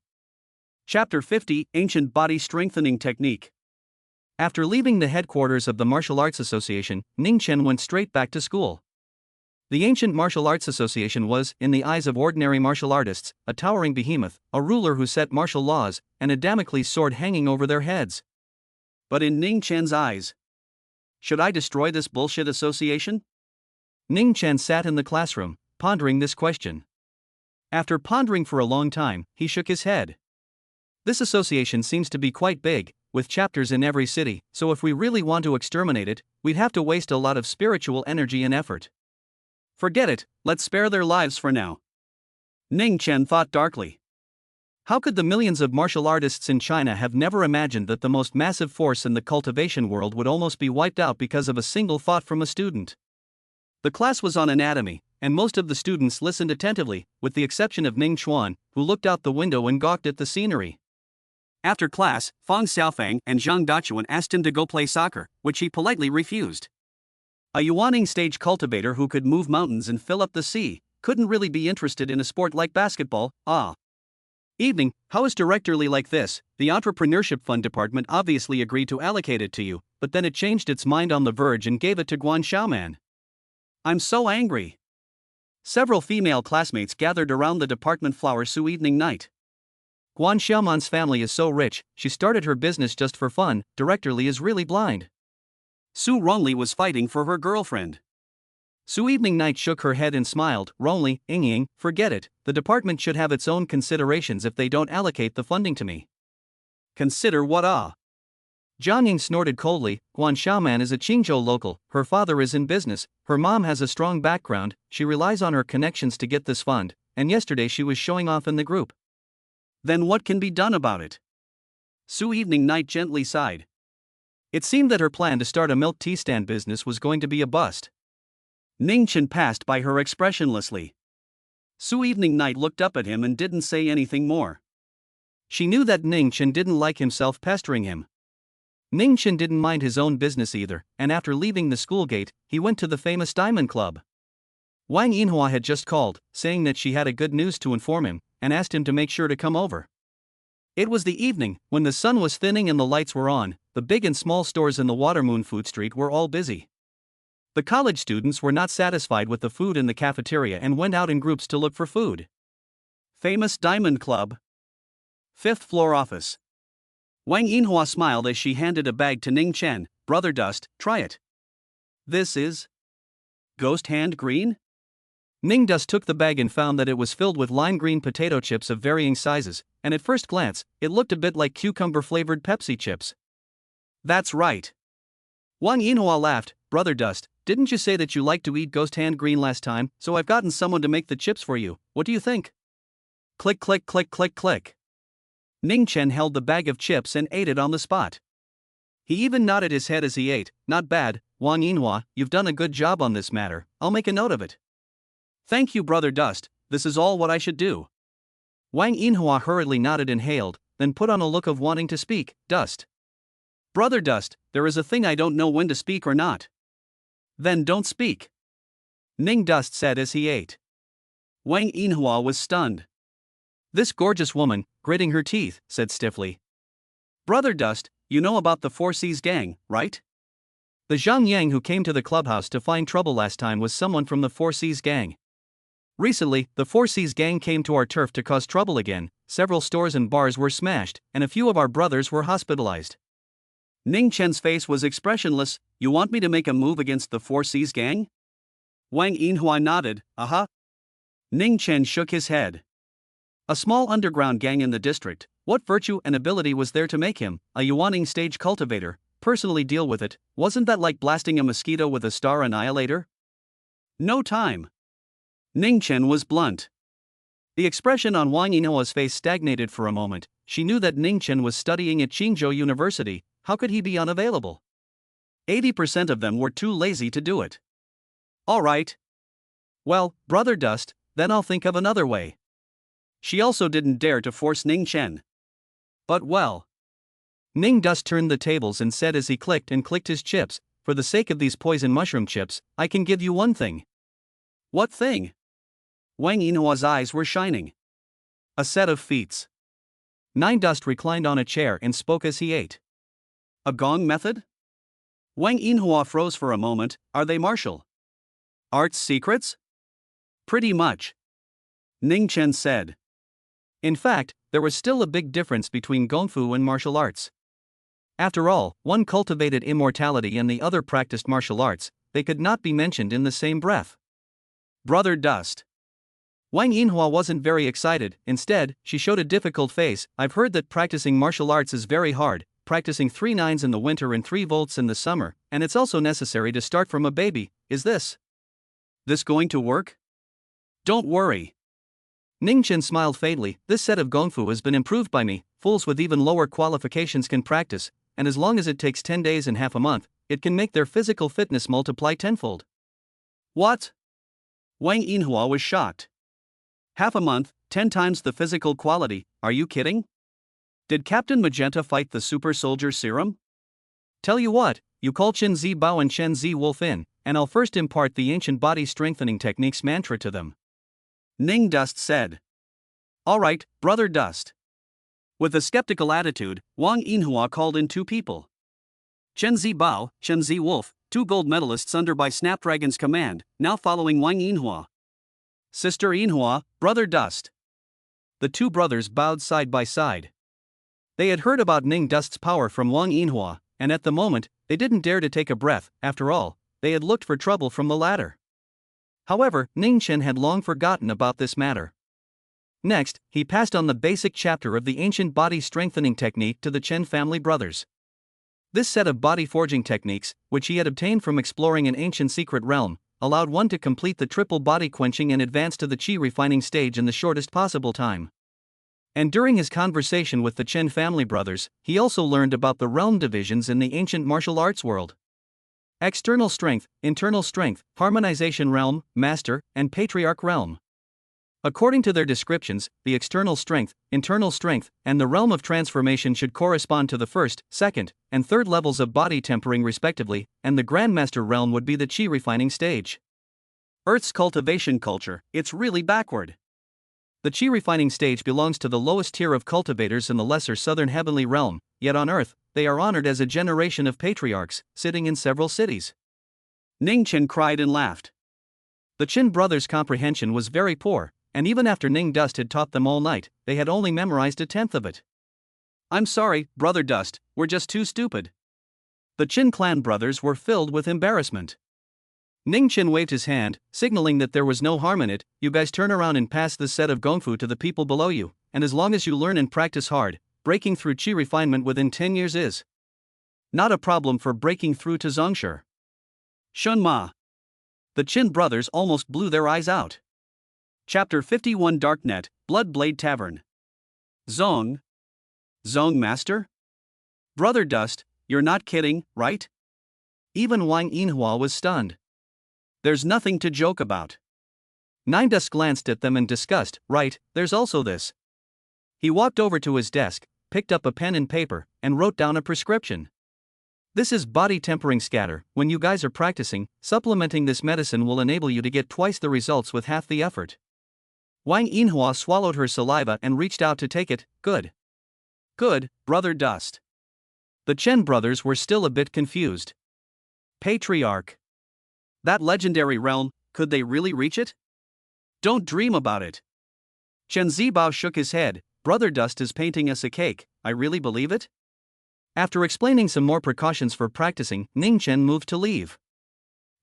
[SPEAKER 1] Chapter 50, Ancient Body Strengthening Technique. After leaving the headquarters of the Martial Arts Association, Ning Chen went straight back to school. The ancient Martial Arts Association was, in the eyes of ordinary martial artists, a towering behemoth, a ruler who set martial laws, and a Damocles sword hanging over their heads. But in Ning Chen's eyes, should I destroy this bullshit association? Ning Chen sat in the classroom, pondering this question. After pondering for a long time, he shook his head. This association seems to be quite big, with chapters in every city, so if we really want to exterminate it, we'd have to waste a lot of spiritual energy and effort. Forget it, let's spare their lives for now. Ning Chen thought darkly. How could the millions of martial artists in China have never imagined that the most massive force in the cultivation world would almost be wiped out because of a single thought from a student? The class was on anatomy, and most of the students listened attentively, with the exception of Ning Chuan, who looked out the window and gawked at the scenery. After class, Fang Xiaofang and Zhang Dachuan asked him to go play soccer, which he politely refused. A Yuaning stage cultivator who could move mountains and fill up the sea couldn't really be interested in a sport like basketball. Evening, how is directorly like this? The entrepreneurship fund department obviously agreed to allocate it to you, but then it changed its mind on the verge and gave it to Guan Xiaoman. I'm so angry. Several female classmates gathered around the department flower Su evening night. Guan Xiaoman's family is so rich, she started her business just for fun. Directorly is really blind. Su Rongli was fighting for her girlfriend. Su evening night shook her head and smiled. Rongli, Ying, forget it, the department should have its own considerations if they don't allocate the funding to me. Consider what? Jiang Ying snorted coldly. Guan Xiaoman is a Qingzhou local, her father is in business, her mom has a strong background, she relies on her connections to get this fund, and yesterday she was showing off in the group. Then what can be done about it? Su evening night gently sighed. It seemed that her plan to start a milk tea stand business was going to be a bust. Ning Chen passed by her expressionlessly. Su evening night looked up at him and didn't say anything more. She knew that Ning Chen didn't like himself pestering him. Ning Chen didn't mind his own business either, and after leaving the school gate, he went to the famous Diamond Club. Wang Yinhua had just called, saying that she had a good news to inform him, and asked him to make sure to come over. It was the evening, when the sun was thinning and the lights were on. The big and small stores in the Watermoon Food Street were all busy. The college students were not satisfied with the food in the cafeteria and went out in groups to look for food. Famous Diamond Club. 5th floor office. Wang Yinhua smiled as she handed a bag to Ning Chen. Brother Dust, try it. This is ghost hand green? Ning Dust took the bag and found that it was filled with lime green potato chips of varying sizes, and at first glance, it looked a bit like cucumber-flavored Pepsi chips. That's right. Wang Yinhua laughed. Brother Dust, didn't you say that you liked to eat ghost hand green last time, so I've gotten someone to make the chips for you, what do you think? Click click click click click. Ning Chen held the bag of chips and ate it on the spot. He even nodded his head as he ate. Not bad, Wang Yinhua, you've done a good job on this matter, I'll make a note of it. Thank you Brother Dust, this is all what I should do. Wang Yinhua hurriedly nodded and hailed, then put on a look of wanting to speak. Dust. Brother Dust, there is a thing I don't know when to speak or not. Then don't speak. Ning Dust said as he ate. Wang Yinhua was stunned. This gorgeous woman, gritting her teeth, said stiffly. Brother Dust, you know about the Four Seas gang, right? The Zhang Yang who came to the clubhouse to find trouble last time was someone from the Four Seas gang. Recently, the Four Seas gang came to our turf to cause trouble again. Several stores and bars were smashed, and a few of our brothers were hospitalized. Ning Chen's face was expressionless. You want me to make a move against the Four Seas gang? Wang Yinhua nodded. Ning Chen shook his head. A small underground gang in the district. What virtue and ability was there to make him, a Yuaning stage cultivator, personally deal with it? Wasn't that like blasting a mosquito with a star annihilator? No time. Ning Chen was blunt. The expression on Wang Yinhua's face stagnated for a moment. She knew that Ning Chen was studying at Qingzhou University. How could he be unavailable? 80% of them were too lazy to do it. All right. Well, Brother Dust, then I'll think of another way. She also didn't dare to force Ning Chen. But well. Ning Dust turned the tables and said as he clicked his chips, for the sake of these poison mushroom chips, I can give you one thing. What thing? Wang Yinhua's eyes were shining. A set of feats. Nine Dust reclined on a chair and spoke as he ate. A gong method? Wang Yinhua froze for a moment. Are they martial arts secrets? Pretty much. Ning Chen said. In fact, there was still a big difference between gongfu and martial arts. After all, one cultivated immortality and the other practiced martial arts. They could not be mentioned in the same breath. Brother Dust. Wang Yinhua wasn't very excited. Instead, she showed a difficult face. I've heard that practicing martial arts is very hard, practicing 3 nines in the winter and 3 volts in the summer, and it's also necessary to start from a baby. Is this going to work? Don't worry. Ning Chen smiled faintly. This set of gongfu has been improved by me. Fools with even lower qualifications can practice, and as long as it takes 10 days and half a month, it can make their physical fitness multiply tenfold. What? Wang Yinhua was shocked. Half a month, 10 times the physical quality, are you kidding? Did Captain Magenta fight the super soldier serum? Tell you what, you call Chen Zi Bao and Chen Zi Wolf in, and I'll first impart the ancient body strengthening techniques mantra to them. Ning Dust said. Alright, Brother Dust. With a skeptical attitude, Wang Yinhua called in 2 people. Chen Zi Bao, Chen Zi Wolf, 2 gold medalists under by Snapdragon's command, now following Wang Yinhua. Sister Yinhua, Brother Dust. The 2 brothers bowed side by side. They had heard about Ning Dust's power from Wang Yinhua, and at the moment, they didn't dare to take a breath. After all, they had looked for trouble from the latter. However, Ning Chen had long forgotten about this matter. Next, he passed on the basic chapter of the ancient body strengthening technique to the Chen family brothers. This set of body forging techniques, which he had obtained from exploring an ancient secret realm, allowed one to complete the triple body quenching and advance to the qi refining stage in the shortest possible time. And during his conversation with the Chen family brothers, he also learned about the realm divisions in the ancient martial arts world. External strength, internal strength, harmonization realm, master, and patriarch realm. According to their descriptions, the external strength, internal strength, and the realm of transformation should correspond to the first, second, and third levels of body tempering respectively, and the Grandmaster realm would be the qi refining stage. Earth's cultivation culture, it's really backward. The qi refining stage belongs to the lowest tier of cultivators in the lesser southern heavenly realm, yet on Earth, they are honored as a generation of patriarchs, sitting in several cities. Ning Chen cried and laughed. The Chen brothers' comprehension was very poor, and even after Ning Dust had taught them all night, they had only memorized 1/10 of it. I'm sorry, Brother Dust, we're just too stupid. The Chen clan brothers were filled with embarrassment. Ning Chen waved his hand, signaling that there was no harm in it. You guys turn around and pass this set of gongfu to the people below you, and as long as you learn and practice hard, breaking through qi refinement within 10 years is not a problem for breaking through to Zhongsher. Shunma. The Chen brothers almost blew their eyes out. Chapter 51 Darknet, Bloodblade Tavern. Zong Master? Brother Dust, you're not kidding, right? Even Wang Yinhua was stunned. There's nothing to joke about. Nine Dust glanced at them in disgust. Right, there's also this He walked over to his desk, picked up a pen and paper, and wrote down a prescription. This is body tempering scatter. When you guys are practicing, supplementing this medicine will enable you to get twice the results with half the effort. Wang Yinhua swallowed her saliva and reached out to take it. Good. Good, Brother Dust. The Chen brothers were still a bit confused. Patriarch. That legendary realm, could they really reach it? Don't dream about it. Chen Zibao shook his head. Brother Dust is painting us a cake, I really believe it? After explaining some more precautions for practicing, Ning Chen moved to leave.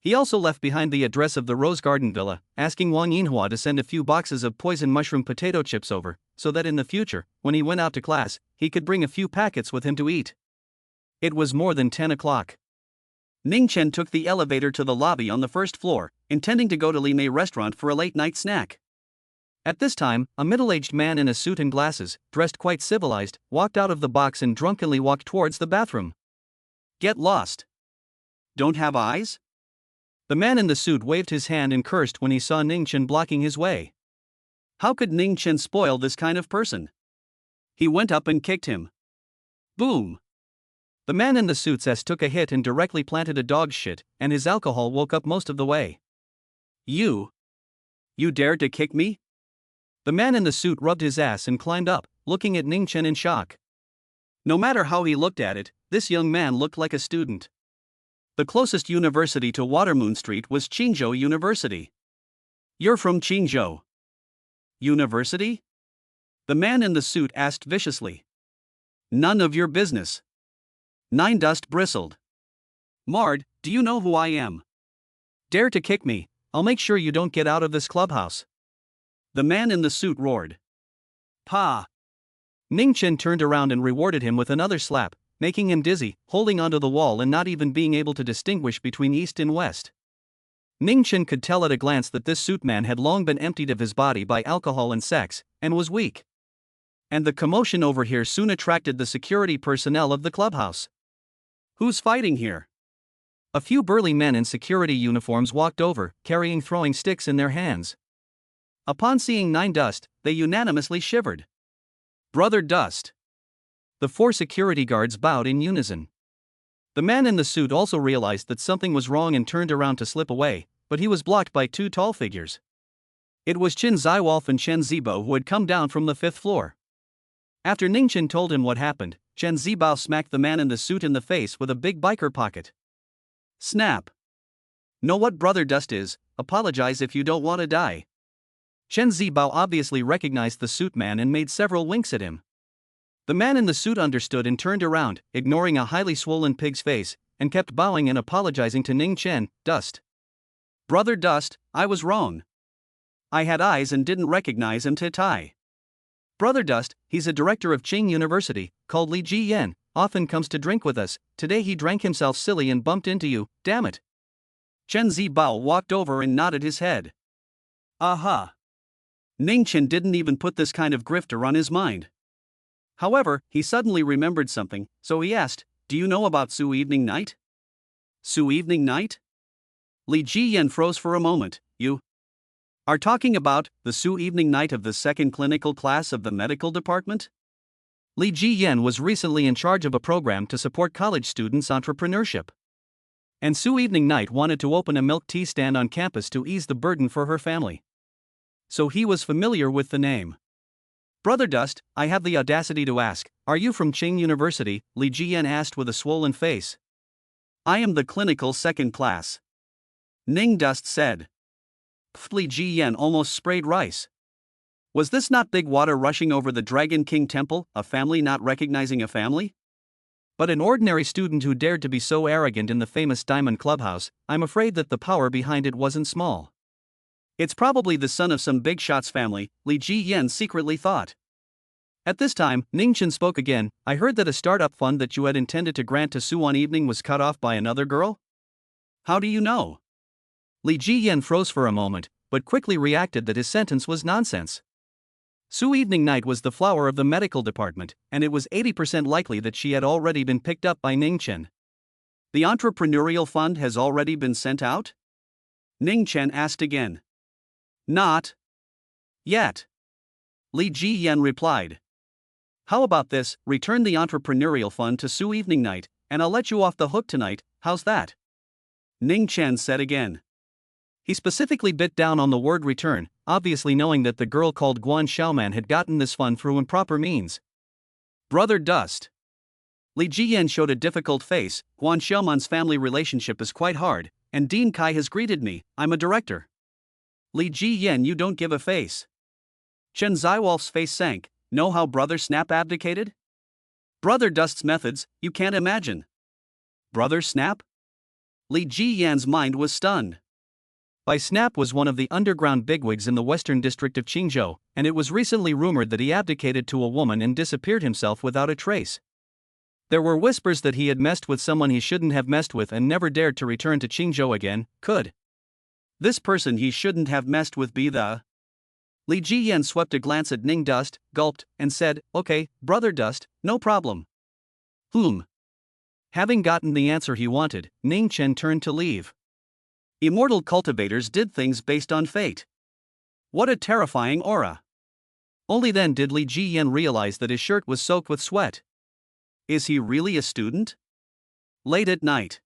[SPEAKER 1] He also left behind the address of the Rose Garden Villa, asking Wang Yinhua to send a few boxes of poison mushroom potato chips over, so that in the future, when he went out to class, he could bring a few packets with him to eat. It was more than 10 o'clock. Ning Chen took the elevator to the lobby on the first floor, intending to go to Li Mei restaurant for a late-night snack. At this time, a middle-aged man in a suit and glasses, dressed quite civilized, walked out of the box and drunkenly walked towards the bathroom. Get lost. Don't have eyes? The man in the suit waved his hand and cursed when he saw Ning Chen blocking his way. How could Ning Chen spoil this kind of person? He went up and kicked him. Boom! The man in the suit's ass took a hit and directly planted a dog's shit, and his alcohol woke up most of the way. You dared to kick me? The man in the suit rubbed his ass and climbed up, looking at Ning Chen in shock. No matter how he looked at it, this young man looked like a student. The closest university to Watermoon Street was Qingzhou University. You're from Qingzhou University? The man in the suit asked viciously. None of your business. Nine Dust bristled. Mard, do you know who I am? Dare to kick me, I'll make sure you don't get out of this clubhouse. The man in the suit roared. Pa! Ning Chen turned around and rewarded him with another slap, making him dizzy, holding onto the wall and not even being able to distinguish between east and west. Ning Chen could tell at a glance that this suit man had long been emptied of his body by alcohol and sex, and was weak. And the commotion over here soon attracted the security personnel of the clubhouse. Who's fighting here? A few burly men in security uniforms walked over, carrying throwing sticks in their hands. Upon seeing Nine Dust, they unanimously shivered. Brother Dust. The four security guards bowed in unison. The man in the suit also realized that something was wrong and turned around to slip away, but he was blocked by two tall figures. It was Qin Ziwolf and Chen Zibo who had come down from the 5th floor. After Ning Chen told him what happened, Chen Zibao smacked the man in the suit in the face with a big biker pocket. Snap. Know what Brother Dust is, apologize if you don't want to die. Chen Zibao obviously recognized the suit man and made several winks at him. The man in the suit understood and turned around, ignoring a highly swollen pig's face, and kept bowing and apologizing to Ning Chen. Dust. Brother Dust, I was wrong. I had eyes and didn't recognize him to tie. Brother Dust, he's a director of Qing University, called Li Jiyan, often comes to drink with us. Today he drank himself silly and bumped into you, damn it. Chen Zibao walked over and nodded his head. Aha. Ning Chen didn't even put this kind of grifter on his mind. However, he suddenly remembered something, so he asked, do you know about Su Evening Night? Su Evening Night? Li Jiyan froze for a moment. You are talking about the Su Evening Night of the second clinical class of the medical department? Li Jiyan was recently in charge of a program to support college students' entrepreneurship. And Su Evening Night wanted to open a milk tea stand on campus to ease the burden for her family. So he was familiar with the name. Brother Dust, I have the audacity to ask, are you from Qing University? Li Jiyan asked with a swollen face. I am the clinical second class. Ning Dust said. Li Jiyan almost sprayed rice. Was this not big water rushing over the Dragon King Temple, a family not recognizing a family? But an ordinary student who dared to be so arrogant in the famous Diamond Clubhouse, I'm afraid that the power behind it wasn't small. It's probably the son of some big shot's family, Li Jiyan secretly thought. At this time, Ning Chen spoke again. I heard that a startup fund that you had intended to grant to Su one evening was cut off by another girl? How do you know? Li Jiyan froze for a moment, but quickly reacted that his sentence was nonsense. Su Evening Night was the flower of the medical department, and it was 80% likely that she had already been picked up by Ning Chen. The entrepreneurial fund has already been sent out? Ning Chen asked again. Not yet. Li Jiyan replied. How about this, return the entrepreneurial fund to Su evening night, and I'll let you off the hook tonight, how's that? Ning Chen said again. He specifically bit down on the word return, obviously knowing that the girl called Guan Xiaoman had gotten this fund through improper means. Brother Dust. Li Jiyan showed a difficult face. Guan Xiaoman's family relationship is quite hard, and Dean Kai has greeted me, I'm a director. Li Jiyan, you don't give a face. Chen Ziwolf's face sank. Know how Brother Snap abdicated? Brother Dust's methods, you can't imagine. Brother Snap? Li Jiyan's mind was stunned. Bai Snap was one of the underground bigwigs in the western district of Qingzhou, and it was recently rumored that he abdicated to a woman and disappeared himself without a trace. There were whispers that he had messed with someone he shouldn't have messed with and never dared to return to Qingzhou again. Could this person he shouldn't have messed with be the... Li Jiyan swept a glance at Ning Dust, gulped, and said, okay, Brother Dust, no problem. Having gotten the answer he wanted, Ning Chen turned to leave. Immortal cultivators did things based on fate. What a terrifying aura. Only then did Li Jiyan realize that his shirt was soaked with sweat. Is he really a student? Late at night.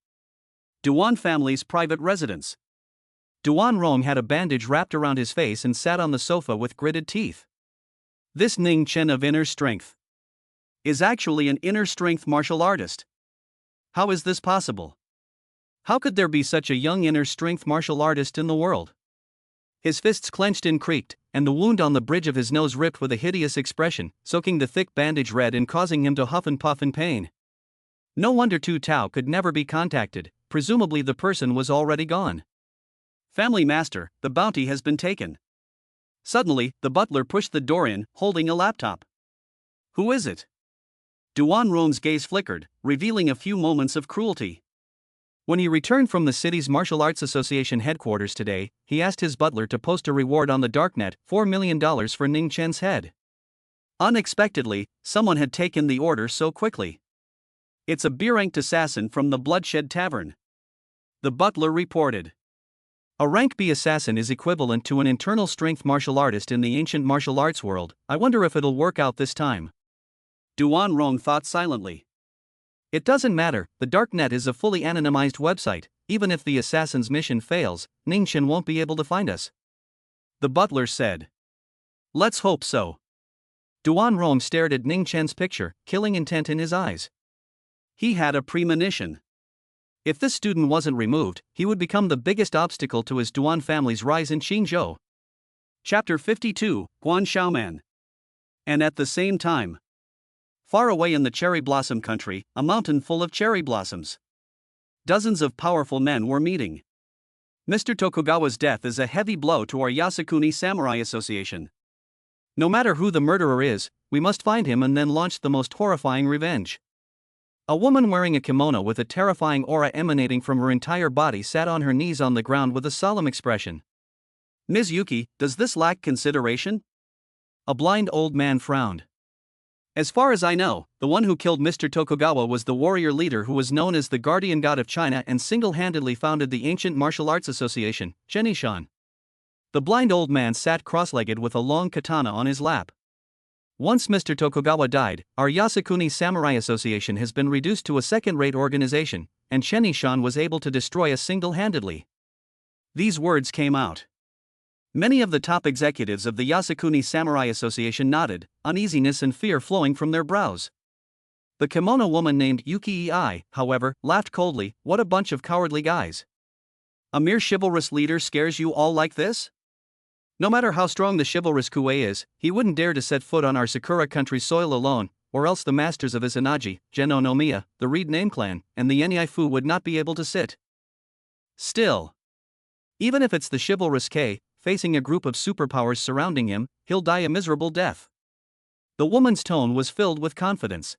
[SPEAKER 1] Duan family's private residence. Duan Rong had a bandage wrapped around his face and sat on the sofa with gritted teeth. This Ning Chen of inner strength is actually an inner strength martial artist. How is this possible? How could there be such a young inner strength martial artist in the world? His fists clenched and creaked, and the wound on the bridge of his nose ripped with a hideous expression, soaking the thick bandage red and causing him to huff and puff in pain. No wonder Tu Tao could never be contacted, presumably the person was already gone. Family master, the bounty has been taken. Suddenly, the butler pushed the door in, holding a laptop. Who is it? Duan Rong's gaze flickered, revealing a few moments of cruelty. When he returned from the city's Martial Arts Association headquarters today, he asked his butler to post a reward on the darknet, $4 million for Ning Chen's head. Unexpectedly, someone had taken the order so quickly. It's a B-ranked assassin from the Bloodshed Tavern. The butler reported. A rank B assassin is equivalent to an internal strength martial artist in the ancient martial arts world. I wonder if it'll work out this time. Duan Rong thought silently. It doesn't matter, the darknet is a fully anonymized website. Even if the assassin's mission fails, Ning Chen won't be able to find us. The butler said. Let's hope so. Duan Rong stared at Ning Chen's picture, killing intent in his eyes. He had a premonition. If this student wasn't removed, he would become the biggest obstacle to his Duan family's rise in Qingzhou. Chapter 52, Guan Xiaoman. And at the same time, far away in the cherry blossom country, a mountain full of cherry blossoms. Dozens of powerful men were meeting. Mr. Tokugawa's death is a heavy blow to our Yasukuni Samurai Association. No matter who the murderer is, we must find him and then launch the most horrifying revenge. A woman wearing a kimono with a terrifying aura emanating from her entire body sat on her knees on the ground with a solemn expression. Ms. Yuki, does this lack consideration? A blind old man frowned. As far as I know, the one who killed Mr. Tokugawa was the warrior leader who was known as the Guardian God of China and single-handedly founded the ancient martial arts association, Zhenishan. The blind old man sat cross-legged with a long katana on his lap. Once Mr. Tokugawa died, our Yasukuni Samurai Association has been reduced to a second-rate organization, and Zhenishan was able to destroy us single-handedly. These words came out. Many of the top executives of the Yasukuni Samurai Association nodded, uneasiness and fear flowing from their brows. The kimono woman named Yuki Ei, however, laughed coldly. What a bunch of cowardly guys. A mere chivalrous leader scares you all like this? No matter how strong the chivalrous Kue is, he wouldn't dare to set foot on our Sakura country's soil alone, or else the masters of Izanagi, Geno no Miya, the Reed Name Clan, and the Yenai-Fu would not be able to sit still. Even if it's the chivalrous K, facing a group of superpowers surrounding him, he'll die a miserable death. The woman's tone was filled with confidence.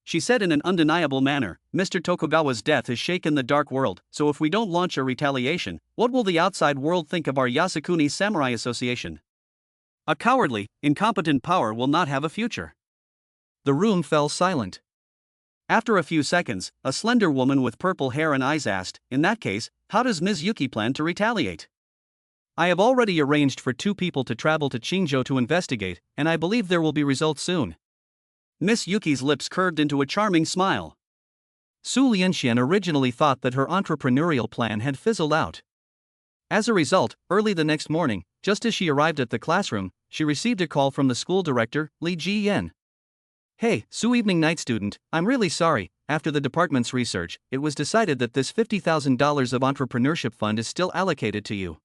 [SPEAKER 1] She said in an undeniable manner, Mr. Tokugawa's death has shaken the dark world, so if we don't launch a retaliation, what will the outside world think of our Yasukuni Samurai Association? A cowardly, incompetent power will not have a future. The room fell silent. After a few seconds, a slender woman with purple hair and eyes asked, in that case, how does Ms. Yuki plan to retaliate? I have already arranged for 2 people to travel to Qingzhou to investigate, and I believe there will be results soon. Miss Yuki's lips curved into a charming smile. Su Lianxian originally thought that her entrepreneurial plan had fizzled out. As a result, early the next morning, just as she arrived at the classroom, she received a call from the school director, Li Jiyan. Hey, Su evening night student, I'm really sorry. After the department's research, it was decided that this $50,000 of entrepreneurship fund is still allocated to you.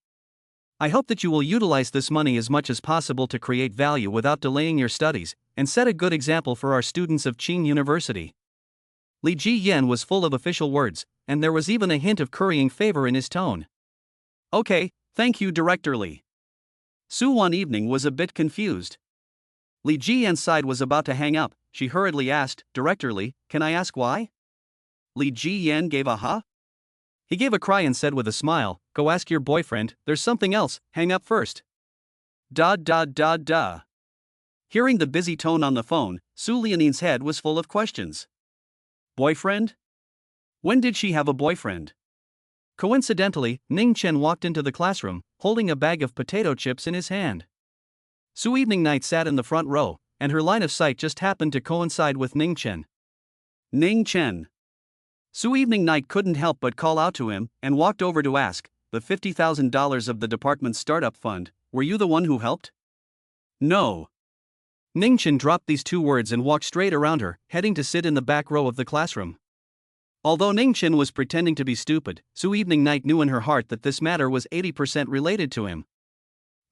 [SPEAKER 1] I hope that you will utilize this money as much as possible to create value without delaying your studies, and set a good example for our students of Qing University. Li Jiyan was full of official words, and there was even a hint of currying favor in his tone. Okay, thank you, Director Li. Su one evening was a bit confused. Li Jiyan's side was about to hang up. She hurriedly asked, Director Li, can I ask why? Li Jiyan gave a huh? He gave a cry and said with a smile, go ask your boyfriend, there's something else, hang up first. Da. Hearing the busy tone on the phone, Su Lianin's head was full of questions. Boyfriend? When did she have a boyfriend? Coincidentally, Ning Chen walked into the classroom, holding a bag of potato chips in his hand. Su evening night sat in the front row, and her line of sight just happened to coincide with Ning Chen. Ning Chen. Su evening night couldn't help but call out to him, and walked over to ask, the $50,000 of the department's startup fund, were you the one who helped? No. Ning Chen dropped these two words and walked straight around her, heading to sit in the back row of the classroom. Although Ning Chen was pretending to be stupid, Su evening night knew in her heart that this matter was 80% related to him.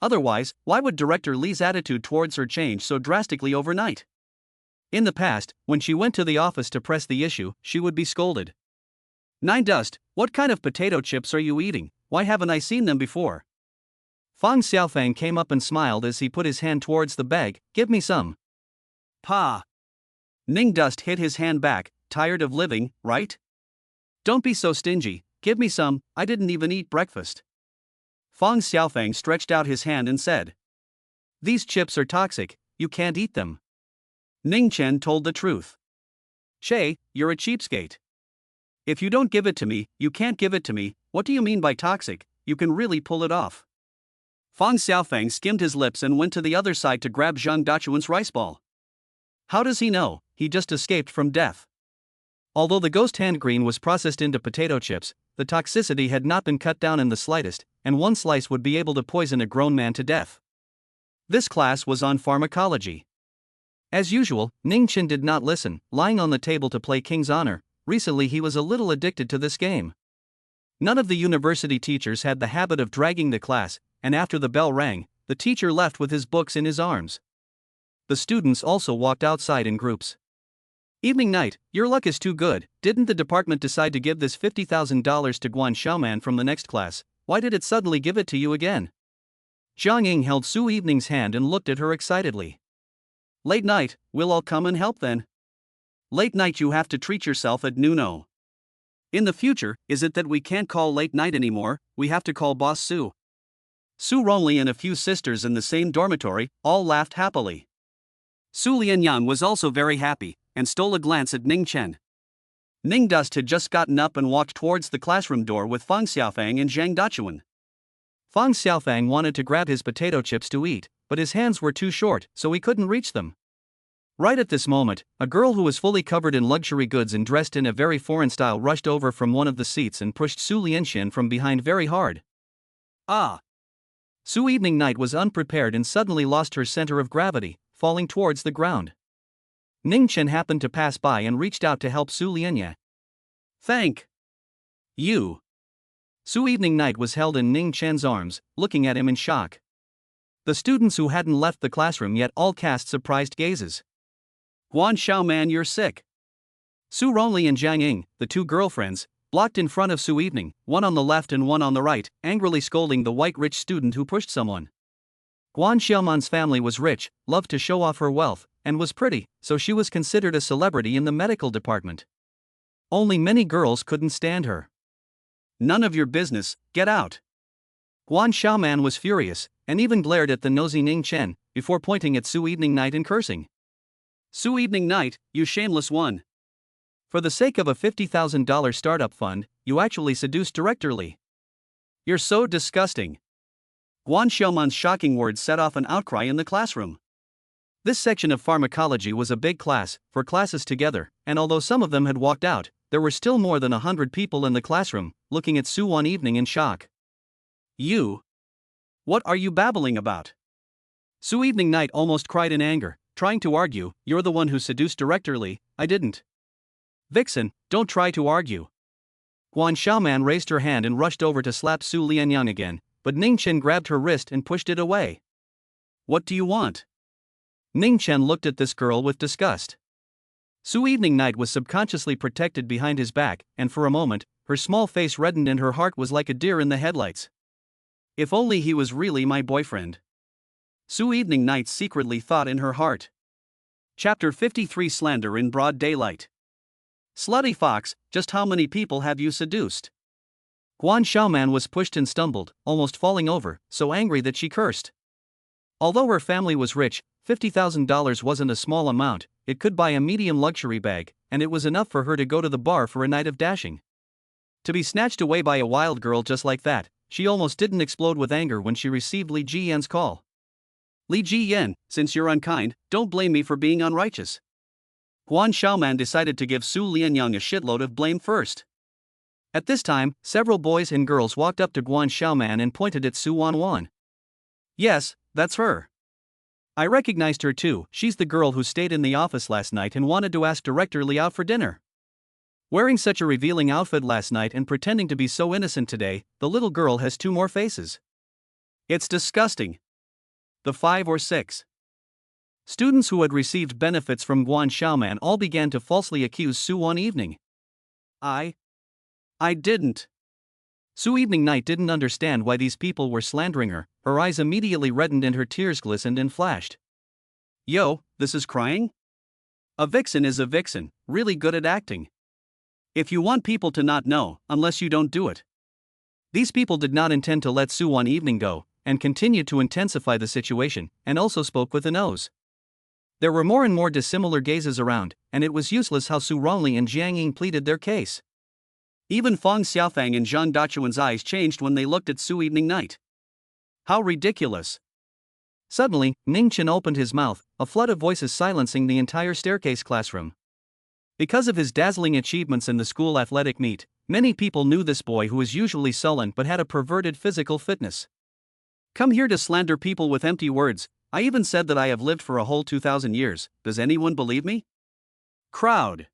[SPEAKER 1] Otherwise, why would Director Li's attitude towards her change so drastically overnight? In the past, when she went to the office to press the issue, she would be scolded. Nine Dust, what kind of potato chips are you eating? Why haven't I seen them before? Fang Xiaofang came up and smiled as he put his hand towards the bag, give me some. Pa. Ning Dust hit his hand back, tired of living, right? Don't be so stingy, give me some, I didn't even eat breakfast. Fang Xiaofang stretched out his hand and said. These chips are toxic, you can't eat them. Ning Chen told the truth. Che, you're a cheapskate. If you don't give it to me, you can't give it to me, what do you mean by toxic, you can really pull it off. Fang Xiaofang skimmed his lips and went to the other side to grab Zhang Dachuan's rice ball. How does he know? He just escaped from death. Although the ghost hand green was processed into potato chips, the toxicity had not been cut down in the slightest, and one slice would be able to poison a grown man to death. This class was on pharmacology. As usual, Ning Chen did not listen, lying on the table to play King's Honor. Recently he was a little addicted to this game. None of the university teachers had the habit of dragging the class, and after the bell rang, the teacher left with his books in his arms. The students also walked outside in groups. Evening night, your luck is too good. Didn't the department decide to give this $50,000 to Guan Xiaoman from the next class? Why did it suddenly give it to you again? Zhang Ying held Su Evening's hand and looked at her excitedly. Late night, we'll all come and help then. Late night you have to treat yourself at noon. In the future, is it that we can't call late night anymore, we have to call Boss Su? Su Rongli and a few sisters in the same dormitory all laughed happily. Su Lianyang was also very happy, and stole a glance at Ning Chen. Ning Dust had just gotten up and walked towards the classroom door with Fang Xiaofang and Zhang Dachuan. Fang Xiaofang wanted to grab his potato chips to eat, but his hands were too short, so he couldn't reach them. Right at this moment, a girl who was fully covered in luxury goods and dressed in a very foreign style rushed over from one of the seats and pushed Su Lianxian from behind very hard. Ah! Su Evening Night was unprepared and suddenly lost her center of gravity, falling towards the ground. Ning Chen happened to pass by and reached out to help Su Lianya. Thank you. Su Evening Night was held in Ning Chen's arms, looking at him in shock. The students who hadn't left the classroom yet all cast surprised gazes. Guan Xiaoman, you're sick. Su Rongli and Zhang Ying, the two girlfriends, blocked in front of Su Evening, one on the left and one on the right, angrily scolding the white rich student who pushed someone. Guan Xiaoman's family was rich, loved to show off her wealth, and was pretty, so she was considered a celebrity in the medical department. Only many girls couldn't stand her. None of your business, get out. Guan Xiaoman was furious, and even glared at the nosy Ning Chen, before pointing at Su Evening Night and cursing. Su Evening Night, you shameless one. For the sake of a $50,000 startup fund, you actually seduced Director Li. You're so disgusting. Guan Xiaoman's shocking words set off an outcry in the classroom. This section of pharmacology was a big class, for classes together, and although some of them had walked out, there were still more than 100 people in the classroom, looking at Su one evening in shock. You? What are you babbling about? Su Evening Night almost cried in anger, trying to argue, you're the one who seduced Director Lee, I didn't. Vixen, don't try to argue. Guan Xiaoman raised her hand and rushed over to slap Su Lianyang again, but Ning Chen grabbed her wrist and pushed it away. What do you want? Ning Chen looked at this girl with disgust. Su Evening Night was subconsciously protected behind his back, and for a moment, her small face reddened and her heart was like a deer in the headlights. If only he was really my boyfriend. Su Evening Night secretly thought in her heart. Chapter 53 Slander in Broad Daylight. Slutty fox, just how many people have you seduced? Guan Xiaoman was pushed and stumbled, almost falling over, so angry that she cursed. Although her family was rich, $50,000 wasn't a small amount, it could buy a medium luxury bag, and it was enough for her to go to the bar for a night of dashing. To be snatched away by a wild girl just like that, she almost didn't explode with anger when she received Li Jiyan's call. Li Jiyan, since you're unkind, don't blame me for being unrighteous. Guan Xiaoman decided to give Su Lianyang a shitload of blame first. At this time, several boys and girls walked up to Guan Xiaoman and pointed at Su Wanwan. Yes, that's her. I recognized her too, she's the girl who stayed in the office last night and wanted to ask Director Lee out for dinner. Wearing such a revealing outfit last night and pretending to be so innocent today, the little girl has 2 more faces. It's disgusting. The 5 or 6 students who had received benefits from Guan Xiaoman all began to falsely accuse Su one evening. I didn't. Su Evening Night didn't understand why these people were slandering her, her eyes immediately reddened and her tears glistened and flashed. Yo, this is crying? A vixen is a vixen, really good at acting. If you want people to not know, unless you don't do it. These people did not intend to let Su one evening go, and continued to intensify the situation, and also spoke with a nose. There were more and more dissimilar gazes around, and it was useless how Su Rongli and Jiang Ying pleaded their case. Even Fang Xiaofang and Zhang Dachuan's eyes changed when they looked at Su Evening Night. How ridiculous. Suddenly, Ning Chen opened his mouth, a flood of voices silencing the entire staircase classroom. Because of his dazzling achievements in the school athletic meet, many people knew this boy who was usually sullen but had a perverted physical fitness. Come here to slander people with empty words. I even said that I have lived for a whole 2,000 years, does anyone believe me? Crowd.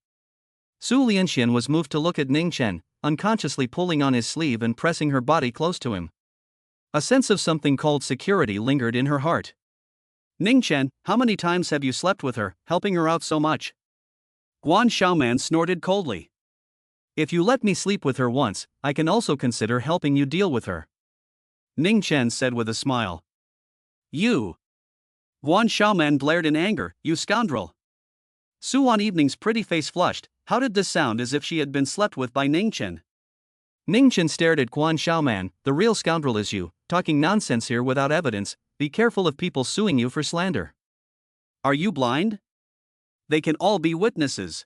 [SPEAKER 1] Su Lianxian was moved to look at Ning Chen, unconsciously pulling on his sleeve and pressing her body close to him. A sense of something called security lingered in her heart. Ning Chen, how many times have you slept with her, helping her out so much? Guan Xiaoman snorted coldly. If you let me sleep with her once, I can also consider helping you deal with her. Ning Chen said with a smile. You. Guan Xiaoman glared in anger, you scoundrel. Su Wan Evening's pretty face flushed. How did this sound as if she had been slept with by Ning Chen? Ning Chen stared at Guan Xiaoman, the real scoundrel is you, talking nonsense here without evidence, be careful of people suing you for slander. Are you blind? They can all be witnesses.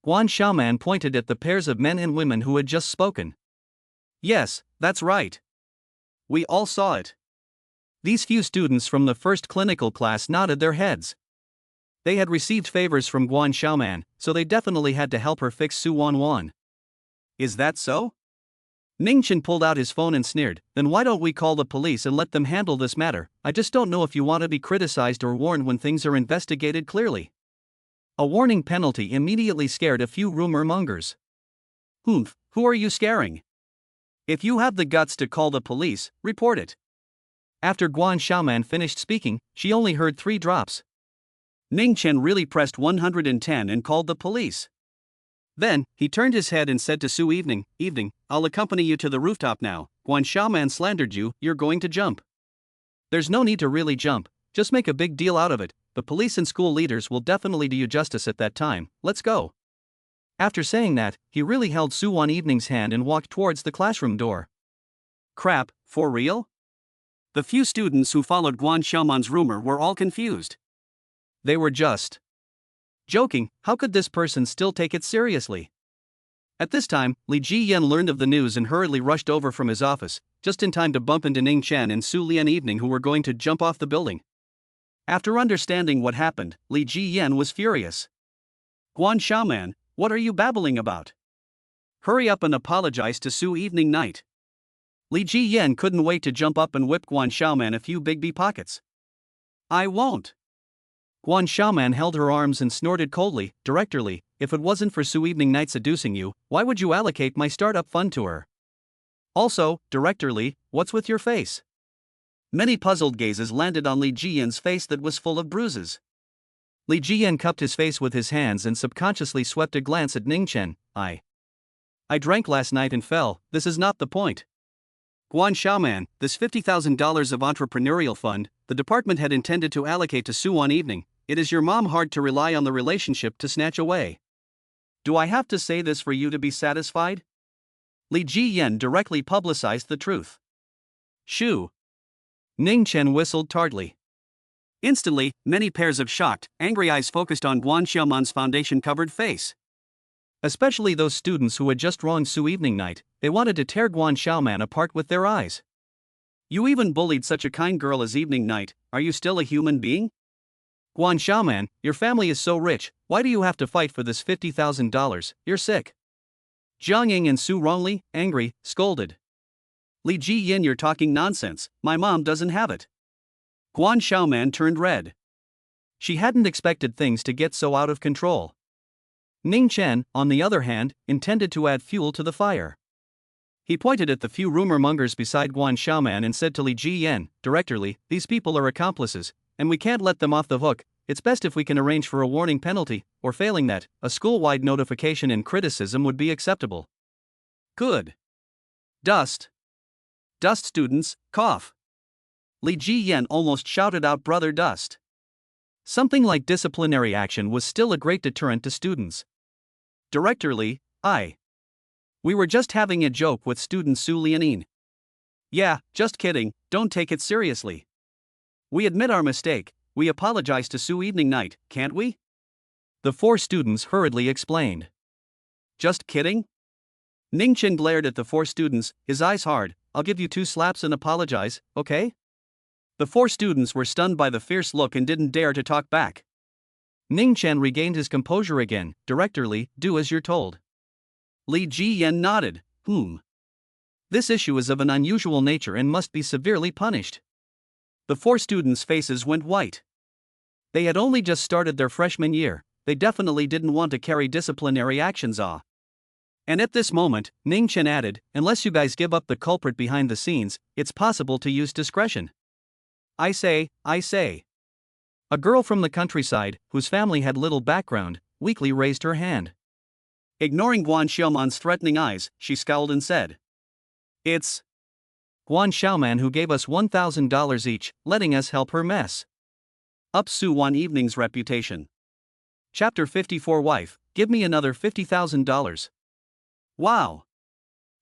[SPEAKER 1] Guan Xiaoman pointed at the pairs of men and women who had just spoken. Yes, that's right. We all saw it. These few students from the first clinical class nodded their heads. They had received favors from Guan Xiaoman, so they definitely had to help her fix Su Wanwan. Is that so? Ning Chen pulled out his phone and sneered, then why don't we call the police and let them handle this matter? I just don't know if you want to be criticized or warned when things are investigated clearly. A warning penalty immediately scared a few rumor mongers. Who are you scaring? If you have the guts to call the police, report it. After Guan Xiaoman finished speaking, she only heard 3 drops. Ning Chen really pressed 110 and called the police. Then, he turned his head and said to Su Evening, I'll accompany you to the rooftop now. Guan Xiaoman slandered you, you're going to jump. There's no need to really jump, just make a big deal out of it. The police and school leaders will definitely do you justice at that time, let's go. After saying that, he really held Su Wan Evening's hand and walked towards the classroom door. Crap, for real? The few students who followed Guan Xiaoman's rumor were all confused. They were just joking, how could this person still take it seriously? At this time, Li Jiyan learned of the news and hurriedly rushed over from his office, just in time to bump into Ning Chen and Su Lian Evening who were going to jump off the building. After understanding what happened, Li Jiyan was furious. Guan Xiaoman, what are you babbling about? Hurry up and apologize to Su evening night. Li Jiyan couldn't wait to jump up and whip Guan Xiaoman a few big pockets. I won't. Guan Xiaoman held her arms and snorted coldly, directorly, if it wasn't for Su evening night seducing you, why would you allocate my startup fund to her? Also, directorly, what's with your face? Many puzzled gazes landed on Li Jiyan's face that was full of bruises. Li Jiyan cupped his face with his hands and subconsciously swept a glance at Ning Chen. I drank last night and fell, this is not the point. Guan Xiaoman, this $50,000 of entrepreneurial fund, the department had intended to allocate to Su one evening, it is your mom hard to rely on the relationship to snatch away. Do I have to say this for you to be satisfied? Li Jiyan directly publicized the truth. Shoo. Ning Chen whistled tardily. Instantly, many pairs of shocked, angry eyes focused on Guan Xiaoman's foundation-covered face. Especially those students who had just wronged Su evening night, they wanted to tear Guan Xiaoman apart with their eyes. You even bullied such a kind girl as evening night, are you still a human being? Guan Xiaoman, your family is so rich, why do you have to fight for this $50,000, you're sick. Jiang Ying and Su Rongli, angry, scolded. Li Jiyan, you're talking nonsense, my mom doesn't have it. Guan Xiaoman turned red. She hadn't expected things to get so out of control. Ning Chen, on the other hand, intended to add fuel to the fire. He pointed at the few rumor mongers beside Guan Xiaoman and said to Li Jiyan, directorly, these people are accomplices, and we can't let them off the hook, it's best if we can arrange for a warning penalty, or failing that, a school-wide notification and criticism would be acceptable. Good. Dust students, cough. Li Jiyan almost shouted out brother dust. Something like disciplinary action was still a great deterrent to students. Directorly, we were just having a joke with student Su Lianin. Yeah, just kidding, don't take it seriously. We admit our mistake, we apologize to Su evening night, can't we? The four students hurriedly explained. Just kidding? Ning Chen glared at the four students, his eyes hard. I'll give you 2 slaps and apologize, okay? The four students were stunned by the fierce look and didn't dare to talk back. Ning Chen regained his composure again, directorly, do as you're told. Li Jiyan nodded, This issue is of an unusual nature and must be severely punished. The four students' faces went white. They had only just started their freshman year, they definitely didn't want to carry disciplinary actions off. And at this moment, Ning Chen added, unless you guys give up the culprit behind the scenes, it's possible to use discretion. I say. A girl from the countryside, whose family had little background, weakly raised her hand. Ignoring Guan Xiaoman's threatening eyes, she scowled and said, It's Guan Xiaoman who gave us $1,000 each, letting us help her mess up Su one evening's reputation. Chapter 54 Wife, give me another $50,000. Wow!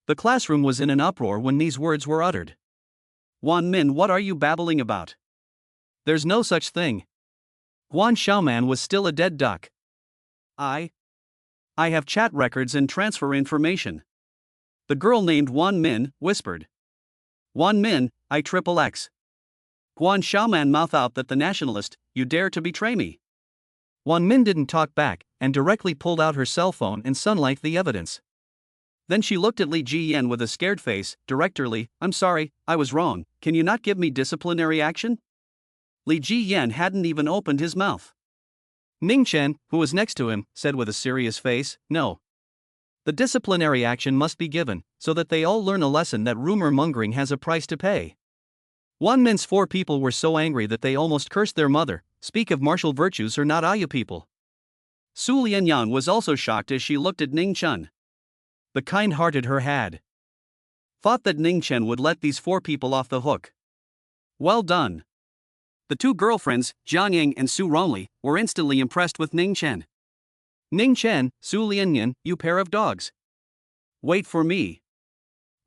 [SPEAKER 1] The classroom was in an uproar when these words were uttered. Wan Min, what are you babbling about? There's no such thing. Guan Xiaoman was still a dead duck. I have chat records and transfer information. The girl named Wan Min whispered. Wan Min, XXX. Guan Xiaoman mouthed out that the nationalist, you dare to betray me. Wan Min didn't talk back, and directly pulled out her cell phone and sunlighted the evidence. Then she looked at Li Jiyan with a scared face, directorly, I'm sorry, I was wrong, can you not give me disciplinary action? Li Jiyan hadn't even opened his mouth. Ning Chen, who was next to him, said with a serious face, no. The disciplinary action must be given, so that they all learn a lesson that rumor mongering has a price to pay. Wan Min's 4 people were so angry that they almost cursed their mother, speak of martial virtues or not Aya people. Su Lianyang was also shocked as she looked at Ning Chen. The kind-hearted her had thought that Ning Chen would let these 4 people off the hook. Well done. The 2 girlfriends, Jiang Ying and Su Rongli, were instantly impressed with Ning Chen. Ning Chen, Su Lianyan, you pair of dogs. Wait for me.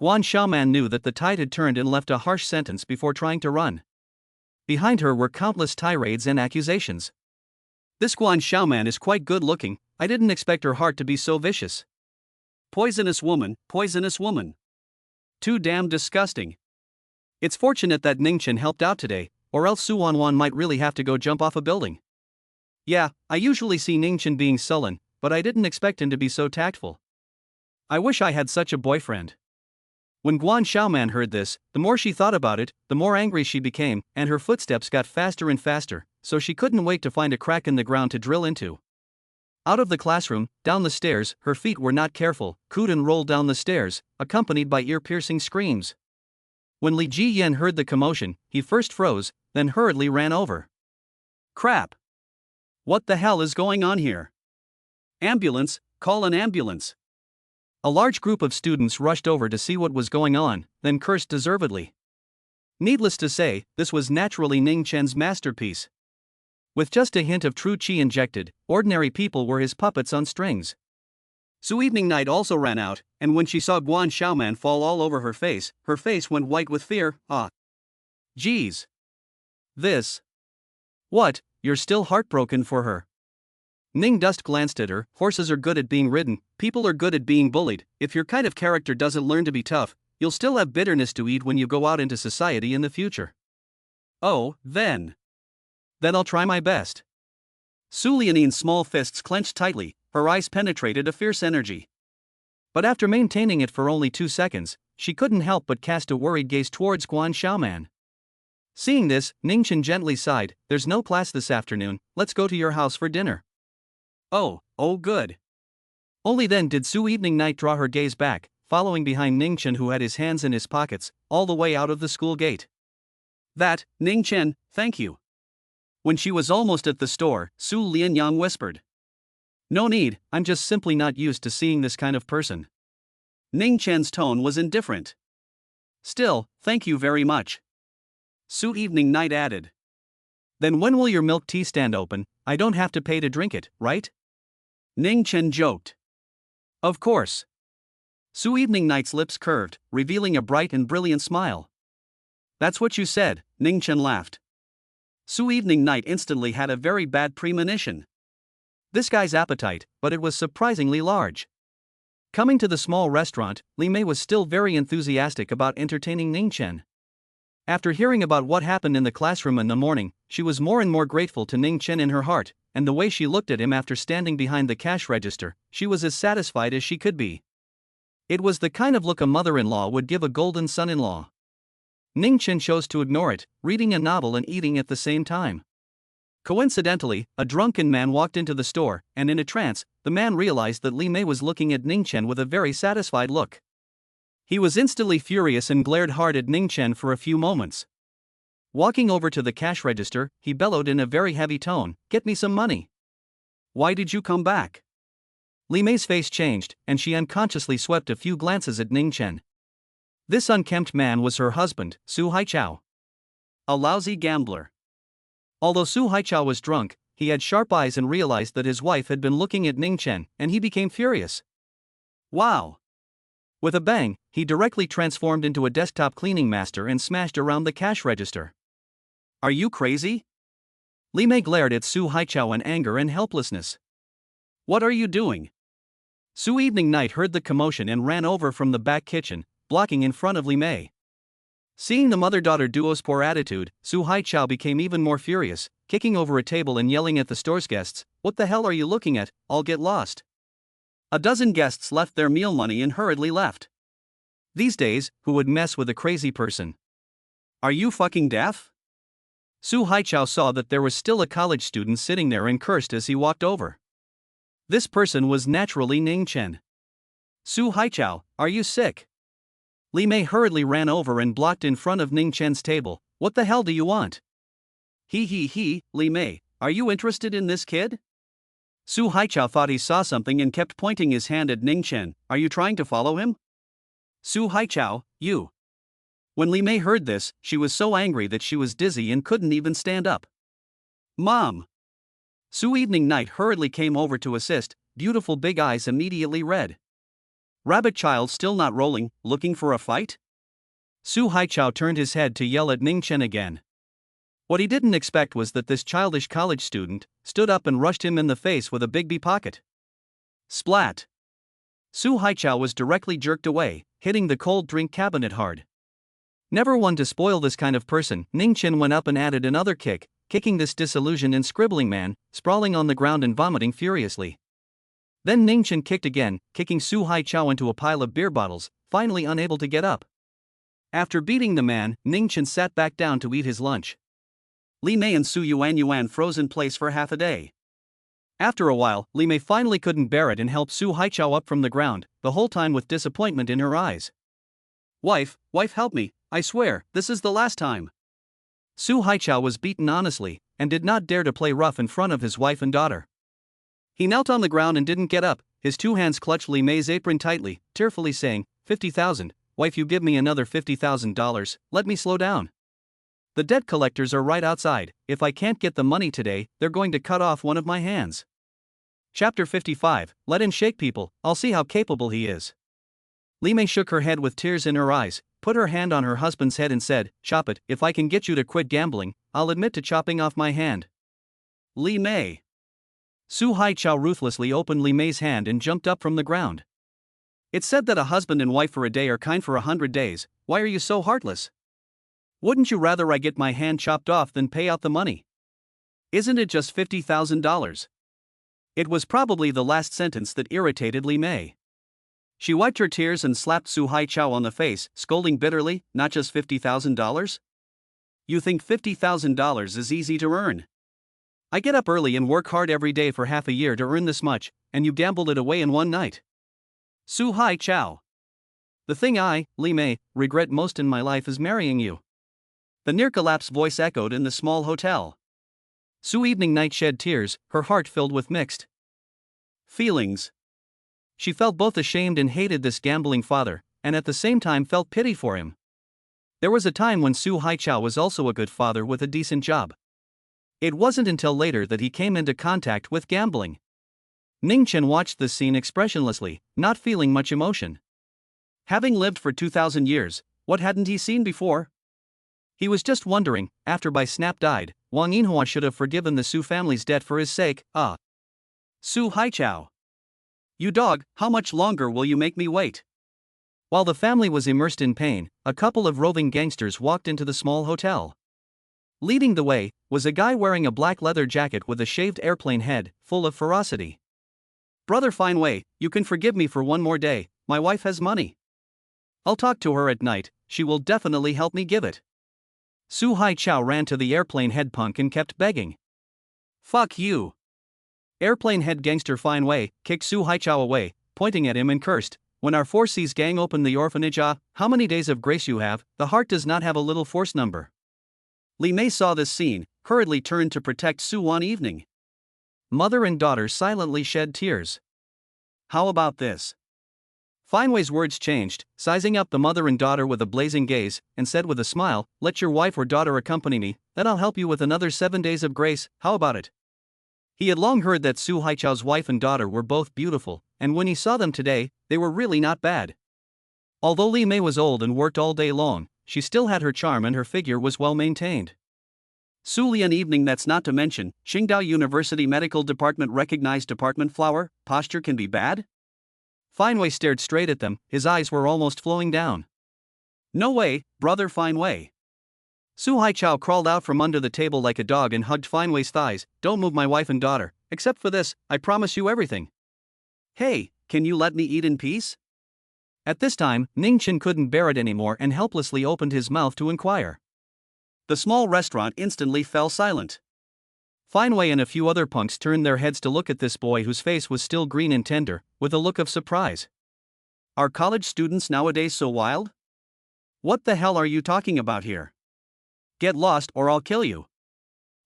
[SPEAKER 1] Guan Xiaoman knew that the tide had turned and left a harsh sentence before trying to run. Behind her were countless tirades and accusations. This Guan Xiaoman is quite good looking, I didn't expect her heart to be so vicious. Poisonous woman, poisonous woman. Too damn disgusting. It's fortunate that Ning Chen helped out today, or else Su Wanwan might really have to go jump off a building. Yeah, I usually see Ningchen being sullen, but I didn't expect him to be so tactful. I wish I had such a boyfriend. When Guan Xiaoman heard this, the more she thought about it, the more angry she became, and her footsteps got faster and faster, so she couldn't wait to find a crack in the ground to drill into. Out of the classroom, down the stairs, her feet were not careful, Kuden rolled down the stairs, accompanied by ear-piercing screams. When Li Jiyan heard the commotion, he first froze, then hurriedly ran over. Crap! What the hell is going on here? Ambulance, call an ambulance. A large group of students rushed over to see what was going on, then cursed deservedly. Needless to say, this was naturally Ning Chen's masterpiece. With just a hint of true qi injected, ordinary people were his puppets on strings. Su Evening Night also ran out, and when she saw Guan Xiaoman fall all over her face went white with fear. Ah. Geez. This. What, you're still heartbroken for her? Ning Dust glanced at her. Horses are good at being ridden, people are good at being bullied. If your kind of character doesn't learn to be tough, you'll still have bitterness to eat when you go out into society in the future. Oh, then I'll try my best. Su Lianin's small fists clenched tightly, her eyes penetrated a fierce energy. But after maintaining it for only 2 seconds, she couldn't help but cast a worried gaze towards Guan Xiaoman. Seeing this, Ningchen gently sighed, "There's no class this afternoon, let's go to your house for dinner." Oh good. Only then did Su Evening Night draw her gaze back, following behind Ningchen, who had his hands in his pockets, all the way out of the school gate. That, Ningchen, thank you. When she was almost at the store, Su Lianyang whispered. No need, I'm just simply not used to seeing this kind of person. Ningchen's tone was indifferent. Still, thank you very much. Su Evening Night added. Then when will your milk tea stand open? I don't have to pay to drink it, right? Ningchen joked. Of course. Su Evening Night's lips curved, revealing a bright and brilliant smile. That's what you said, Ningchen laughed. Su Evening Night instantly had a very bad premonition. This guy's appetite, but it was surprisingly large. Coming to the small restaurant, Li Mei was still very enthusiastic about entertaining Ningchen. After hearing about what happened in the classroom in the morning, she was more and more grateful to Ningchen in her heart, and the way she looked at him after standing behind the cash register, she was as satisfied as she could be. It was the kind of look a mother-in-law would give a golden son-in-law. Ningchen chose to ignore it, reading a novel and eating at the same time. Coincidentally, a drunken man walked into the store, and in a trance, the man realized that Li Mei was looking at Ningchen with a very satisfied look. He was instantly furious and glared hard at Ningchen for a few moments. Walking over to the cash register, he bellowed in a very heavy tone, "Get me some money." "Why did you come back?" Li Mei's face changed, and she unconsciously swept a few glances at Ningchen. This unkempt man was her husband, Su Haichao. A lousy gambler. Although Su Haichao was drunk, he had sharp eyes and realized that his wife had been looking at Ningchen, and he became furious. Wow! With a bang, he directly transformed into a desktop cleaning master and smashed around the cash register. Are you crazy? Li Mei glared at Su Haichao in anger and helplessness. What are you doing? Su Evening Night heard the commotion and ran over from the back kitchen, blocking in front of Li Mei. Seeing the mother-daughter duo's poor attitude, Su Haichao became even more furious, kicking over a table and yelling at the store's guests, "What the hell are you looking at? I'll get lost." A dozen guests left their meal money and hurriedly left. These days, who would mess with a crazy person? Are you fucking deaf? Su Haichao saw that there was still a college student sitting there and cursed as he walked over. This person was naturally Ningchen. Su Haichao, are you sick? Li Mei hurriedly ran over and blocked in front of Ningchen's table. What the hell do you want? He, Li Mei, are you interested in this kid? Su Haichao thought he saw something and kept pointing his hand at Ningchen. Are you trying to follow him? Su Haichao, you. When Li Mei heard this, she was so angry that she was dizzy and couldn't even stand up. Mom! Su Evening Night hurriedly came over to assist, beautiful big eyes immediately red. Rabbit child still not rolling, looking for a fight? Su Haichao turned his head to yell at Ningchen again. What he didn't expect was that this childish college student stood up and rushed him in the face with a big bee pocket. Splat! Su Haichao was directly jerked away, hitting the cold drink cabinet hard. Never one to spoil this kind of person. Ning Chen went up and added another kick, kicking this disillusioned and scribbling man, sprawling on the ground and vomiting furiously. Then Ning Chen kicked again, kicking Su Haichao into a pile of beer bottles, finally unable to get up. After beating the man, Ning Chen sat back down to eat his lunch. Li Mei and Su Yuan froze in place for half a day. After a while, Li Mei finally couldn't bear it and helped Su Haichao up from the ground, the whole time with disappointment in her eyes. Wife, help me, I swear, this is the last time. Su Haichao was beaten honestly, and did not dare to play rough in front of his wife and daughter. He knelt on the ground and didn't get up, his two hands clutched Li Mei's apron tightly, tearfully saying, 50,000, wife, you give me another $50,000, let me slow down. The debt collectors are right outside, if I can't get the money today, they're going to cut off one of my hands. Chapter 55, let him shake people, I'll see how capable he is. Li Mei shook her head with tears in her eyes, put her hand on her husband's head and said, chop it, if I can get you to quit gambling, I'll admit to chopping off my hand. Li Mei. Su Haichao ruthlessly opened Li Mei's hand and jumped up from the ground. It's said that a husband and wife for a day are kind for 100 days, why are you so heartless? Wouldn't you rather I get my hand chopped off than pay out the money? Isn't it just $50,000? It was probably the last sentence that irritated Li Mei. She wiped her tears and slapped Su Haichao on the face, scolding bitterly, not just $50,000? You think $50,000 is easy to earn? I get up early and work hard every day for half a year to earn this much, and you gambled it away in one night. Su Haichao. The thing I, Li Mei, regret most in my life is marrying you. The near-collapsed voice echoed in the small hotel. Su Evening Night shed tears, her heart filled with mixed feelings. She felt both ashamed and hated this gambling father, and at the same time felt pity for him. There was a time when Su Haichao was also a good father with a decent job. It wasn't until later that he came into contact with gambling. Ning Chen watched this scene expressionlessly, not feeling much emotion. Having lived for 2,000 years, what hadn't he seen before? He was just wondering, after Bai Snap died, Wang Yinhua should have forgiven the Su family's debt for his sake. Su Haichao. You dog, how much longer will you make me wait? While the family was immersed in pain, a couple of roving gangsters walked into the small hotel. Leading the way was a guy wearing a black leather jacket with a shaved airplane head, full of ferocity. Brother Fine Wei, you can forgive me for one more day, my wife has money. I'll talk to her at night, she will definitely help me give it. Su Haichao ran to the airplane head punk and kept begging. Fuck you. Airplane head gangster Fine Wei kicked Su Haichao away, pointing at him and cursed, when our 4C's gang opened the orphanage, how many days of grace you have, the heart does not have a little force number. Li Mei saw this scene, hurriedly turned to protect Su one evening. Mother and daughter silently shed tears. How about this? Fine Wei's words changed, sizing up the mother and daughter with a blazing gaze, and said with a smile, let your wife or daughter accompany me, then I'll help you with another 7 days of grace, how about it? He had long heard that Su Haichao's wife and daughter were both beautiful, and when he saw them today, they were really not bad. Although Li Mei was old and worked all day long, she still had her charm and her figure was well maintained. Su Lian evening, that's not to mention, Qingdao University Medical Department recognized department flower, posture can be bad? Fine Wei stared straight at them, his eyes were almost flowing down. No way, brother Fine Wei. Su Haichao crawled out from under the table like a dog and hugged Fine Wei's thighs, don't move my wife and daughter, except for this, I promise you everything. Hey, can you let me eat in peace? At this time, Ning Chen couldn't bear it anymore and helplessly opened his mouth to inquire. The small restaurant instantly fell silent. Fine Wei and a few other punks turned their heads to look at this boy whose face was still green and tender, with a look of surprise. Are college students nowadays so wild? What the hell are you talking about here? Get lost or I'll kill you.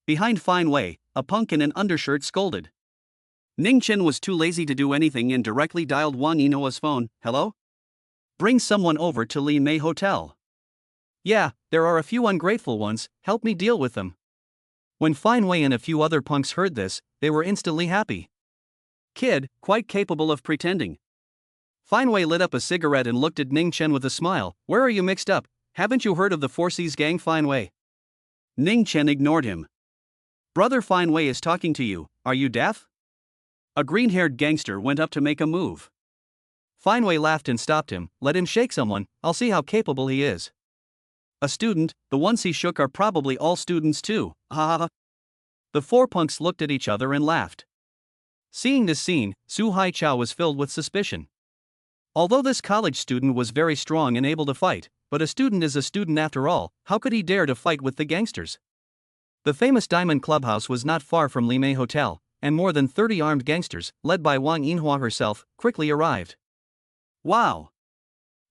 [SPEAKER 1] Behind Fine Wei, a punk in an undershirt scolded. Ning Chen was too lazy to do anything and directly dialed Wang Yinhua's phone. Hello? Bring someone over to Li Mei Hotel. Yeah, there are a few ungrateful ones, help me deal with them. When Fine Wei and a few other punks heard this, they were instantly happy. Kid, quite capable of pretending. Fine Wei lit up a cigarette and looked at Ning Chen with a smile. Where are you mixed up? Haven't you heard of the 4C's gang, Fine Wei? Ning Chen ignored him. Brother Fine Wei is talking to you, are you deaf? A green-haired gangster went up to make a move. Fine Wei laughed and stopped him. Let him shake someone, I'll see how capable he is. A student, the ones he shook are probably all students too, ha ha ha. The four punks looked at each other and laughed. Seeing this scene, Su Haichao was filled with suspicion. Although this college student was very strong and able to fight, but a student is a student after all, how could he dare to fight with the gangsters? The famous Diamond Clubhouse was not far from Limei Hotel, and more than 30 armed gangsters, led by Wang Yinhua herself, quickly arrived. Wow!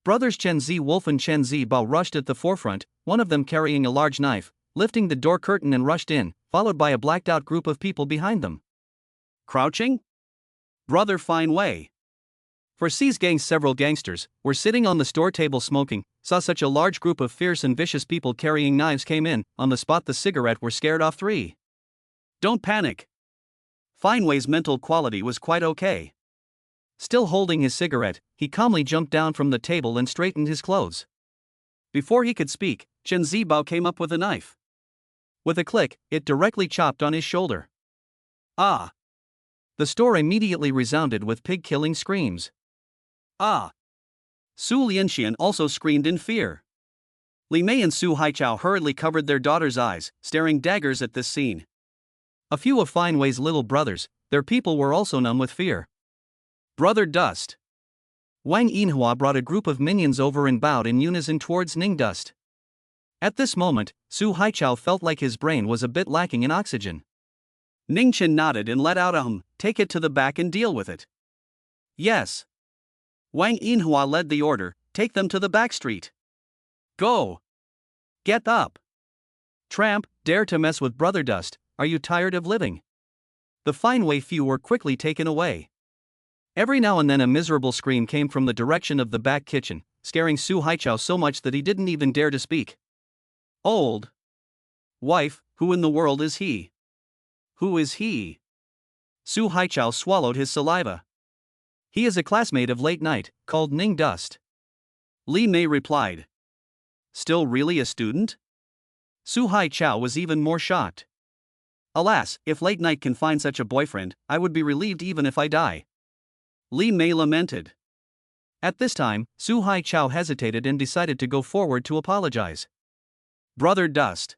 [SPEAKER 1] Brothers Chen Ziwolf and Chen Zibao rushed at the forefront, one of them carrying a large knife, lifting the door curtain and rushed in, followed by a blacked-out group of people behind them. Crouching? Brother Fine Wei. For C's gang, several gangsters were sitting on the store table smoking, saw such a large group of fierce and vicious people carrying knives came in, on the spot the cigarette were scared off 3. Don't panic. Fine Wei's mental quality was quite okay. Still holding his cigarette, he calmly jumped down from the table and straightened his clothes. Before he could speak, Chen Zibao came up with a knife. With a click, it directly chopped on his shoulder. Ah! The store immediately resounded with pig-killing screams. Ah! Su Lianxian also screamed in fear. Li Mei and Su Haichao hurriedly covered their daughter's eyes, staring daggers at this scene. A few of Fine Wei's little brothers, their people were also numb with fear. Brother Dust. Wang Yinhua brought a group of minions over and bowed in unison towards Ning Dust. At this moment, Su Haichao felt like his brain was a bit lacking in oxygen. Ning Chen nodded and let out a take it to the back and deal with it. Yes. Wang Yinhua led the order, take them to the back street. Go. Get up. Tramp, dare to mess with Brother Dust, are you tired of living? The Fine Wei few were quickly taken away. Every now and then a miserable scream came from the direction of the back kitchen, scaring Su Haichao so much that he didn't even dare to speak. Old. Wife, who in the world is he? Who is he? Su Haichao swallowed his saliva. He is a classmate of late night, called Ning Dust. Li Mei replied. Still really a student? Su Haichao was even more shocked. Alas, if late night can find such a boyfriend, I would be relieved even if I die. Li Mei lamented. At this time, Su Haichao hesitated and decided to go forward to apologize. Brother Dust.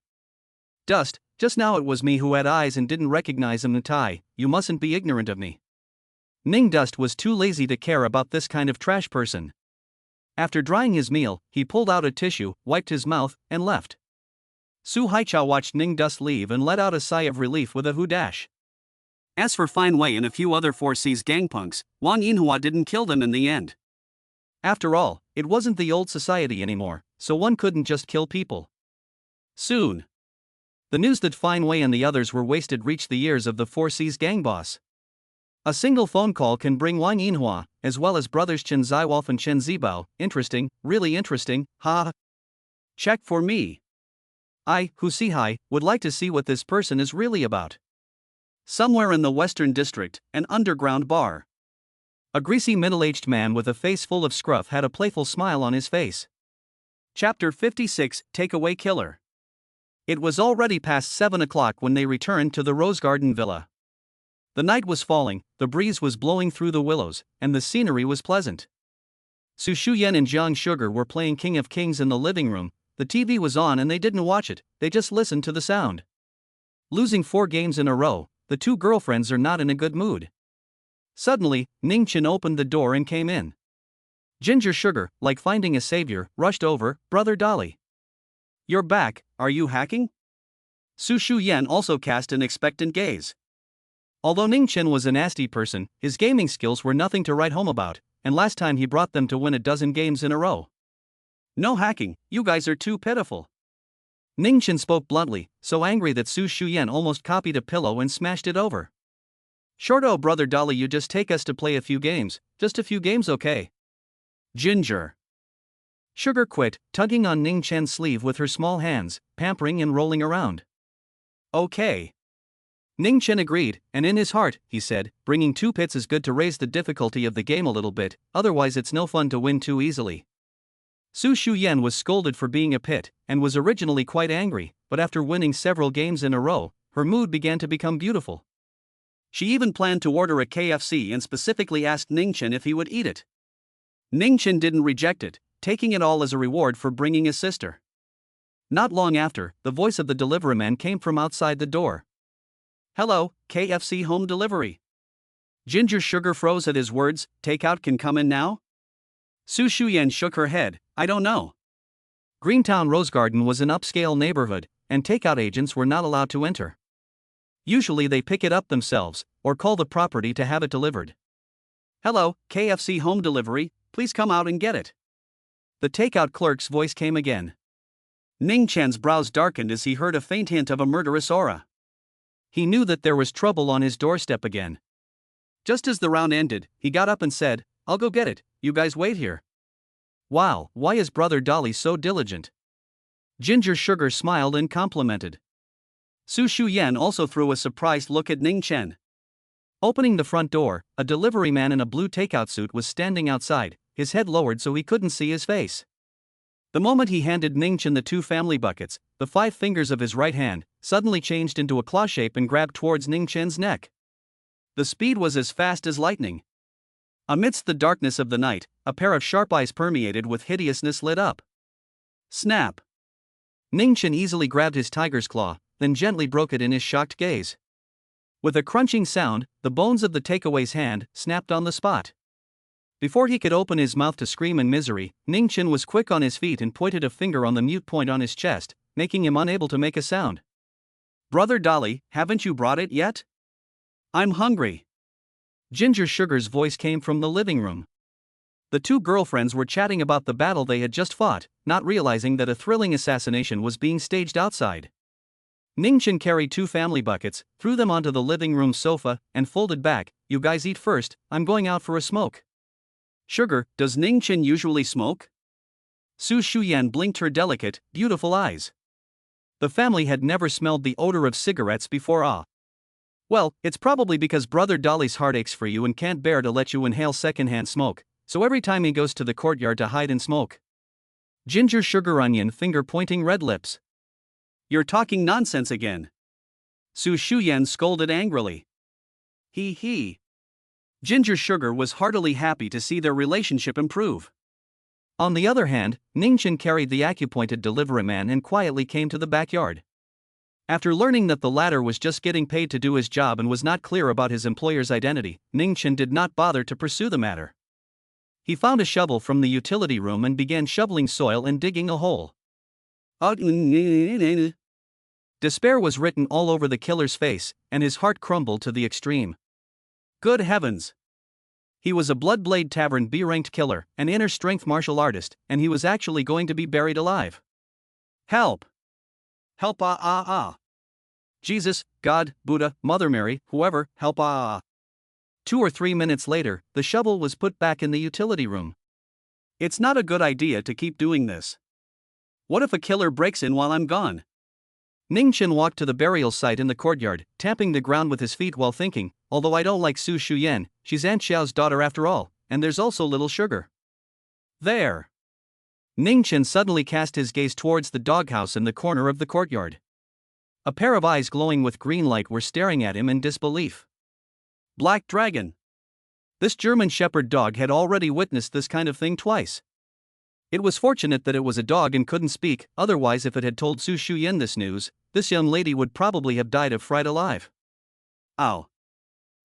[SPEAKER 1] Dust, just now it was me who had eyes and didn't recognize him. Tai, you mustn't be ignorant of me. Ning Dust was too lazy to care about this kind of trash person. After drying his meal, he pulled out a tissue, wiped his mouth, and left. Su Haichao watched Ning Dust leave and let out a sigh of relief with a hoo-dash. As for Fine Wei and a few other 4C's gangpunks, Wang Yinhua didn't kill them in the end. After all, it wasn't the old society anymore, so one couldn't just kill people. Soon, the news that Fine Wei and the others were wasted reached the ears of the 4C's gang boss. A single phone call can bring Wang Yinhua, as well as brothers Chen Ziwolf and Chen Zibao, interesting, really interesting, ha. Check for me. I, Hu Sihai, would like to see what this person is really about. Somewhere in the Western District, an underground bar. A greasy middle-aged man with a face full of scruff had a playful smile on his face. Chapter 56, Takeaway Killer. It was already past 7 o'clock when they returned to the Rose Garden Villa. The night was falling, the breeze was blowing through the willows, and the scenery was pleasant. Su Shuyan and Jiang Sugar were playing King of Kings in the living room. The TV was on and they didn't watch it, they just listened to the sound. Losing 4 games in a row, the two girlfriends are not in a good mood. Suddenly, Ning Chen opened the door and came in. Ginger Sugar, like finding a savior, rushed over. Brother Dolly. You're back, are you hacking? Su Shuyan also cast an expectant gaze. Although Ning Chen was a nasty person, his gaming skills were nothing to write home about, and last time he brought them to win a dozen games in a row. No hacking, you guys are too pitiful. Ning Chen spoke bluntly, so angry that Su Shuyan almost copied a pillow and smashed it over. Shorto, Brother Dolly, you just take us to play a few games, just a few games, okay? Ginger. Sugar quit, tugging on Ning Chen's sleeve with her small hands, pampering and rolling around. Okay. Ning Chen agreed, and in his heart, he said, bringing 2 pits is good to raise the difficulty of the game a little bit, otherwise it's no fun to win too easily. Su Shuyan was scolded for being a pit, and was originally quite angry, but after winning several games in a row, her mood began to become beautiful. She even planned to order a KFC and specifically asked Ning Chen if he would eat it. Ning Chen didn't reject it, taking it all as a reward for bringing his sister. Not long after, the voice of the delivery man came from outside the door. "Hello, KFC home delivery." Ginger Sugar froze at his words. "Takeout can come in now?" Su Shuyan shook her head. "I don't know." Greentown Rose Garden was an upscale neighborhood, and takeout agents were not allowed to enter. Usually they pick it up themselves, or call the property to have it delivered. "Hello, KFC home delivery, please come out and get it." The takeout clerk's voice came again. Ning Chen's brows darkened as he heard a faint hint of a murderous aura. He knew that there was trouble on his doorstep again. Just as the round ended, he got up and said, "I'll go get it, you guys wait here." "Wow, why is Brother Dolly so diligent?" Ginger Sugar smiled and complimented. Su Shuyan also threw a surprised look at Ning Chen. Opening the front door, a delivery man in a blue takeout suit was standing outside, his head lowered so he couldn't see his face. The moment he handed Ning Chen the 2 family buckets, the 5 fingers of his right hand suddenly changed into a claw shape and grabbed towards Ning Chen's neck. The speed was as fast as lightning. Amidst the darkness of the night, a pair of sharp eyes permeated with hideousness lit up. Snap! Ning Chen easily grabbed his tiger's claw, then gently broke it in his shocked gaze. With a crunching sound, the bones of the takeaway's hand snapped on the spot. Before he could open his mouth to scream in misery, Ning Chen was quick on his feet and pointed a finger on the mute point on his chest, making him unable to make a sound. "Brother Dolly, haven't you brought it yet? I'm hungry." Ginger Sugar's voice came from the living room. The 2 girlfriends were chatting about the battle they had just fought, not realizing that a thrilling assassination was being staged outside. Ning Chen carried 2 family buckets, threw them onto the living room sofa, and folded back. "You guys eat first, I'm going out for a smoke." "Sugar, does Ning Chen usually smoke?" Su Shuyan blinked her delicate, beautiful eyes. The family had never smelled the odor of cigarettes before. "Well, it's probably because Brother Dolly's heart aches for you and can't bear to let you inhale secondhand smoke, so every time he goes to the courtyard to hide and smoke." Ginger Sugar onion finger pointing red lips. "You're talking nonsense again." Su Shuyan scolded angrily. He. Ginger Sugar was heartily happy to see their relationship improve. On the other hand, Ning Chen carried the acupointed delivery man and quietly came to the backyard. After learning that the latter was just getting paid to do his job and was not clear about his employer's identity, Ning Chen did not bother to pursue the matter. He found a shovel from the utility room and began shoveling soil and digging a hole. Despair was written all over the killer's face, and his heart crumbled to the extreme. Good heavens! He was a Bloodblade Tavern B-ranked killer, an inner strength martial artist, and he was actually going to be buried alive. Help! Help! Jesus, God, Buddha, Mother Mary, whoever, help! 2 or 3 minutes later, the shovel was put back in the utility room. It's not a good idea to keep doing this. What if a killer breaks in while I'm gone? Ning Chen walked to the burial site in the courtyard, tapping the ground with his feet while thinking, although I don't like Su Shuyan, she's Aunt Xiao's daughter after all, and there's also little Sugar. There! Ning Chen suddenly cast his gaze towards the doghouse in the corner of the courtyard. A pair of eyes glowing with green light were staring at him in disbelief. Black Dragon! This German Shepherd dog had already witnessed this kind of thing twice. It was fortunate that it was a dog and couldn't speak, otherwise if it had told Su Shuyan this news, this young lady would probably have died of fright alive. Ow!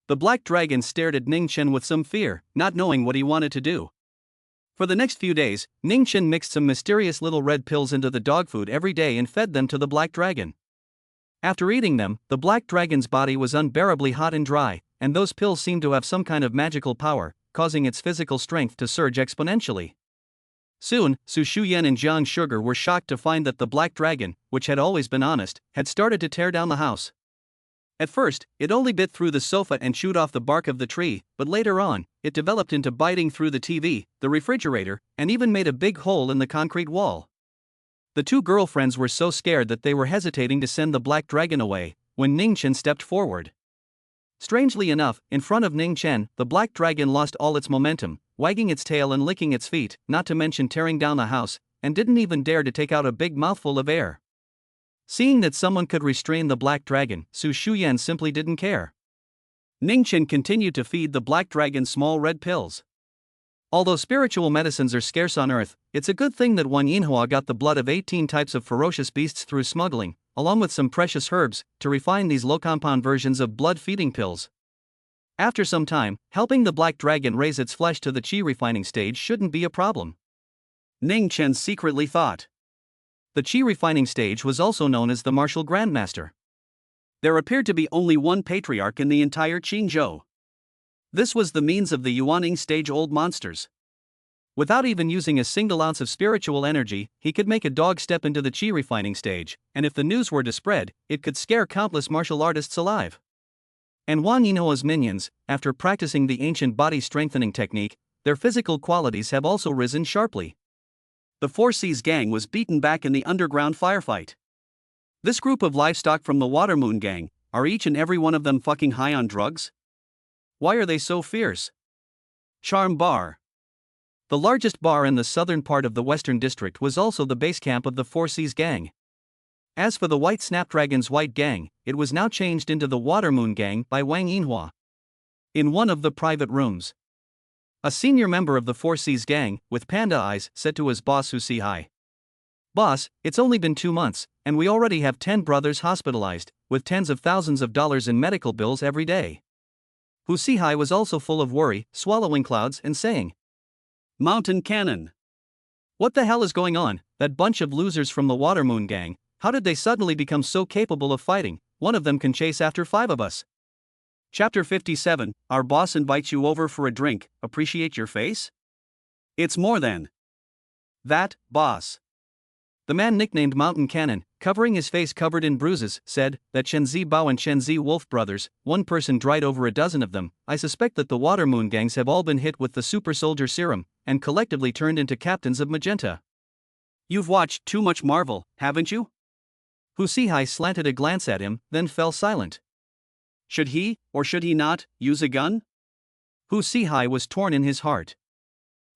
[SPEAKER 1] The Black Dragon stared at Ning Chen with some fear, not knowing what he wanted to do. For the next few days, Ning Chen mixed some mysterious little red pills into the dog food every day and fed them to the Black Dragon. After eating them, the Black Dragon's body was unbearably hot and dry, and those pills seemed to have some kind of magical power, causing its physical strength to surge exponentially. Soon, Su Shuyan and Jiang Sugar were shocked to find that the Black Dragon, which had always been honest, had started to tear down the house. At first, it only bit through the sofa and chewed off the bark of the tree, but later on, it developed into biting through the TV, the refrigerator, and even made a big hole in the concrete wall. The 2 girlfriends were so scared that they were hesitating to send the Black Dragon away, when Ning Chen stepped forward. Strangely enough, in front of Ning Chen, the Black Dragon lost all its momentum, wagging its tail and licking its feet, not to mention tearing down the house, and didn't even dare to take out a big mouthful of air. Seeing that someone could restrain the Black Dragon, Su Shuyan simply didn't care. Ning Chen continued to feed the Black Dragon small red pills. Although spiritual medicines are scarce on Earth, it's a good thing that Wang Yinhua got the blood of 18 types of ferocious beasts through smuggling, along with some precious herbs, to refine these low-compound versions of blood-feeding pills. After some time, helping the black dragon raise its flesh to the qi refining stage shouldn't be a problem. Ning Chen secretly thought. The qi refining stage was also known as the martial grandmaster. There appeared to be only one patriarch in the entire Qingzhou. This was the means of the Yuaning stage-old monsters. Without even using a single ounce of spiritual energy, he could make a dog step into the qi refining stage, and if the news were to spread, it could scare countless martial artists alive. And Wang Yinhua's minions, after practicing the ancient body-strengthening technique, their physical qualities have also risen sharply. The Four Seas gang was beaten back in the underground firefight. This group of livestock from the Water Moon gang, are each and every one of them fucking high on drugs? Why are they so fierce? Charm Bar. The largest bar in the southern part of the Western District was also the base camp of the Four Seas gang. As for the White Snapdragon's White Gang, it was now changed into the Water Moon Gang by Wang Yinhua. In one of the private rooms, a senior member of the Four Seas gang, with panda eyes, said to his boss Hu Sihai, "Boss, it's only been 2 months, and we already have 10 brothers hospitalized, with tens of thousands of dollars in medical bills every day." Hu Sihai was also full of worry, swallowing clouds and saying, "Mountain Cannon. What the hell is going on? That bunch of losers from the Water Moon gang, how did they suddenly become so capable of fighting? One of them can chase after 5 of us." Chapter 57, Our boss invites you over for a drink, appreciate your face? It's more than that, boss. The man nicknamed Mountain Cannon, covering his face covered in bruises, said that Shenzi Bao and Shenzi Wolf brothers, one person dried over a dozen of them. I suspect that the Water Moon gangs have all been hit with the super soldier serum, and collectively turned into captains of Magenta. You've watched too much Marvel, haven't you? Hu Sihai slanted a glance at him, then fell silent. Should he, or should he not, use a gun? Hu Sihai was torn in his heart.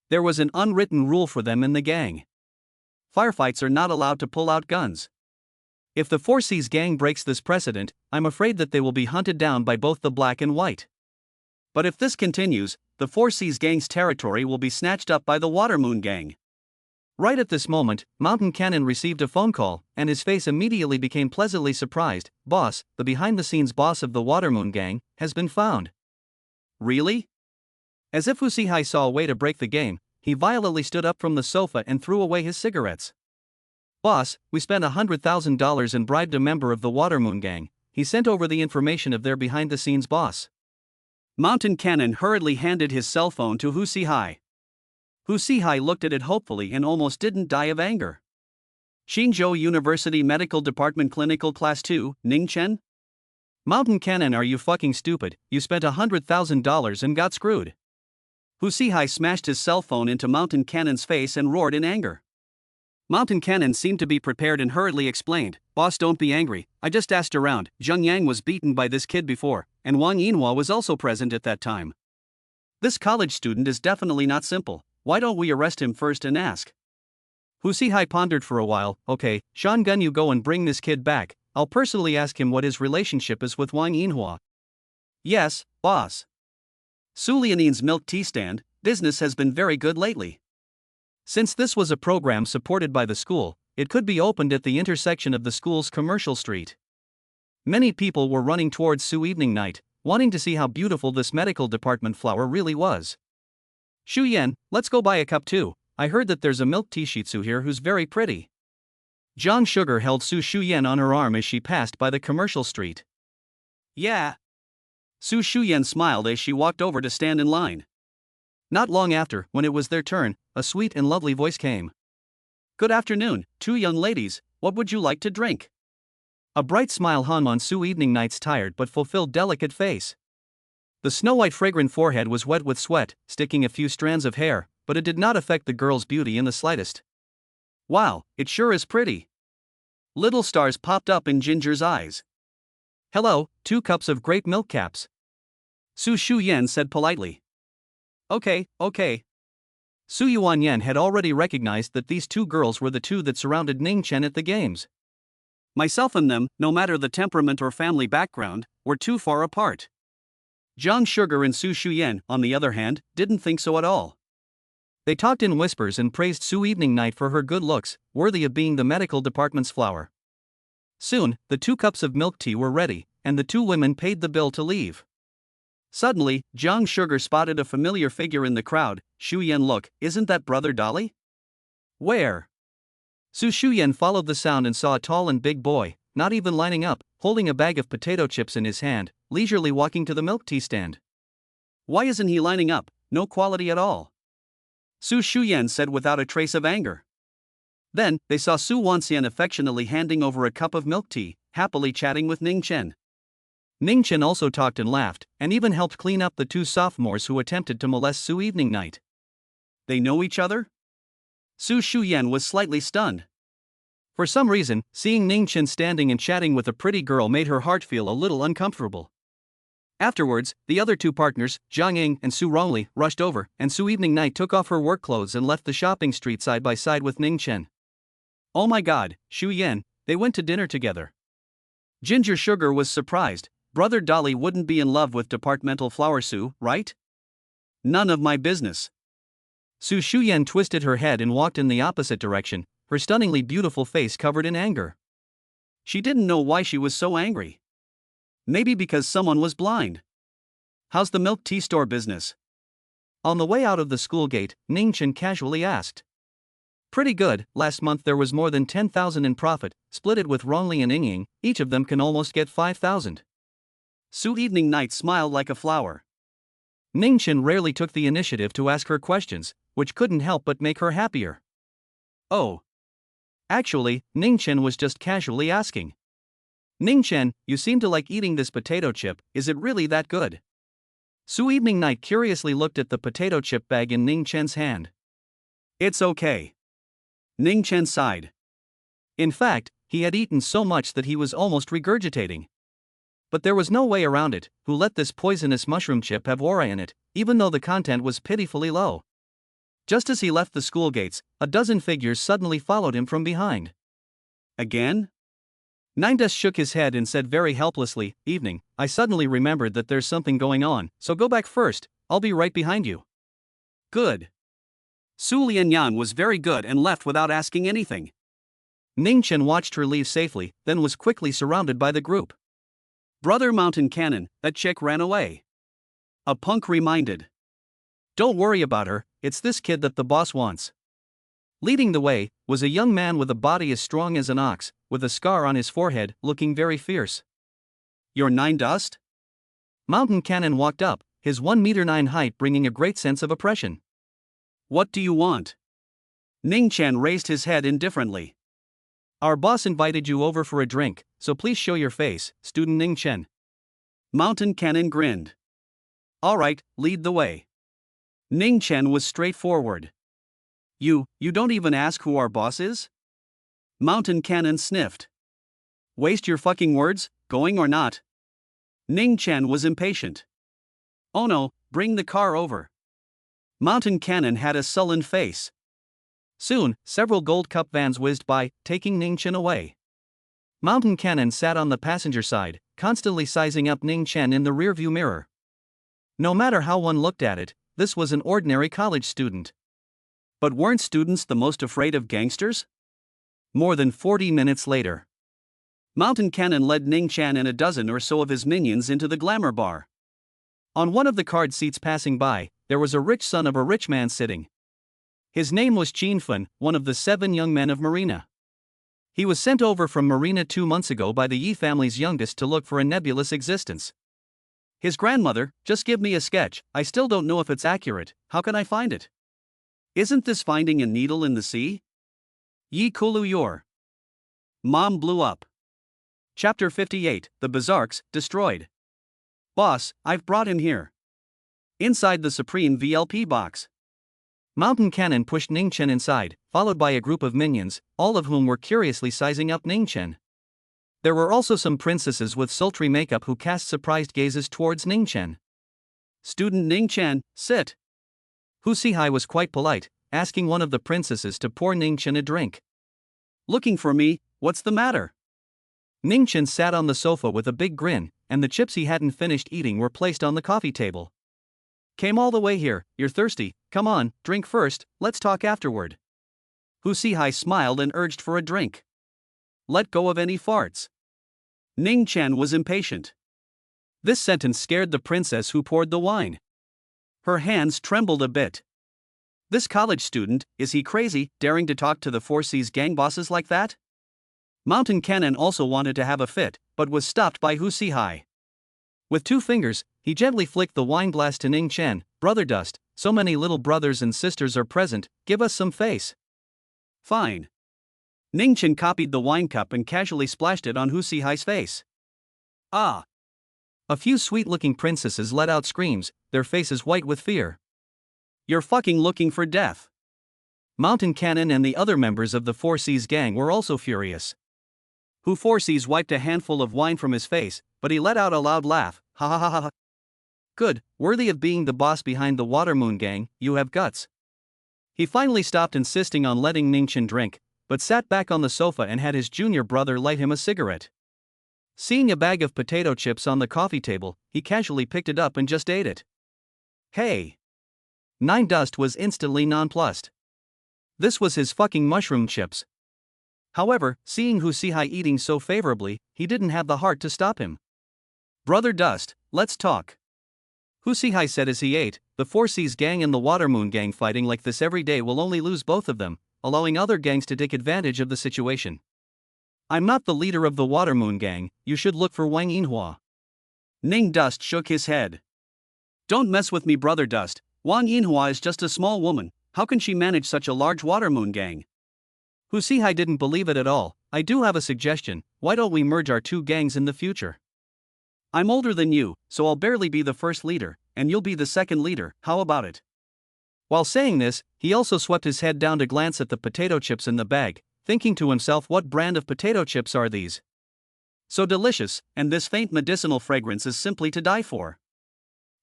[SPEAKER 1] There was an unwritten rule for them in the gang. Firefights are not allowed to pull out guns. If the Four Seas gang breaks this precedent, I'm afraid that they will be hunted down by both the black and white. But if this continues, the Four Seas gang's territory will be snatched up by the Water Moon gang. Right at this moment, Mountain Cannon received a phone call, and his face immediately became pleasantly surprised. Boss, the behind-the-scenes boss of the Water Moon gang, has been found. Really? As if Hu Sihai saw a way to break the game, he violently stood up from the sofa and threw away his cigarettes. Boss, we spent $100,000 and bribed a member of the Water Moon gang. He sent over the information of their behind-the-scenes boss. Mountain Cannon hurriedly handed his cell phone to Hu Sihai. Hu Sihai looked at it hopefully and almost didn't die of anger. Qingzhou University Medical Department Clinical Class 2, Ning Chen? Mountain Cannon, are you fucking stupid? You spent $100,000 and got screwed. Hu Sihai smashed his cell phone into Mountain Cannon's face and roared in anger. Mountain Cannon seemed to be prepared and hurriedly explained, Boss, don't be angry, I just asked around. Zheng Yang was beaten by this kid before, and Wang Yinhua was also present at that time. This college student is definitely not simple. Why don't we arrest him first and ask? Hu Sihai pondered for a while. Okay, Shan Gun, you go and bring this kid back. I'll personally ask him what his relationship is with Wang Yinhua. Yes, boss. Su Lianin's milk tea stand, business has been very good lately. Since this was a program supported by the school, it could be opened at the intersection of the school's commercial street. Many people were running towards Su evening night, wanting to see how beautiful this medical department flower really was. Shu Yan, let's go buy a cup too. I heard that there's a milk tea shih tzu here who's very pretty. Jiang Sugar held Su Shuyan on her arm as she passed by the commercial street. Yeah. Su Shuyan smiled as she walked over to stand in line. Not long after, when it was their turn, a sweet and lovely voice came. Good afternoon, 2 young ladies, what would you like to drink? A bright smile hung on Su Evening Night's tired but fulfilled delicate face. The snow-white fragrant forehead was wet with sweat, sticking a few strands of hair, but it did not affect the girl's beauty in the slightest. Wow, it sure is pretty. Little stars popped up in Ginger's eyes. Hello, 2 cups of grape milk caps. Su Shuyan said politely. Okay. Su Yuanyan had already recognized that these 2 girls were the 2 that surrounded Ning Chen at the games. Myself and them, no matter the temperament or family background, were too far apart. Jiang Sugar and Su Shuyan, on the other hand, didn't think so at all. They talked in whispers and praised Su Evening Night for her good looks, worthy of being the medical department's flower. Soon, the 2 cups of milk tea were ready, and the 2 women paid the bill to leave. Suddenly, Jiang Sugar spotted a familiar figure in the crowd. Shuyan, look, isn't that Brother Dolly? Where? Su Shuyan followed the sound and saw a tall and big boy, not even lining up, holding a bag of potato chips in his hand, leisurely walking to the milk tea stand. Why isn't he lining up? No quality at all. Su Shuyan said without a trace of anger. Then, they saw Su Wanxian affectionately handing over a cup of milk tea, happily chatting with Ning Chen. Ning Chen also talked and laughed, and even helped clean up the 2 sophomores who attempted to molest Su Evening Night. They know each other? Su Shuyan was slightly stunned. For some reason, seeing Ning Chen standing and chatting with a pretty girl made her heart feel a little uncomfortable. Afterwards, the other 2 partners, Zhang Ying and Su Rongli, rushed over, and Su Evening Night took off her work clothes and left the shopping street side by side with Ning Chen. Oh my god, Shu Yan, they went to dinner together. Ginger Sugar was surprised. Brother Dolly wouldn't be in love with departmental flower Su, right? None of my business. Su Shuyan twisted her head and walked in the opposite direction, her stunningly beautiful face covered in anger. She didn't know why she was so angry. Maybe because someone was blind. How's the milk tea store business? On the way out of the school gate, Ning Chen casually asked. Pretty good, last month there was more than 10,000 in profit, split it with Rongli and Yingying, each of them can almost get 5,000. Su Evening Night smiled like a flower. Ning Chen rarely took the initiative to ask her questions, which couldn't help but make her happier. Oh. Actually, Ning Chen was just casually asking. Ning Chen, you seem to like eating this potato chip, is it really that good? Su Evening Night curiously looked at the potato chip bag in Ning Chen's hand. It's okay. Ning Chen sighed. In fact, he had eaten so much that he was almost regurgitating. But there was no way around it. Who let this poisonous mushroom chip have aura in it, even though the content was pitifully low? Just as he left the school gates, a dozen figures suddenly followed him from behind. Again? Nindes shook his head and said very helplessly, Evening, I suddenly remembered that there's something going on, so go back first, I'll be right behind you. Good. Su Lianyan was very good and left without asking anything. Ning Chen watched her leave safely, then was quickly surrounded by the group. Brother Mountain Cannon, that chick ran away. A punk reminded. Don't worry about her, it's this kid that the boss wants. Leading the way was a young man with a body as strong as an ox, with a scar on his forehead, looking very fierce. You're Nine Dust? Mountain Cannon walked up, his 1-meter-9 height bringing a great sense of oppression. What do you want? Ning Chen raised his head indifferently. Our boss invited you over for a drink, so please show your face, student Ning Chen. Mountain Cannon grinned. Alright, lead the way. Ning Chen was straightforward. You don't even ask who our boss is? Mountain Cannon sniffed. Waste your fucking words, going or not? Ning Chen was impatient. Oh no, bring the car over. Mountain Cannon had a sullen face. Soon, several gold cup vans whizzed by, taking Ning Chen away. Mountain Cannon sat on the passenger side, constantly sizing up Ning Chen in the rearview mirror. No matter how one looked at it, this was an ordinary college student. But weren't students the most afraid of gangsters? More than 40 minutes later, Mountain Cannon led Ning Chen and a dozen or so of his minions into the glamour bar. On one of the card seats passing by, there was a rich son of a rich man sitting. His name was Qin Fen, one of the 7 young men of Marina. He was sent over from Marina 2 months ago by the Yi family's youngest to look for a nebulous existence. His grandmother, just give me a sketch, I still don't know if it's accurate, how can I find it? Isn't this finding a needle in the sea? Yi Kulu Yor. Mom blew up. Chapter 58, The Bazarks, Destroyed. Boss, I've brought him here. Inside the Supreme VLP box. Mountain Cannon pushed Ning Chen inside, followed by a group of minions, all of whom were curiously sizing up Ning Chen. There were also some princesses with sultry makeup who cast surprised gazes towards Ning Chen. Student Ning Chen, sit. Hu Sihai was quite polite, asking one of the princesses to pour Ning Chen a drink. Looking for me, what's the matter? Ning Chen sat on the sofa with a big grin, and the chips he hadn't finished eating were placed on the coffee table. Came all the way here, you're thirsty, Come on, drink first, let's talk afterward. Hu Sihai smiled and urged for a drink. Let go of any farts. Ning Chen was impatient. This sentence scared the princess who poured the wine. Her hands trembled a bit. This college student, is he crazy, daring to talk to the Four Seas gang bosses like that? Mountain Cannon also wanted to have a fit, but was stopped by Hu Sihai. With 2 fingers, he gently flicked the wine glass to Ning Chen. Brother Dust, so many little brothers and sisters are present, give us some face. Fine. Ning Chen copied the wine cup and casually splashed it on Hu Sihai's face. Ah! A few sweet-looking princesses let out screams, their faces white with fear. You're fucking looking for death. Mountain Cannon and the other members of the Four Seas gang were also furious. Hu Four Seas wiped a handful of wine from his face, but he let out a loud laugh, ha ha ha ha. Good, worthy of being the boss behind the Water Moon gang, you have guts. He finally stopped insisting on letting Ning Chen drink, but sat back on the sofa and had his junior brother light him a cigarette. Seeing a bag of potato chips on the coffee table, he casually picked it up and just ate it. Hey! Nine Dust was instantly nonplussed. This was his fucking mushroom chips. However, seeing Hu Sihai eating so favorably, he didn't have the heart to stop him. Brother Dust, let's talk. Hu Sihai said as he ate, the Four Seas gang and the Water Moon gang fighting like this every day will only lose both of them, allowing other gangs to take advantage of the situation. I'm not the leader of the Water Moon gang, you should look for Wang Yinhua. Ning Dust shook his head. Don't mess with me, Brother Dust. Wang Yinhua is just a small woman, how can she manage such a large Water Moon gang? Hu Sihai didn't believe it at all. I do have a suggestion, why don't we merge our 2 gangs in the future? I'm older than you, so I'll barely be the first leader, and you'll be the second leader, how about it? While saying this, he also swept his head down to glance at the potato chips in the bag, thinking to himself, what brand of potato chips are these? So delicious, and this faint medicinal fragrance is simply to die for.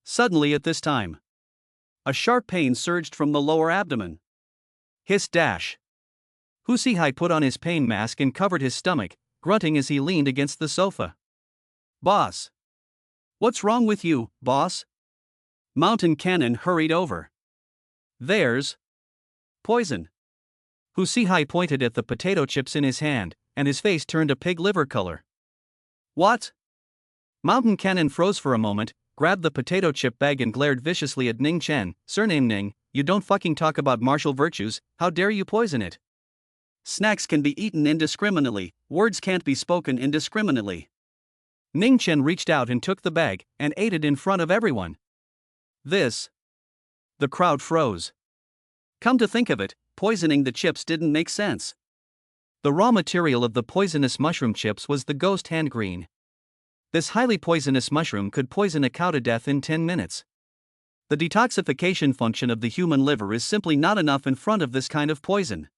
[SPEAKER 1] Suddenly at this time, a sharp pain surged from the lower abdomen. Hiss dash. Hu Sihai put on his pain mask and covered his stomach, grunting as he leaned against the sofa. Boss. What's wrong with you, boss? Mountain Cannon hurried over. There's poison. Hu Sihai pointed at the potato chips in his hand, and his face turned a pig liver color. What? Mountain Cannon froze for a moment, grabbed the potato chip bag and glared viciously at Ning Chen. Surname Ning, you don't fucking talk about martial virtues, how dare you poison it? Snacks can be eaten indiscriminately, words can't be spoken indiscriminately. Ning Chen reached out and took the bag, and ate it in front of everyone. This. The crowd froze. Come to think of it, poisoning the chips didn't make sense. The raw material of the poisonous mushroom chips was the ghost hand green. This highly poisonous mushroom could poison a cow to death in 10 minutes. The detoxification function of the human liver is simply not enough in front of this kind of poison.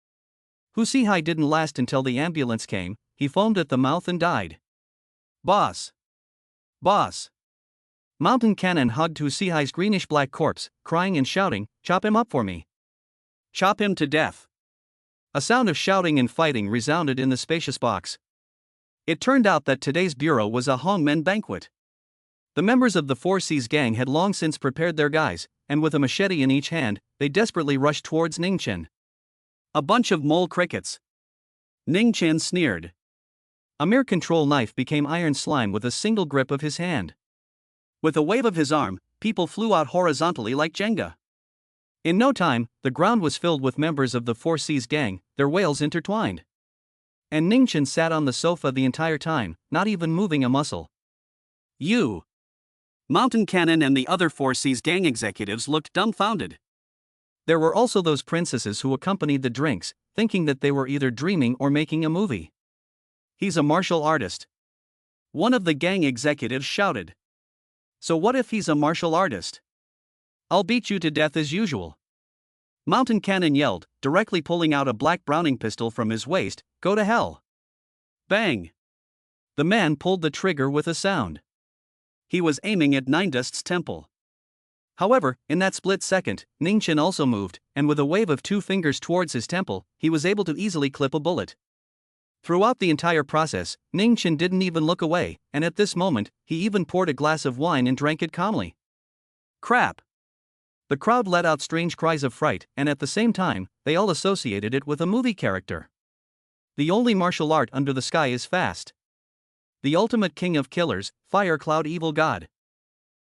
[SPEAKER 1] Hu Sihai didn't last until the ambulance came, he foamed at the mouth and died. Boss! Boss! Mountain Cannon hugged Hu Sihai's greenish-black corpse, crying and shouting, chop him up for me. Chop him to death. A sound of shouting and fighting resounded in the spacious box. It turned out that today's bureau was a Hongmen banquet. The members of the Four Seas gang had long since prepared their guys, and with a machete in each hand, they desperately rushed towards Ning Chen. A bunch of mole crickets. Ning Chen sneered. A mere control knife became iron slime with a single grip of his hand. With a wave of his arm, people flew out horizontally like Jenga. In no time, the ground was filled with members of the Four Seas gang, their wails intertwined. And Ning Chen sat on the sofa the entire time, not even moving a muscle. You! Mountain Cannon and the other Four Seas gang executives looked dumbfounded. There were also those princesses who accompanied the drinks, thinking that they were either dreaming or making a movie. He's a martial artist. One of the gang executives shouted. So what if he's a martial artist? I'll beat you to death as usual. Mountain Cannon yelled, directly pulling out a black Browning pistol from his waist, go to hell. Bang! The man pulled the trigger with a sound. He was aiming at Nine Dust's temple. However, in that split second, Ning Chen also moved, and with a wave of 2 fingers towards his temple, he was able to easily clip a bullet. Throughout the entire process, Ning Chen didn't even look away, and at this moment, he even poured a glass of wine and drank it calmly. Crap! The crowd let out strange cries of fright, and at the same time, they all associated it with a movie character. The only martial art under the sky is fast. The ultimate king of killers, Fire Cloud Evil God.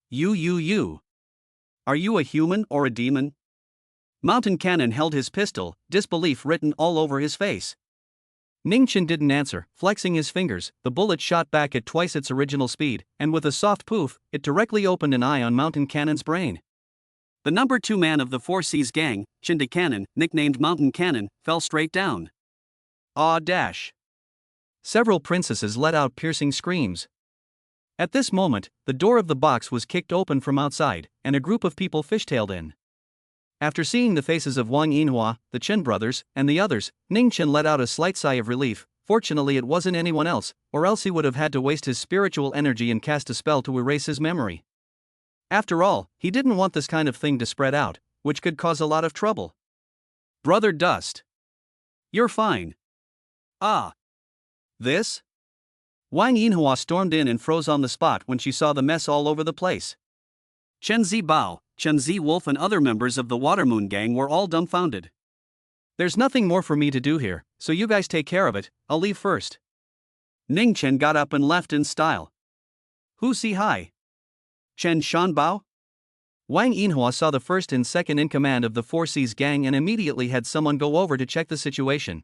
[SPEAKER 1] You. Are you a human or a demon? Mountain Cannon held his pistol, disbelief written all over his face. Ningchen didn't answer, flexing his fingers. The bullet shot back at twice its original speed, and with a soft poof, it directly opened an eye on Mountain Cannon's brain. The number 2 man of the Four Seas gang, Chinda Cannon, nicknamed Mountain Cannon, fell straight down. Ah dash. Several princesses let out piercing screams. At this moment, the door of the box was kicked open from outside, and a group of people fishtailed in. After seeing the faces of Wang Yinhua, the Chen brothers, and the others, Ning Chen let out a slight sigh of relief. Fortunately, it wasn't anyone else, or else he would have had to waste his spiritual energy and cast a spell to erase his memory. After all, he didn't want this kind of thing to spread out, which could cause a lot of trouble. Brother Dust. You're fine. Ah. This? Wang Yinhua stormed in and froze on the spot when she saw the mess all over the place. Chen Zibao, Chen Ziwolf and other members of the Watermoon gang were all dumbfounded. There's nothing more for me to do here, so you guys take care of it, I'll leave first. Ning Chen got up and left in style. Who say hi? Chen Shanbao? Wang Yinhua saw the first and second in command of the Four Seas gang and immediately had someone go over to check the situation.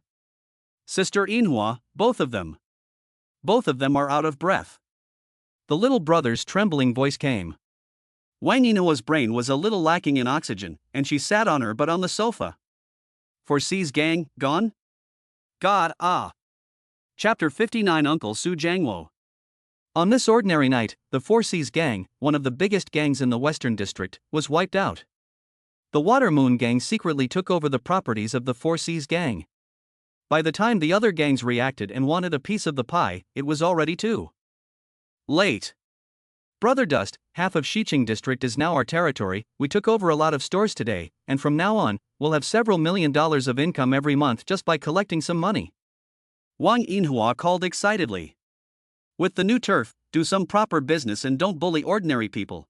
[SPEAKER 1] Sister Yinhua, both of them. Both of them are out of breath. The little brother's trembling voice came. Wang Yinhua's brain was a little lacking in oxygen, and she sat on her butt on the sofa. Four Seas gang, gone? God, ah. Chapter 59 Uncle Su Jango. On this ordinary night, the Four Seas gang, one of the biggest gangs in the Western District, was wiped out. The Watermoon gang secretly took over the properties of the Four Seas gang. By the time the other gangs reacted and wanted a piece of the pie, it was already too late. Brother Dust, half of Xiqing District is now our territory. We took over a lot of stores today, and from now on, we'll have several $1 million of income every month just by collecting some money. Wang Yinhua called excitedly. With the new turf, do some proper business and don't bully ordinary people.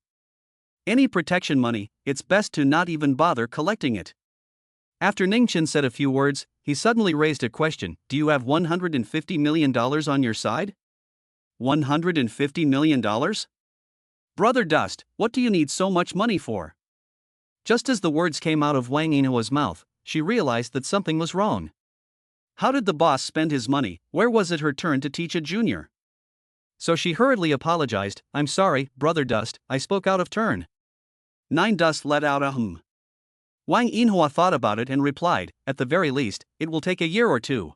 [SPEAKER 1] Any protection money, it's best to not even bother collecting it. After Ningchen said a few words, he suddenly raised a question. Do you have $150 million on your side? $150 million? Brother Dust, what do you need so much money for? Just as the words came out of Wang Yinhua's mouth, she realized that something was wrong. How did the boss spend his money? Where was it her turn to teach a junior? So she hurriedly apologized. I'm sorry, Brother Dust, I spoke out of turn. Nine Dust let out a hum. Wang Yinhua thought about it and replied, at the very least, it will take a year or two.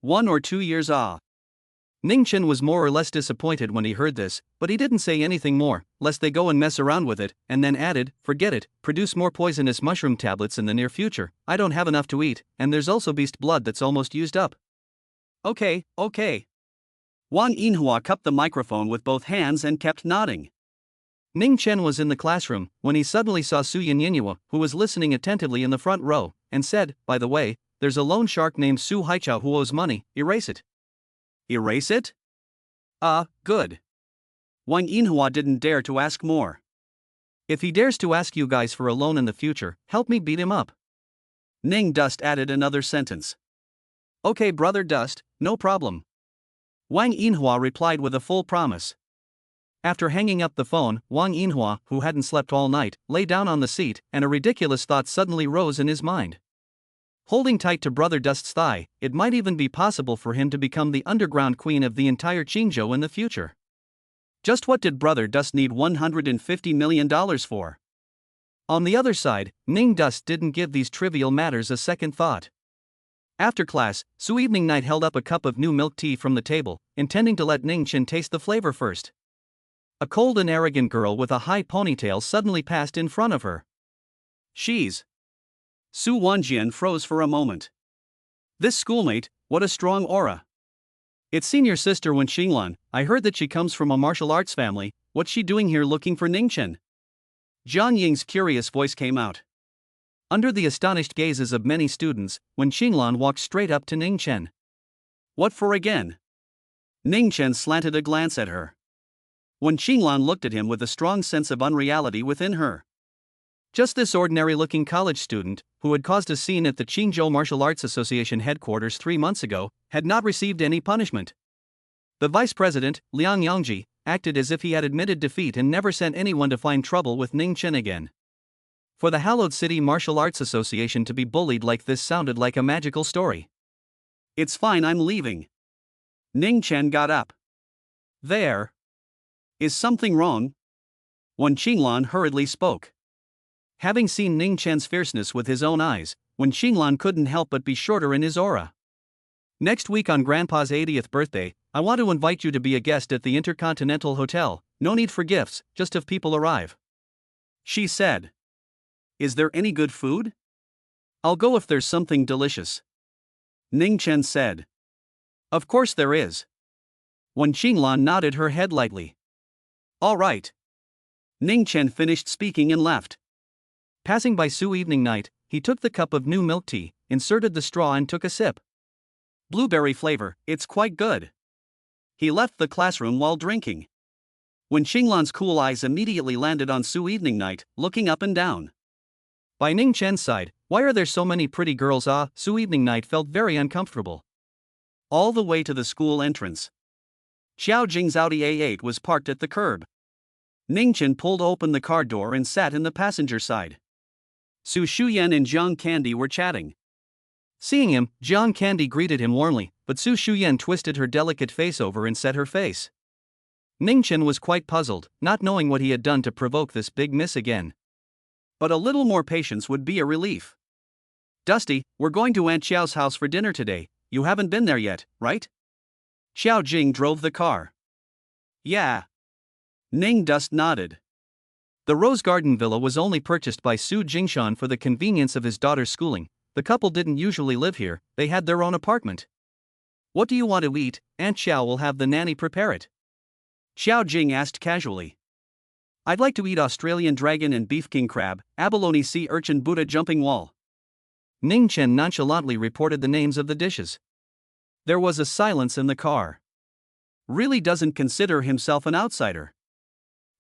[SPEAKER 1] 1 or 2 years ah. Ningchen was more or less disappointed when he heard this, but he didn't say anything more, lest they go and mess around with it, and then added, forget it, produce more poisonous mushroom tablets in the near future, I don't have enough to eat, and there's also beast blood that's almost used up. Okay. Wang Yinhua cupped the microphone with both hands and kept nodding. Ning Chen was in the classroom, when he suddenly saw Su Yinhua, who was listening attentively in the front row, and said, by the way, there's a loan shark named Su Haichao who owes money, erase it. Erase it? Good. Wang Yinhua didn't dare to ask more. If he dares to ask you guys for a loan in the future, help me beat him up. Ning Dust added another sentence. Okay, Brother Dust, no problem. Wang Yinhua replied with a full promise. After hanging up the phone, Wang Yinhua, who hadn't slept all night, lay down on the seat, and a ridiculous thought suddenly rose in his mind. Holding tight to Brother Dust's thigh, it might even be possible for him to become the underground queen of the entire Qingzhou in the future. Just what did Brother Dust need $150 million for? On the other side, Ning Dust didn't give these trivial matters a second thought. After class, Su Evening Night held up a cup of new milk tea from the table, intending to let Ning Chen taste the flavor first. A cold and arrogant girl with a high ponytail suddenly passed in front of her. She's... Su Wanjian froze for a moment. This schoolmate, what a strong aura. It's senior sister Wen Xinglan, I heard that she comes from a martial arts family, what's she doing here looking for Ningchen? Jian Ying's curious voice came out. Under the astonished gazes of many students, Wen Xinglan walked straight up to Ningchen. What for again? Ningchen slanted a glance at her. Wen Xinglan looked at him with a strong sense of unreality within her. Just this ordinary-looking college student, who had caused a scene at the Qingzhou Martial Arts Association headquarters 3 months ago, had not received any punishment. The vice president, Liang Yongji, acted as if he had admitted defeat and never sent anyone to find trouble with Ning Chen again. For the Hallowed City Martial Arts Association to be bullied like this sounded like a magical story. "It's fine, I'm leaving." Ning Chen got up. "There. Is something wrong?" Wen Qinglan hurriedly spoke. Having seen Ning Chen's fierceness with his own eyes, Wen Qinglan couldn't help but be shorter in his aura. "Next week on Grandpa's 80th birthday, I want to invite you to be a guest at the Intercontinental Hotel. No need for gifts, just if people arrive," she said. "Is there any good food?" "I'll go if there's something delicious," Ning Chen said. "Of course there is." Wen Qinglan nodded her head lightly. "All right." Ning Chen finished speaking and left. Passing by Su evening night, he took the cup of new milk tea, inserted the straw and took a sip. "Blueberry flavor, it's quite good." He left the classroom while drinking. Wen Qinglan's cool eyes immediately landed on Su evening night, looking up and down. By Ning Chen's side, "Why are there so many pretty girls?" Su evening night felt very uncomfortable. All the way to the school entrance, Xiao Jing's Audi A8 was parked at the curb. Ning Chen pulled open the car door and sat in the passenger side. Su Shuyan and Jiang Candy were chatting. Seeing him, Jiang Candy greeted him warmly, but Su Shuyan twisted her delicate face over and set her face. Ning Chen was quite puzzled, not knowing what he had done to provoke this big miss again. But a little more patience would be a relief. "Dusty, we're going to Aunt Xiao's house for dinner today. You haven't been there yet, right?" Xiao Jing drove the car. "Yeah." Ning Dust nodded. The Rose Garden Villa was only purchased by Su Jingshan for the convenience of his daughter's schooling. The couple didn't usually live here, they had their own apartment. "What do you want to eat? Aunt Xiao will have the nanny prepare it," Xiao Jing asked casually. "I'd like to eat Australian dragon and beef king crab, abalone sea urchin Buddha jumping wall." Ning Chen nonchalantly reported the names of the dishes. There was a silence in the car. "Really doesn't consider himself an outsider,"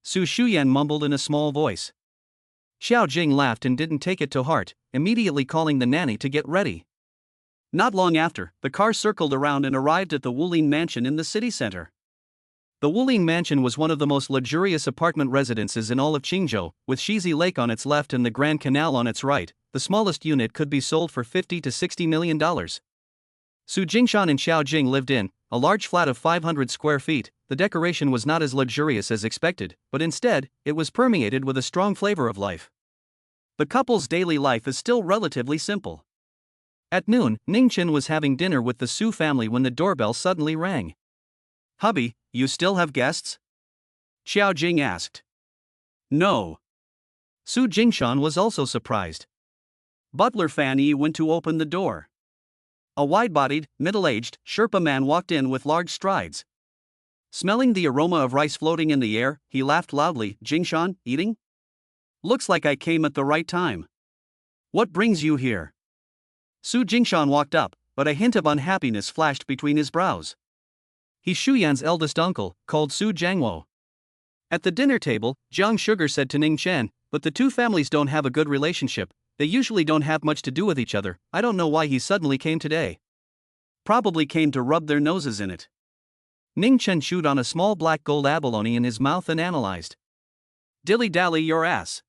[SPEAKER 1] Su Shuyan mumbled in a small voice. Xiao Jing laughed and didn't take it to heart, immediately calling the nanny to get ready. Not long after, the car circled around and arrived at the Wulin Mansion in the city center. The Wulin Mansion was one of the most luxurious apartment residences in all of Qingzhou, with Shizi Lake on its left and the Grand Canal on its right. The smallest unit could be sold for $50 to $60 million. Su Jingshan and Xiao Jing lived in a large flat of 500 square feet. The decoration was not as luxurious as expected, but instead, it was permeated with a strong flavor of life. The couple's daily life is still relatively simple. At noon, Ning Chen was having dinner with the Su family when the doorbell suddenly rang. "Hubby, you still have guests?" Xiao Jing asked. "No." Su Jingshan was also surprised. Butler Fan Yi went to open the door. A wide-bodied, middle-aged Sherpa man walked in with large strides. Smelling the aroma of rice floating in the air, he laughed loudly. "Jingshan, eating? Looks like I came at the right time. What brings you here?" Su Jingshan walked up, but a hint of unhappiness flashed between his brows. He's Shuyan's eldest uncle, called Su Jango. At the dinner table, Jiang Sugar said to Ning Chen, "But the two families don't have a good relationship. They usually don't have much to do with each other. I don't know why he suddenly came today. Probably came to rub their noses in it." Ning Chen chewed on a small black gold abalone in his mouth and analyzed. "Dilly-dally your ass."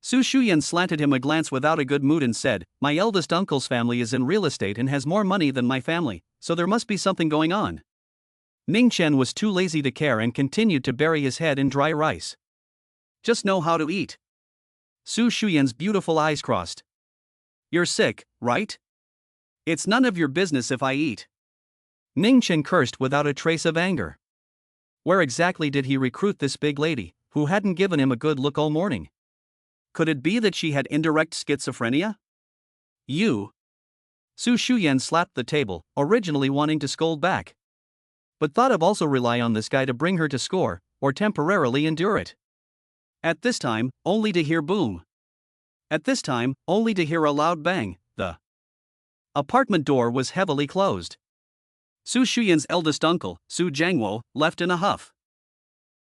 [SPEAKER 1] Su Shuyan slanted him a glance without a good mood and said, "My eldest uncle's family is in real estate and has more money than my family, so there must be something going on." Ning Chen was too lazy to care and continued to bury his head in dry rice. "Just know how to eat." Su Shuyan's beautiful eyes crossed. "You're sick, right? It's none of your business if I eat." Ning Chen cursed without a trace of anger. Where exactly did he recruit this big lady, who hadn't given him a good look all morning? Could it be that she had indirect schizophrenia? "You." Su Shuyan slapped the table, originally wanting to scold back, but thought of also rely on this guy to bring her to score, or temporarily endure it. At this time, only to hear boom. At this time, only to hear a loud bang. The apartment door was heavily closed. Su Shuyan's eldest uncle, Su Jango, left in a huff.